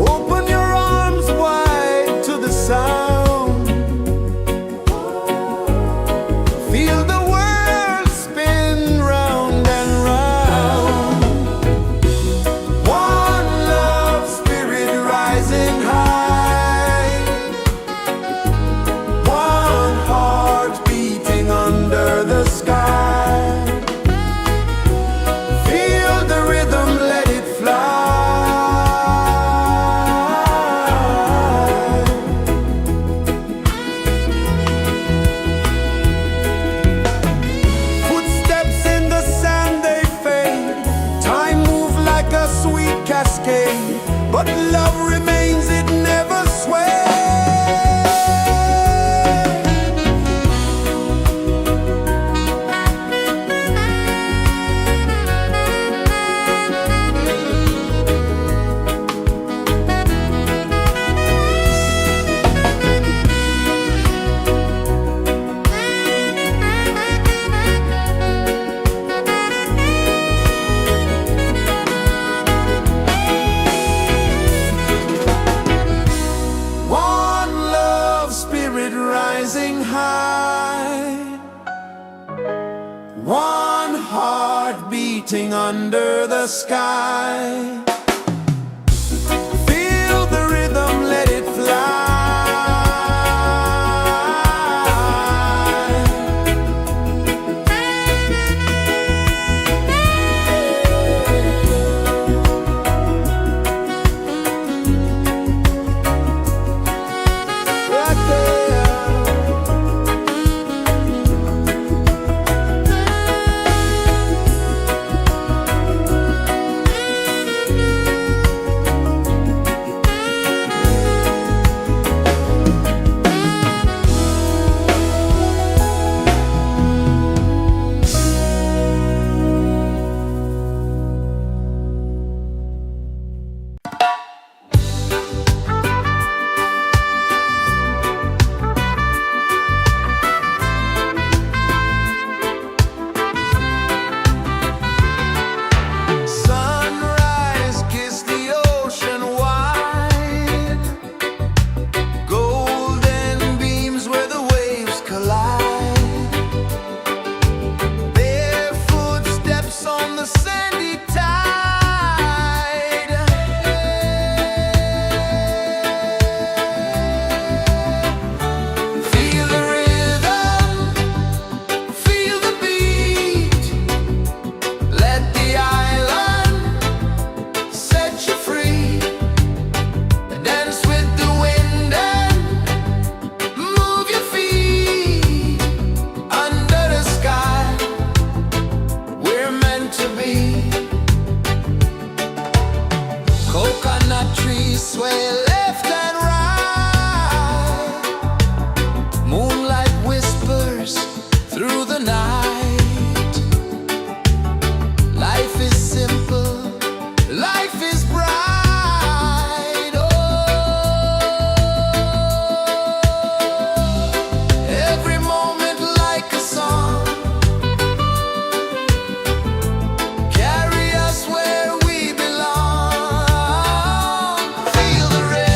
Open your arms wide to the sound, feel the world spin round and round. One love spirit rising high, one heart beating under the sky. Feel the rhythm, let it fly. Footsteps in the sand, they fade, time moves like a sweet cascade, but love remains, it never sways. One love spirit rising high, one heart beating under the sky. Feel the rhythm, let it fly. Right there. Sunrise, kiss the ocean wide, golden beams where the waves collide, barefoot steps on the sandy tide. Feel the rhythm, feel the beat, let the island set you free. Dance with the wind and move your feet under the sky. We're meant to be. Coconut trees sway left and right, moonlight whispers through the night. Life is simple, life is bright. Oh, every moment like a song, carry us where we belong. Feel the rhythm.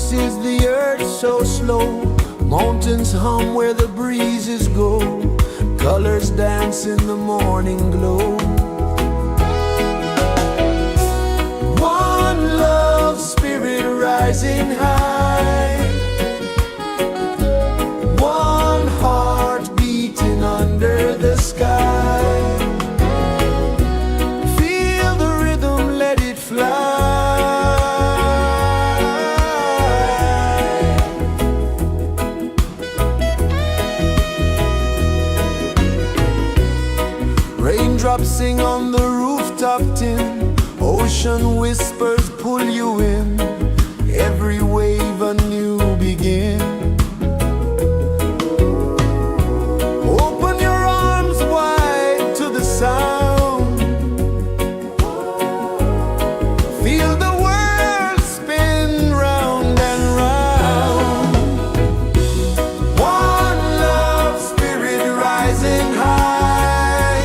pulses the earth so slow. Mountains hum where the breezes go. Colors dance in the morning glow. One love spirit rising high. One heart beating under the sky. Feel the rhythm, let it fly. Raindrops sing on the rooftop tin. Ocean whispers pull you in. Every wave a new begin. Open your arms wide to the sound. Feel the world spin round and round. One love spirit rising high.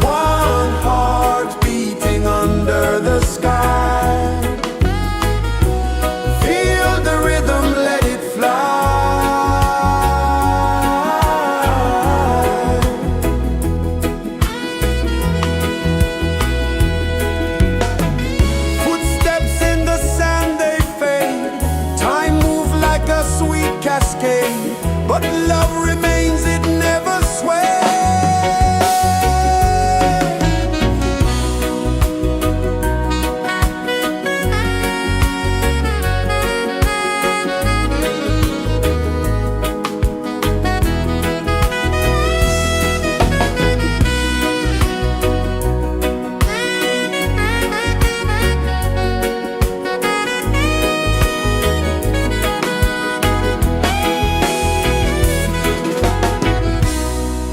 One heart beating under the sky. Feel the rhythm, let it fly. Footsteps in the sand, they fade. Time moves like a sweet cascade, but love remains, it never sways.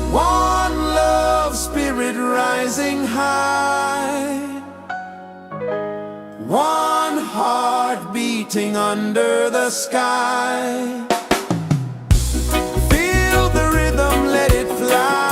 One love spirit rising high. One heart beating under the sky. Feel the rhythm, let it fly.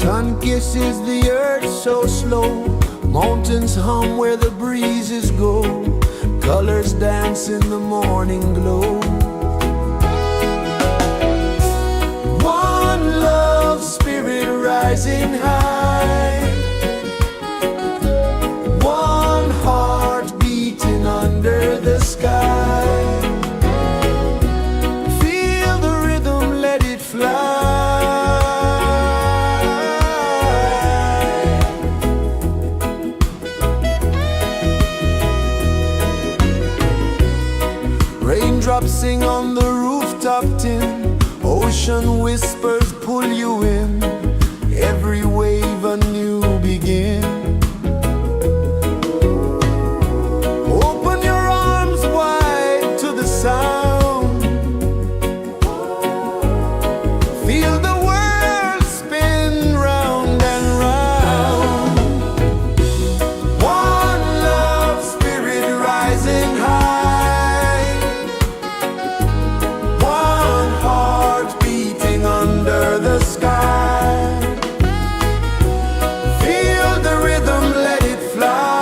Sun kisses the earth so slow, mountains hum where the breezes go, colors dance in the morning glow. One love spirit rising high, one heart beating under the sky. Feel the rhythm, let it fly. Raindrops sing on the rooftop tin, ocean whispers pull you in, every wave a new begin. Open your arms wide to the sound, feel the world spin round and round. One love spirit rising high, one heart beating under the sky. Feel the rhythm, let it fly.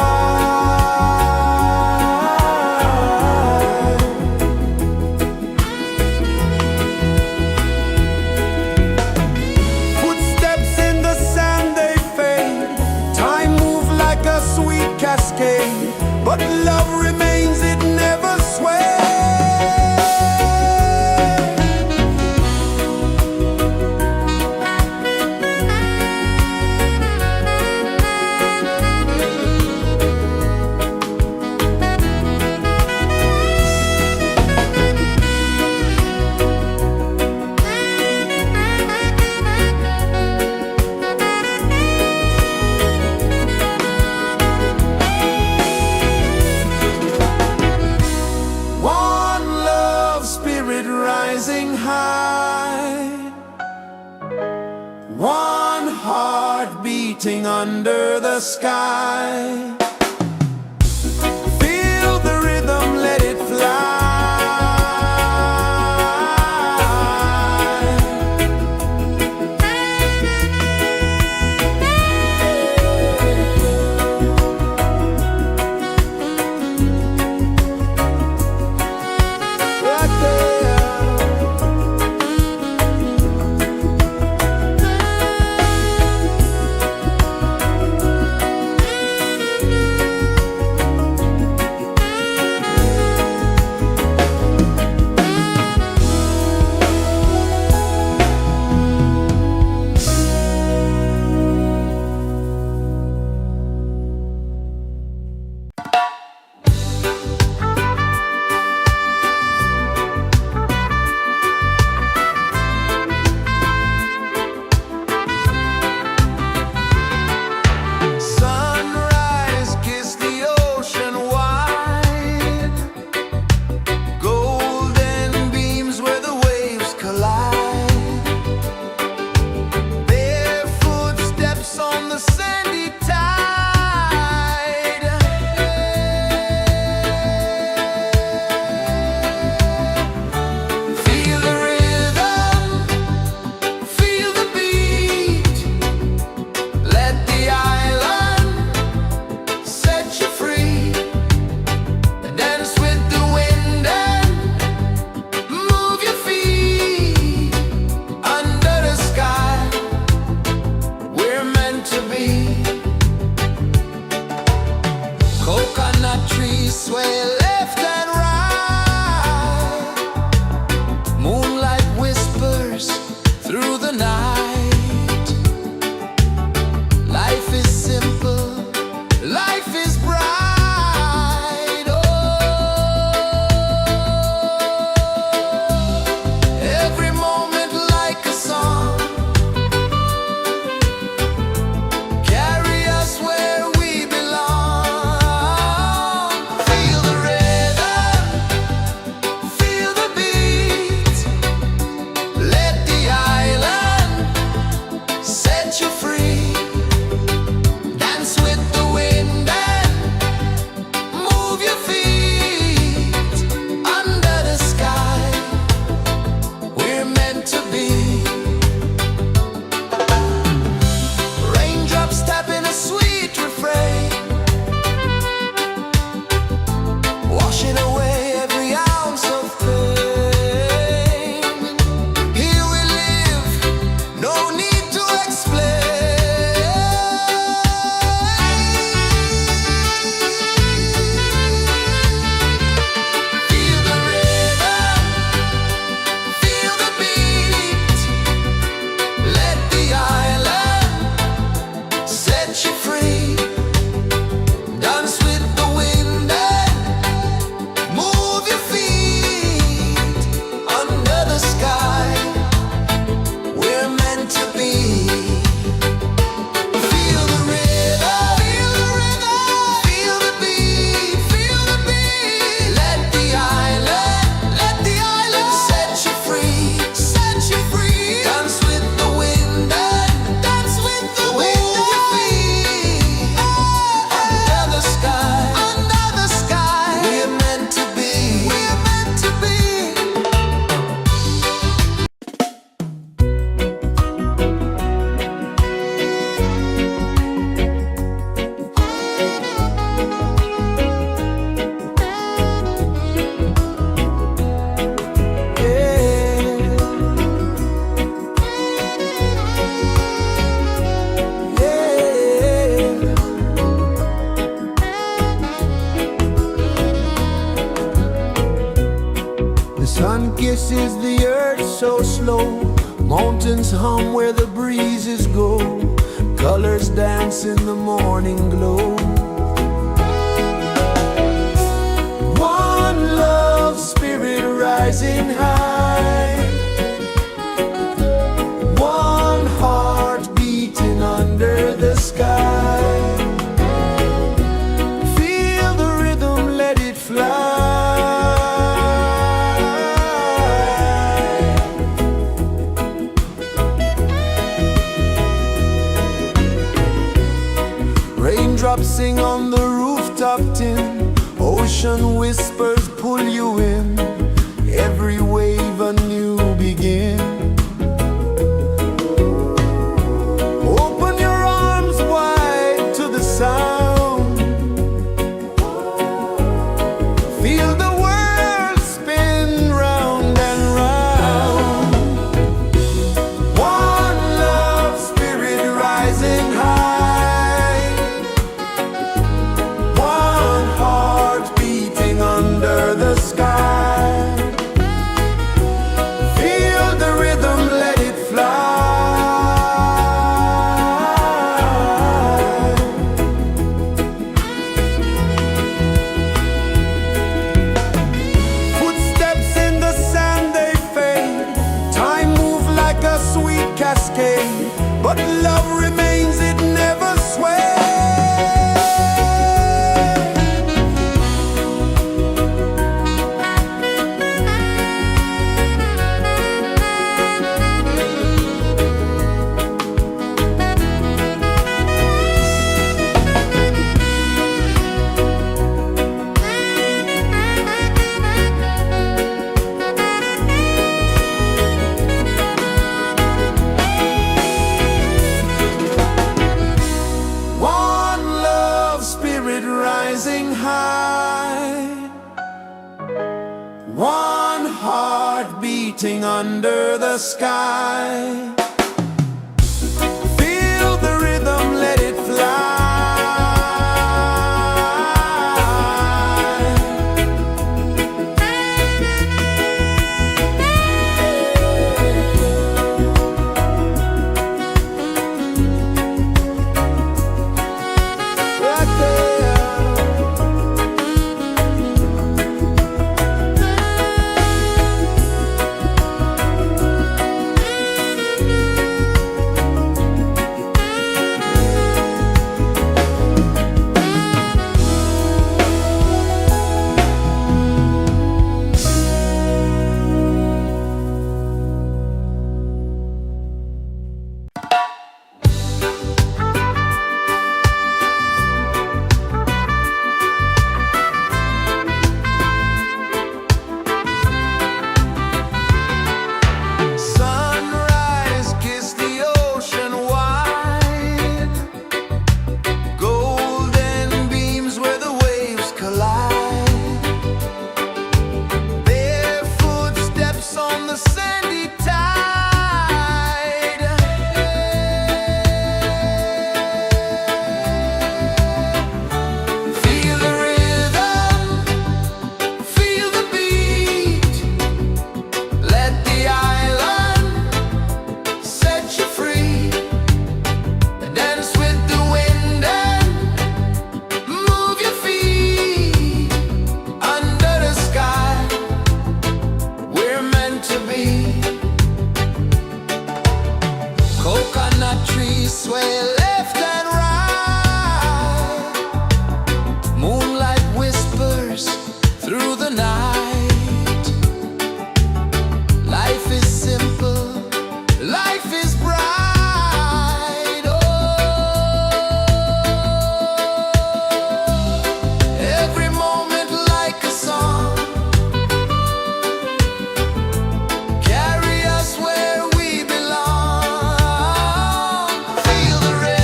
Footsteps in the sand, they fade. Time moves like a sweet cascade, but love remains, it never sways. One love spirit rising high, one heart beating under the sky. Feel the rhythm, let it fly. is the earth so slow. Mountains hum where the breezes go. Colors dance in the morning glow. One love spirit rising high. One heart beating under the sky. Feel the rhythm, let it fly. Raindrops sing on the rooftop tin. Ocean whispers pull you in. Every wave a new begin. Open your arms wide to the sound. Feel the world spin round and round. One love spirit rising high. One heart beating under the sky. Feel the rhythm, let it fly. Footsteps in the sand, they fade. Time moves like a sweet cascade, but love remains, it never sways. One love spirit rising high. One heart beating under the sky. Feel the rhythm, let it fly. Right there. Sunrise, kiss the ocean wide. Golden beams where the waves collide. Barefoot steps on the sandy tide. Feel the rhythm, feel the beat. Let the island set you free. Dance with the wind and move your feet. Under the sky, we're meant to be. Coconut trees sway left and right. Moonlight whispers through the night. Life is simple, life is bright. Oh, every moment like a song. Carry us where we belong. Feel the rhythm.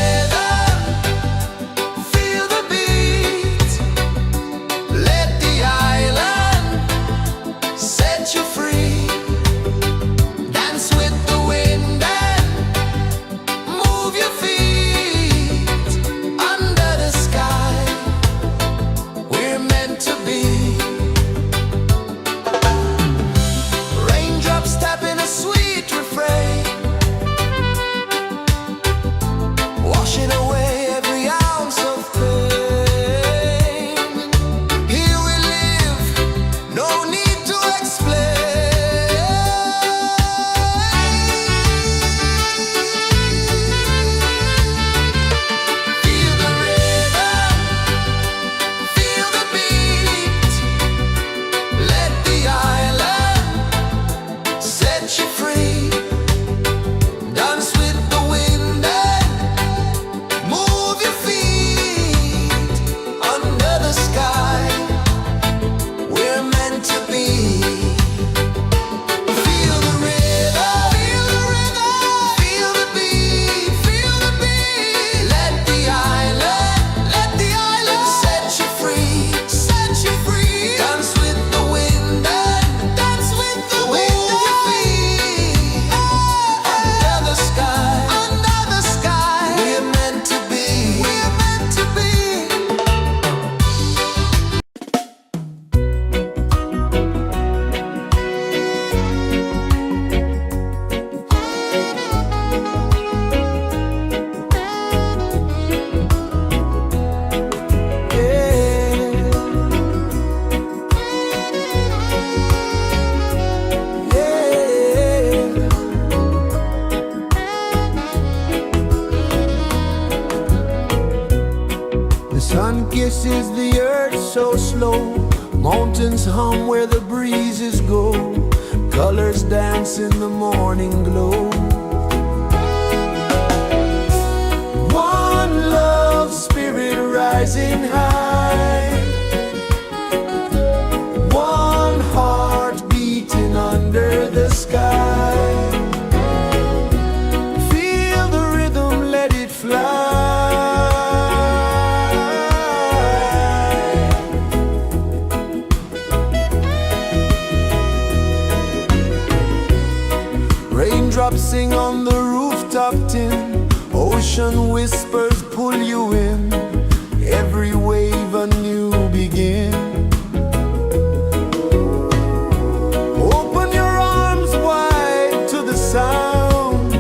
pulses the earth so slow. Mountains hum where the breezes go. Colors dance in the morning glow. One love, spirit rising high. One heart beating under the sky. Feel the rhythm, let it fly. Raindrops sing on the rooftop tin. Ocean whispers pull you in. Every wave a new begin. Open your arms wide to the sound.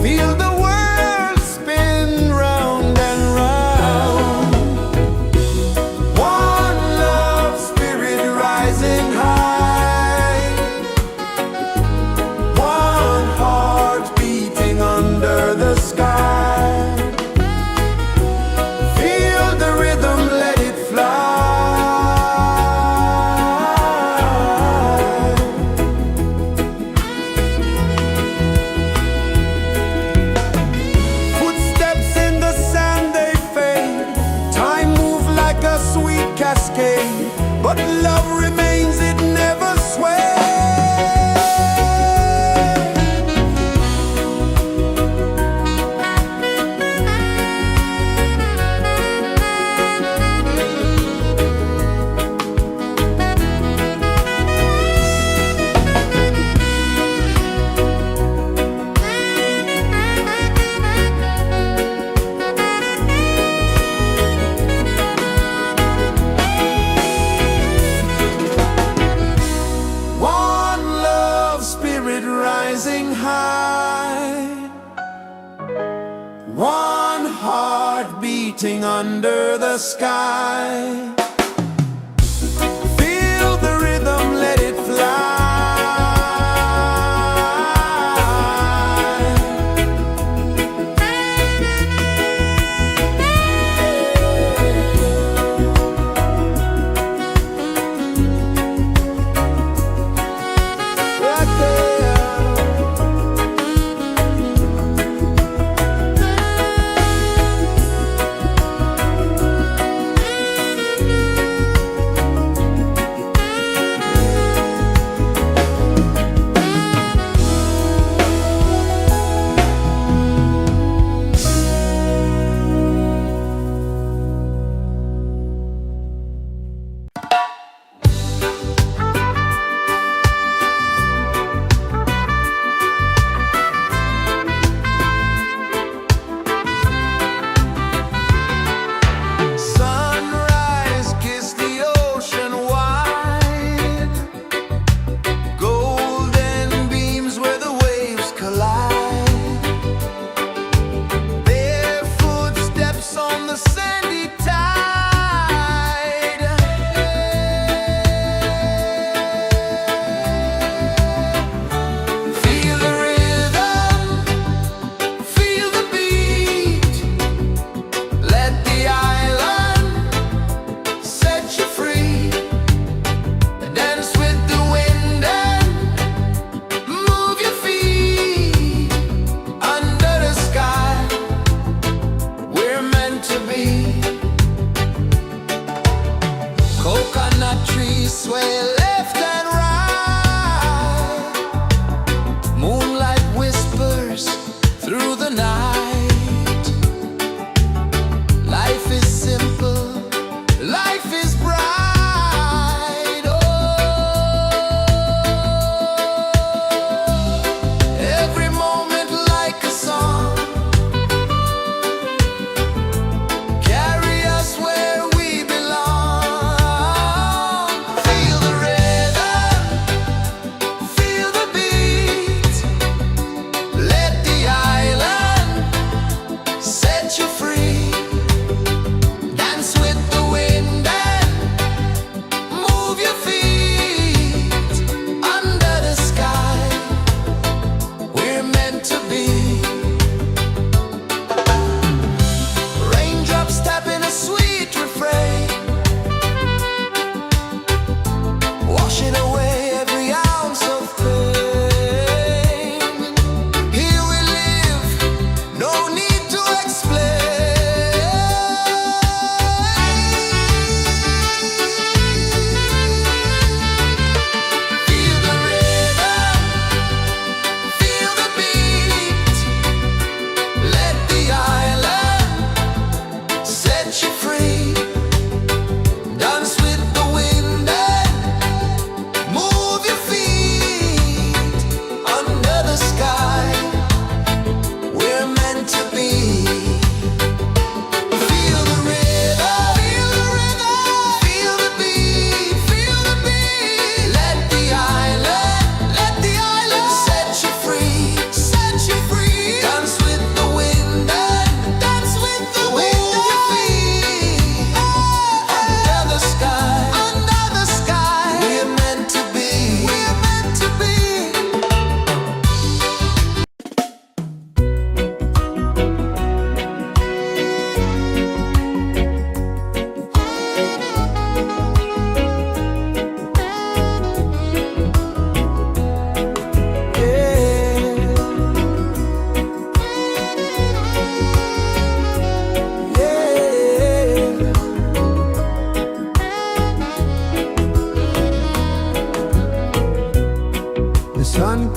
Feel the world spin round and round. One love, spirit rising high. One heart beating under the sky. Feel the rhythm, let it fly. Footsteps in the sand, they fade. Time moves like a sweet cascade, but love remains, it never sways. One love, spirit rising high. One heart beating under the sky. Feel the rhythm, let it fly. Right there.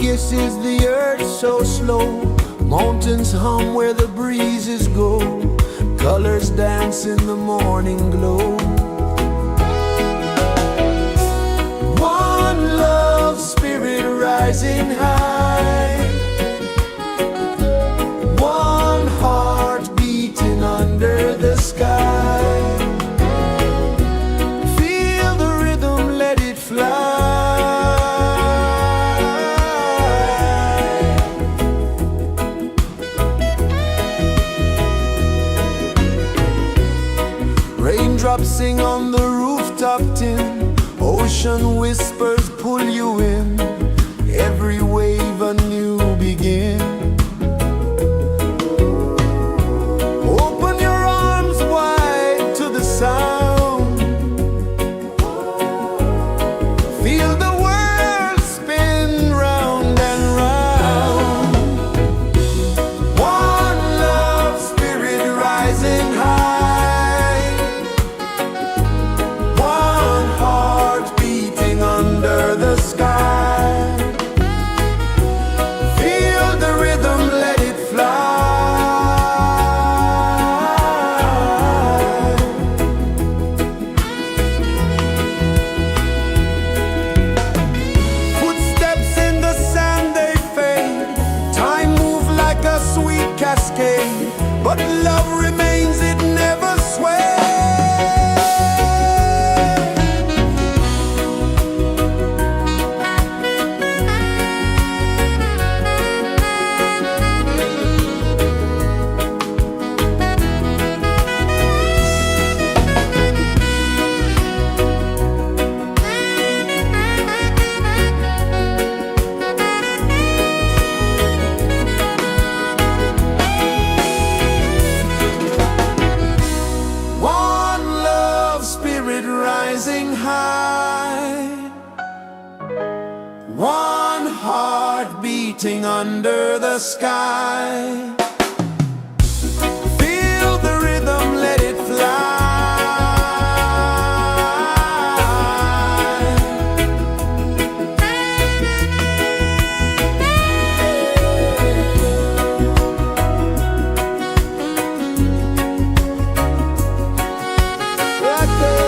kisses the earth so slow. Mountains hum where the breezes go. Colors dance in the morning glow. One love spirit rising high. One heart beating under the sky. Feel the rhythm, let it fly. Raindrops sing on the rooftop tin. Ocean whispers pull you in. Every wave a new begin. Open your arms wide to the sound. Feel the world spin round and round. One love spirit rising high. One heart beating under the sky. Feel the rhythm, let it fly. Footsteps in the sand, they fade. Time moves like a sweet cascade, but love remains, it never sways. One love spirit rising high. One heart beating under the sky. Feel the rhythm, let it fly. Right there.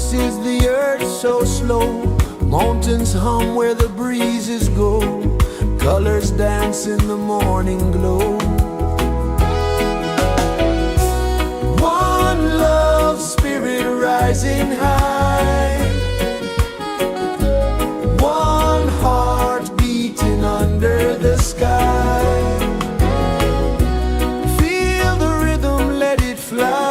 pulses the earth so slow. Mountains hum where the breezes go. Colors dance in the morning glow. One love spirit rising high. One heart beating under the sky. Feel the rhythm, let it fly.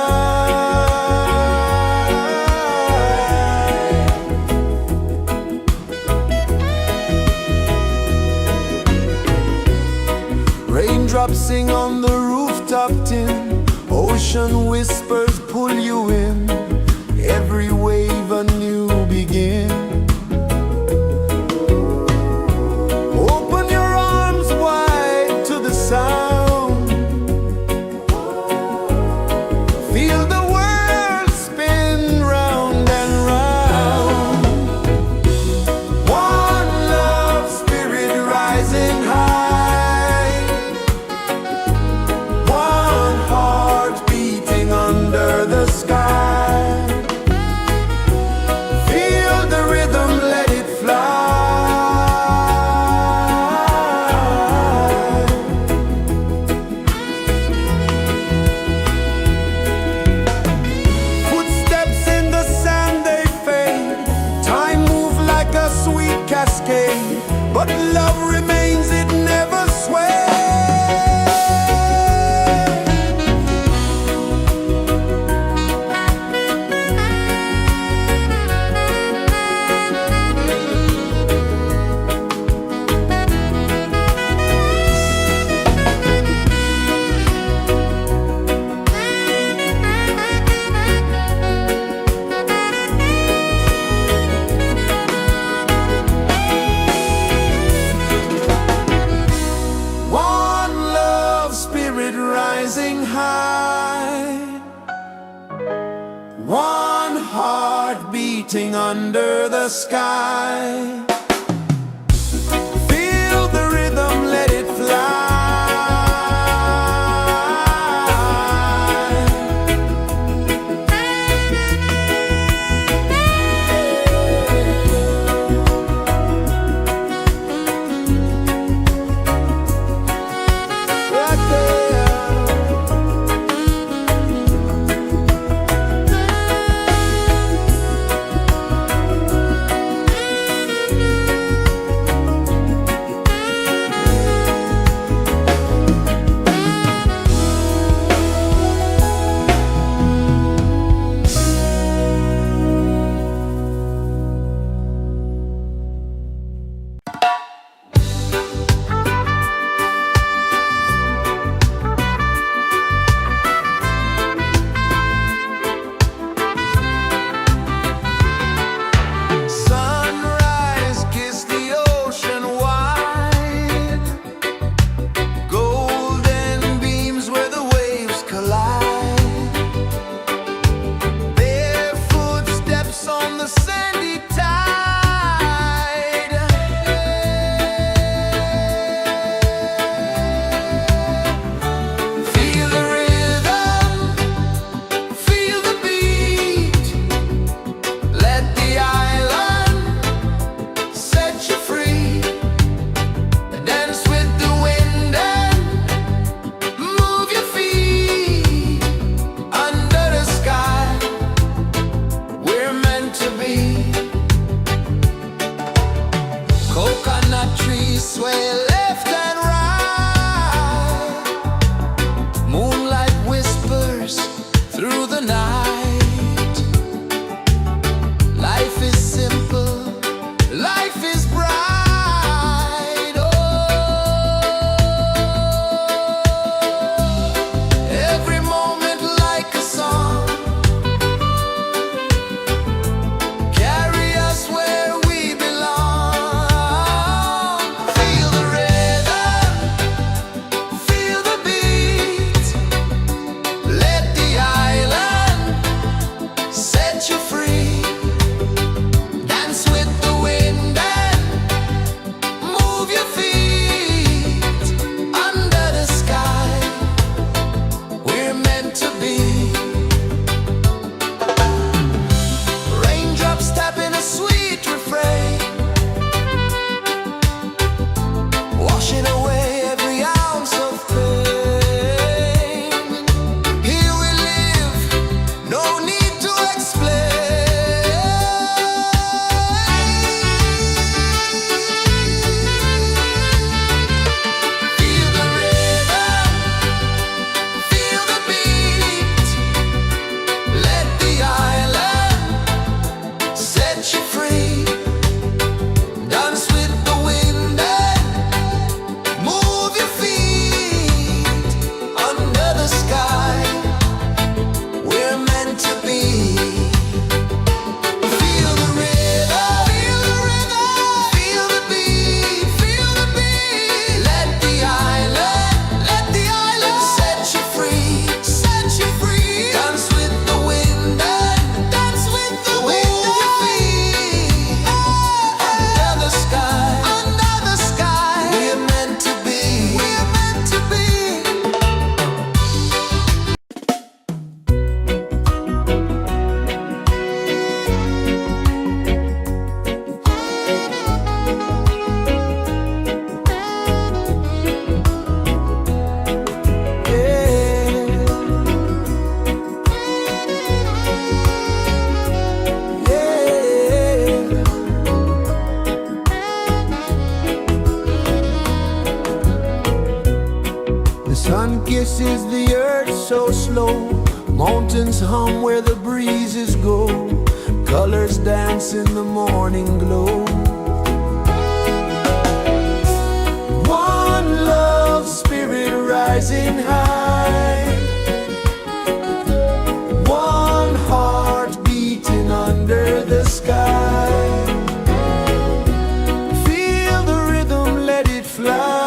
Raindrops sing on the rooftop tin. Ocean whispers pull you in. Every wave a new begin. Open your arms wide to the sound. Feel the world spin round and round. One love spirit rising high. One heart beating under the sky. Feel the rhythm, let it fly. Footsteps in the sand, they fade. Time moves like a sweet cascade, but love remains, it never sways. One love spirit rising high. One heart beating under the sky. Feel the rhythm, let it fly. Right there. Sun kisses the earth so slow, mountains hum where the breezes go, colors dance in the morning glow. One love spirit rising high, one heart beating under the sky. Feel the rhythm, let it fly.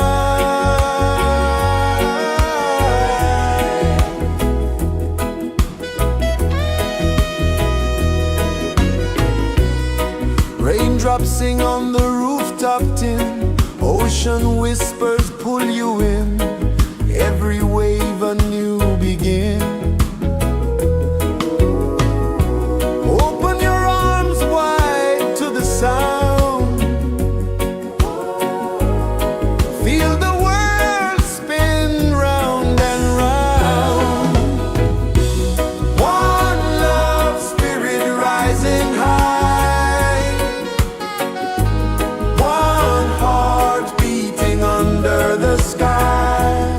Raindrops sing on the rooftop tin, ocean whispers pull you in, every wave a new begin. Open your arms wide to the sound, feel the world spin round and round. One love spirit rising high, one heart beating under the sky.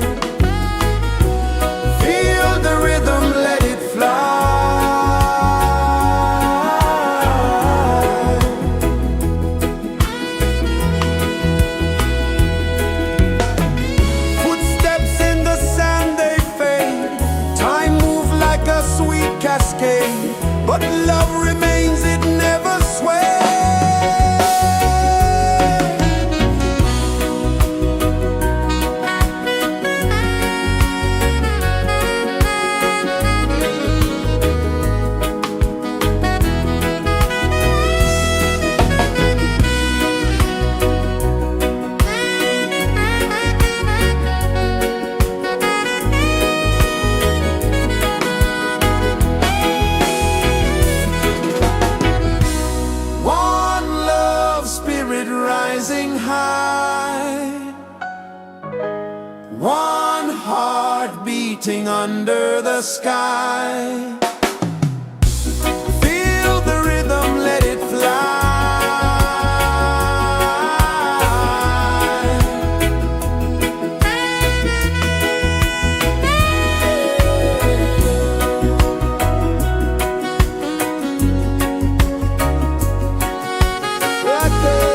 Feel the rhythm, let it fly. Footsteps in the sand, they fade, time moves like a sweet cascade, but love remains, it never sways. One love spirit rising high, one heart beating under the sky. Feel the rhythm, let it fly. Right there.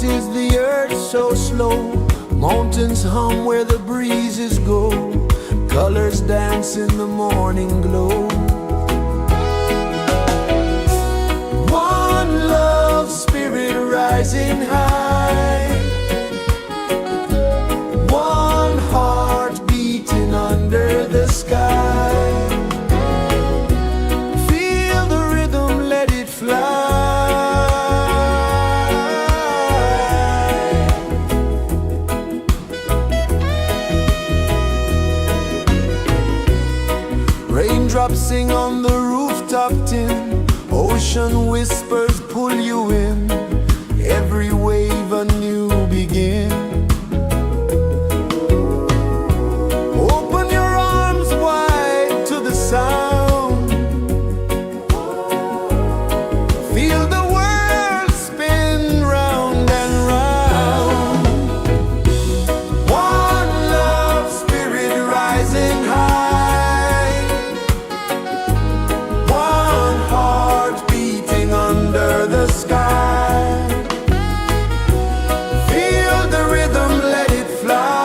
pulses the earth so slow. Mountains hum where the breezes go. Colors dance in the morning glow. One love spirit rising high. One heart beating under the sky. Feel the rhythm, let it fly. Raindrops sing on the rooftop tin. Ocean whispers pull you in. Every wave a new begin. Open your arms wide to the sound. Feel the world spin round and round. One love spirit rising high. One heart beating under the sky. Feel the rhythm, let it fly.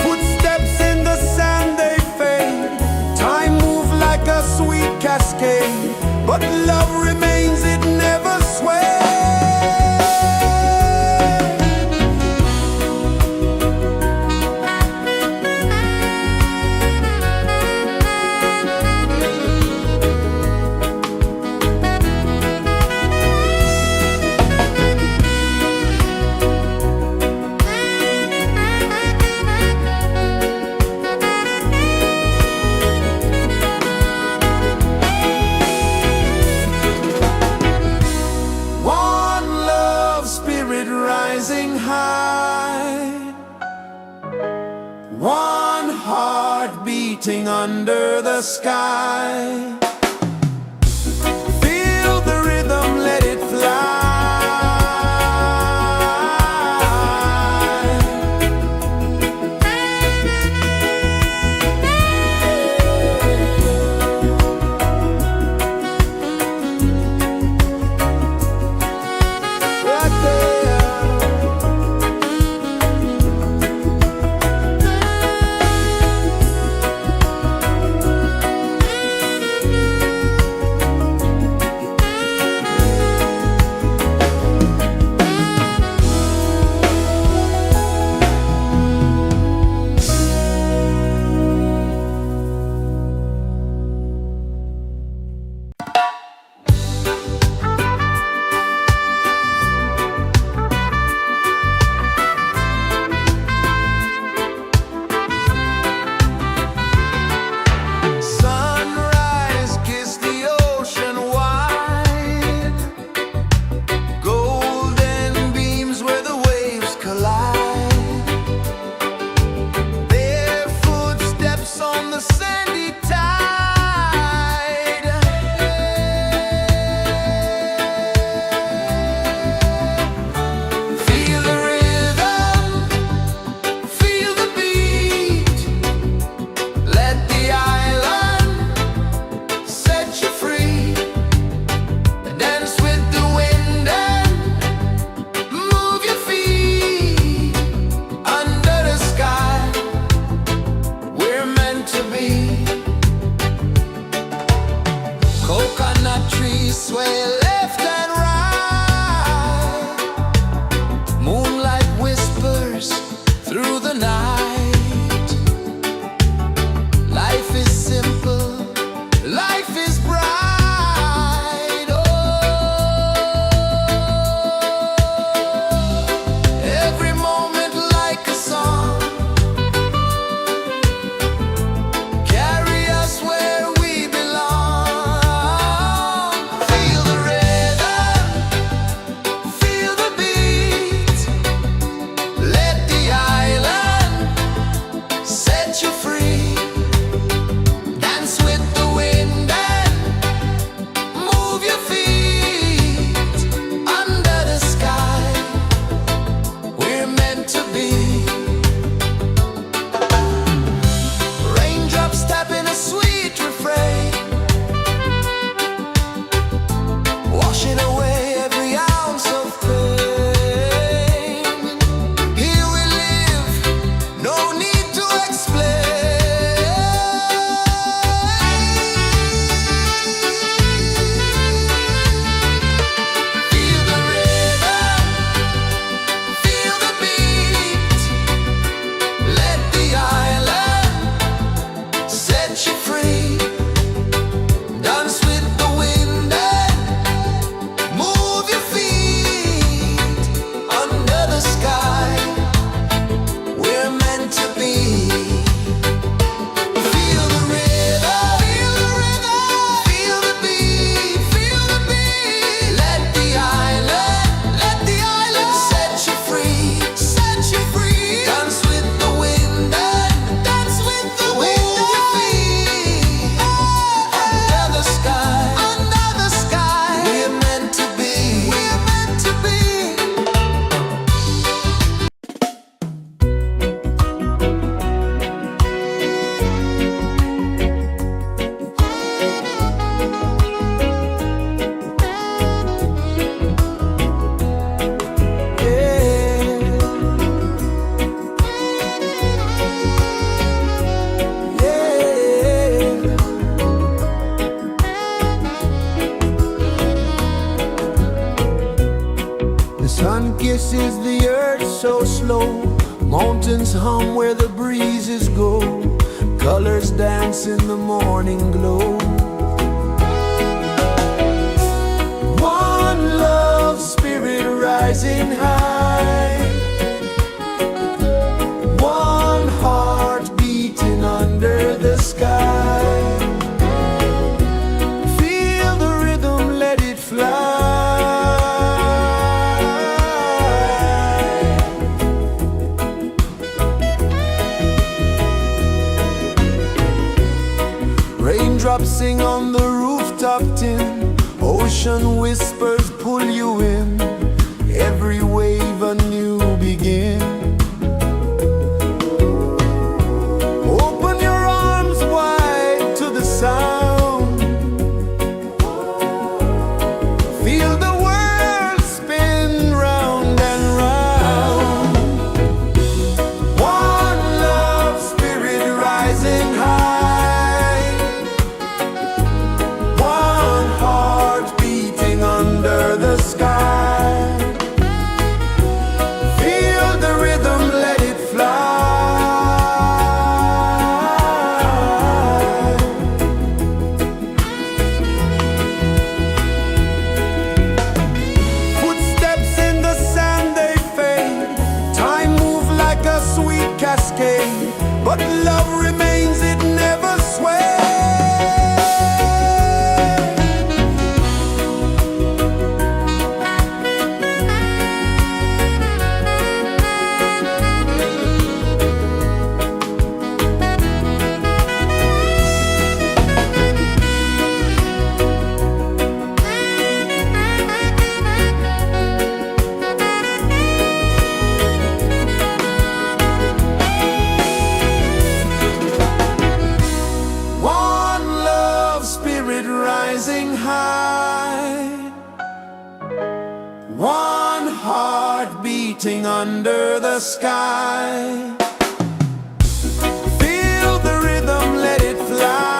Footsteps in the sand, they fade. Time moves like a sweet cascade, but love remains, it never sways. One love spirit rising high. One heart beating under the sky. Feel the rhythm, let it fly. Right there. Sunrise, kiss the ocean wide. Golden beams where the waves collide. Their footsteps on the sandy tide. Feel the rhythm, feel the beat. Let the island set you free. Dance with the wind and move your feet. Under the sky, we're meant to be. Coconut trees sway left and right. Moonlight whispers through the night. Life is simple, life is bright. Oh, every moment like a song. Carry us where we belong. Feel the rhythm, Sun kisses the earth so slow, mountains hum where the breezes go, colors dance in the morning glow. One love, spirit rising high, one heart beating under the sky. Feel the rhythm, let it fly. Raindrops sing on the rooftop tin, ocean whispers pull you in, every wave a new begin. Open your arms wide to the sound, feel the world spin round and round. One love, spirit rising high, one heart beating under the sky. Feel the rhythm, let it fly. Footsteps in the sand, they fade, time moves like a sweet cascade, but love remains, it never sways. One love, spirit rising high, one heart beating under the sky. Feel the rhythm, let it fly.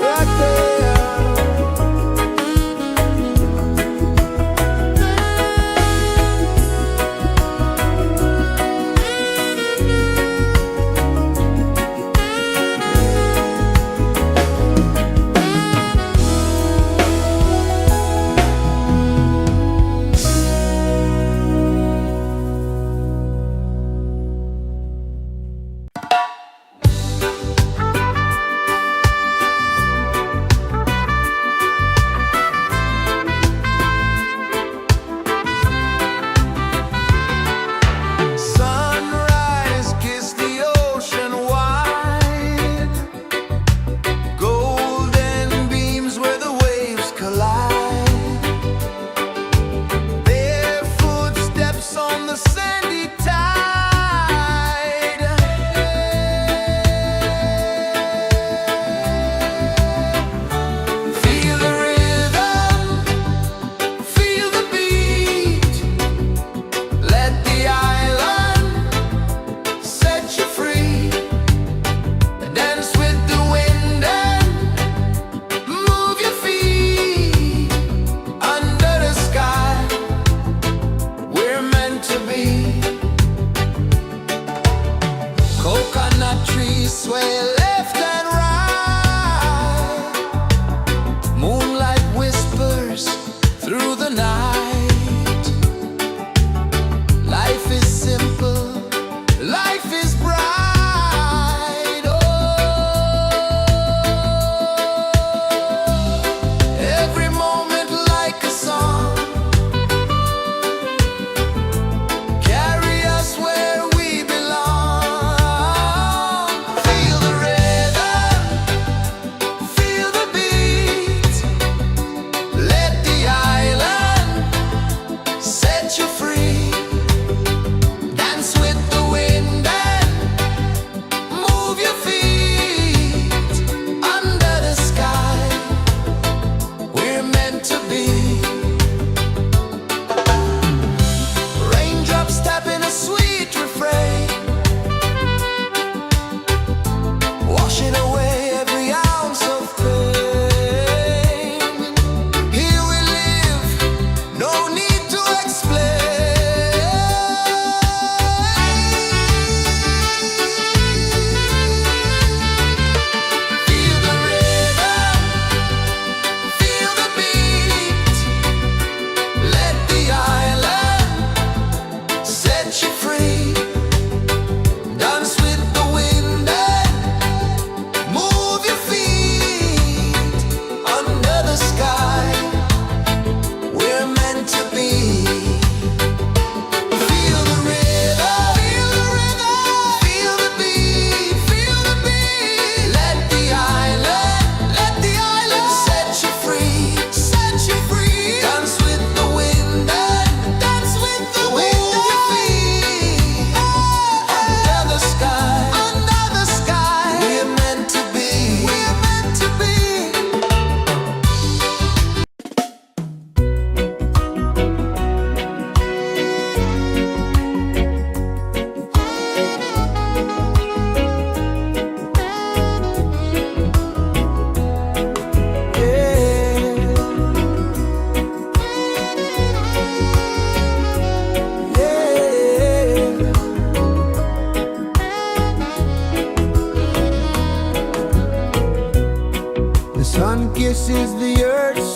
Right there.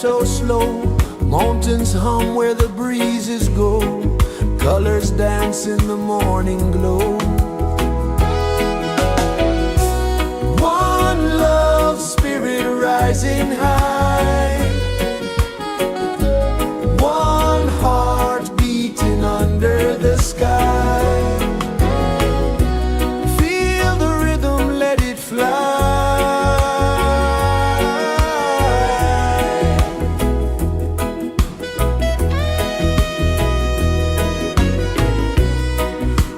so slow. Mountains hum where the breezes go. Colors dance in the morning glow. One love, spirit rising high. One heart beating under the sky. Feel the rhythm, let it fly.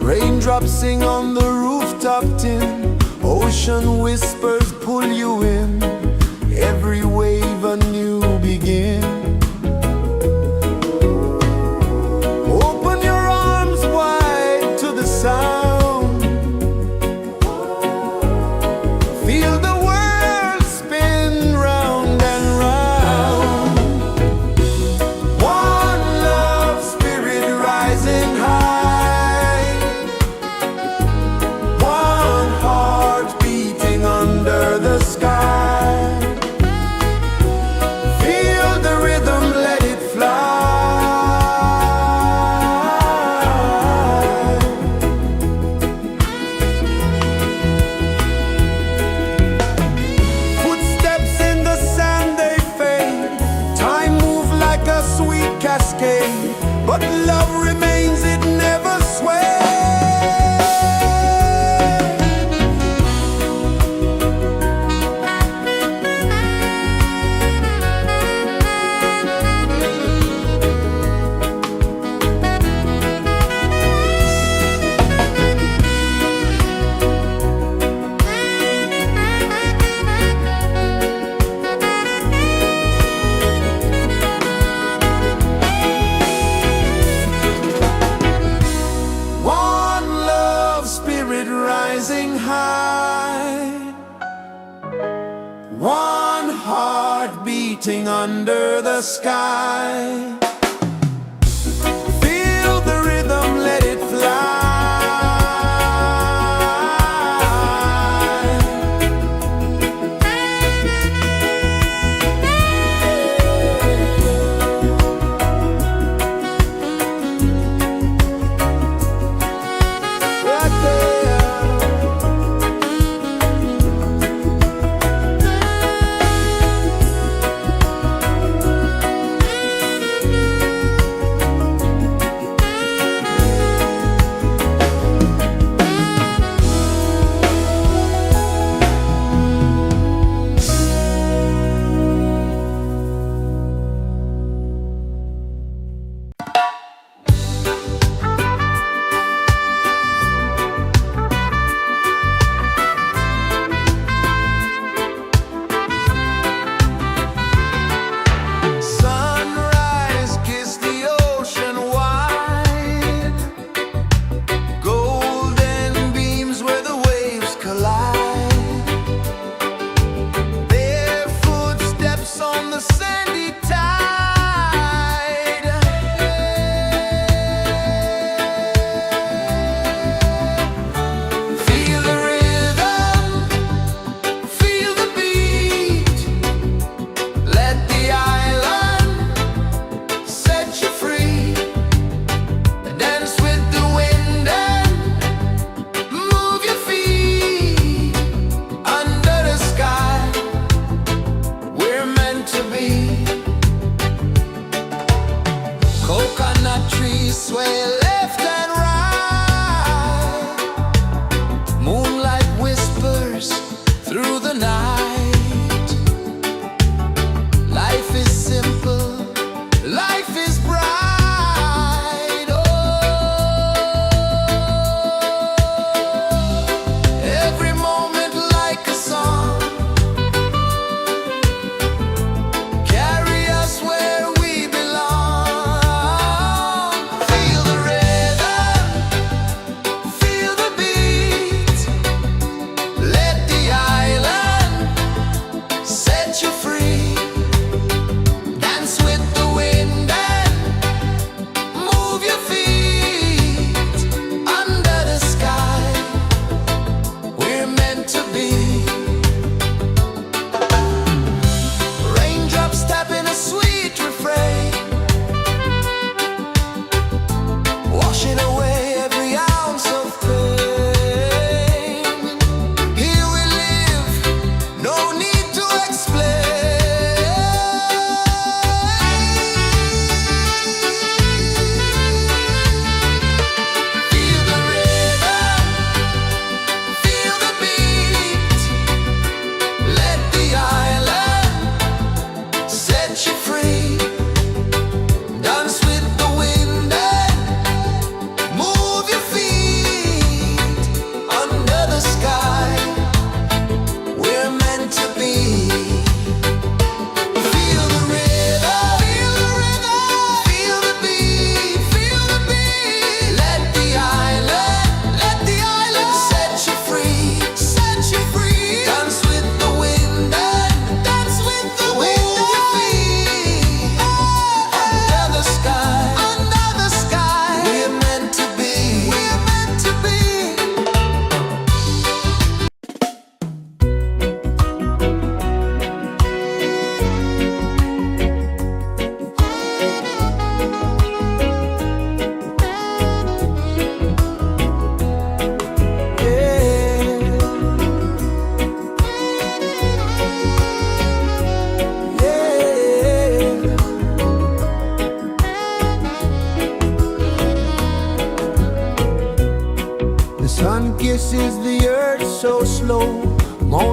Raindrops sing on the rooftop tin. Ocean whispers pull you in. Every wave a new begin. Open your arms wide to the sound. Feel the world spin round and round. One love, spirit rising high. One heart beating under the sky. Feel the rhythm, let it fly. Footsteps in the sand, they fade. Time moves like a sweet cascade, but love remains, it never sways. One love, spirit rising high. One heart beating under the sky. Feel the rhythm, let it fly. Right there.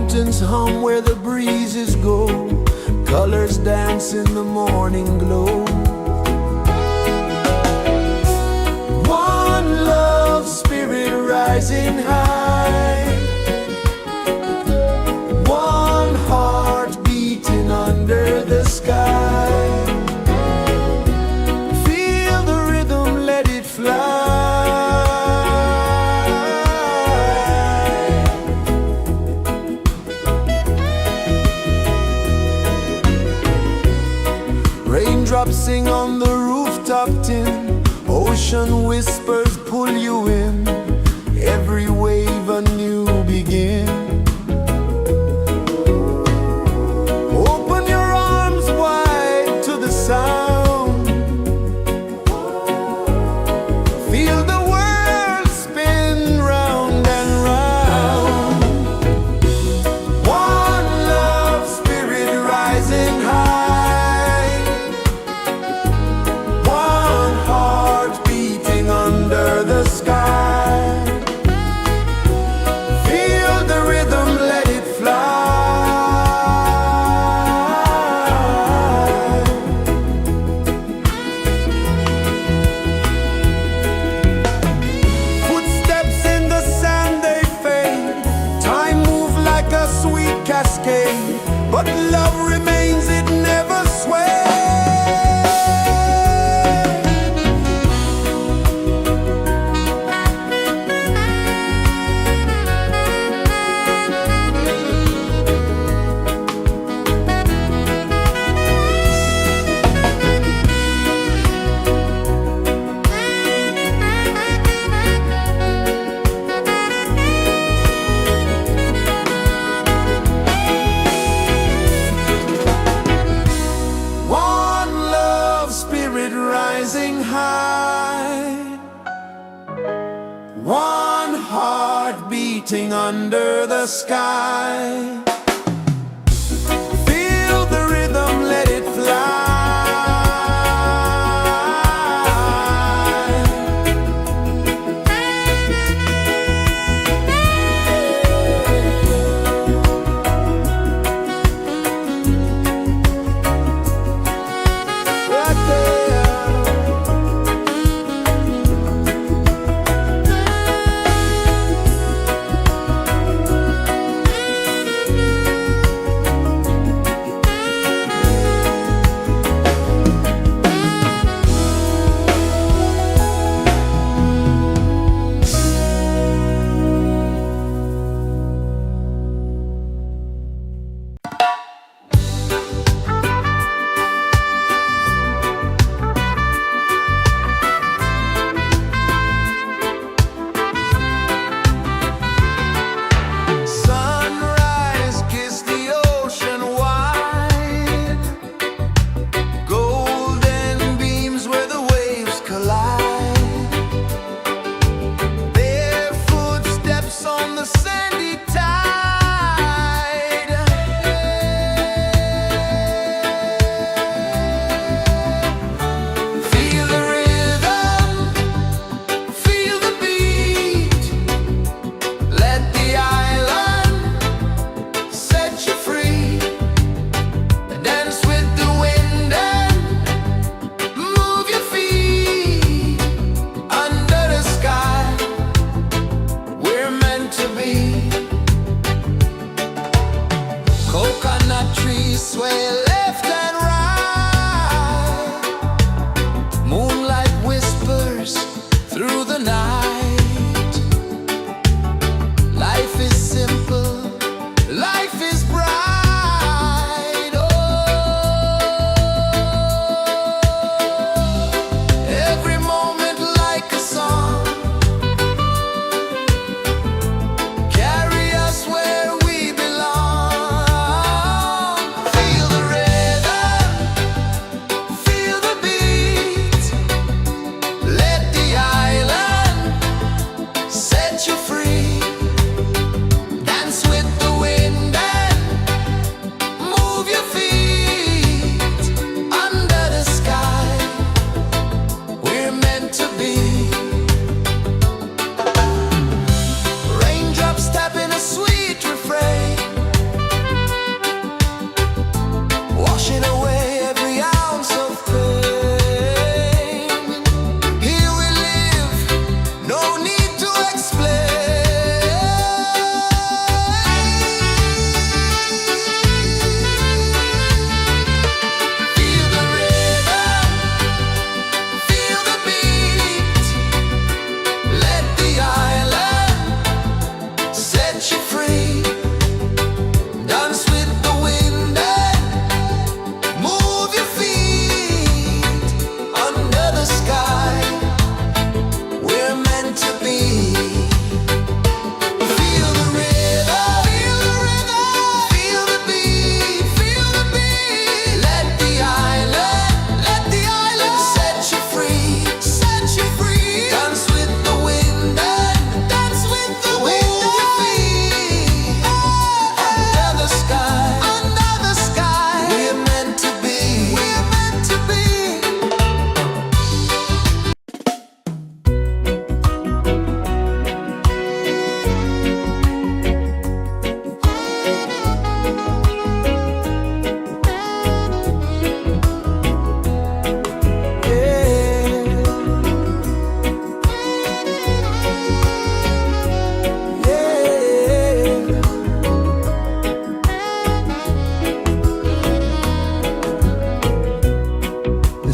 Mountains hum where the breezes go, colors dance in the morning glow. One love spirit rising high, one heart beating under the sky. Feel the rhythm, let it fly. Raindrops sing on the rooftop tin, ocean whispers pull you in, every wave a new begin. Open your arms wide to the sound, feel the world spin round and round. One love spirit rising high, one heart beating under the sky. Feel the rhythm, let it fly. Footsteps in the sand, they fade. Time moves like a sweet cascade, but love remains, it never sways. One love spirit rising high, one heart beating under the sky. Feel the rhythm, let it fly. Right there.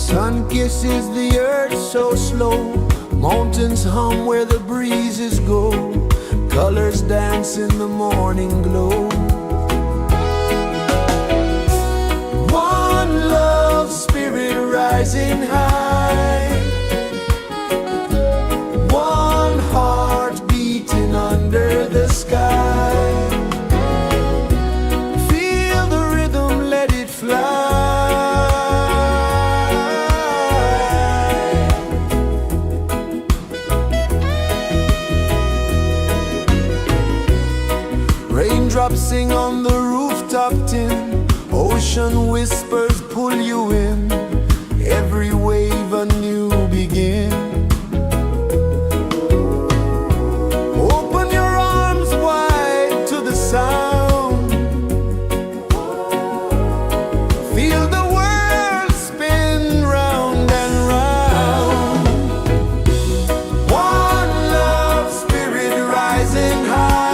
sun kisses the earth so slow, mountains hum where the breezes go, colors dance in the morning glow. One love spirit rising high, one heart beating under the sky. Feel the rhythm, let it fly. Raindrops sing on the rooftop tin, ocean whispers pull you in, every wave a new begin. Open your arms wide to the sound, feel the world spin round and round. One love spirit rising high,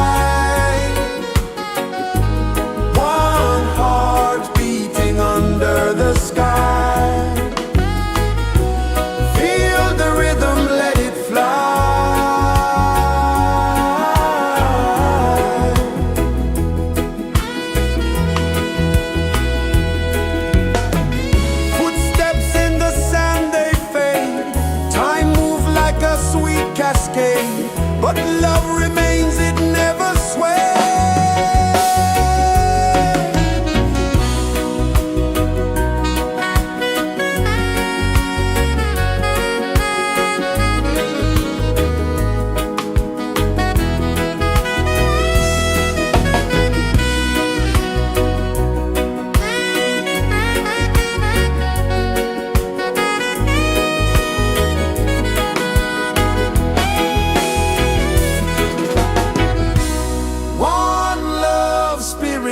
under the sky. Feel the rhythm, let it fly. Footsteps in the sand, they fade. Time moves like a sweet cascade, but love remains, it never sways.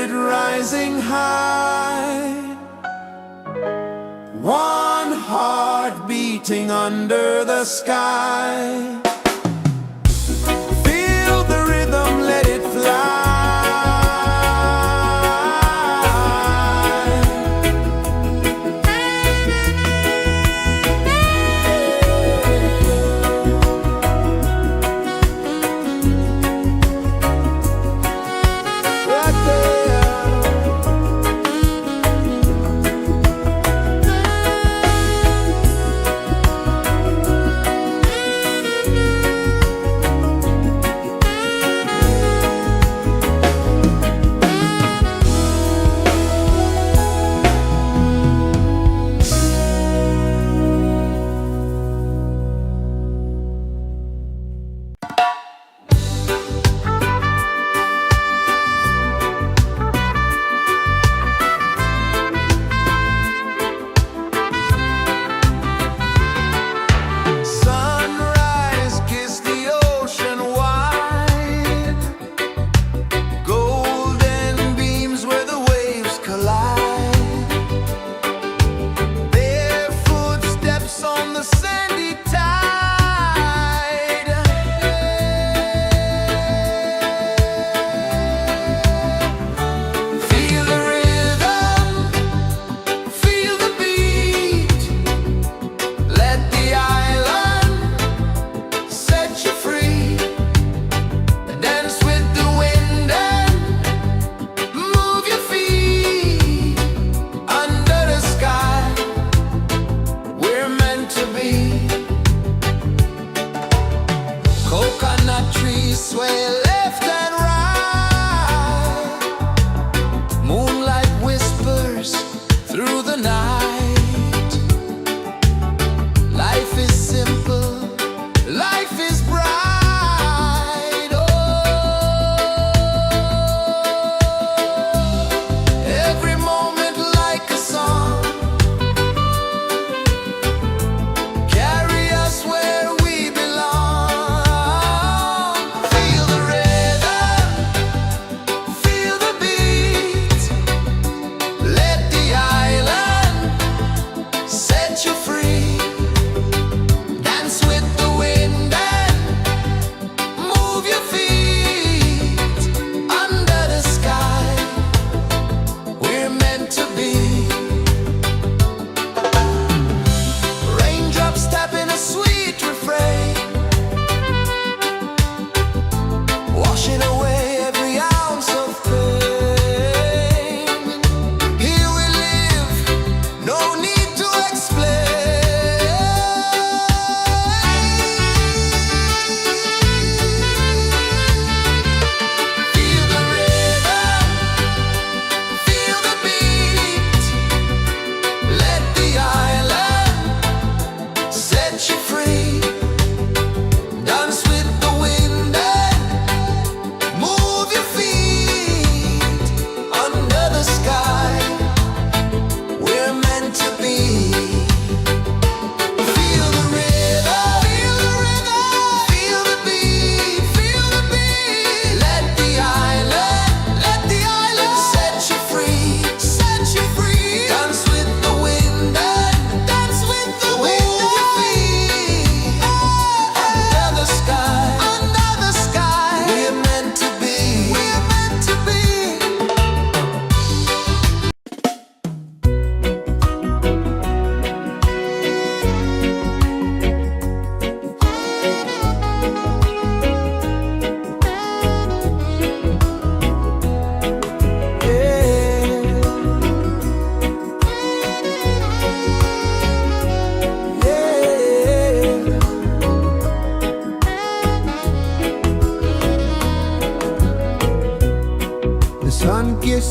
Rising high, one heart beating under the sky. Feel the rhythm, let it fly.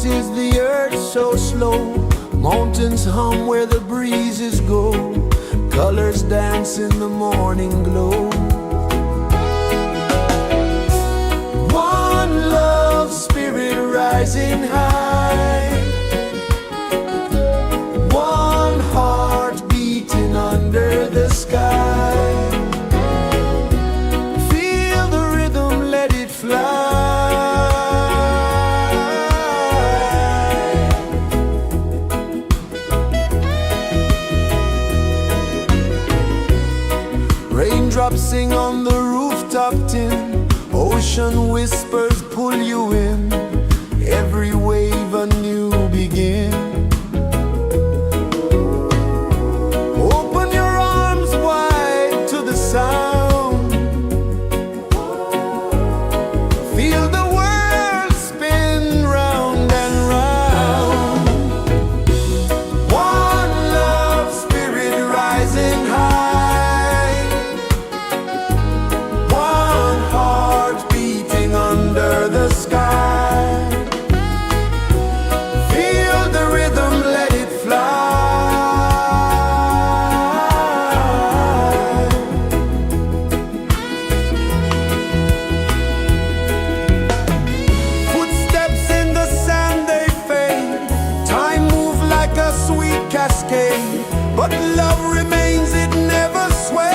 pulses the earth so slow. Mountains hum where the breezes go. Colors dance in the morning glow. One love spirit rising high. One heart beating under the sky. Feel the rhythm, let it fly. Raindrops sing on the rooftop tin. Ocean whispers pull you in. Every wave a new begin. Open your arms wide to the sound. Feel the world spin round and round. One love spirit rising high. One heart beating under the sky. Feel the rhythm, let it fly. Footsteps in the sand, they fade. Time moves like a sweet cascade, but love remains, it never sways.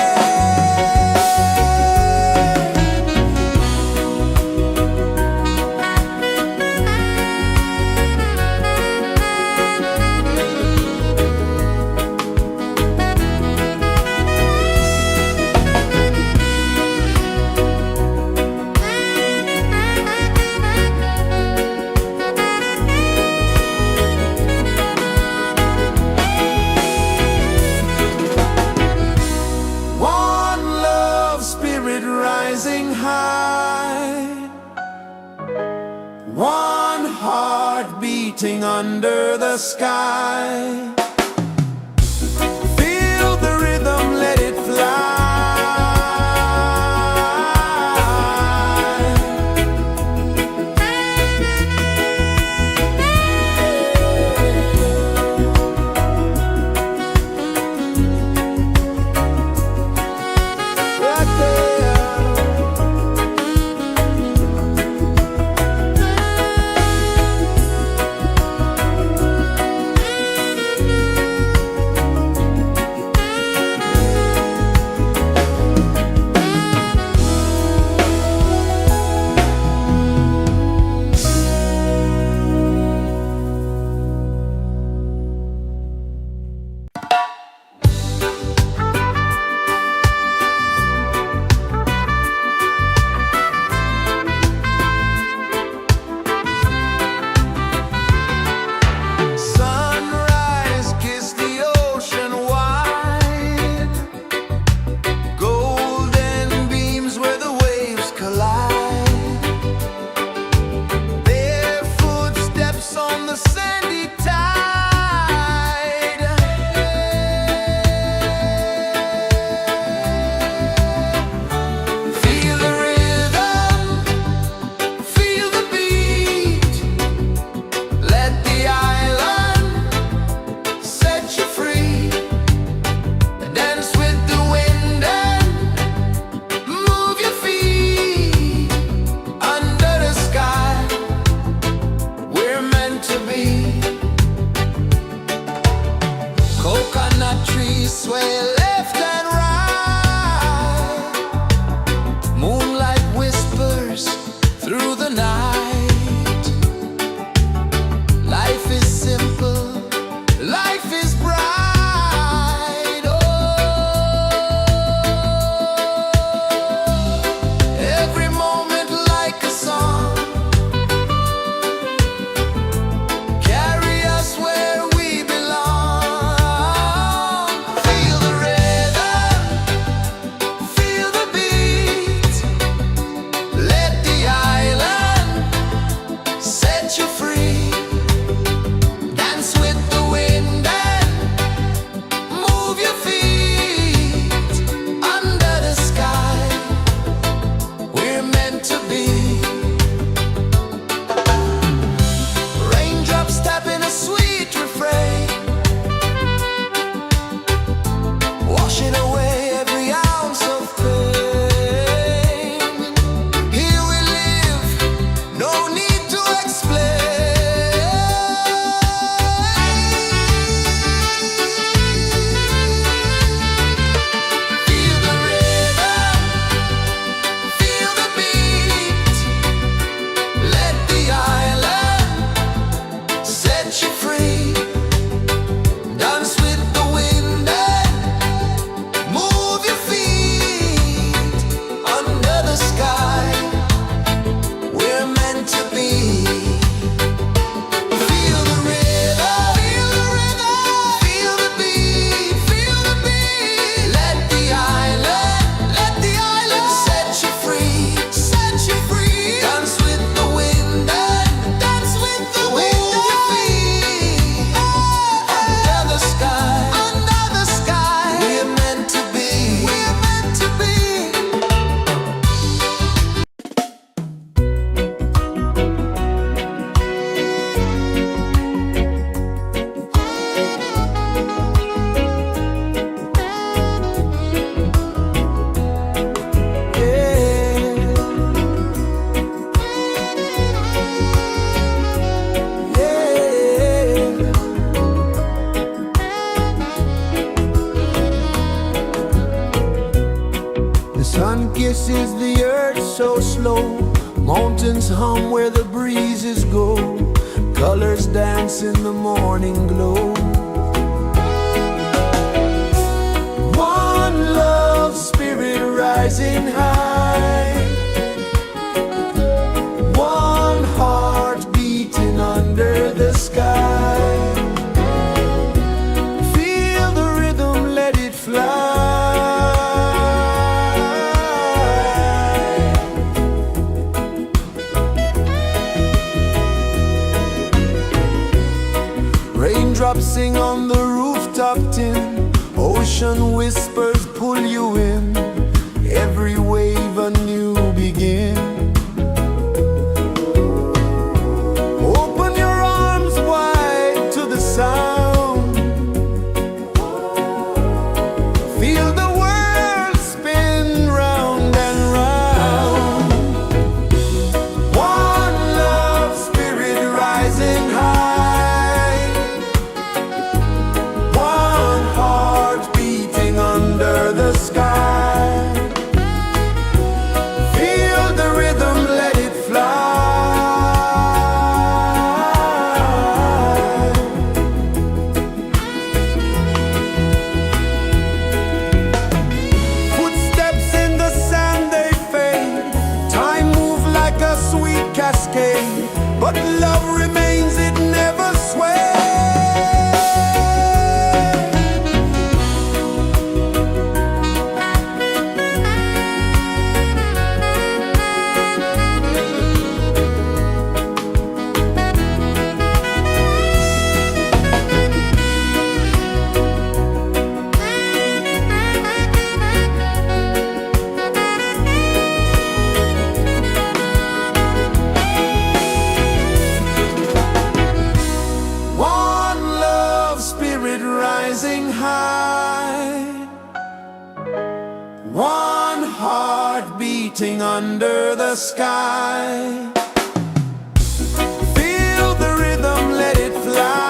One love spirit rising high. One heart beating under the sky. Feel the rhythm, let it fly. Right there. Sun kisses the earth so slow, mountains hum where the breezes go, colors dance in the morning glow. One love, spirit rising high, one heart beating under the sky. Feel the rhythm, let it fly. Raindrops sing on the rooftop tin, ocean whispers pull you in, every wave a new begin. Open your arms wide to the sound, feel the world spin round and round. One love, spirit rising high, one heart beating under the sky. Feel the rhythm, let it fly. Footsteps in the sand, they fade, time moves like a sweet cascade, but love remains, it never sways. One love, spirit rising high, one heart beating under the sky. Feel the rhythm, let it fly.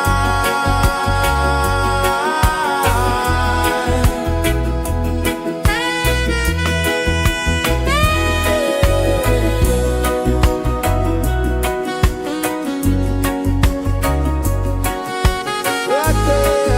Right there.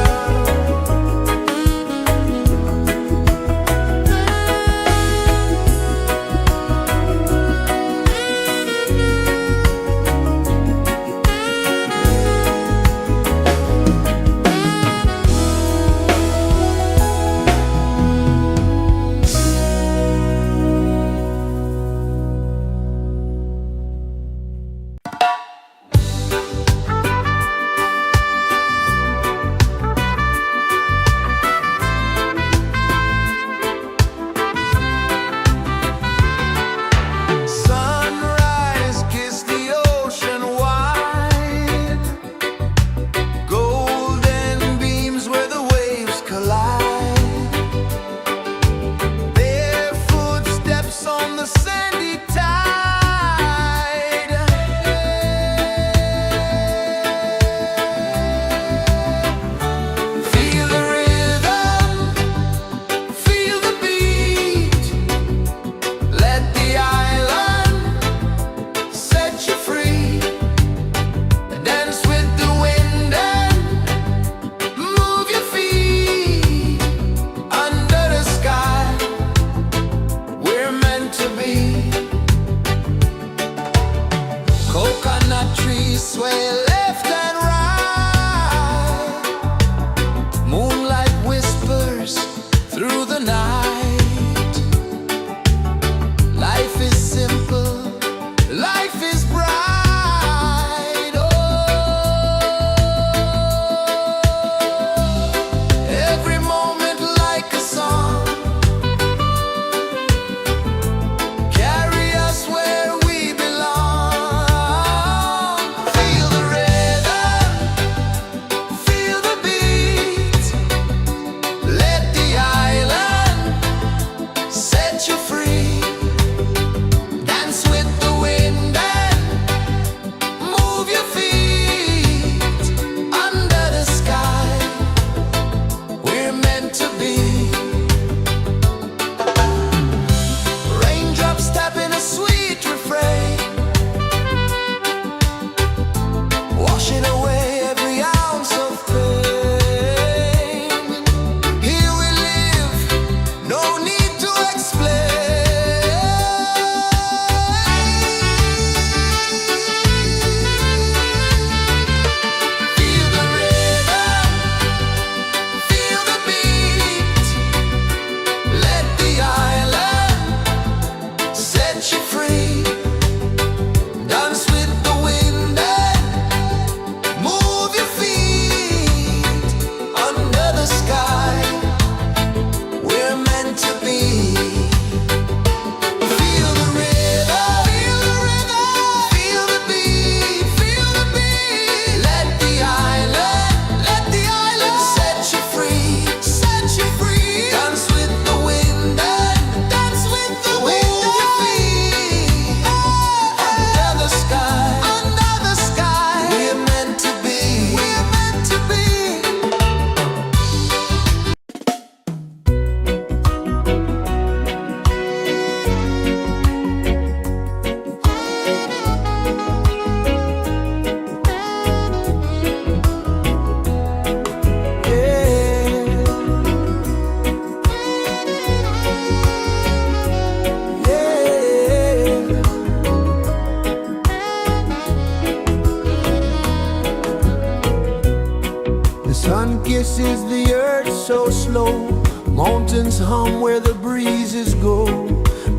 Mountains hum where the breezes go,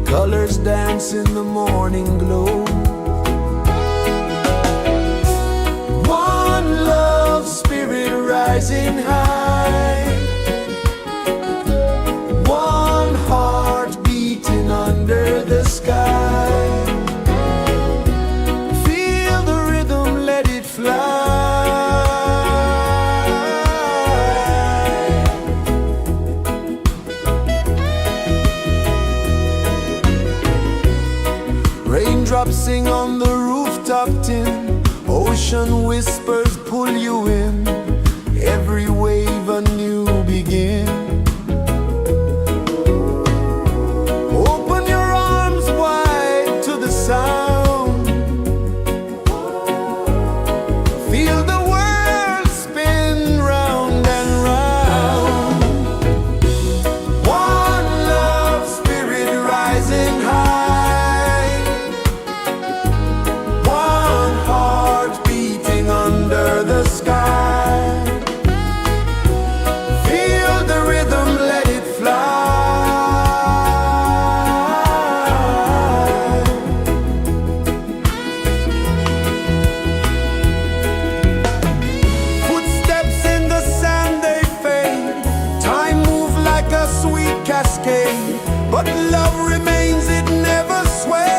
colors dance in the morning glow. One love spirit rising high, one heart beating under the sky. Feel the rhythm, let it fly. Raindrops sing on the rooftop tin, ocean whispers pull you in, every wave a new begin. Open your arms wide to the sound, feel the world spin round and round. One love spirit rising high, one heart beating under the sky. Feel the rhythm, let it fly. Footsteps in the sand, they fade. Time moves like a sweet cascade, but love remains, it never sways.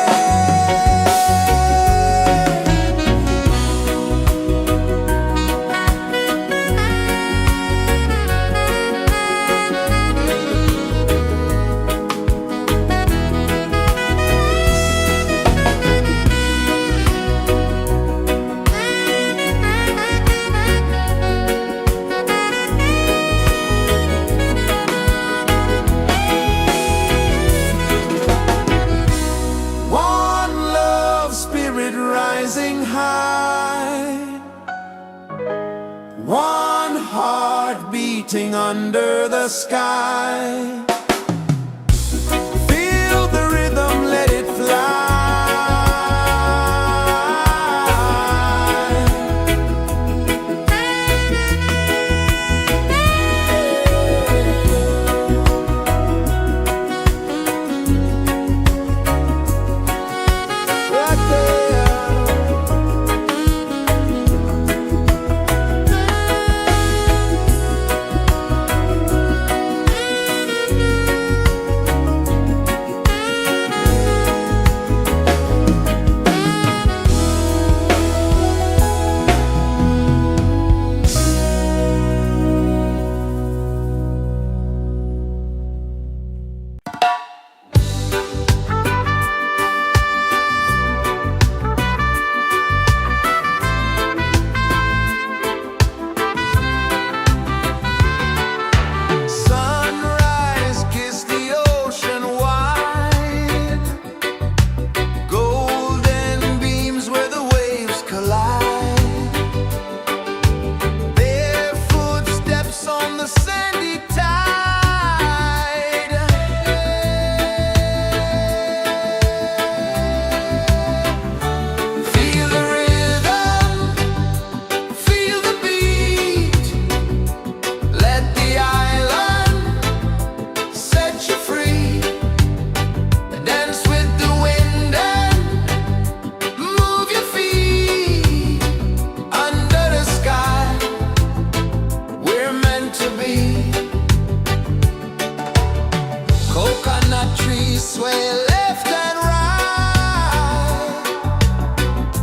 One love spirit rising high, one heart beating under the sky. Feel the rhythm, let it fly. Right there. Sunrise, kiss the ocean wide, golden beams where the waves collide. Their footsteps on the sandy tide. Feel the rhythm, feel the beat. Let the island set you free. Dance with the wind and move your feet. Under the sky, we're meant to be. Coconut trees sway left and right.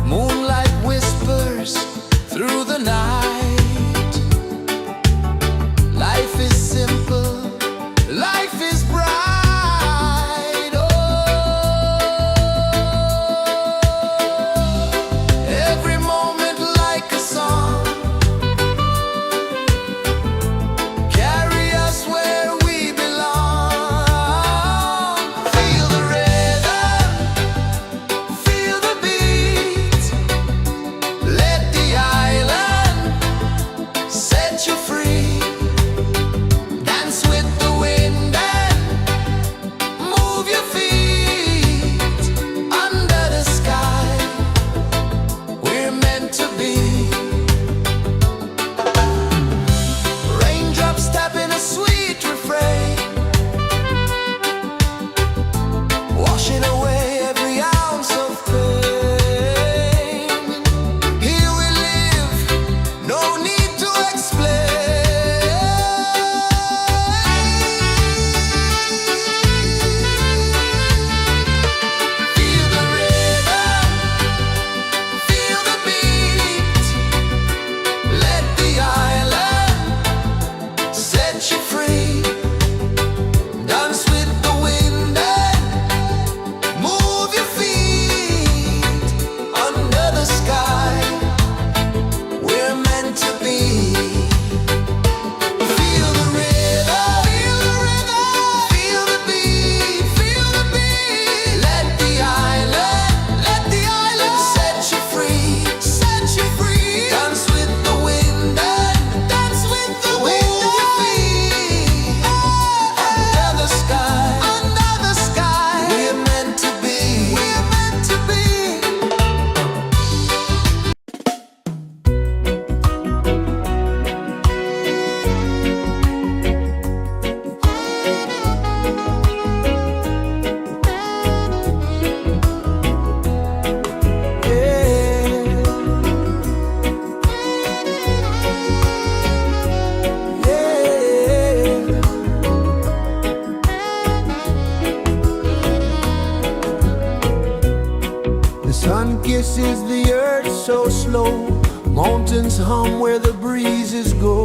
Moonlight whispers through the night. Life is simple, life is bright. Oh, every moment like a song. Carry us where we belong. Feel the rhythm, feel the beat. Let the island set you free. Dance with the wind and guess is the earth so slow? Mountains hum where the breezes go,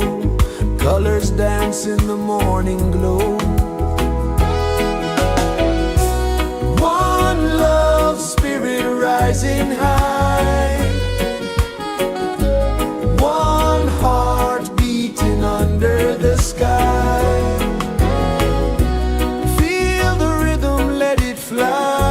colors dance in the morning glow. One love spirit rising high, one heart beating under the sky. Feel the rhythm, let it fly.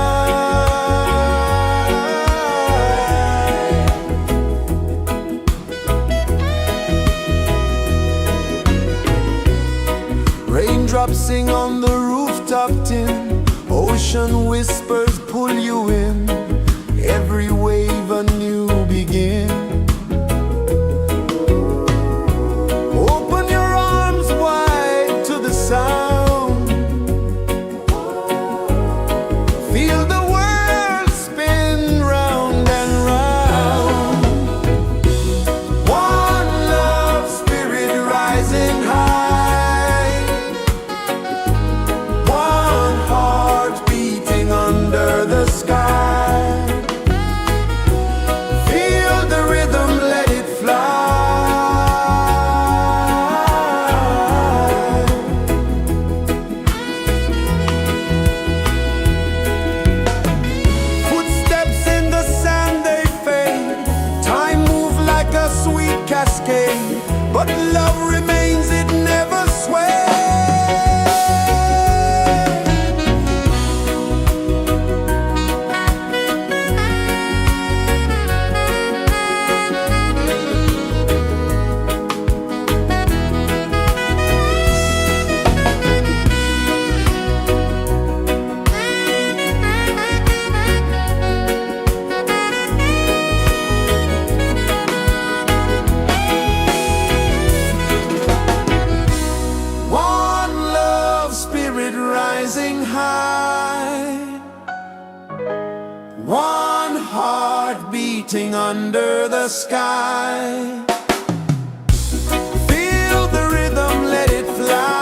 Raindrops sing on the rooftop tin, ocean whispers pull you in, every wave a new begin. Open your arms wide to the sound, feel the world spin round and round. One love spirit rising high, one heart beating under the sky. Feel the rhythm, let it fly. Footsteps in the sand, they fade. Time moves like a sweet cascade, but love remains, it never sways. One love spirit rising high, one heart beating under the sky. Feel the rhythm, let it fly.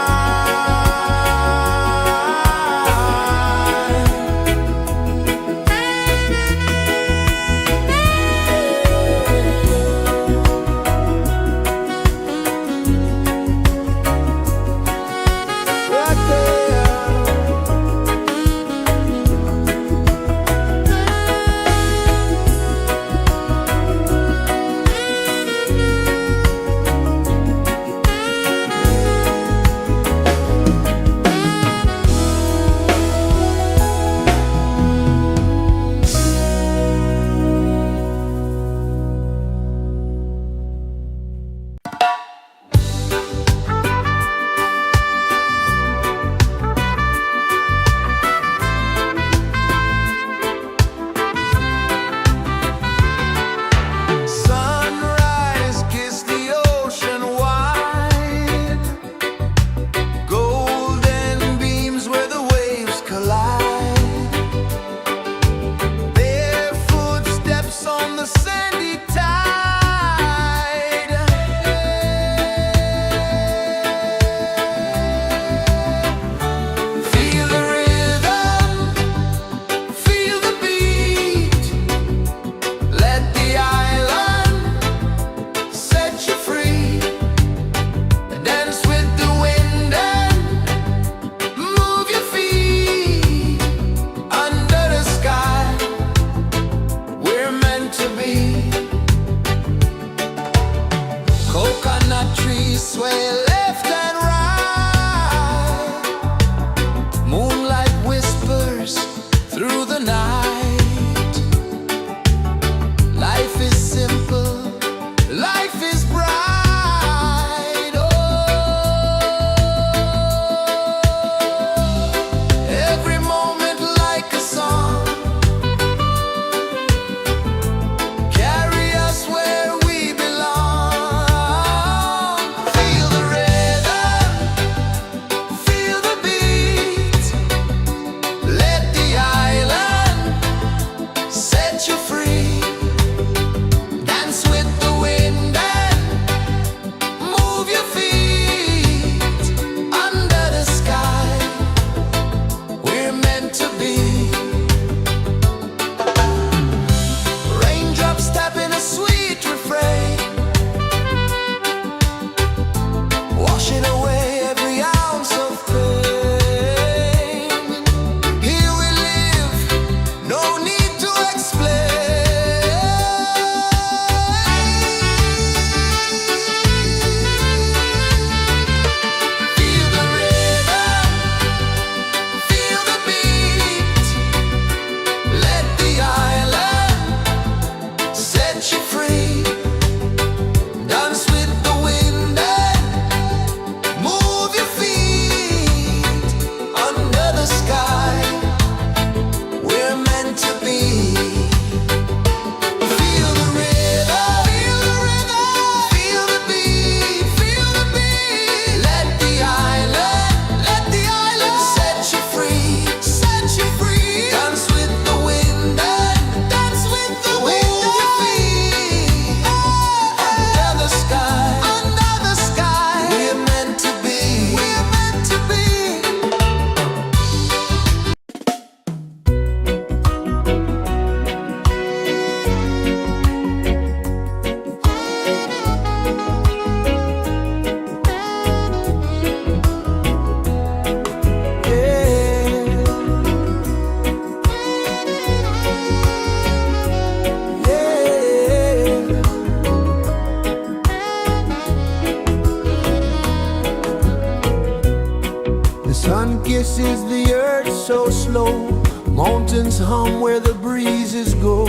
pulses the earth so slow. Mountains hum where the breezes go.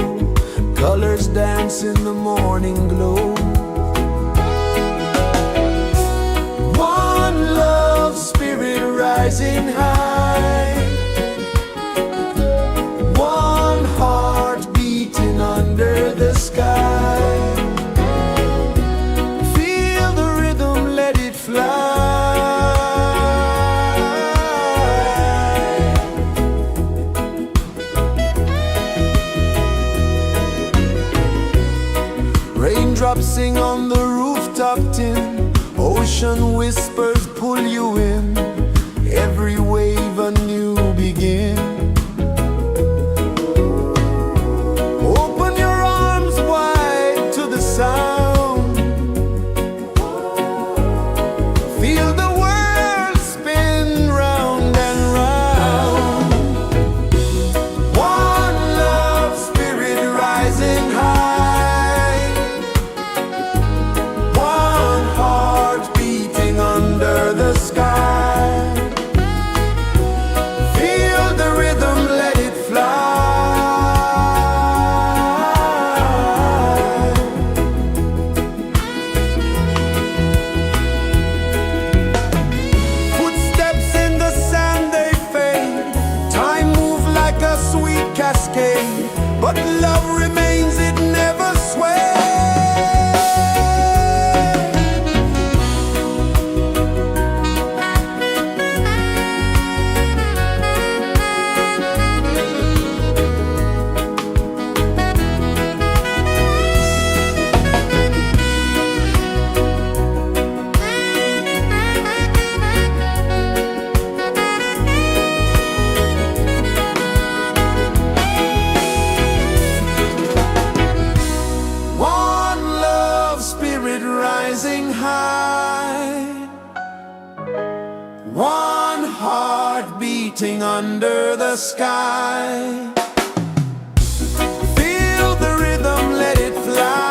Colors dance in the morning glow. One love spirit rising high. One heart beating under the sky. Feel the rhythm, let it fly. Raindrops sing on the rooftop tin. Ocean whispers pull you in. Every wave a new begin. Open your arms wide to the sound. Feel the world spin round and round. One love spirit rising high. One heart beating under the sky. Feel the rhythm, let it fly. Footsteps in the sand, they fade. Time moves like a sweet cascade, but love remains, it never sways. One love spirit rising high. One heart beating under the sky. Feel the rhythm, let it fly.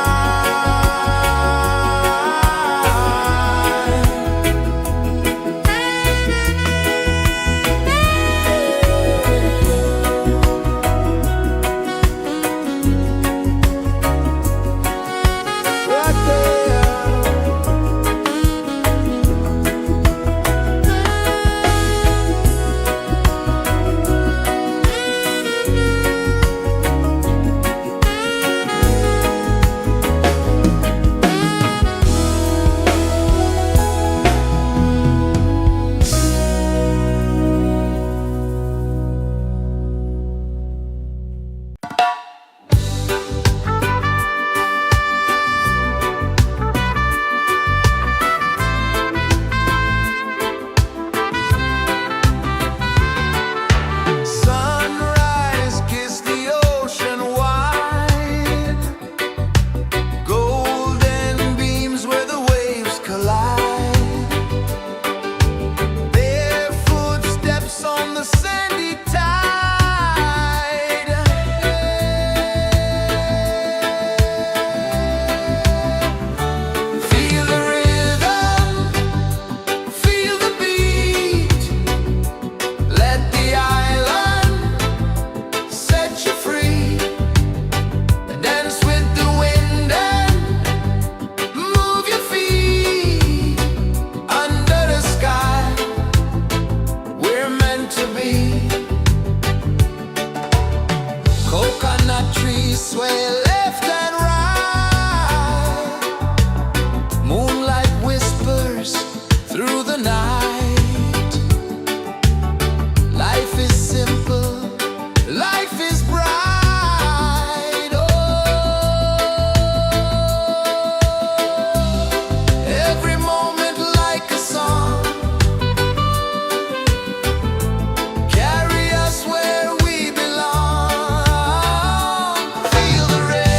Right there. Sunrise, kiss the ocean wide. Golden beams where the waves collide. Bare footsteps on the sandy tide. Feel the rhythm, feel the beat. Let the island set you free. Dance with the wind and move your feet. Under the sky, we're meant to be. Coconut trees sway left and right. Moonlight whispers through the night. Life is simple, life is bright. Oh, every moment like a song. Carry us where we belong. Feel the rhythm.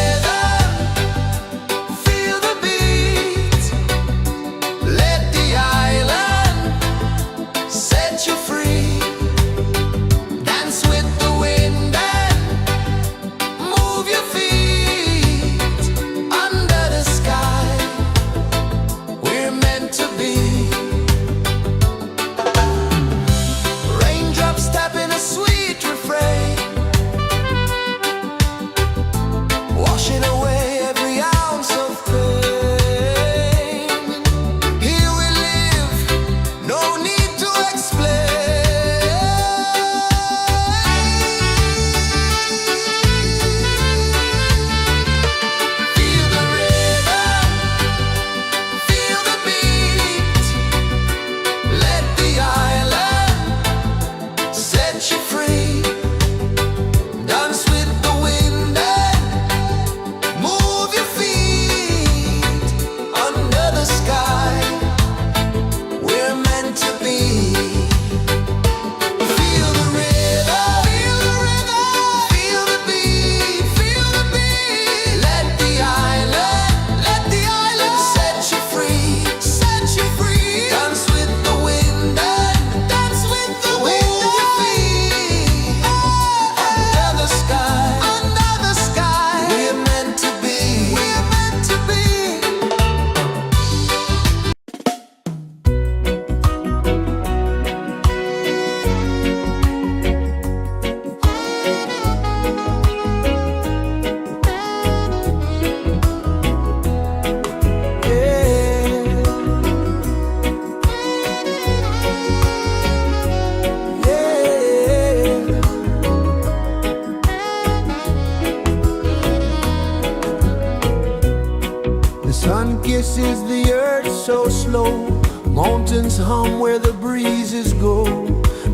mountains hum where the breezes go,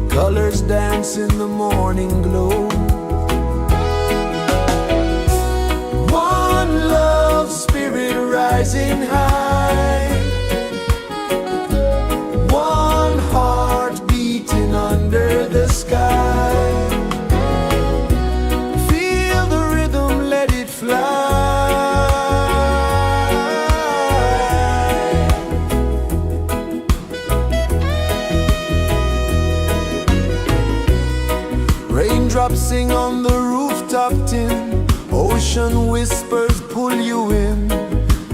colors dance in the morning glow. One love spirit rising high, one heart beating under the sky. Feel the rhythm, let it fly. Raindrops sing on the rooftop tin, ocean whispers pull you in,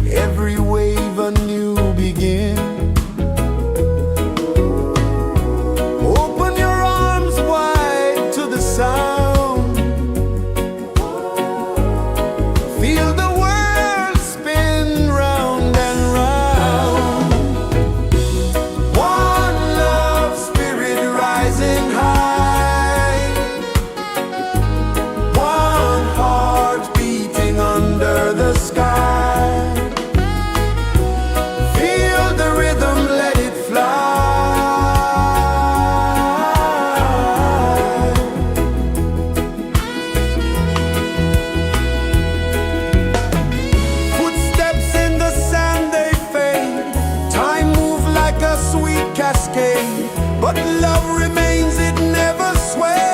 every wave a new begin. Open your arms wide to the sound, feel the world spin round and round. One love spirit rising high, one heart beating under the sky. Feel the rhythm, let it fly. Footsteps in the sand, they fade. Time moves like a sweet cascade, but love remains, it never sways.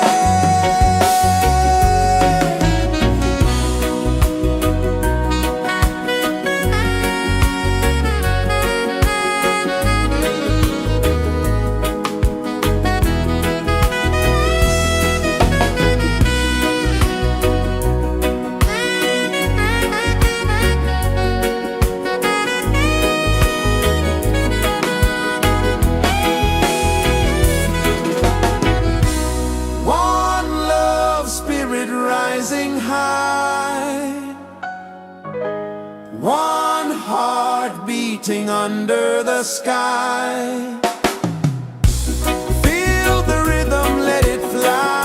One love spirit rising high, one heart beating under the sky. Feel the rhythm, let it fly.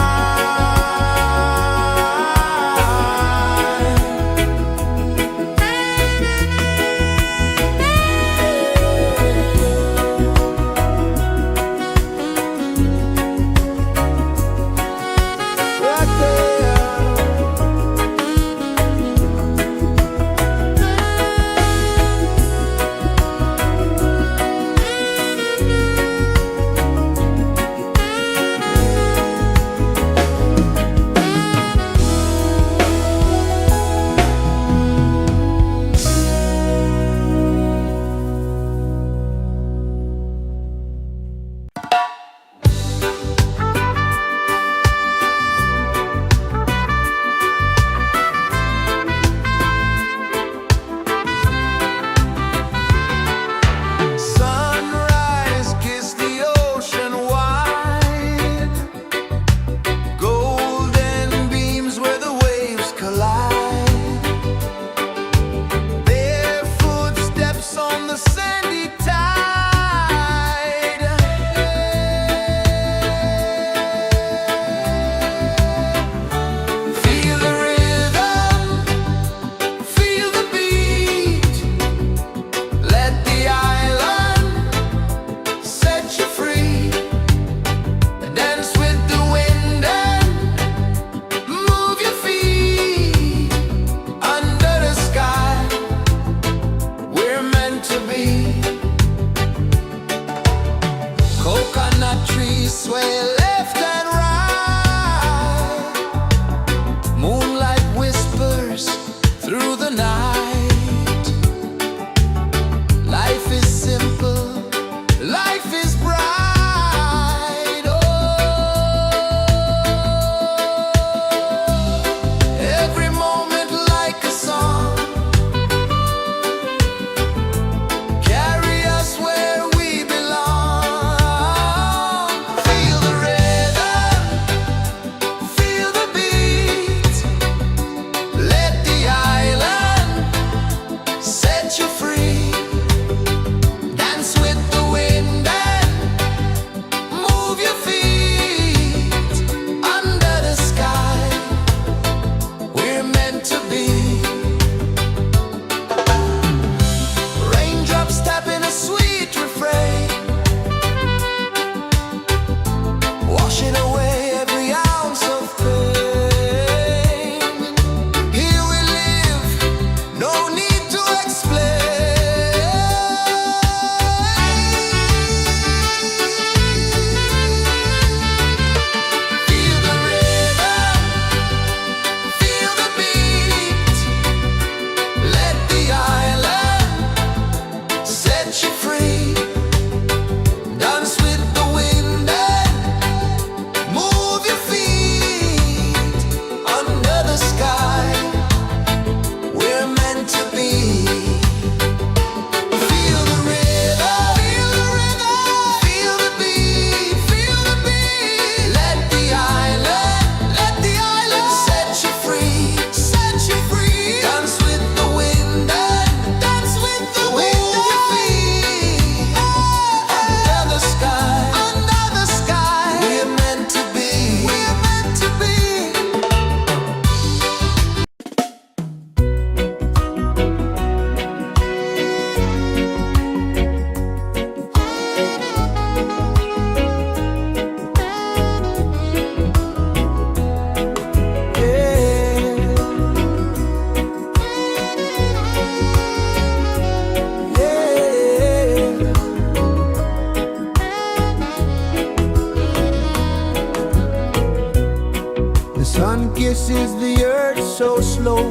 kisses the earth so slow.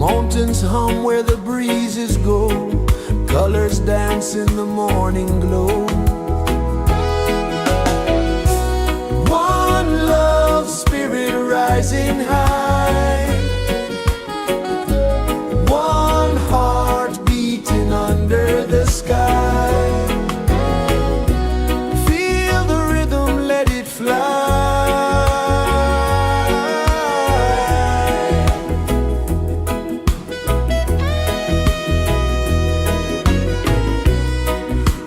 Mountains hum where the breezes go. Colors dance in the morning glow. One love, spirit rising high. One heart beating under the sky. Feel the rhythm, let it fly.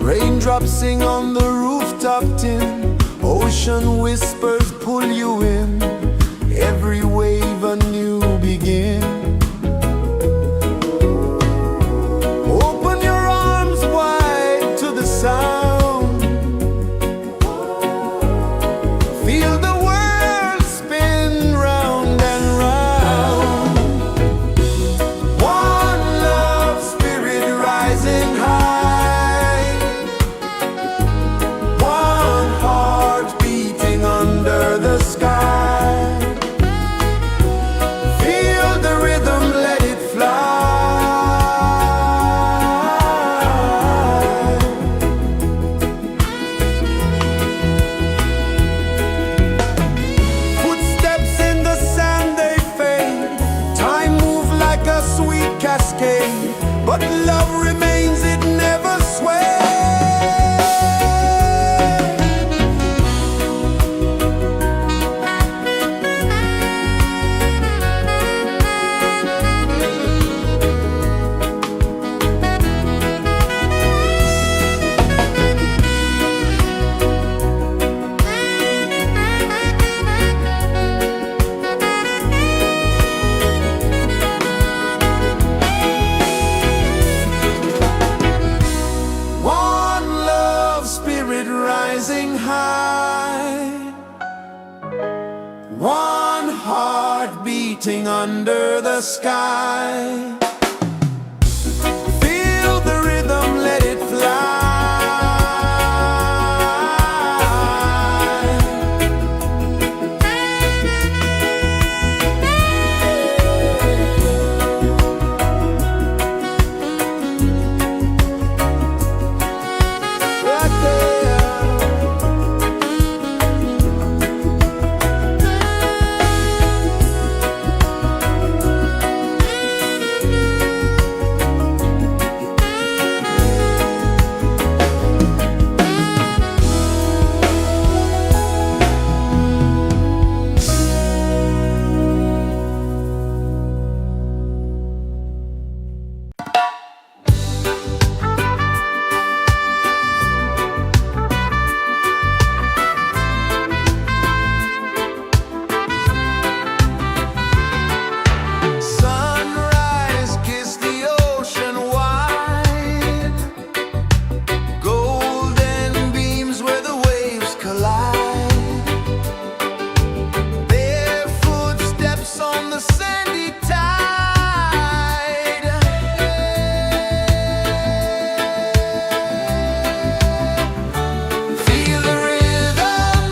Raindrops sing on the rooftop tin. Ocean whispers pull you in. Every wave a new begin. Open your arms wide to the sound. Feel the world spin round and round. One love, spirit rising high. One heart beating under the sky. Feel the rhythm, let it fly. Footsteps in the sand, they fade. Time moves like a sweet cascade, but love remains, it never sways. One love, spirit rising high. One heart beating under the sky. Feel the rhythm, let it fly. Right there. Sunrise, kiss the ocean wide. Golden beams where the waves collide. Bare footsteps on the sandy tide. Feel the rhythm,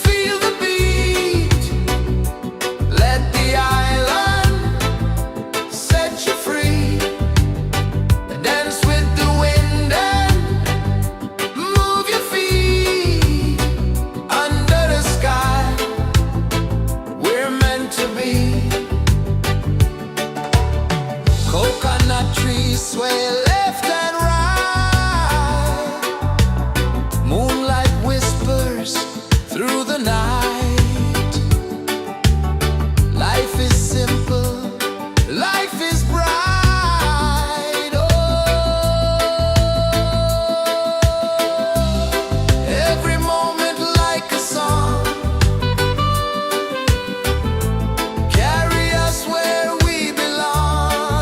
feel the beat. Let the island set you free. Dance with the wind and move your feet. Under the sky, we're meant to be. Coconut trees sway left and right. Moonlight whispers through the night. Life is simple, life is bright. Oh, every moment like a song. Carry us where we belong.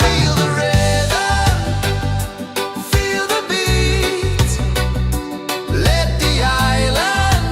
Feel the rhythm, feel the beat. Let the island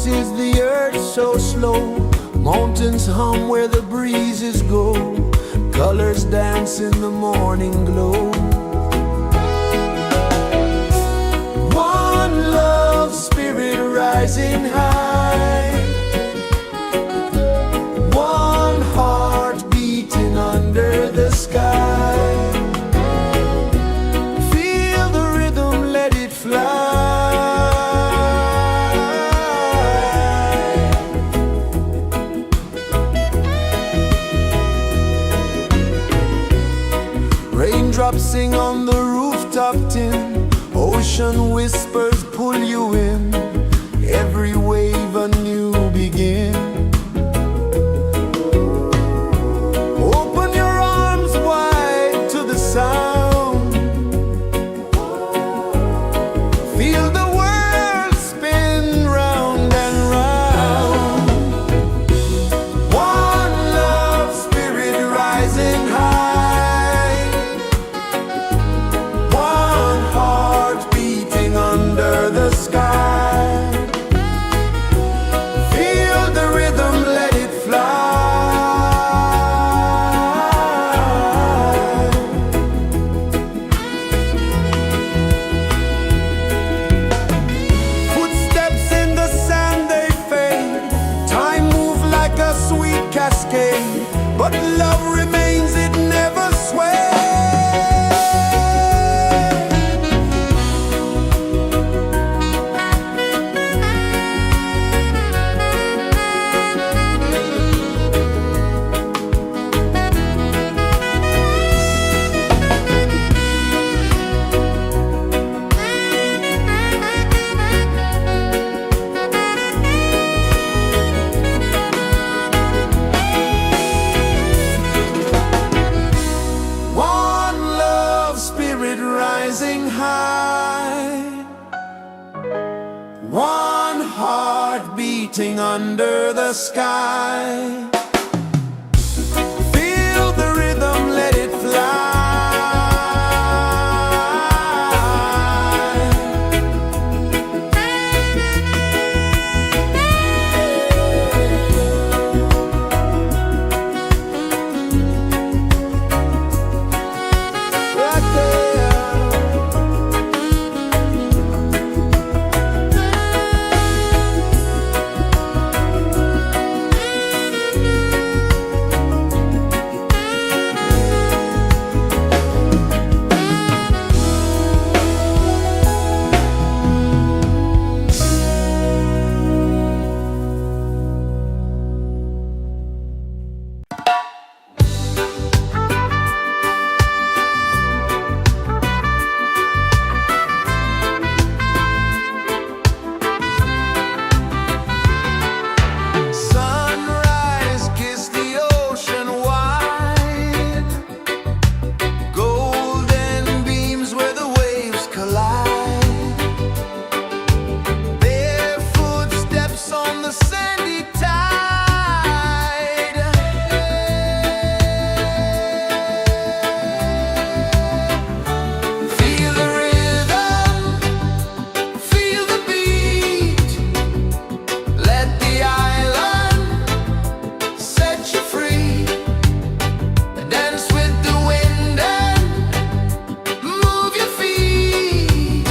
is the earth so slow? Mountains hum where the breezes go. Colors dance in the morning glow. One love spirit rising high. One heart beating under the sky. Feel the rhythm, let it fly. Raindrops sing on the rooftop tin. Ocean whispers pull you in. Every wave a new begin. Open your arms wide to the sound. Feel the world spin round and round. One love spirit rising high. One heart beating under the sky. Feel the rhythm, let it fly. Footsteps in the sand, they fade. Time moves like a sweet cascade, but love remains, it never sways. One love spirit rising high. One heart beating under the sky. Feel the rhythm, let it fly. Right there. Sunrise, kiss the ocean wide. Golden beams where the waves collide. Barefoot steps on the sandy tide. Feel the rhythm, feel the beat. Let the island set you free. Dance with the wind and move your feet.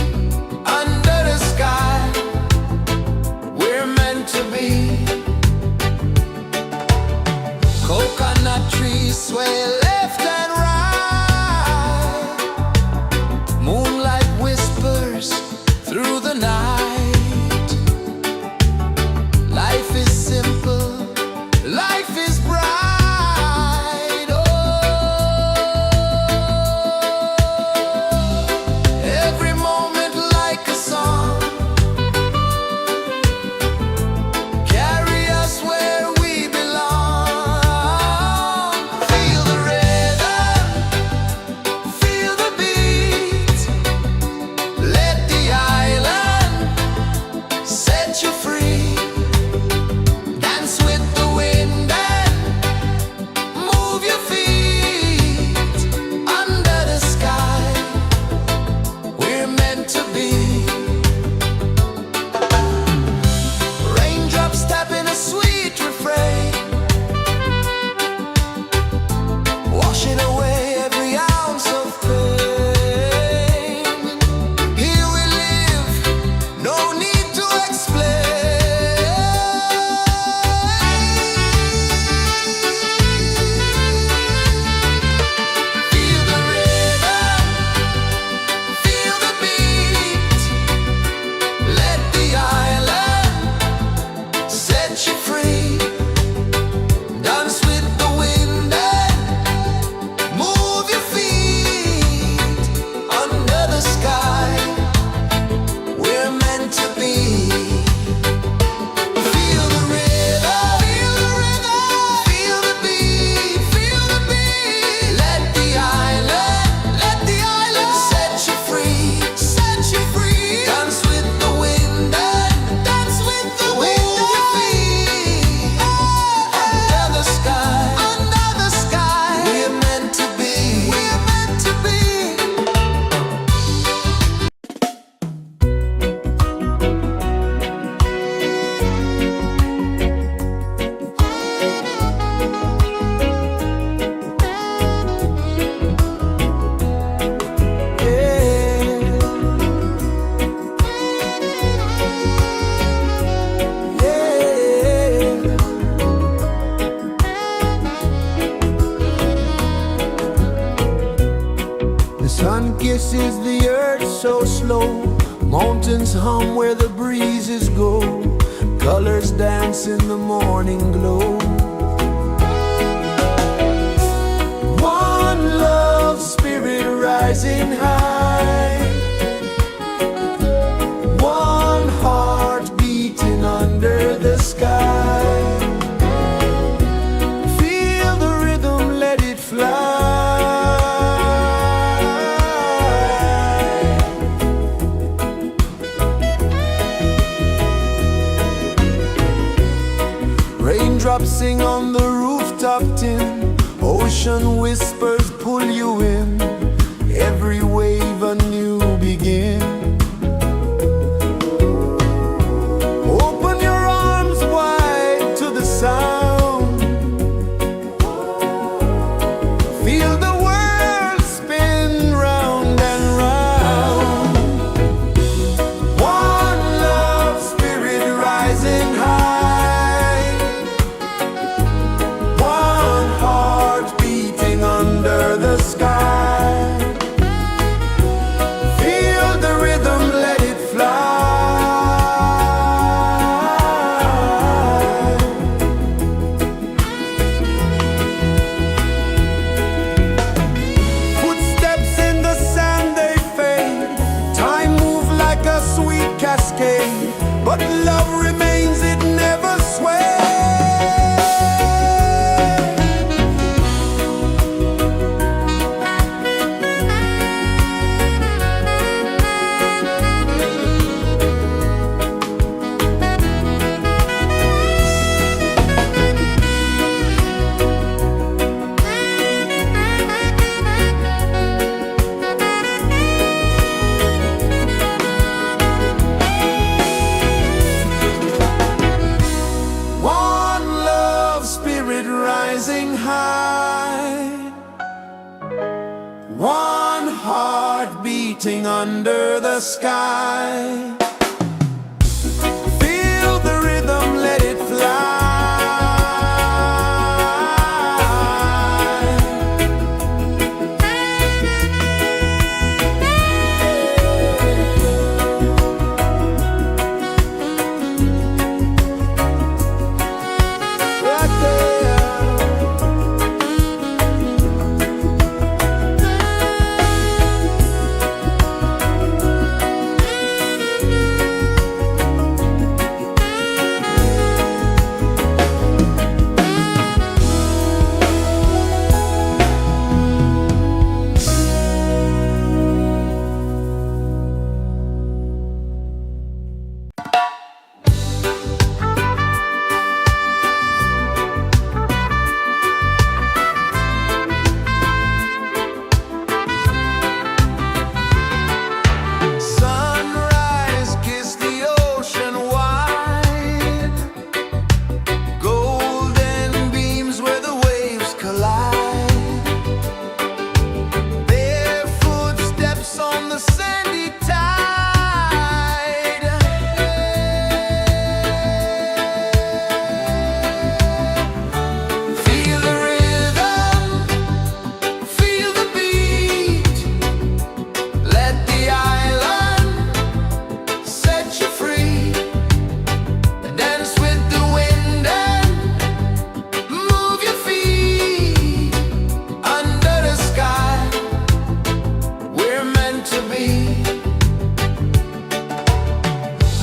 Under the sky, we're meant to be. Coconut trees sway left and right. Moonlight whispers through the night. Life is simple, life is bright. Oh, every moment like a song. Carry us where we belong. Feel the rhythm. kisses the earth so slow. Mountains hum where the breezes go. Colors dance in the morning glow. One love spirit rising high. One heart beating under the sky. Feel the rhythm, let it fly. Raindrops sing on the rooftop tin. Ocean whispers pull you in. Every wave a new begin. Open your arms wide to the sound. Feel the world spin round and round. One love spirit rising high. One heart beating under the sky. Feel the rhythm, let it fly. Footsteps in the sand, they fade. Time moves like a sweet cascade. But love remains, it never sways. One love spirit rising high. One heart beating under the sky. Feel the rhythm, let it fly. Right there. Sunrise, kiss the ocean wide. Golden beams where the waves collide. Barefoot steps on the sandy tide. Feel the rhythm, feel the beat. Let the island set you free. Dance with the wind and move your feet. Under the sky, we're meant to be.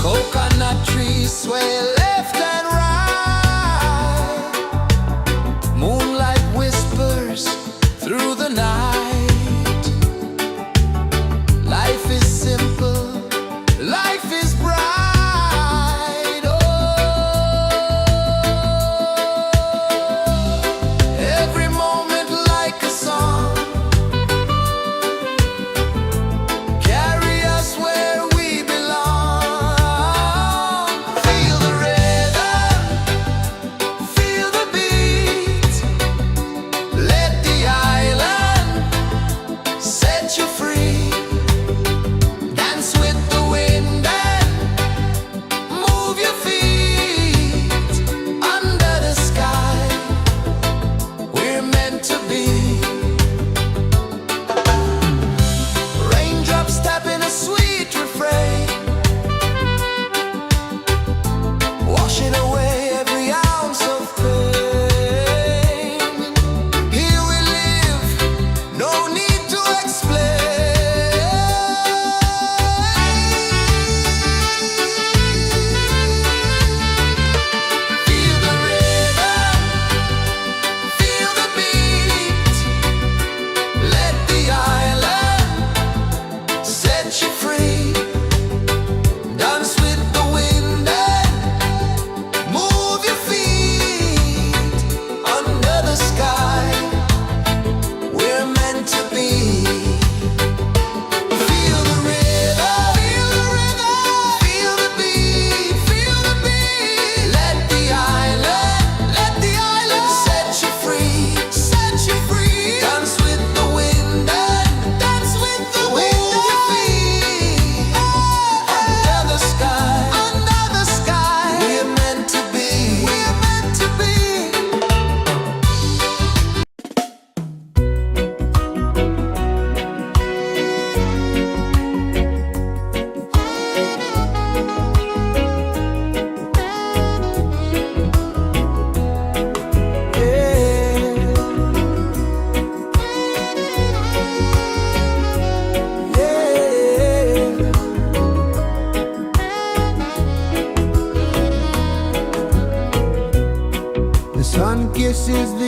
Coconut trees sway left and right. Moonlight whispers through the night. Life is simple, life is bright. Oh, every moment like a song. Carry us where we belong. Feel the rhythm, feel the beat. Let the island set you free. Dance with the wind and move your feet. Under the sky, we're meant to be.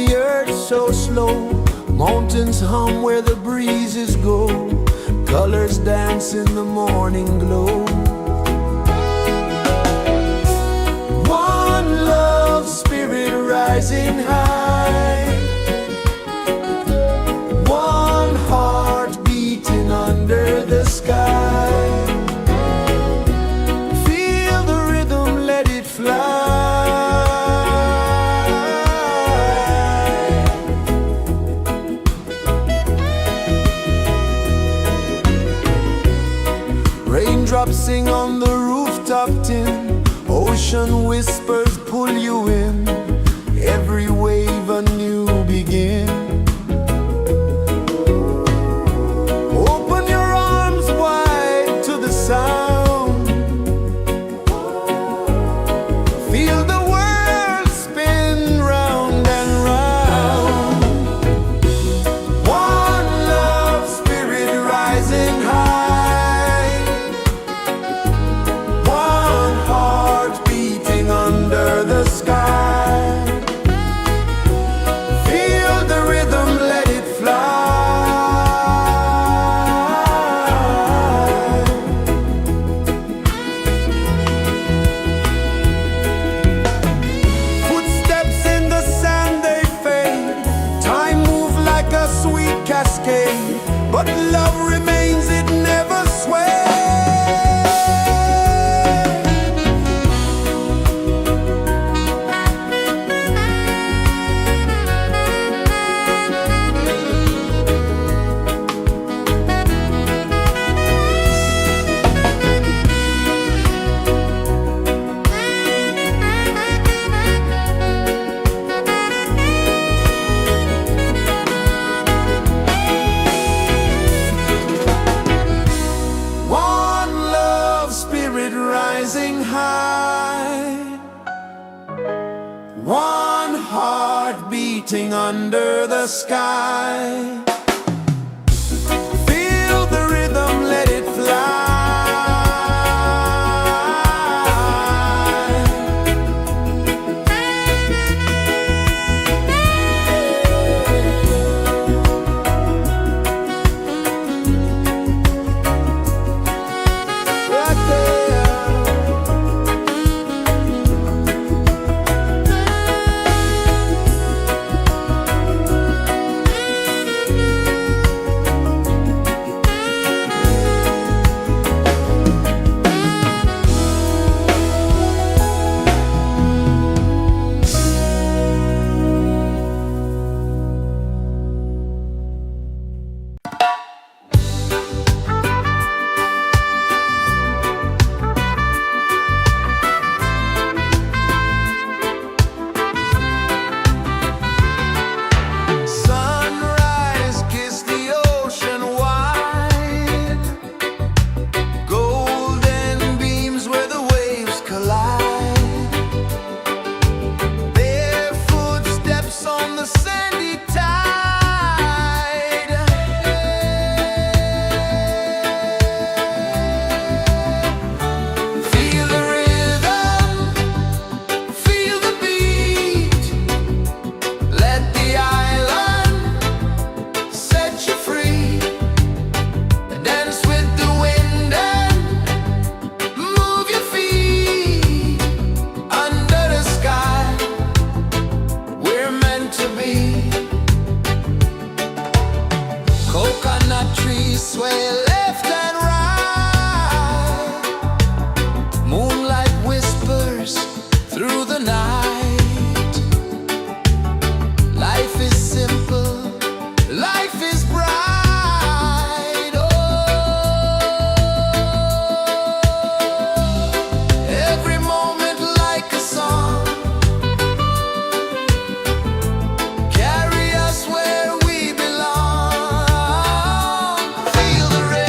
the earth so slow. Mountains hum where the breezes go. Colors dance in the morning glow. One love spirit rising high. One heart beating under the sky. Feel the rhythm, let it fly. Raindrops sing on the rooftop tin. Ocean whispers pull you in. Every wave a new begin. Open your arms wide to the sound. Feel the world spin round and round. One love spirit rising high. One heart beating under the sky. Feel the rhythm, let it fly. Footsteps in the sand, they fade. Time moves like a sweet cascade, but love remains, it never sways. One love spirit rising high. One heart beating under the sky. Feel the rhythm, let it fly. Right there. Sunrise, kiss the ocean wide. Golden beams where the waves collide. Barefoot steps on the sandy tide. Feel the rhythm, feel the beat. Let the island set you free. Dance with the wind and move your feet. Under the sky, we're meant to be. Coconut trees sway left and right. Moonlight whispers through the night. Life is simple, life is bright. Oh, every moment like a song. Carry us where we belong. Feel the rhythm.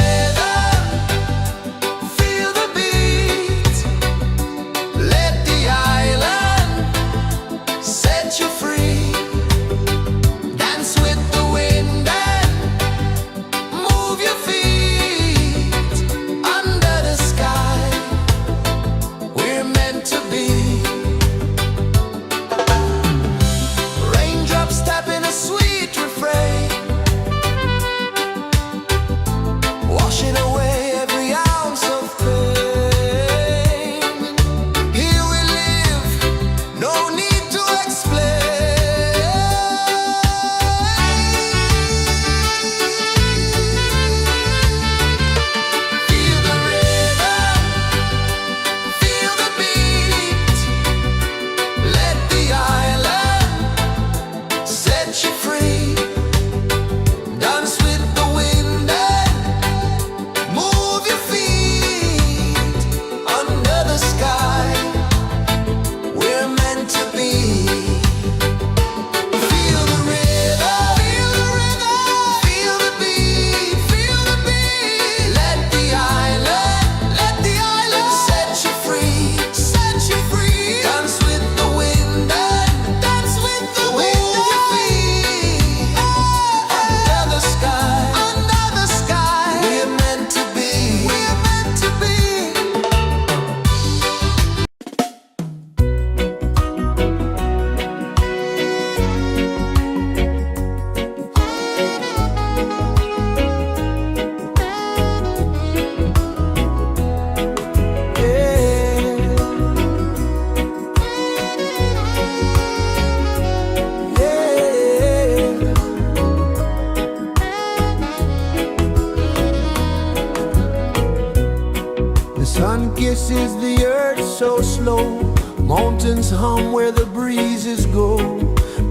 rejoices the earth so slow. Mountains hum where the breezes go.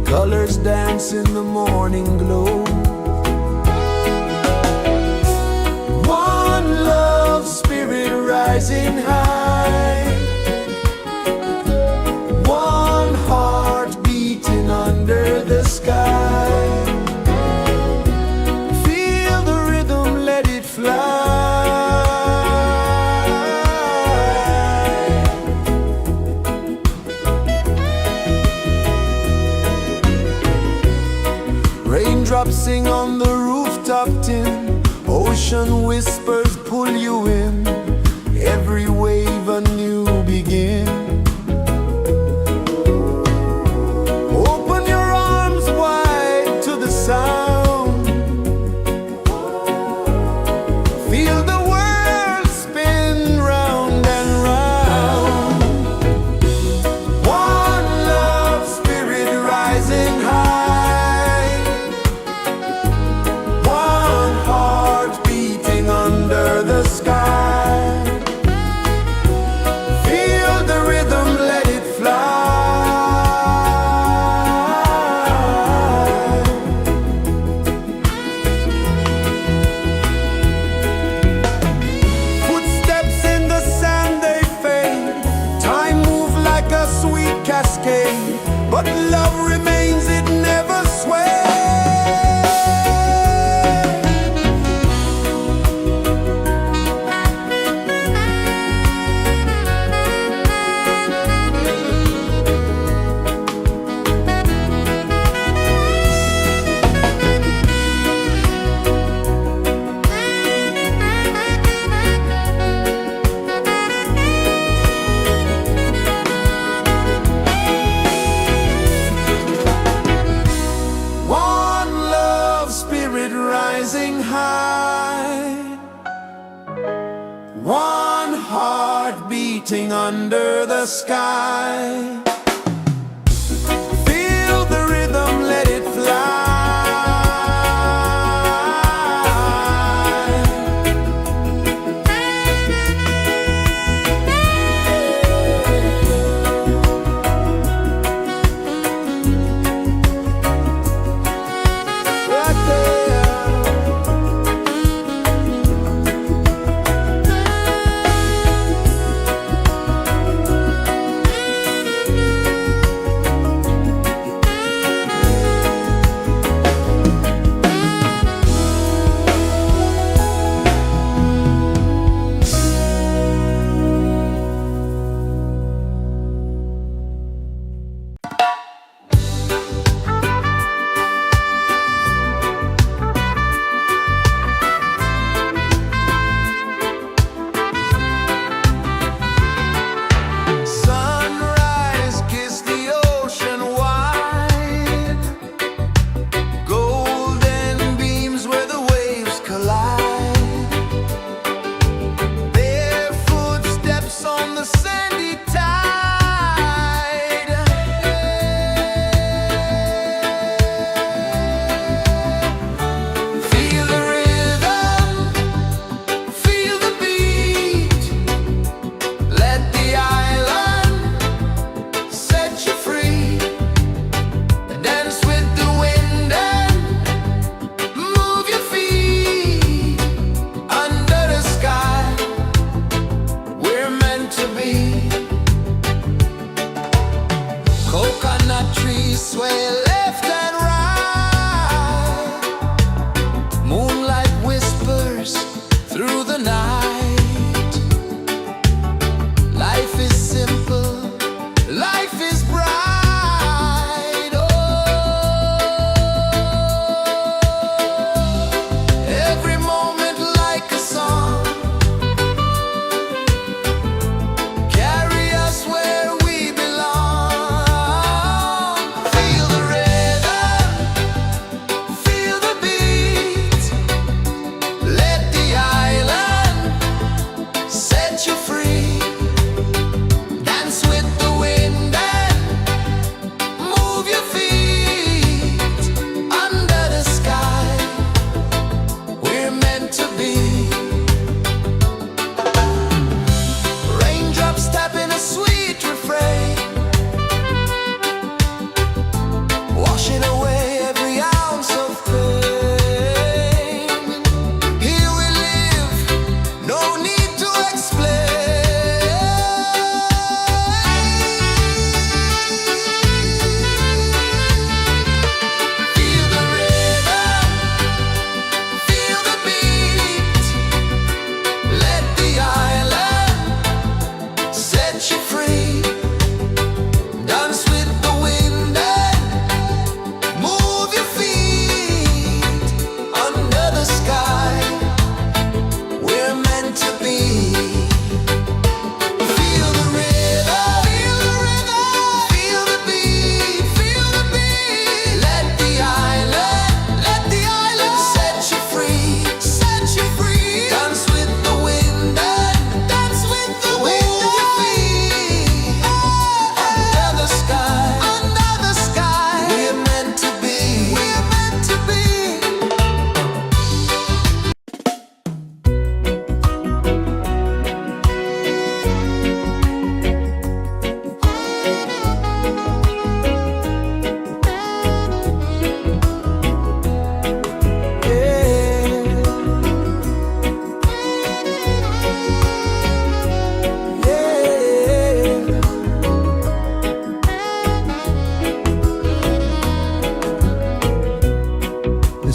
Colors dance in the morning glow. One love spirit rising high. One heart beating under the sky. Feel the rhythm, let it fly. Raindrops sing on the rooftop tin. Ocean whispers pull you in. Every wave a new begin. Open your arms wide to the sound. Feel the world spin round and round. One love spirit rising high. One heart beating under the sky. Feel the rhythm, let it fly. Footsteps in the sand, they fade. Time moves like a sweet cascade, but love remains, it never sways. One love spirit rising high. One heart beating under the sky. Feel the rhythm, let it fly. Right there.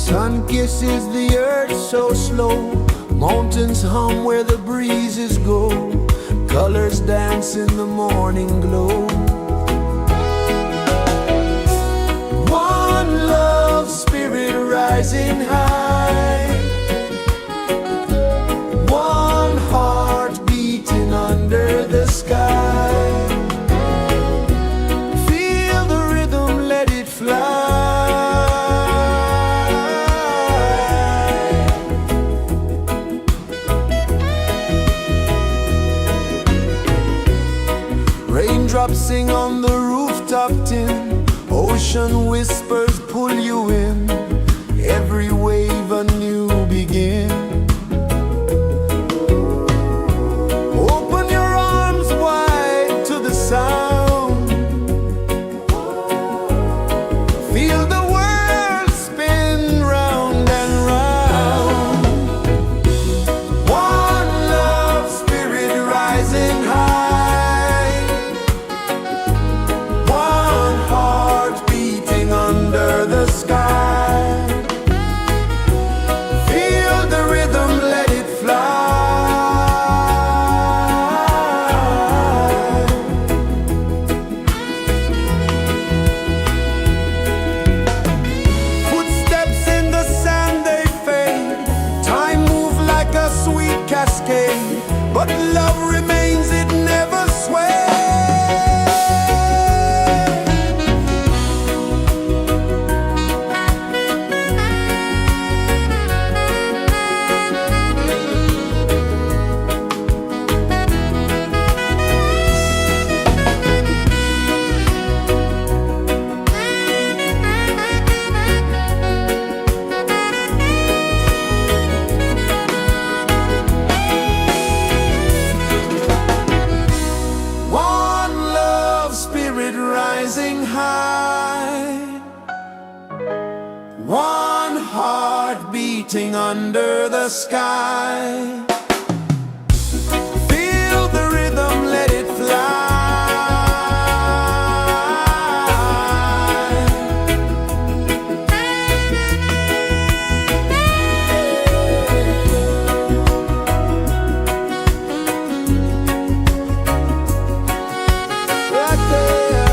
Sun kisses the earth so slow, mountains hum where the breezes go, colors dance in the morning glow. One love spirit rising high, one heart beating under the sky. Feel the rhythm, let it fly. Raindrops sing on the rooftop tin, ocean whispers pull you in, every wave a new begin. Open your arms wide to the sound, feel the world spin round and round. One love spirit rising high, one heart beating under the sky. Feel the rhythm, let it fly. Footsteps in the sand, they fade, time moves like a sweet cascade, but love remains, it never sways. One love spirit rising high, one heart beating under the sky. Feel the rhythm, let it fly. Right there.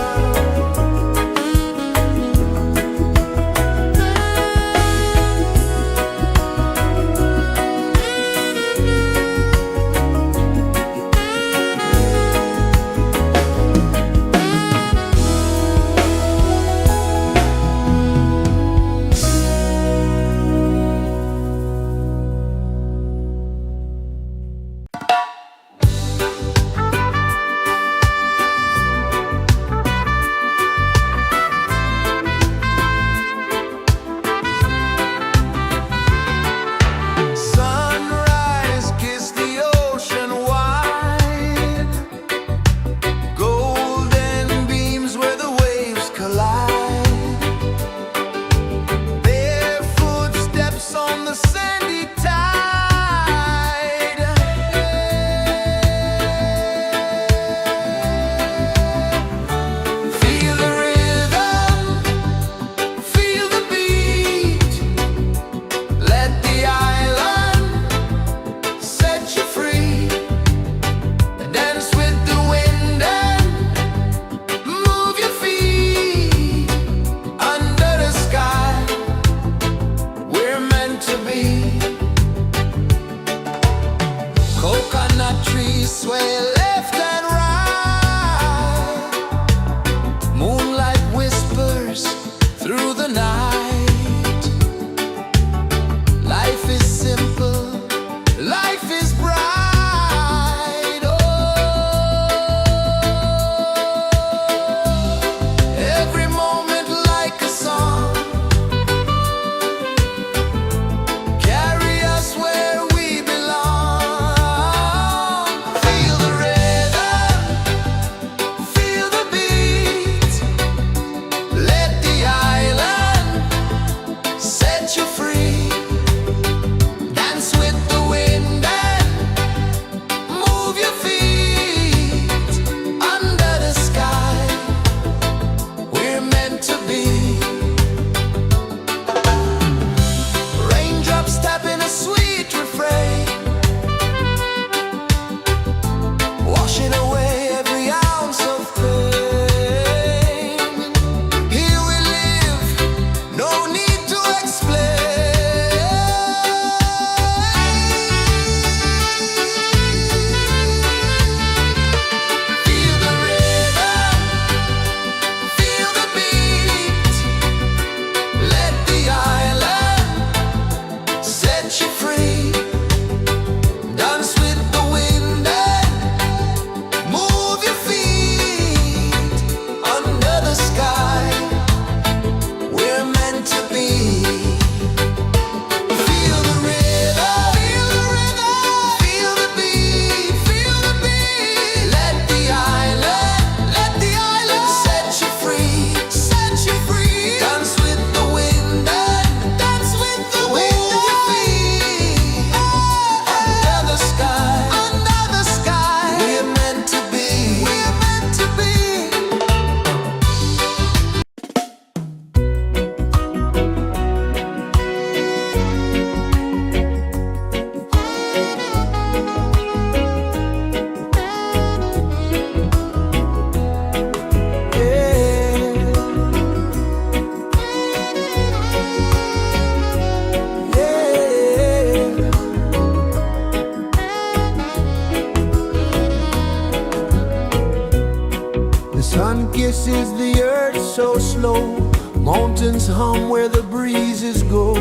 flow, mountains hum where the breezes go,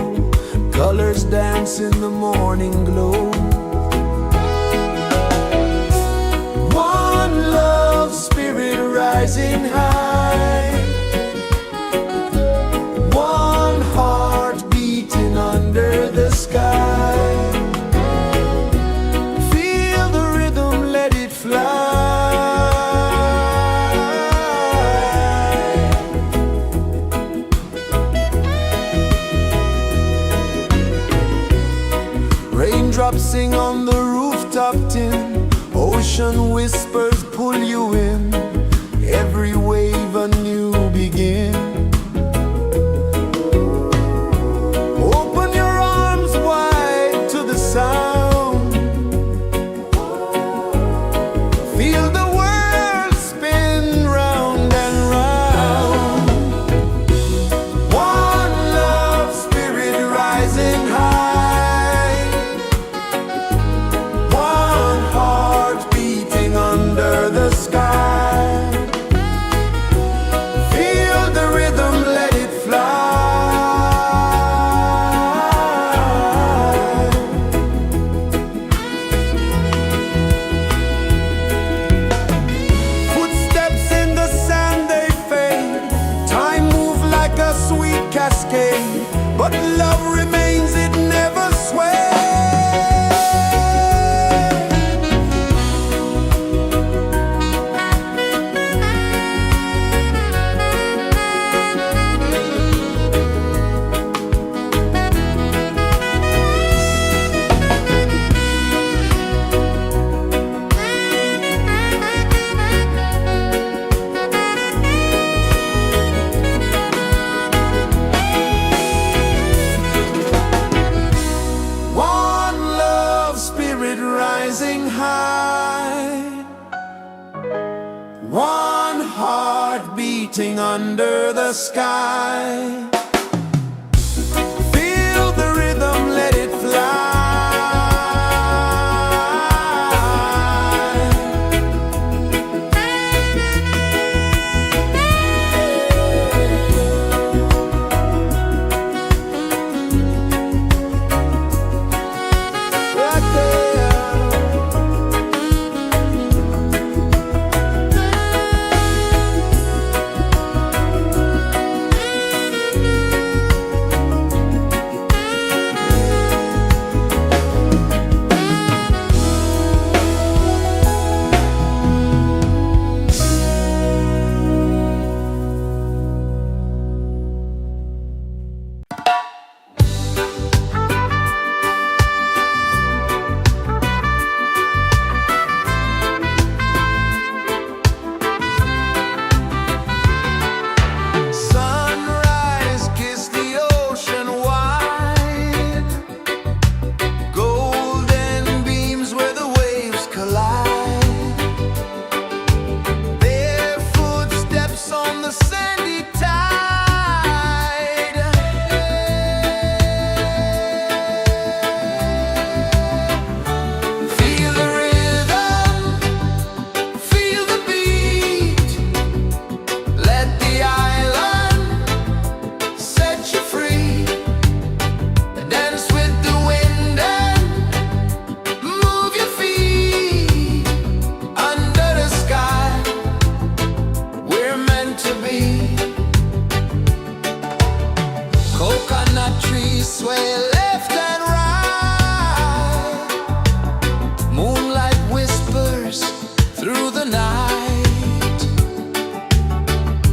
colors dance in the morning glow. One love, spirit rising high, one heart beating under the sky. Feel the rhythm, let it fly. Raindrops sing on the rooftop tin, ocean whispers pull you in, every wave a new begin. Open your arms wide to the sound, feel the world spin round and round. One love, spirit rising high, one heart beating under the sky. Feel the rhythm, let it fly. Footsteps in the sand, they fade, time move like a sweet cascade, but love remains, it never sways. One love, spirit rising high, one heart beating under the sky. Feel the rhythm, let it fly. Right there. Sunrise, kiss the ocean wide, golden beams where the waves collide, bare footsteps on the sandy tide. Feel the rhythm, feel the beat, let the island set you free. Dance with the wind and move your feet. Under the sky, we're meant to be. Coconut trees sway left and right, moonlight whispers through the night.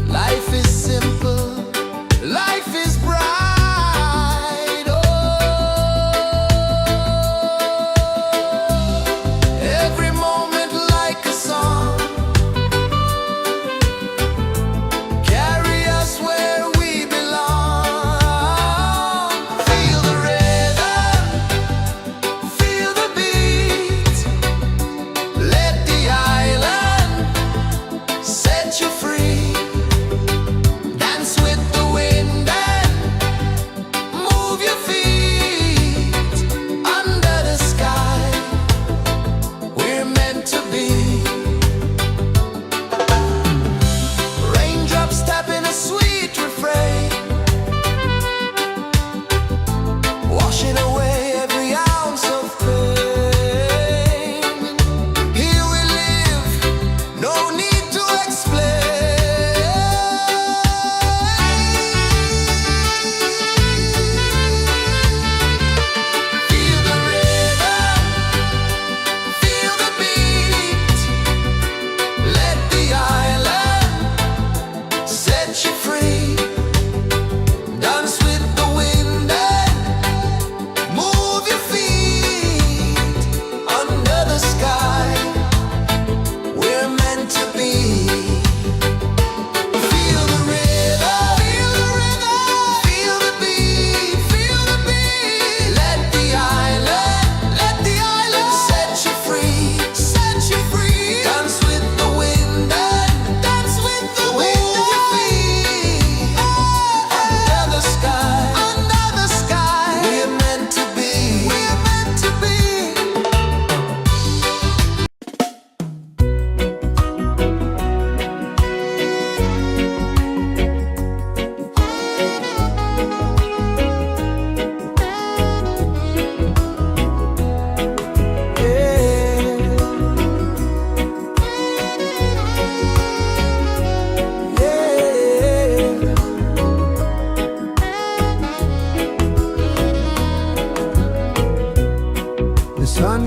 Life is simple, life is bright. Oh, every moment like a song, carry us where we belong. Feel the rhythm,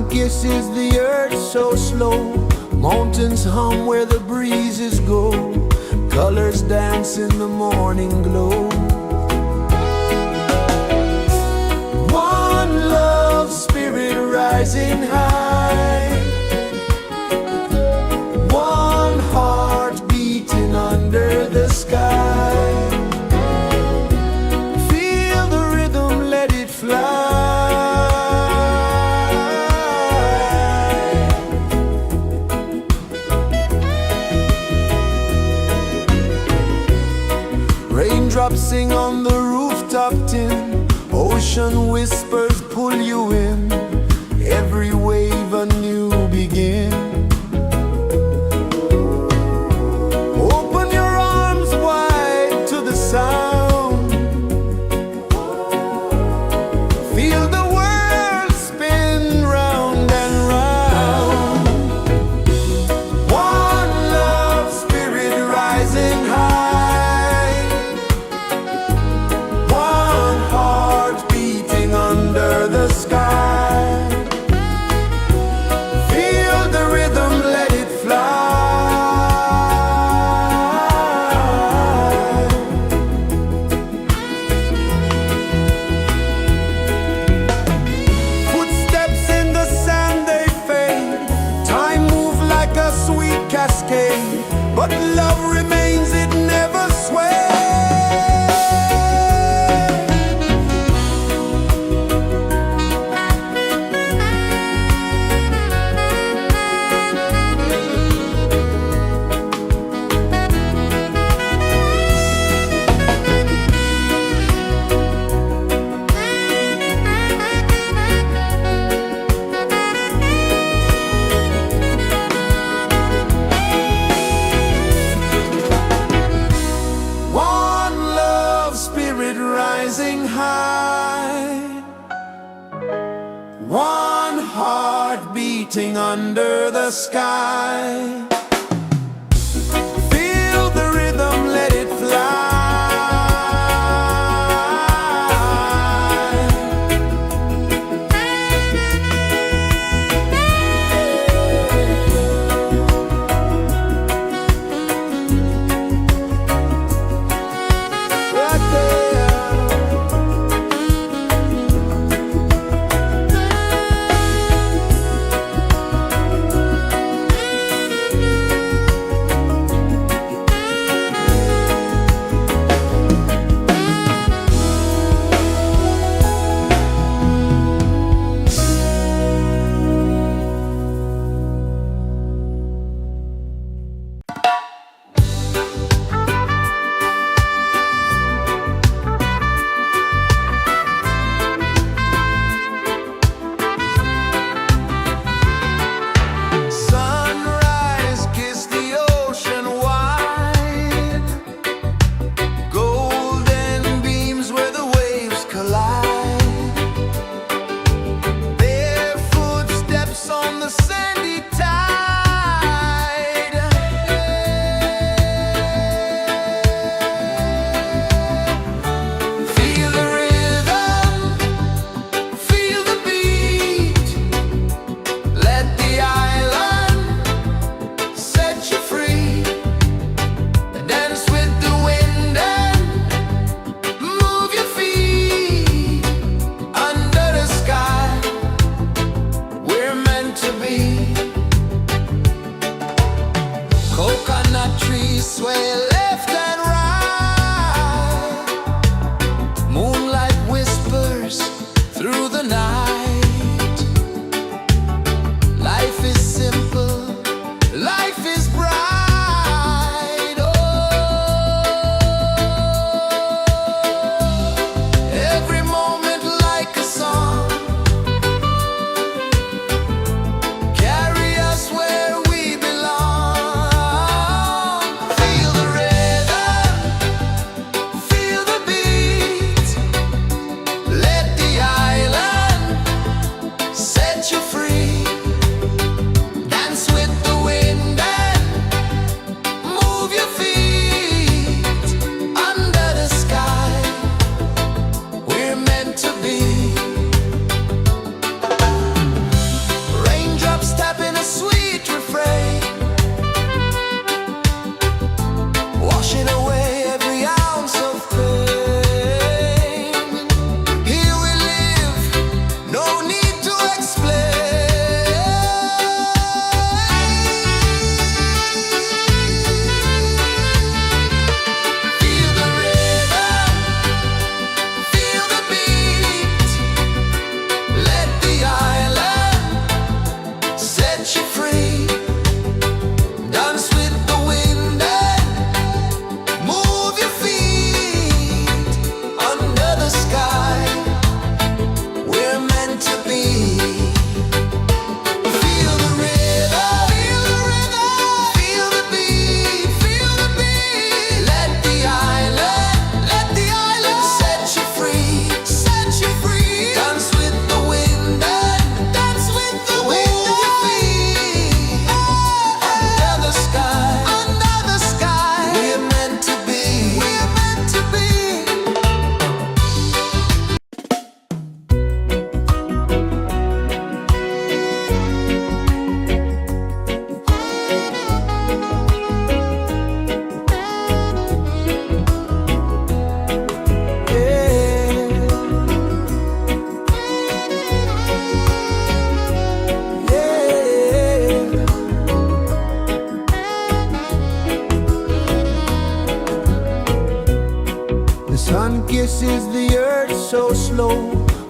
kisses the earth so slow. Mountains hum where the breezes go. Colors dance in the morning glow. One love spirit rising high. One heart beating under the sky. Feel the rhythm, let it fly. Raindrops sing on the rooftop tin. Ocean whispers pull you in. Every wave a new begin. Open your arms wide to the sound. Feel the world spin round and round. One love spirit rising high. One heart beating under the sky. Feel the rhythm, let it fly. Footsteps in the sand, they fade. Time moves like a sweet cascade, but love remains, it never sways. One love spirit rising high. One heart beating under the sky. Feel the rhythm, let it fly. Right there.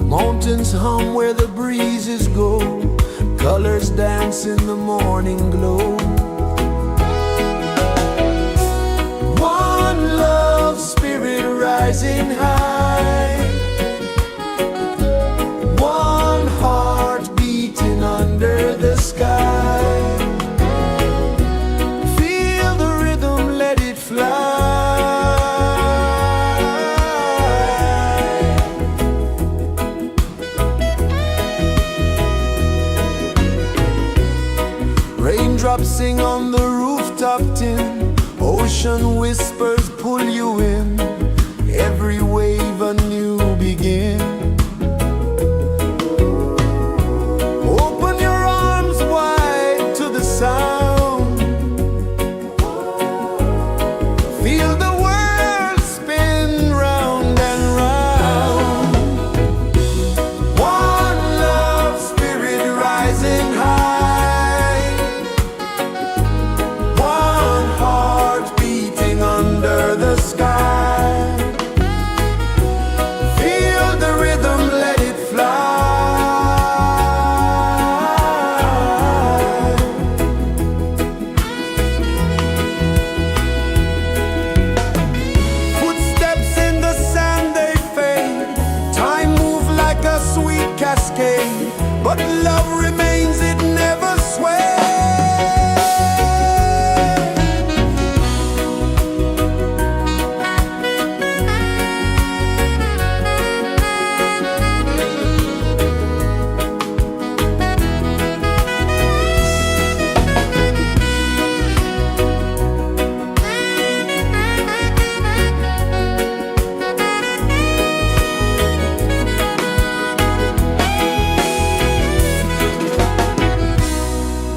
Mountains hum where the breezes go, colors dance in the morning glow. One love spirit rising high, one heart beating under the sky. Feel the rhythm, let it fly. Raindrops sing on the rooftop tin, ocean whispers pull you in, every wave a new begin. Open your arms wide to the sound, feel the world spin round and round. One love spirit rising high, one heart beating under the sky. Feel the rhythm, let it fly. Footsteps in the sand, they fade. Time moves like a sweet cascade, but love remains, it never sways.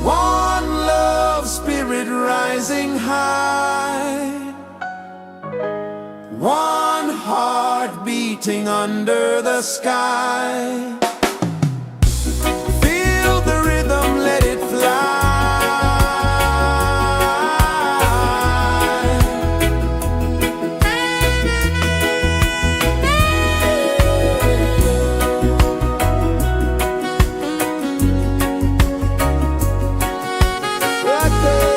One love spirit rising high, one heart beating under the sky. Feel the rhythm, let it fly. Right there.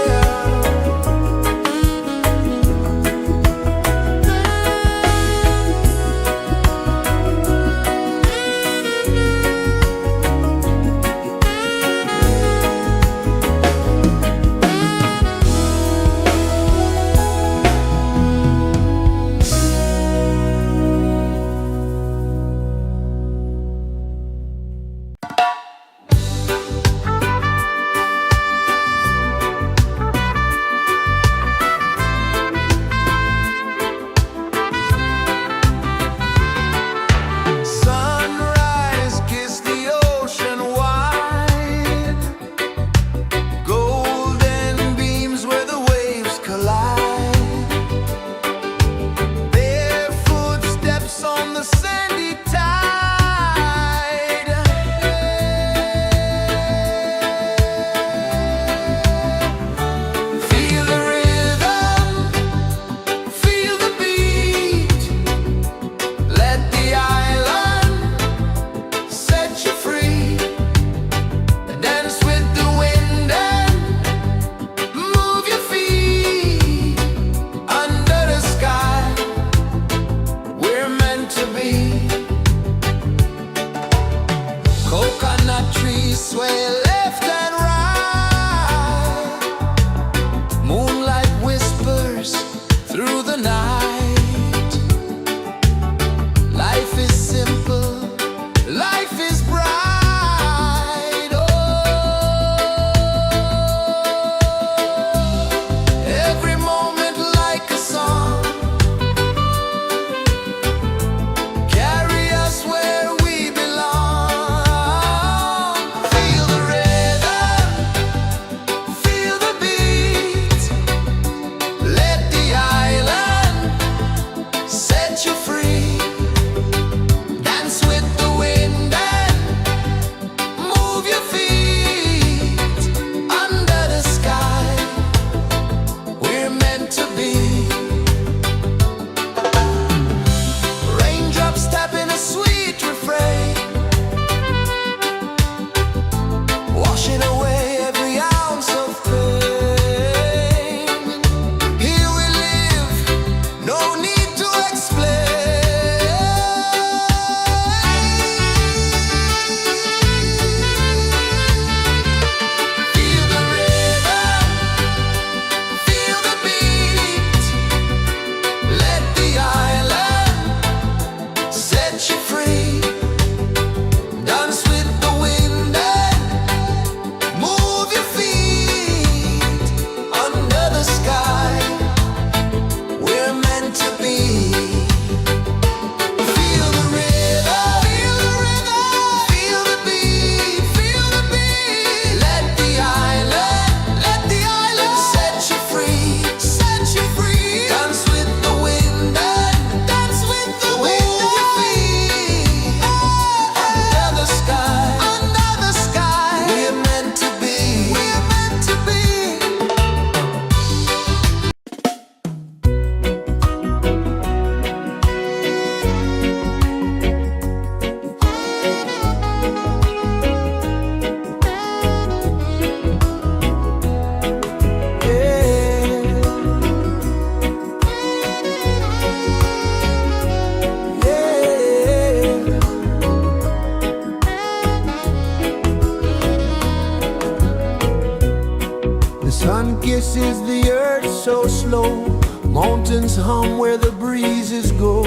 Sunrise, kiss the ocean wide, golden beams where the waves collide, bare footsteps on the sandy tide. Feel the rhythm, feel the beat, let the island set you free. Dance with the wind and move your feet under the sky. We're meant to be. Coconut trees sway left and right, moonlight whispers through the night. Life is simple, life is bright. Oh, every moment like a song, carry us where we belong. Feel the rhythm. kisses the earth so slow. Mountains hum where the breezes go.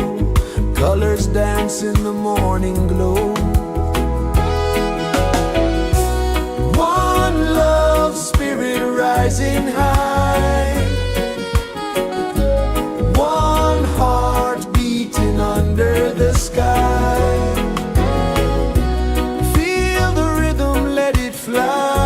Colors dance in the morning glow. One love spirit rising high. One heart beating under the sky. Feel the rhythm, let it fly.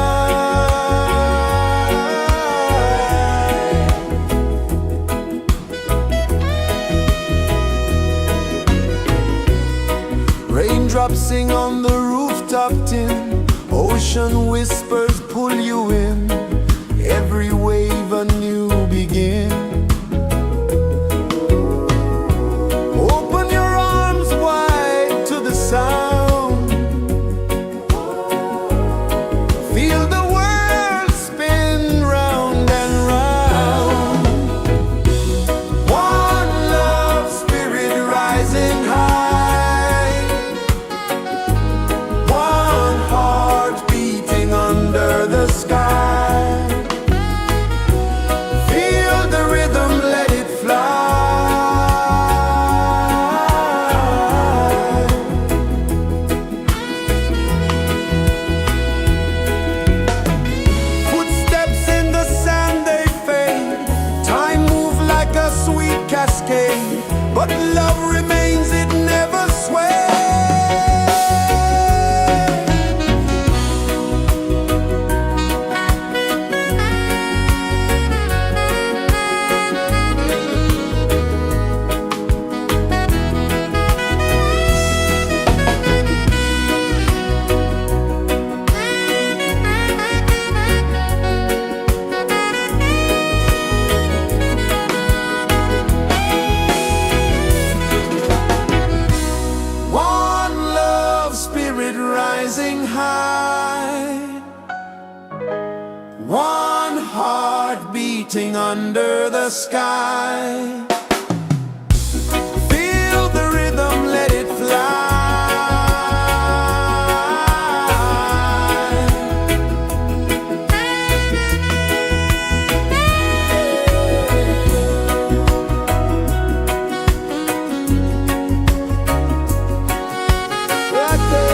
Raindrops sing on the rooftop tin. Ocean whispers pull you in. Every wave a new begin. Open your arms wide to the sound. Feel the world spin round and round. One love spirit rising high. One heart beating under the sky. Feel the rhythm, let it fly. Footsteps in the sand, they fade. Time moves like a sweet cascade, but love remains, it never sways. One love spirit rising high. One heart beating under the sky. Feel the rhythm, let it fly. Right there.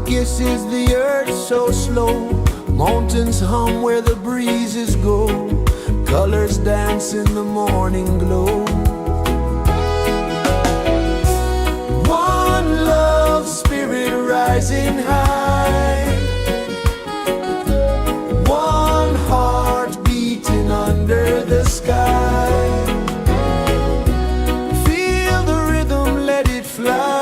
sun kisses the earth so slow. Mountains hum where the breezes go. Colors dance in the morning glow. One love, spirit rising high. One heart beating under the sky. Feel the rhythm, let it fly.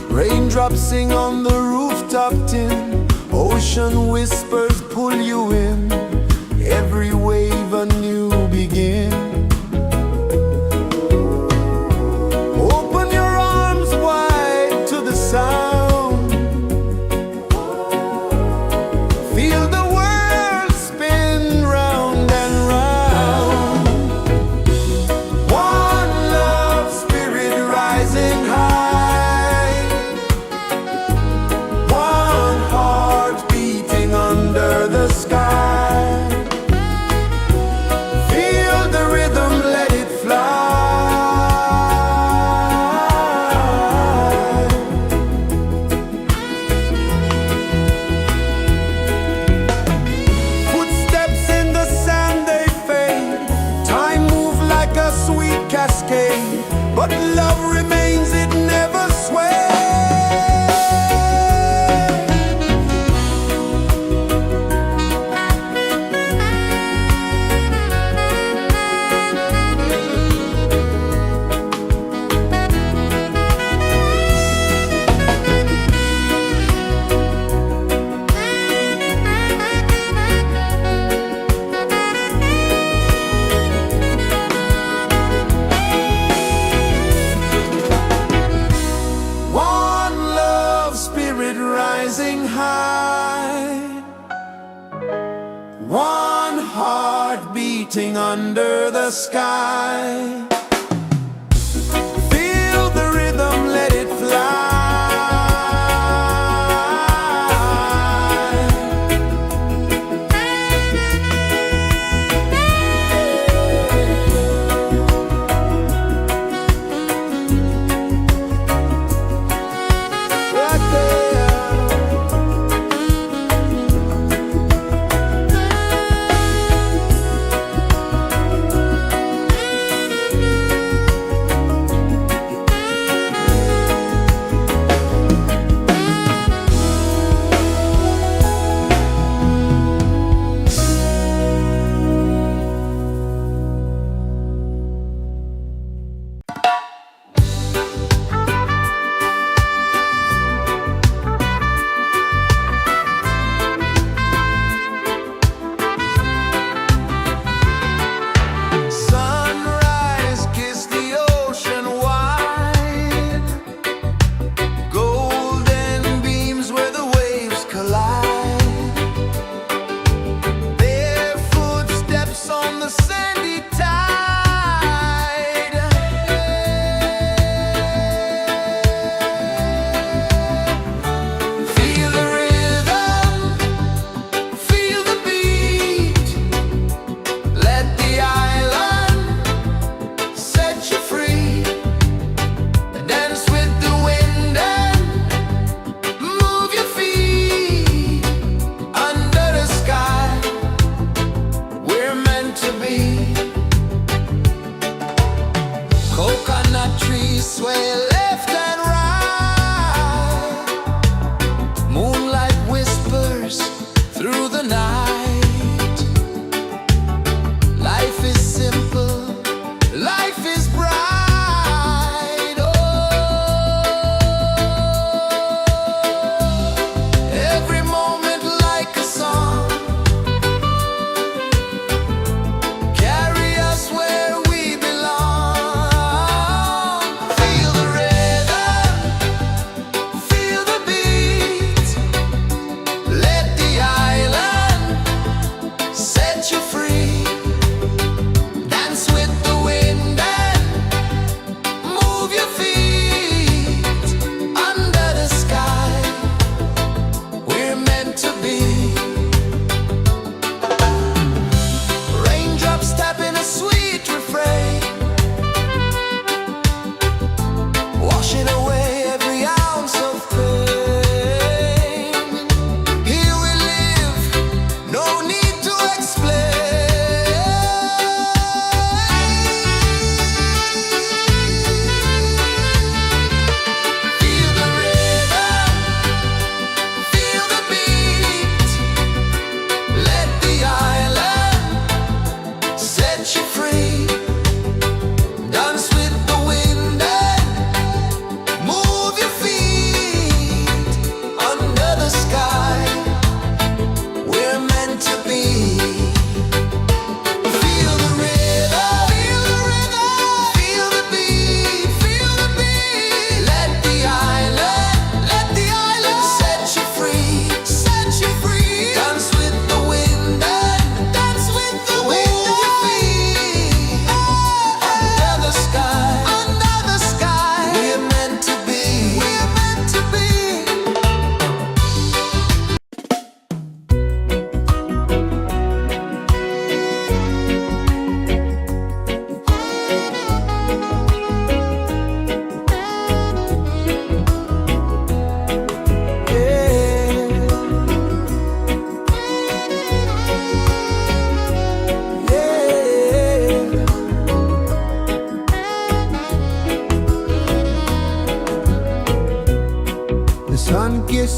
Raindrops sing on the rooftop tin. Ocean whispers pull you in. Every wave a new begin. Open your arms wide to the sound. Feel the world spin round and round. One love, spirit rising high. One heart beating under the sky. Feel the rhythm, let it fly. Footsteps in the sand, they fade. Time moves like a sweet cascade, but love remains, it never sways. One love, spirit rising high. One heart beating under the sky. Feel the rhythm, let it fly. Right there.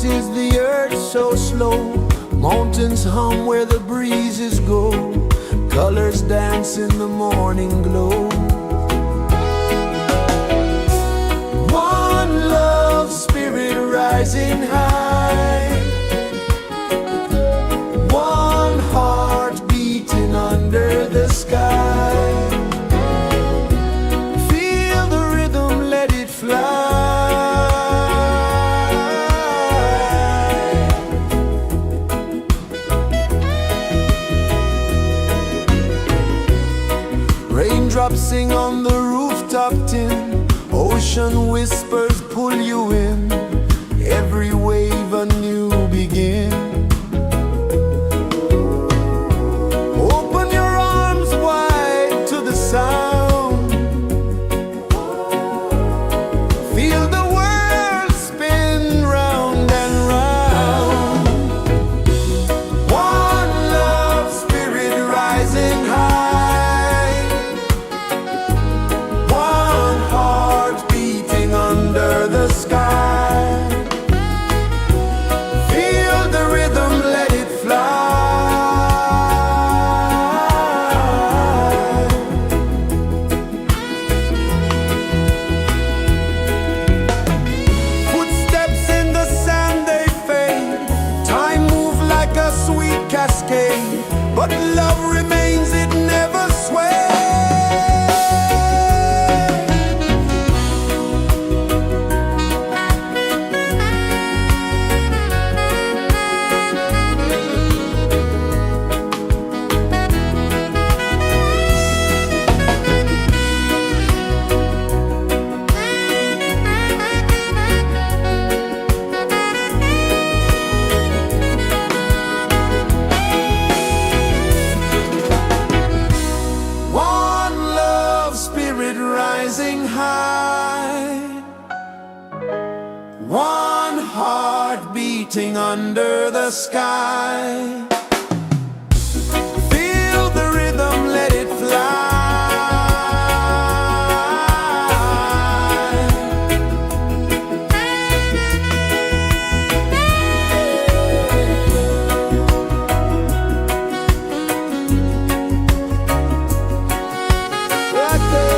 is the earth so slow. Mountains hum where the breezes go. Colors dance in the morning glow. One love, spirit rising high. One heart beating under the sky. Feel the rhythm, let it fly. Raindrops sing on the rooftop tin. Ocean whispers pull you in. Every wave a new begin. Open your arms wide to the sound. Feel the world spin round and round. One love, spirit rising high. One heart beating under the sky. Feel the rhythm, let it fly. Footsteps in the sand, they fade. Time moves like a sweet cascade, but love remains, it never sways. One love, spirit rising high. One heart beating under the sky. Feel the rhythm, let it fly. Right there.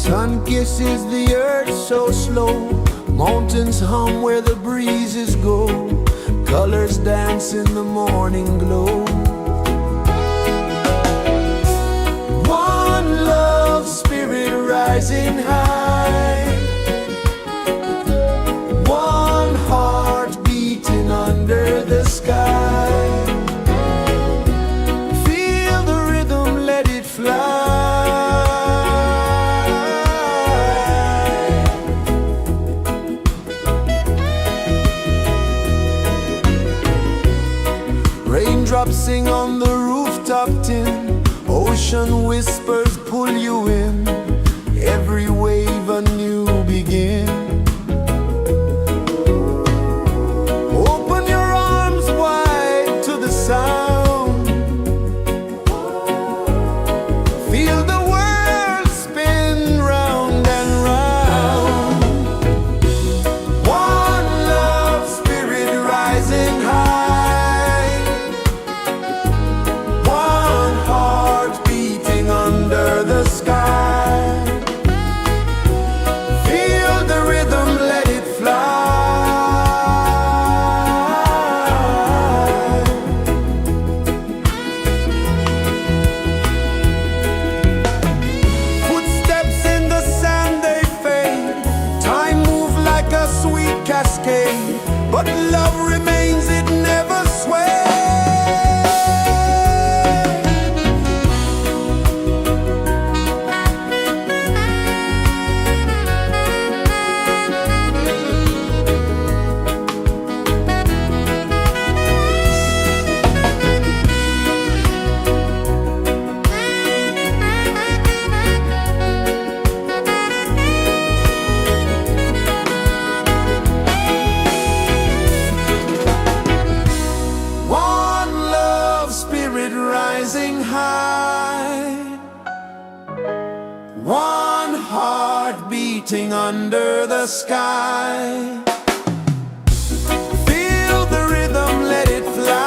Sun kisses the earth so slow, mountains hum where the breezes go, colors dance in the morning glow. One love spirit rising high, one heart beating under the sky. Feel the rhythm, let it fly. Raindrops sing on the rooftop tin, ocean whispers pull you in, every wave a new begin. Open your arms wide to the sound, feel the world spin round and round. One love spirit rising high, one heart beating under the sky. Feel the rhythm, let it fly. Footsteps in the sand, they fade, time moves like a sweet cascade, but love remains, it never sways. One love spirit rising high, one heart beating under the sky. Feel the rhythm, let it fly.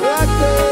Right there.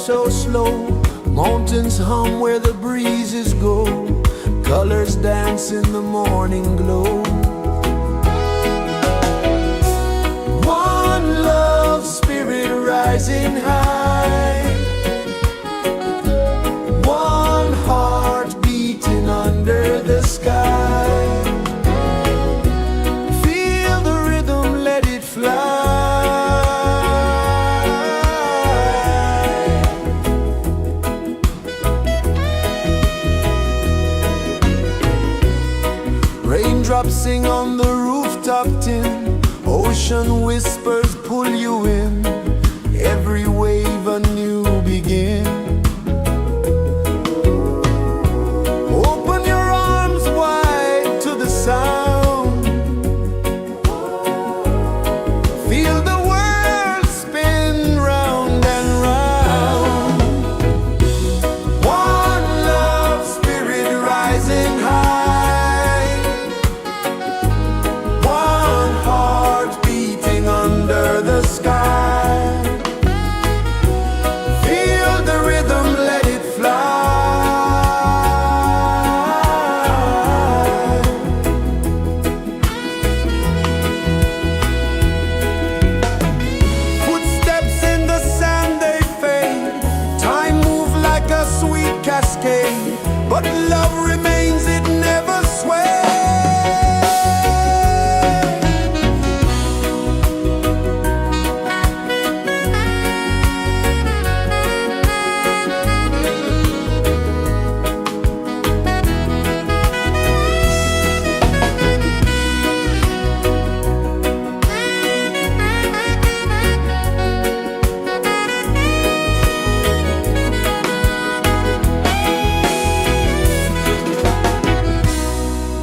so slow. Mountains hum where the breezes go. Colors dance in the morning glow. One love, spirit rising high. One heart beating under the sky. Feel the rhythm, let it fly. Raindrops sing on the rooftop tin. Ocean whispers pull you in. Every wave a new begin. Open your arms wide to the sound. Feel the world spin round and round. One love, spirit rising high. One heart beating under the sky. Feel the rhythm, let it fly. Footsteps in the sand, they fade. Time moves like a sweet cascade, but love remains, it never sways.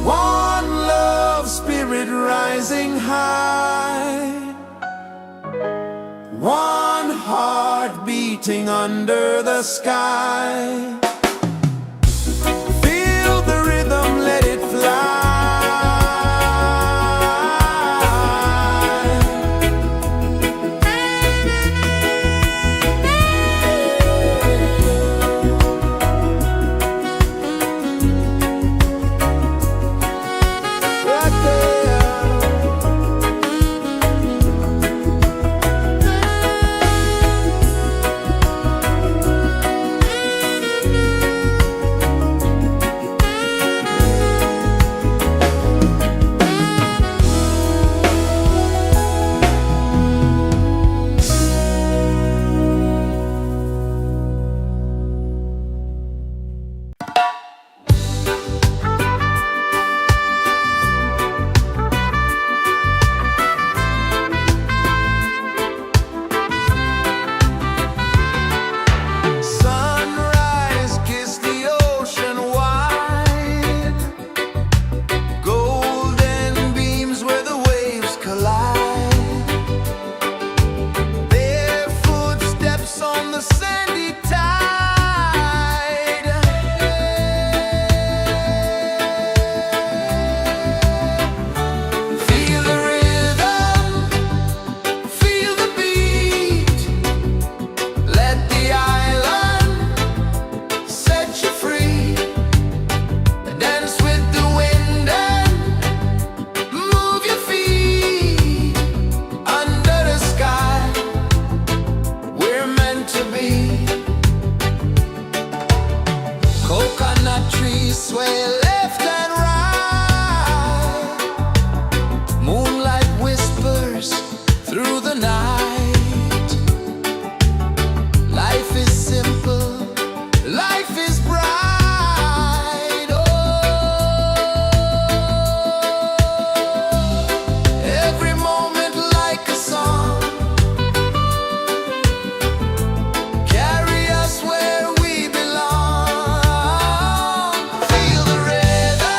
One love, spirit rising high. One heart beating under the sky. Feel the rhythm, let it fly. Right there. Sunrise, kiss the ocean wide. Golden beams where the waves collide. Their footsteps on the sandy tide. Feel the rhythm, feel the beat. Let the island set you free. Dance with the wind and move your feet. Under the sky, we're meant to be. Coconut trees sway left and right. Moonlight whispers through the night. Life is simple, life is bright. Oh, every moment like a song. Carry us where we belong. Feel the rhythm,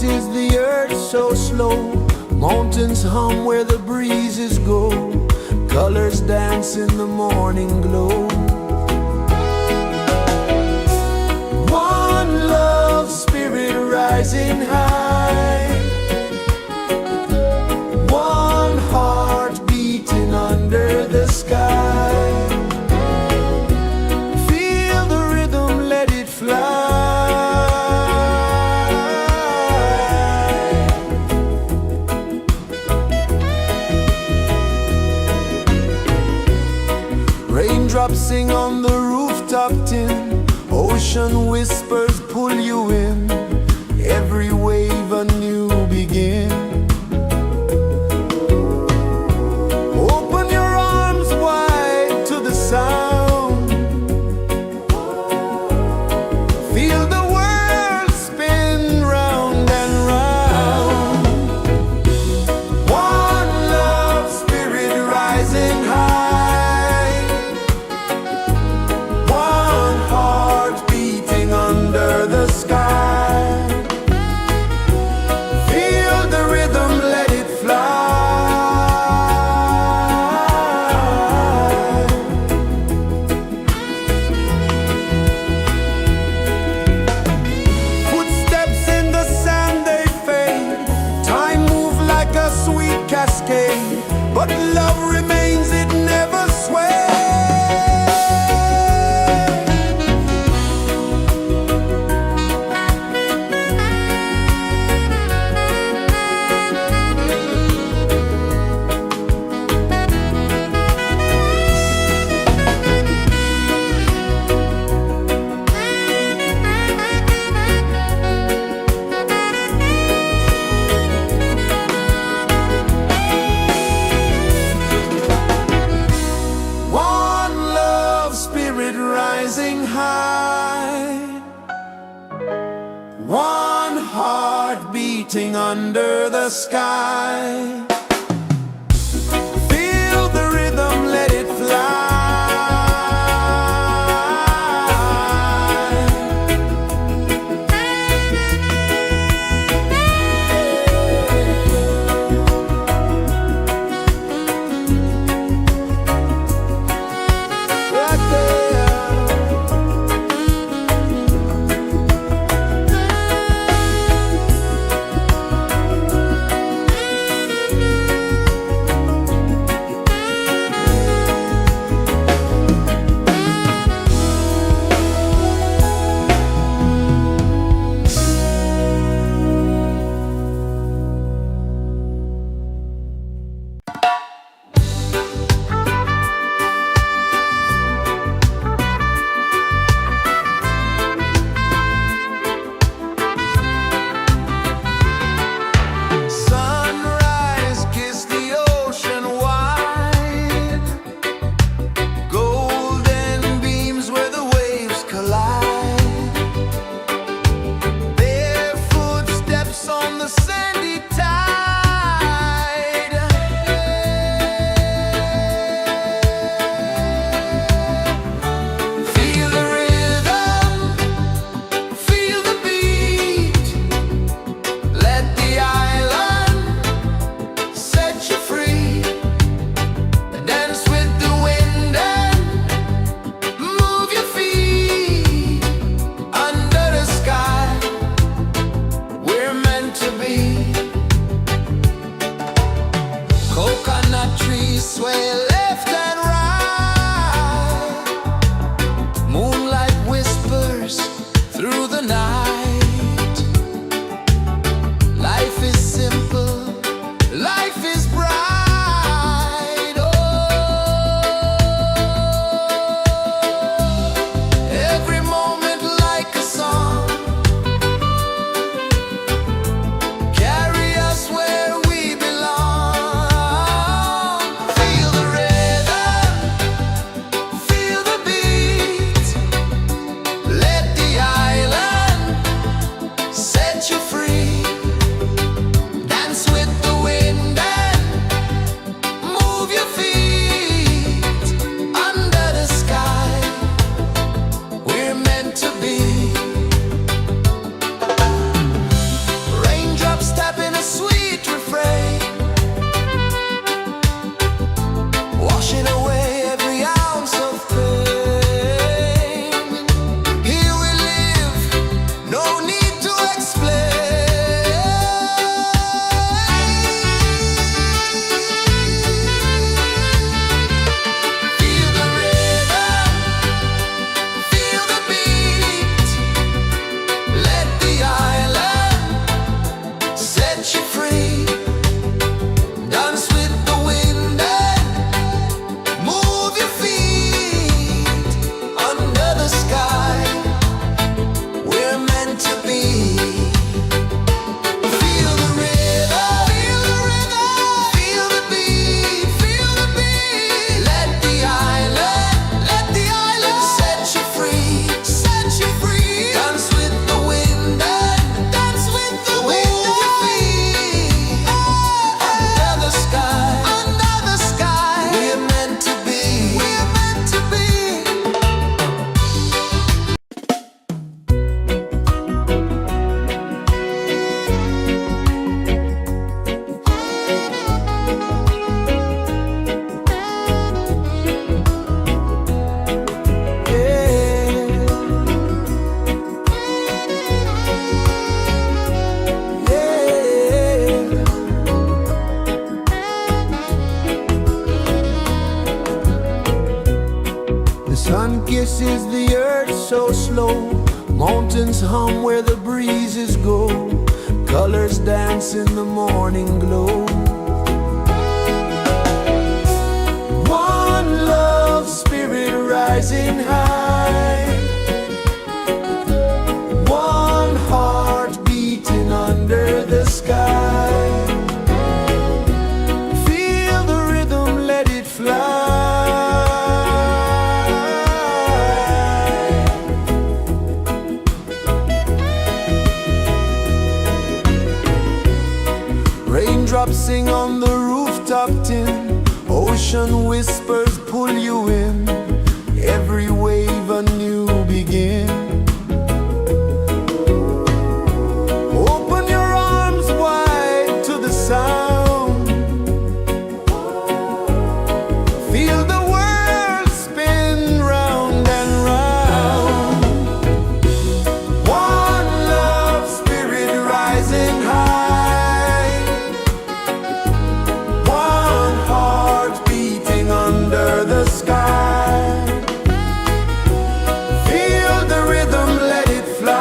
pulses the earth so slow. Mountains hum where the breezes go. Colors dance in the morning glow. One love, spirit rising high. One heart beating under the sky. Feel the rhythm, let it fly. Raindrops sing on the rooftop tin. Ocean whispers pull you in. Every wave a new begin. Open your arms wide to the sound. Feel the world spin round and round. One love, spirit rising high. One heart beating under the sky. Feel the rhythm, let it fly. Footsteps in the sand, they fade. Time moves like a sweet cascade, but love remains, it never sways. One love, spirit rising high. One heart beating under the sky. Feel the rhythm, let it fly. Right there. so slow. Mountains hum where the breezes go. Colors dance in the morning glow. One love, spirit rising high. One heart beating under the sky. Feel the rhythm, let it fly. Raindrops sing on the rooftop tin. Ocean whispers pull you in. Every wave a new begin. Open your arms wide to the sound. Feel the world spin round and round. One love, spirit rising high. One heart beating under the sky. Feel the rhythm, let it fly.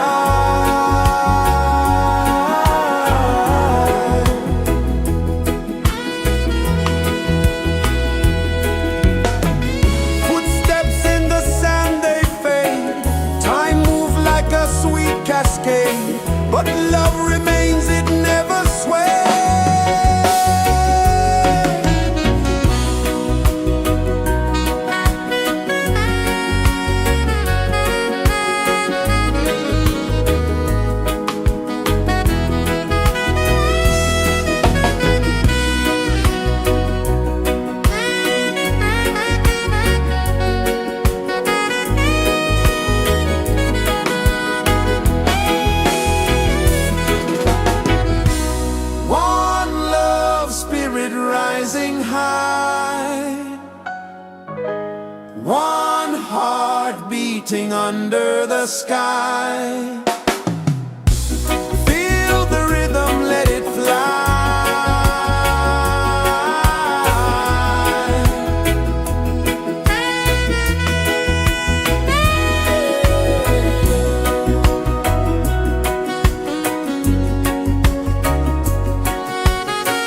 Footsteps in the sand, they fade. Time moves like a sweet cascade, but love remains, it never sways. One love, spirit rising high. One heart beating under the sky. Feel the rhythm, let it fly.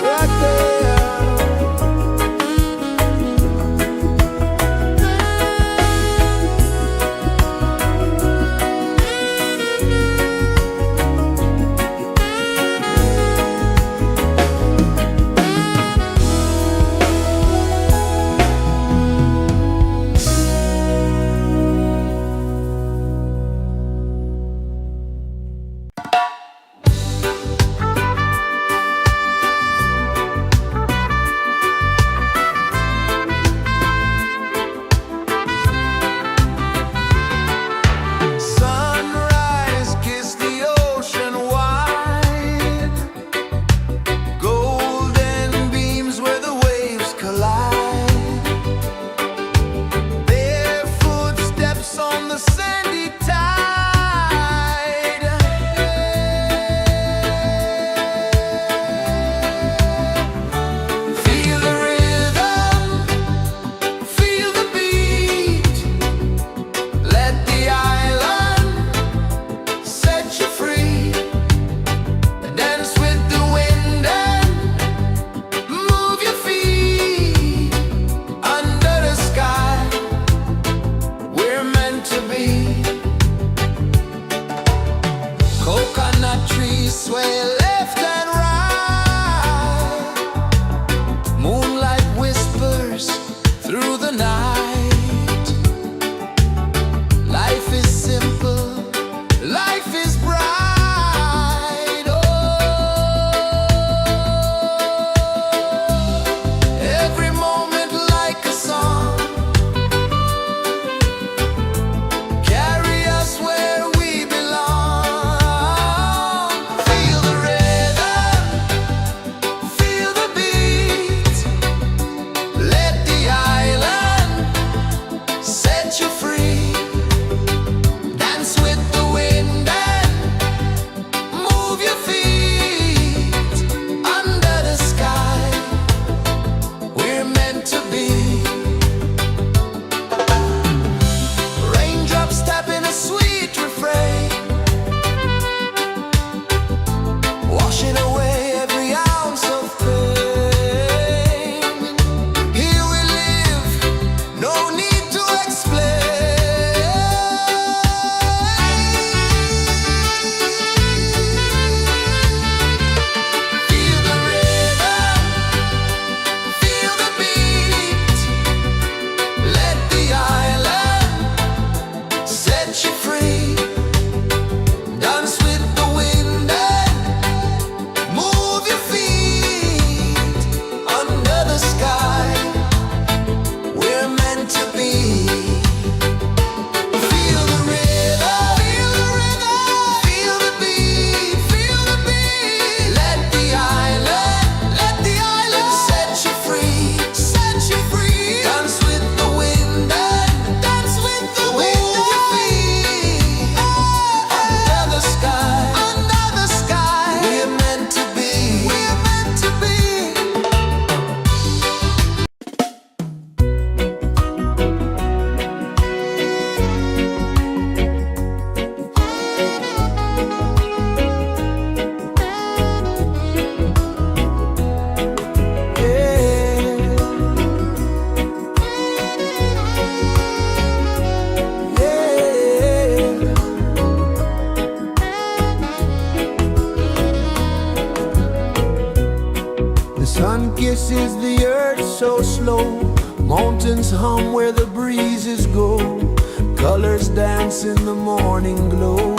Right there. set you free. Dance with the wind and move your feet under the sky. We're meant to be. Feel the rhythm, feel the rhythm, feel the beat, feel the beat. Let the island set you free, set you free. Dance with the wind and dance with the wind of your feet. Under the sky, we're meant to be, we're meant to be. The sun kisses the earth so slow. Mountains hum where the breezes go. Colors dance in the morning glow.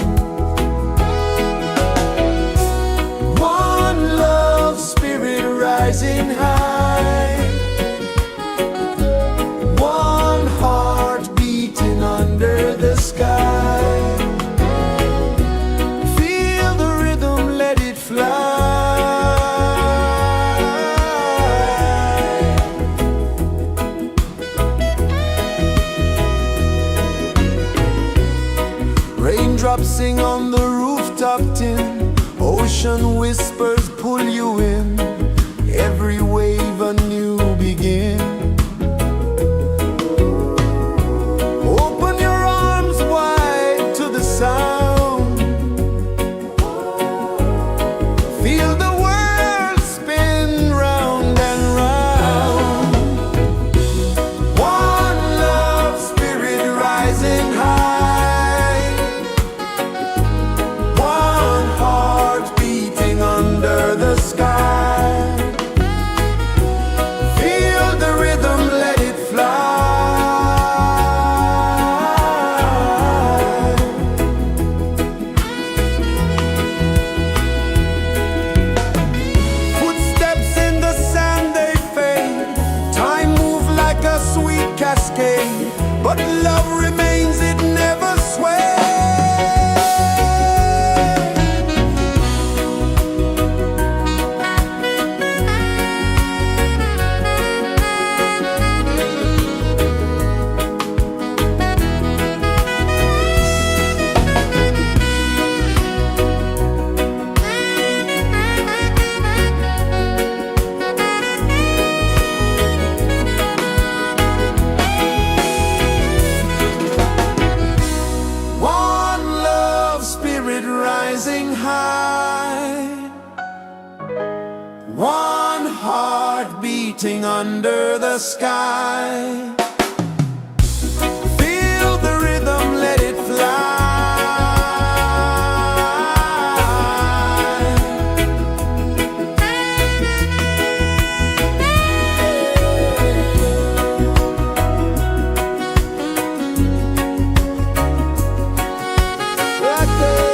One love spirit rising high. One heart beating under the sky. Feel the rhythm, let it fly. Raindrops sing on the rooftop tin. Ocean whispers pull you in. Every wave a new begin. Open your arms wide to the sound. Feel the world spin round and round. One love spirit rising high. One heart beating under the sky. Feel the rhythm, let it fly. Footsteps in the sand, they fade. Time moves like a sweet cascade, but love remains, it never sways. One love spirit rising high. One heart beating under the sky. Feel the rhythm, let it fly. Right there.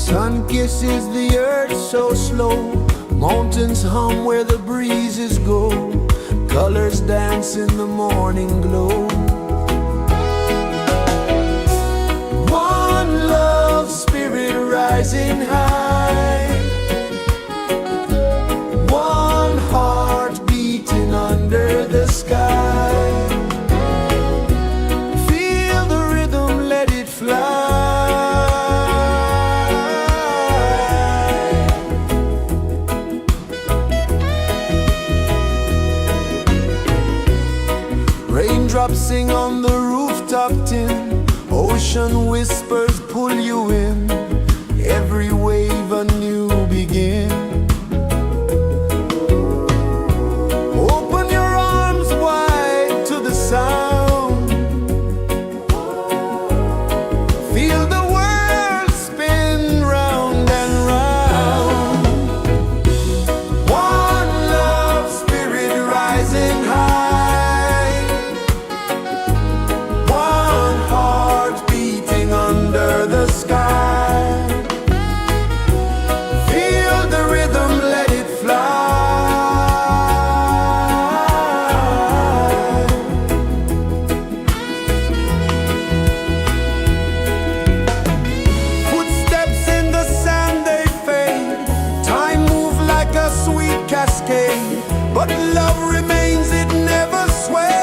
Sun kisses the earth so slow, mountains hum where the breezes go, colors dance in the morning glow. One love spirit rising high, one heart beating under the sky. Feel the rhythm, let it fly. Raindrops sing on the rooftop tin, ocean whispers pull you in, every wave a new begin. Open your arms wide to the sound, feel the world spin round and round. One love spirit rising high, one heart beating under the sky. Feel the rhythm, let it fly. Footsteps in the sand, they fade, time moves like a sweet cascade, but love remains, it never sways.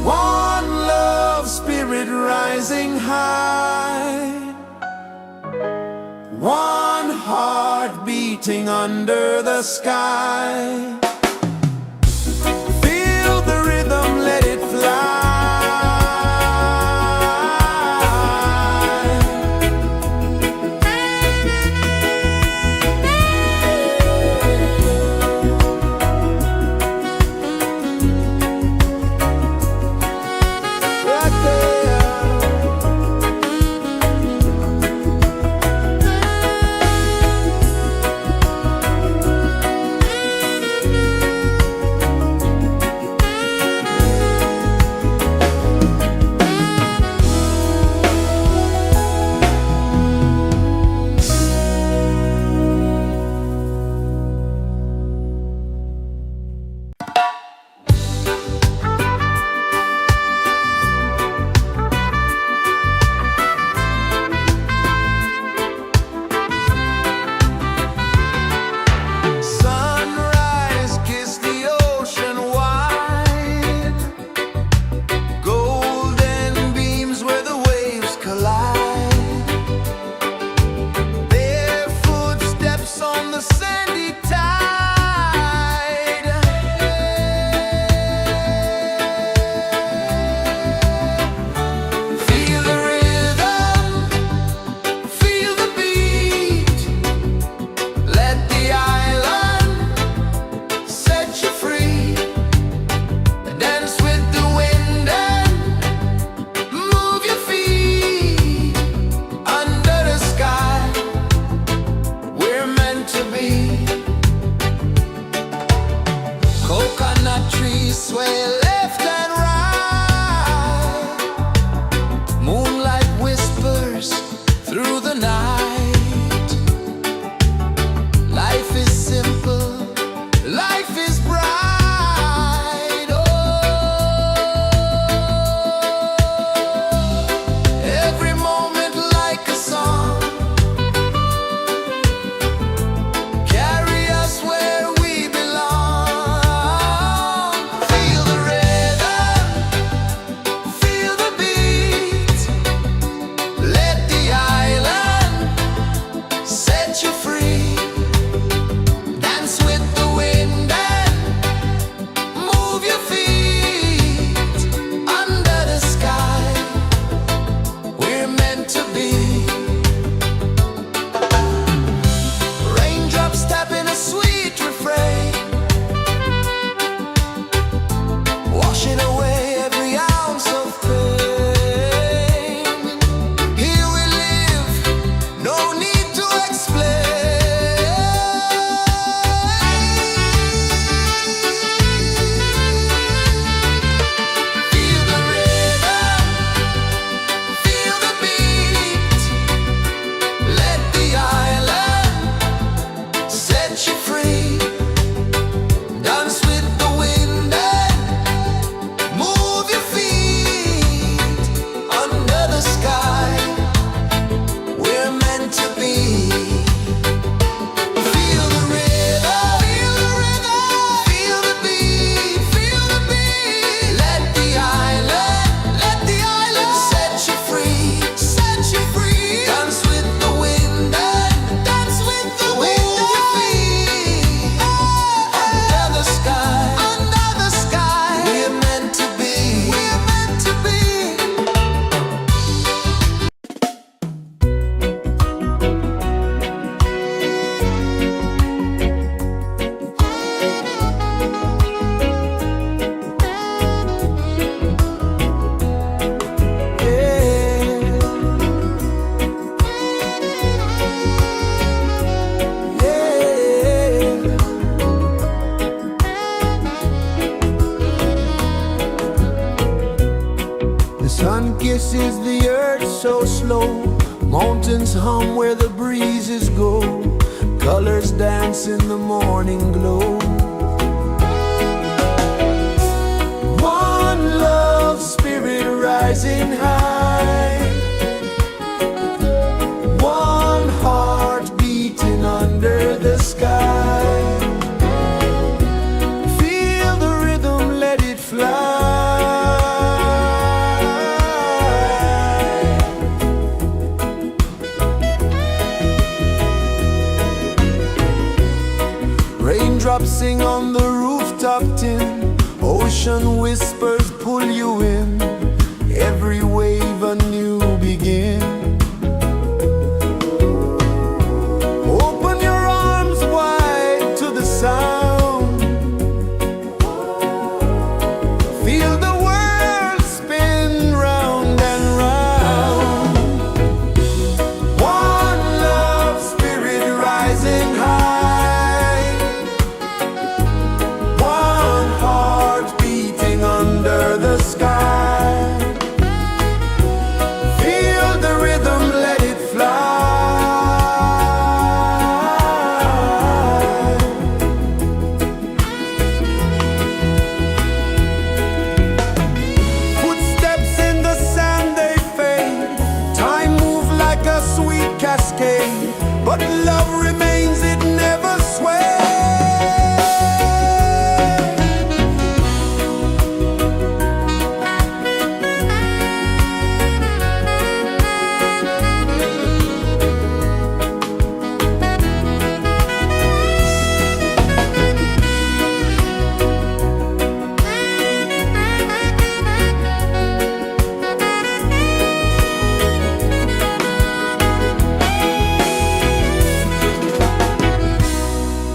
One love spirit rising high, one heart beating under the sky. Feel the rhythm, let it fly. Right there. pulses the earth so slow. Mountains hum where the breezes go. Colors dance in the morning glow. One love spirit rising high. One heart beating under the sky. Feel the rhythm, let it fly. Raindrops sing on the rooftop tin. Ocean whispers pull you in. Every wave a new begin. Open your arms wide to the sound. Feel the world spin round and round. One love spirit rising high. One heart beating under the sky. Feel the rhythm, let it fly. Footsteps in the sand, they fade. Time moves like a sweet cascade, but love remains, it never sways.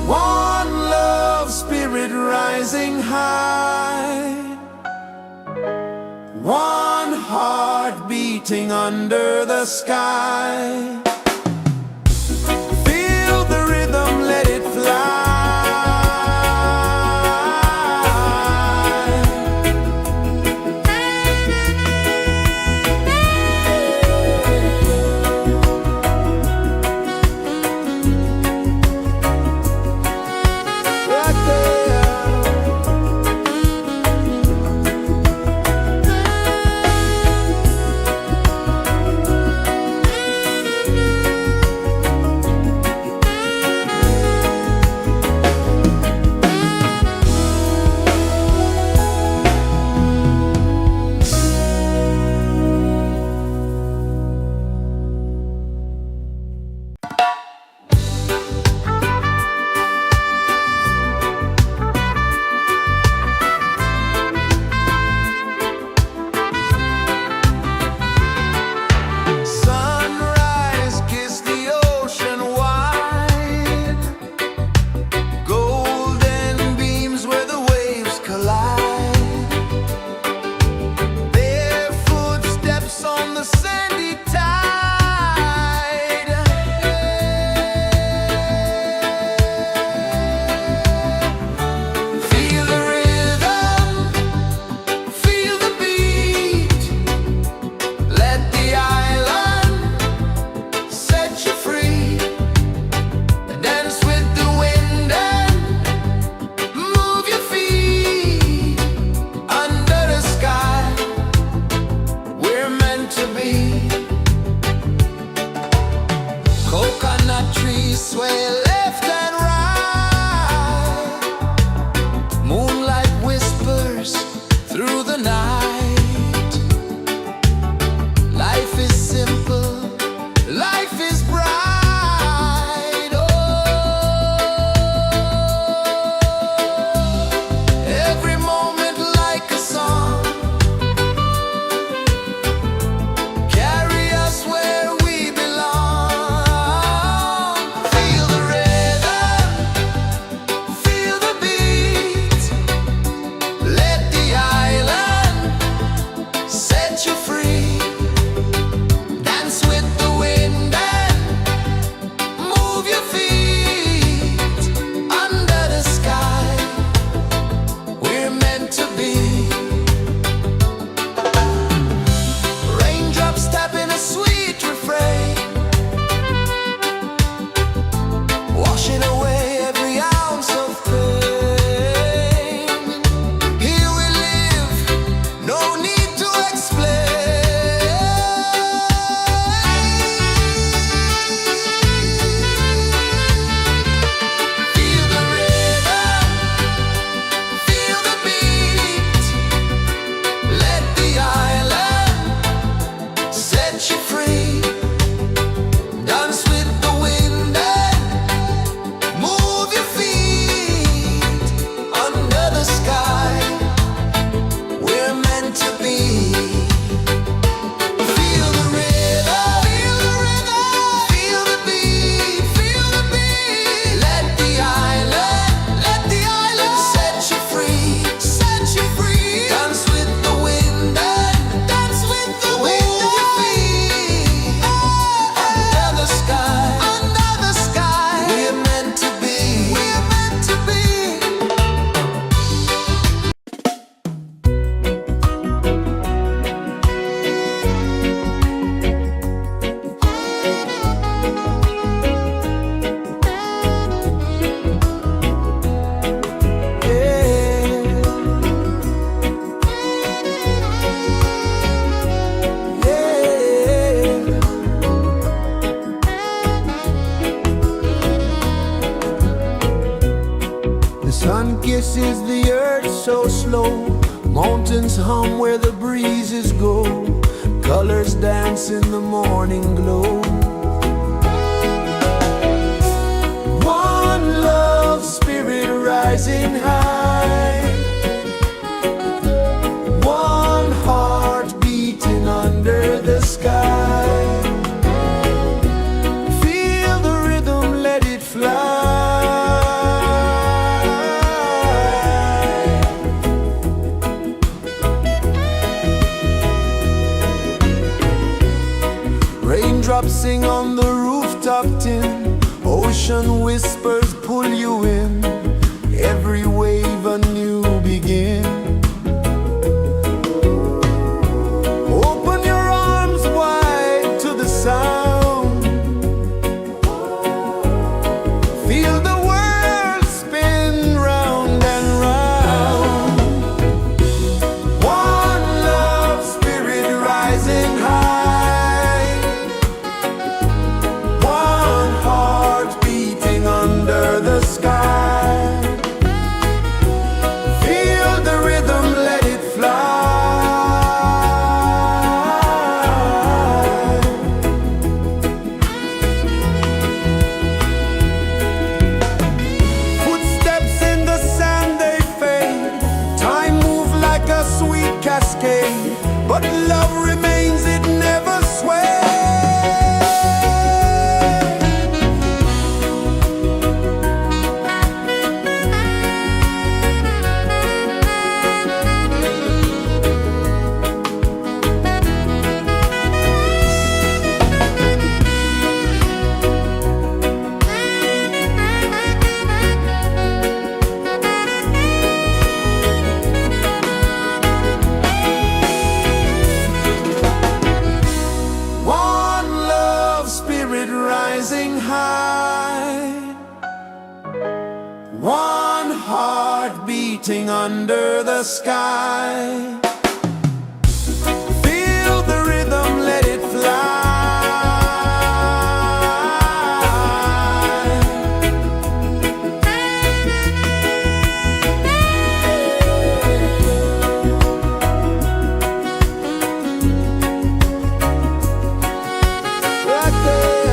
One love spirit rising high. One heart beating under the sky. Feel the rhythm, let it fly. Sun kisses the earth so slow, mountains hum where the breezes go, colors dance in the morning glow. One love spirit rising high, one heart beating under the sky. Feel the rhythm, let it fly. Raindrops sing on the rooftop tin, ocean whispers pull you in, every wave a new begin. Open your arms wide to the sound, feel the world spin round and round. One love spirit rising high, one heart beating under the sky. Feel the rhythm, let it fly. Footsteps in the sand, they fade, time moves like a sweet cascade, but love remains, it never sways. One love spirit rising high, one heart beating under the sky. Feel the rhythm, let it fly. Right there.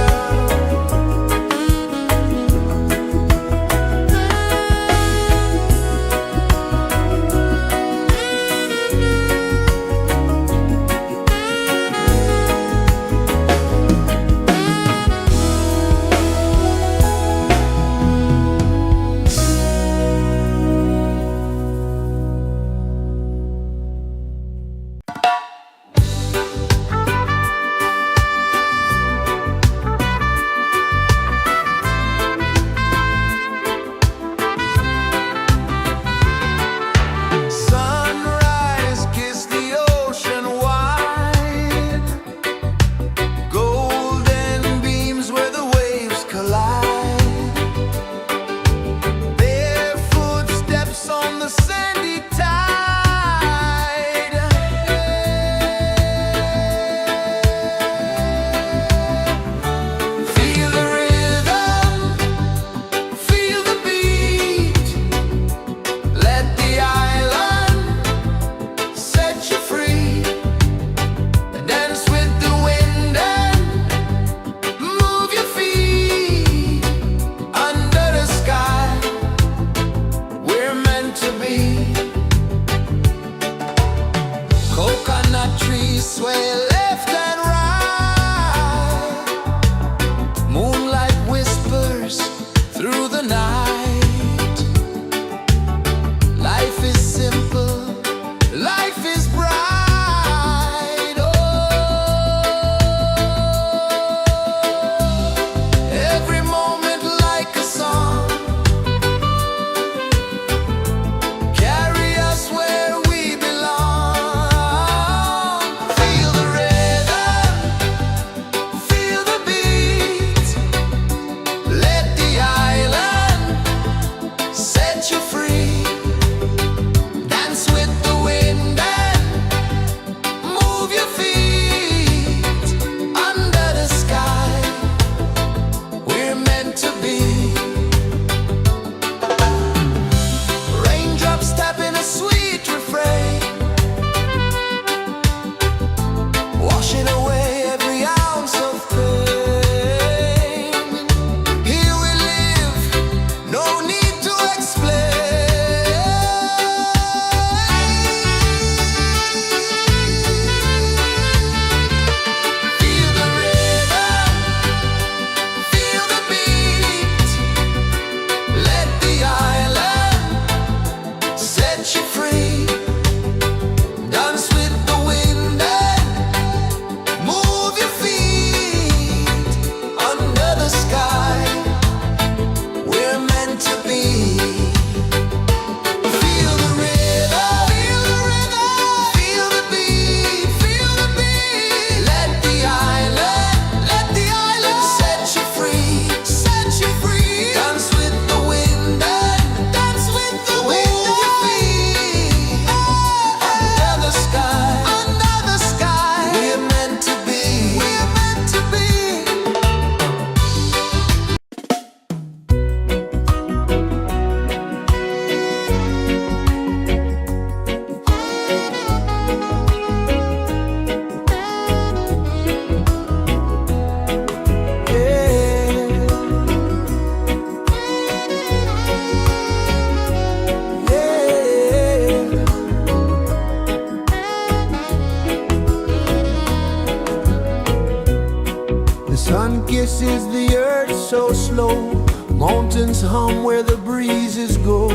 flow slow, mountains hum where the breezes go,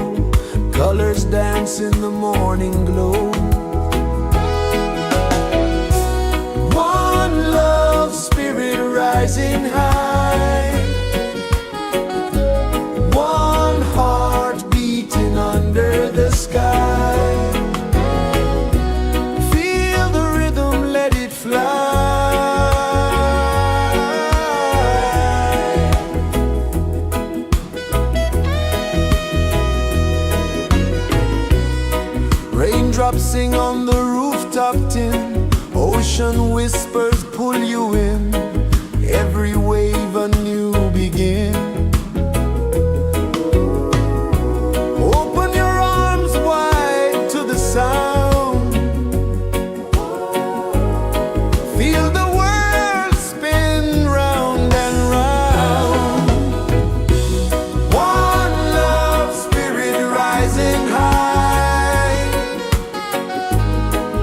colors dance in the morning glow. One love, spirit rising high, one heart beating under the sky. Feel the rhythm, let it fly. Raindrops sing on the rooftop tin, ocean whispers pull you in, every wave a new begin. Open your arms wide to the sound, feel the world spin round and round. One love, spirit rising high,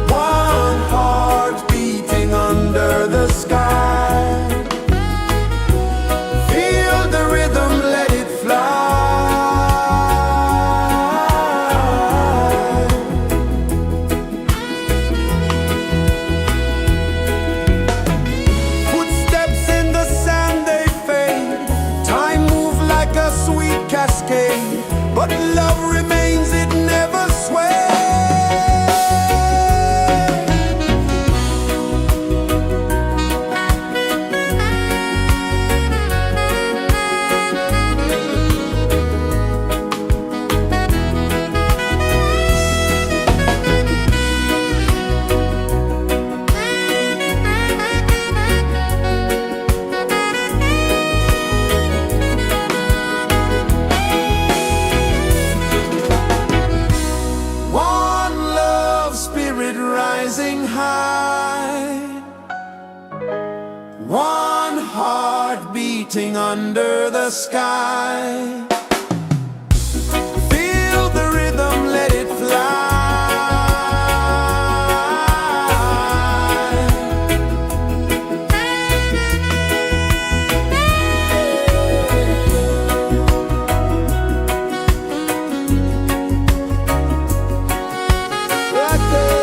one heart beating under the sky. Feel the rhythm, let it fly. Footsteps in the sand, they fade, time moves like a sweet cascade, but love remains, it never sways. One love, spirit rising high, one heart beating under the sky. Feel the rhythm, let it fly. Right there.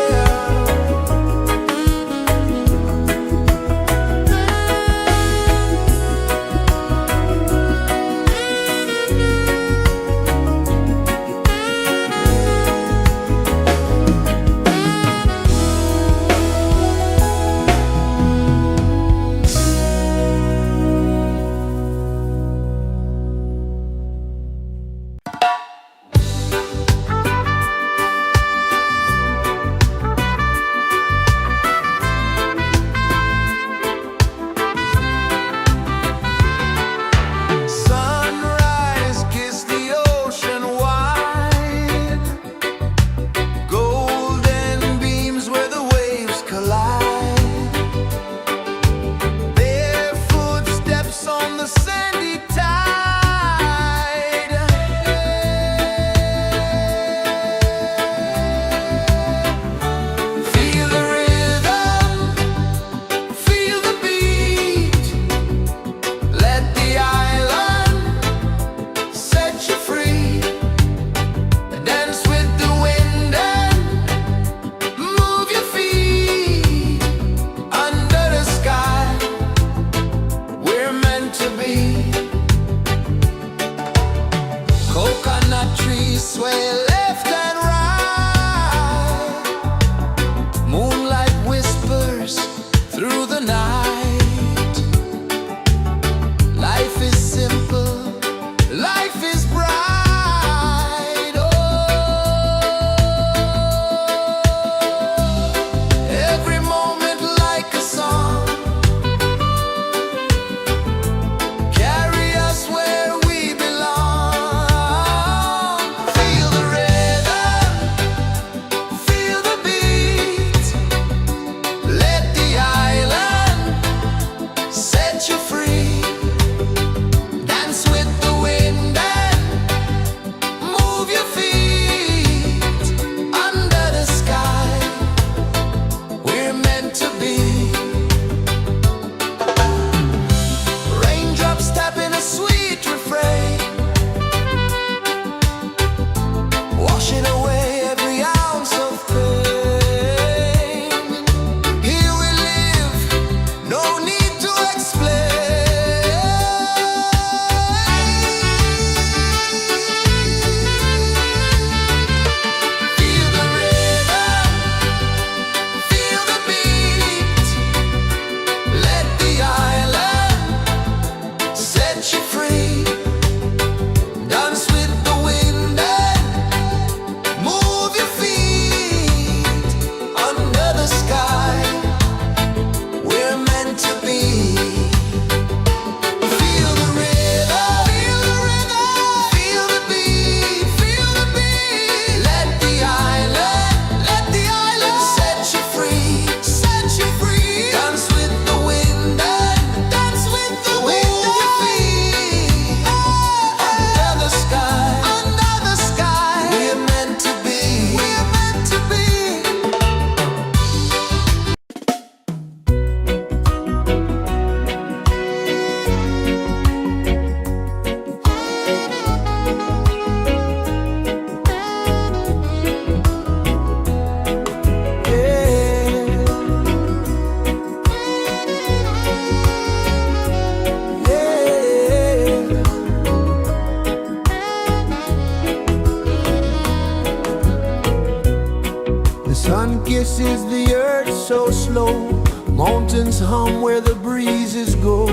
incense hum where the breezes go,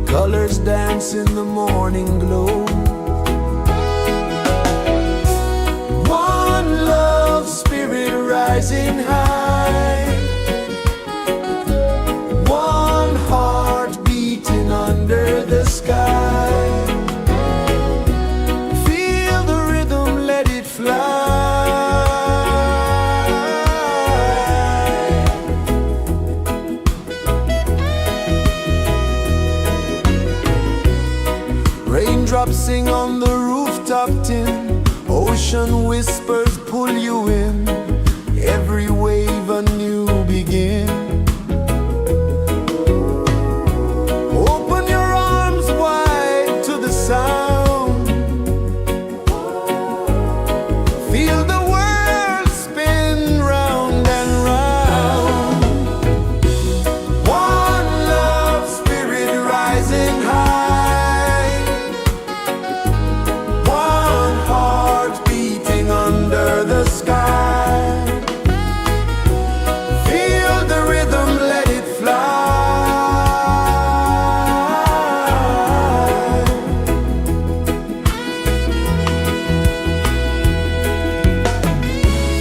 colors dance in the morning glow. One love spirit rising high, one heart beating under the sky. Feel the rhythm, let it fly. Raindrops sing on the rooftop tin, ocean whispers pull you in, every wave a new begin. Open your arms wide to the sound, feel the world spin round and round. One love spirit rising high, one heart beating under the sky. Feel the rhythm, let it fly.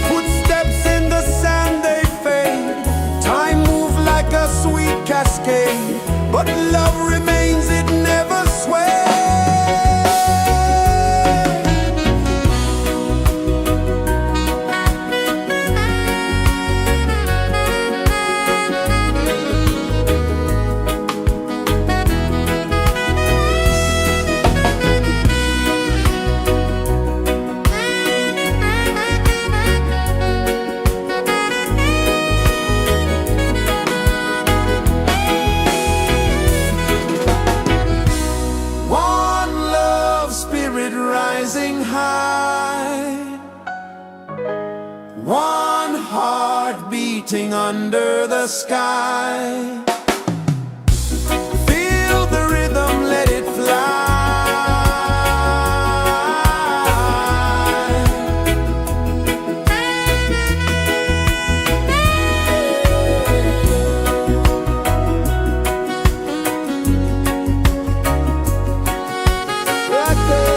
Footsteps in the sand, they fade. Time moves like a sweet cascade, but love remains, it never sways. One love spirit rising high, one heart beating under the sky. Feel the rhythm, let it fly. Right there.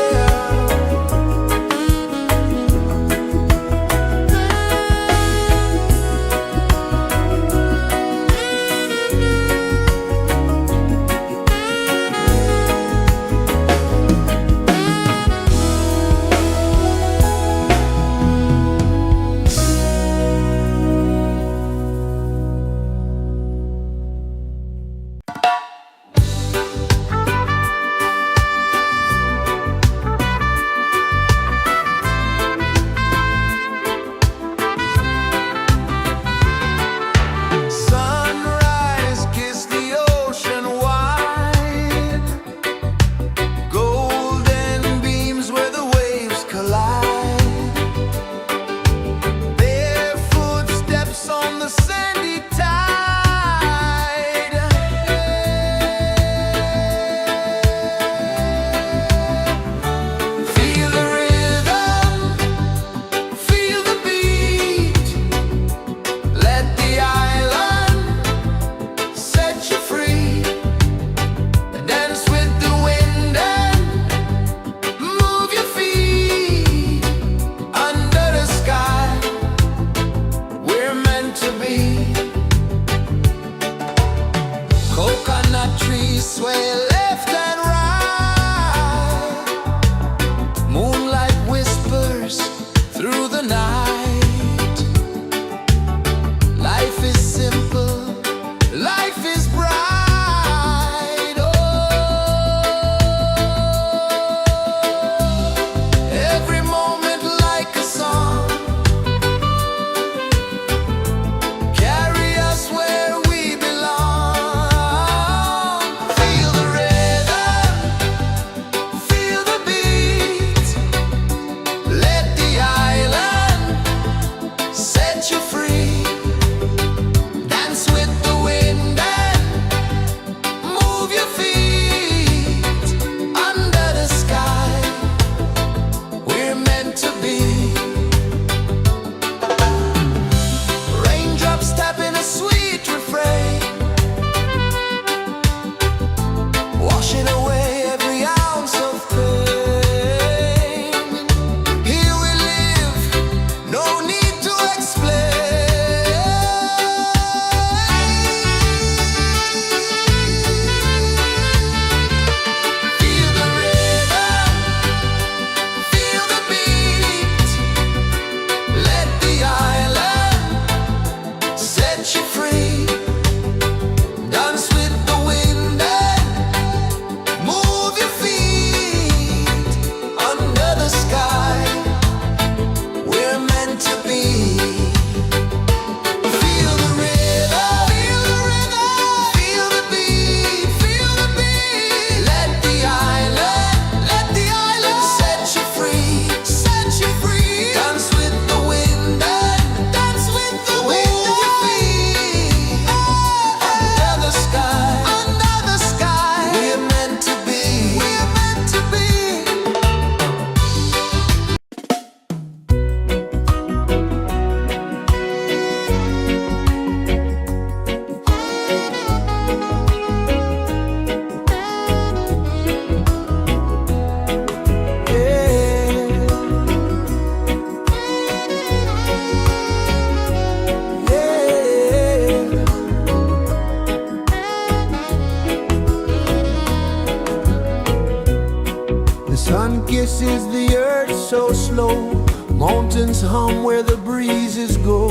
Sun kisses the earth so slow, mountains hum where the breezes go,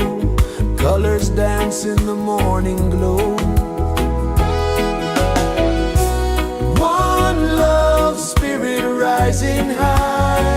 colors dance in the morning glow. One love, spirit rising high.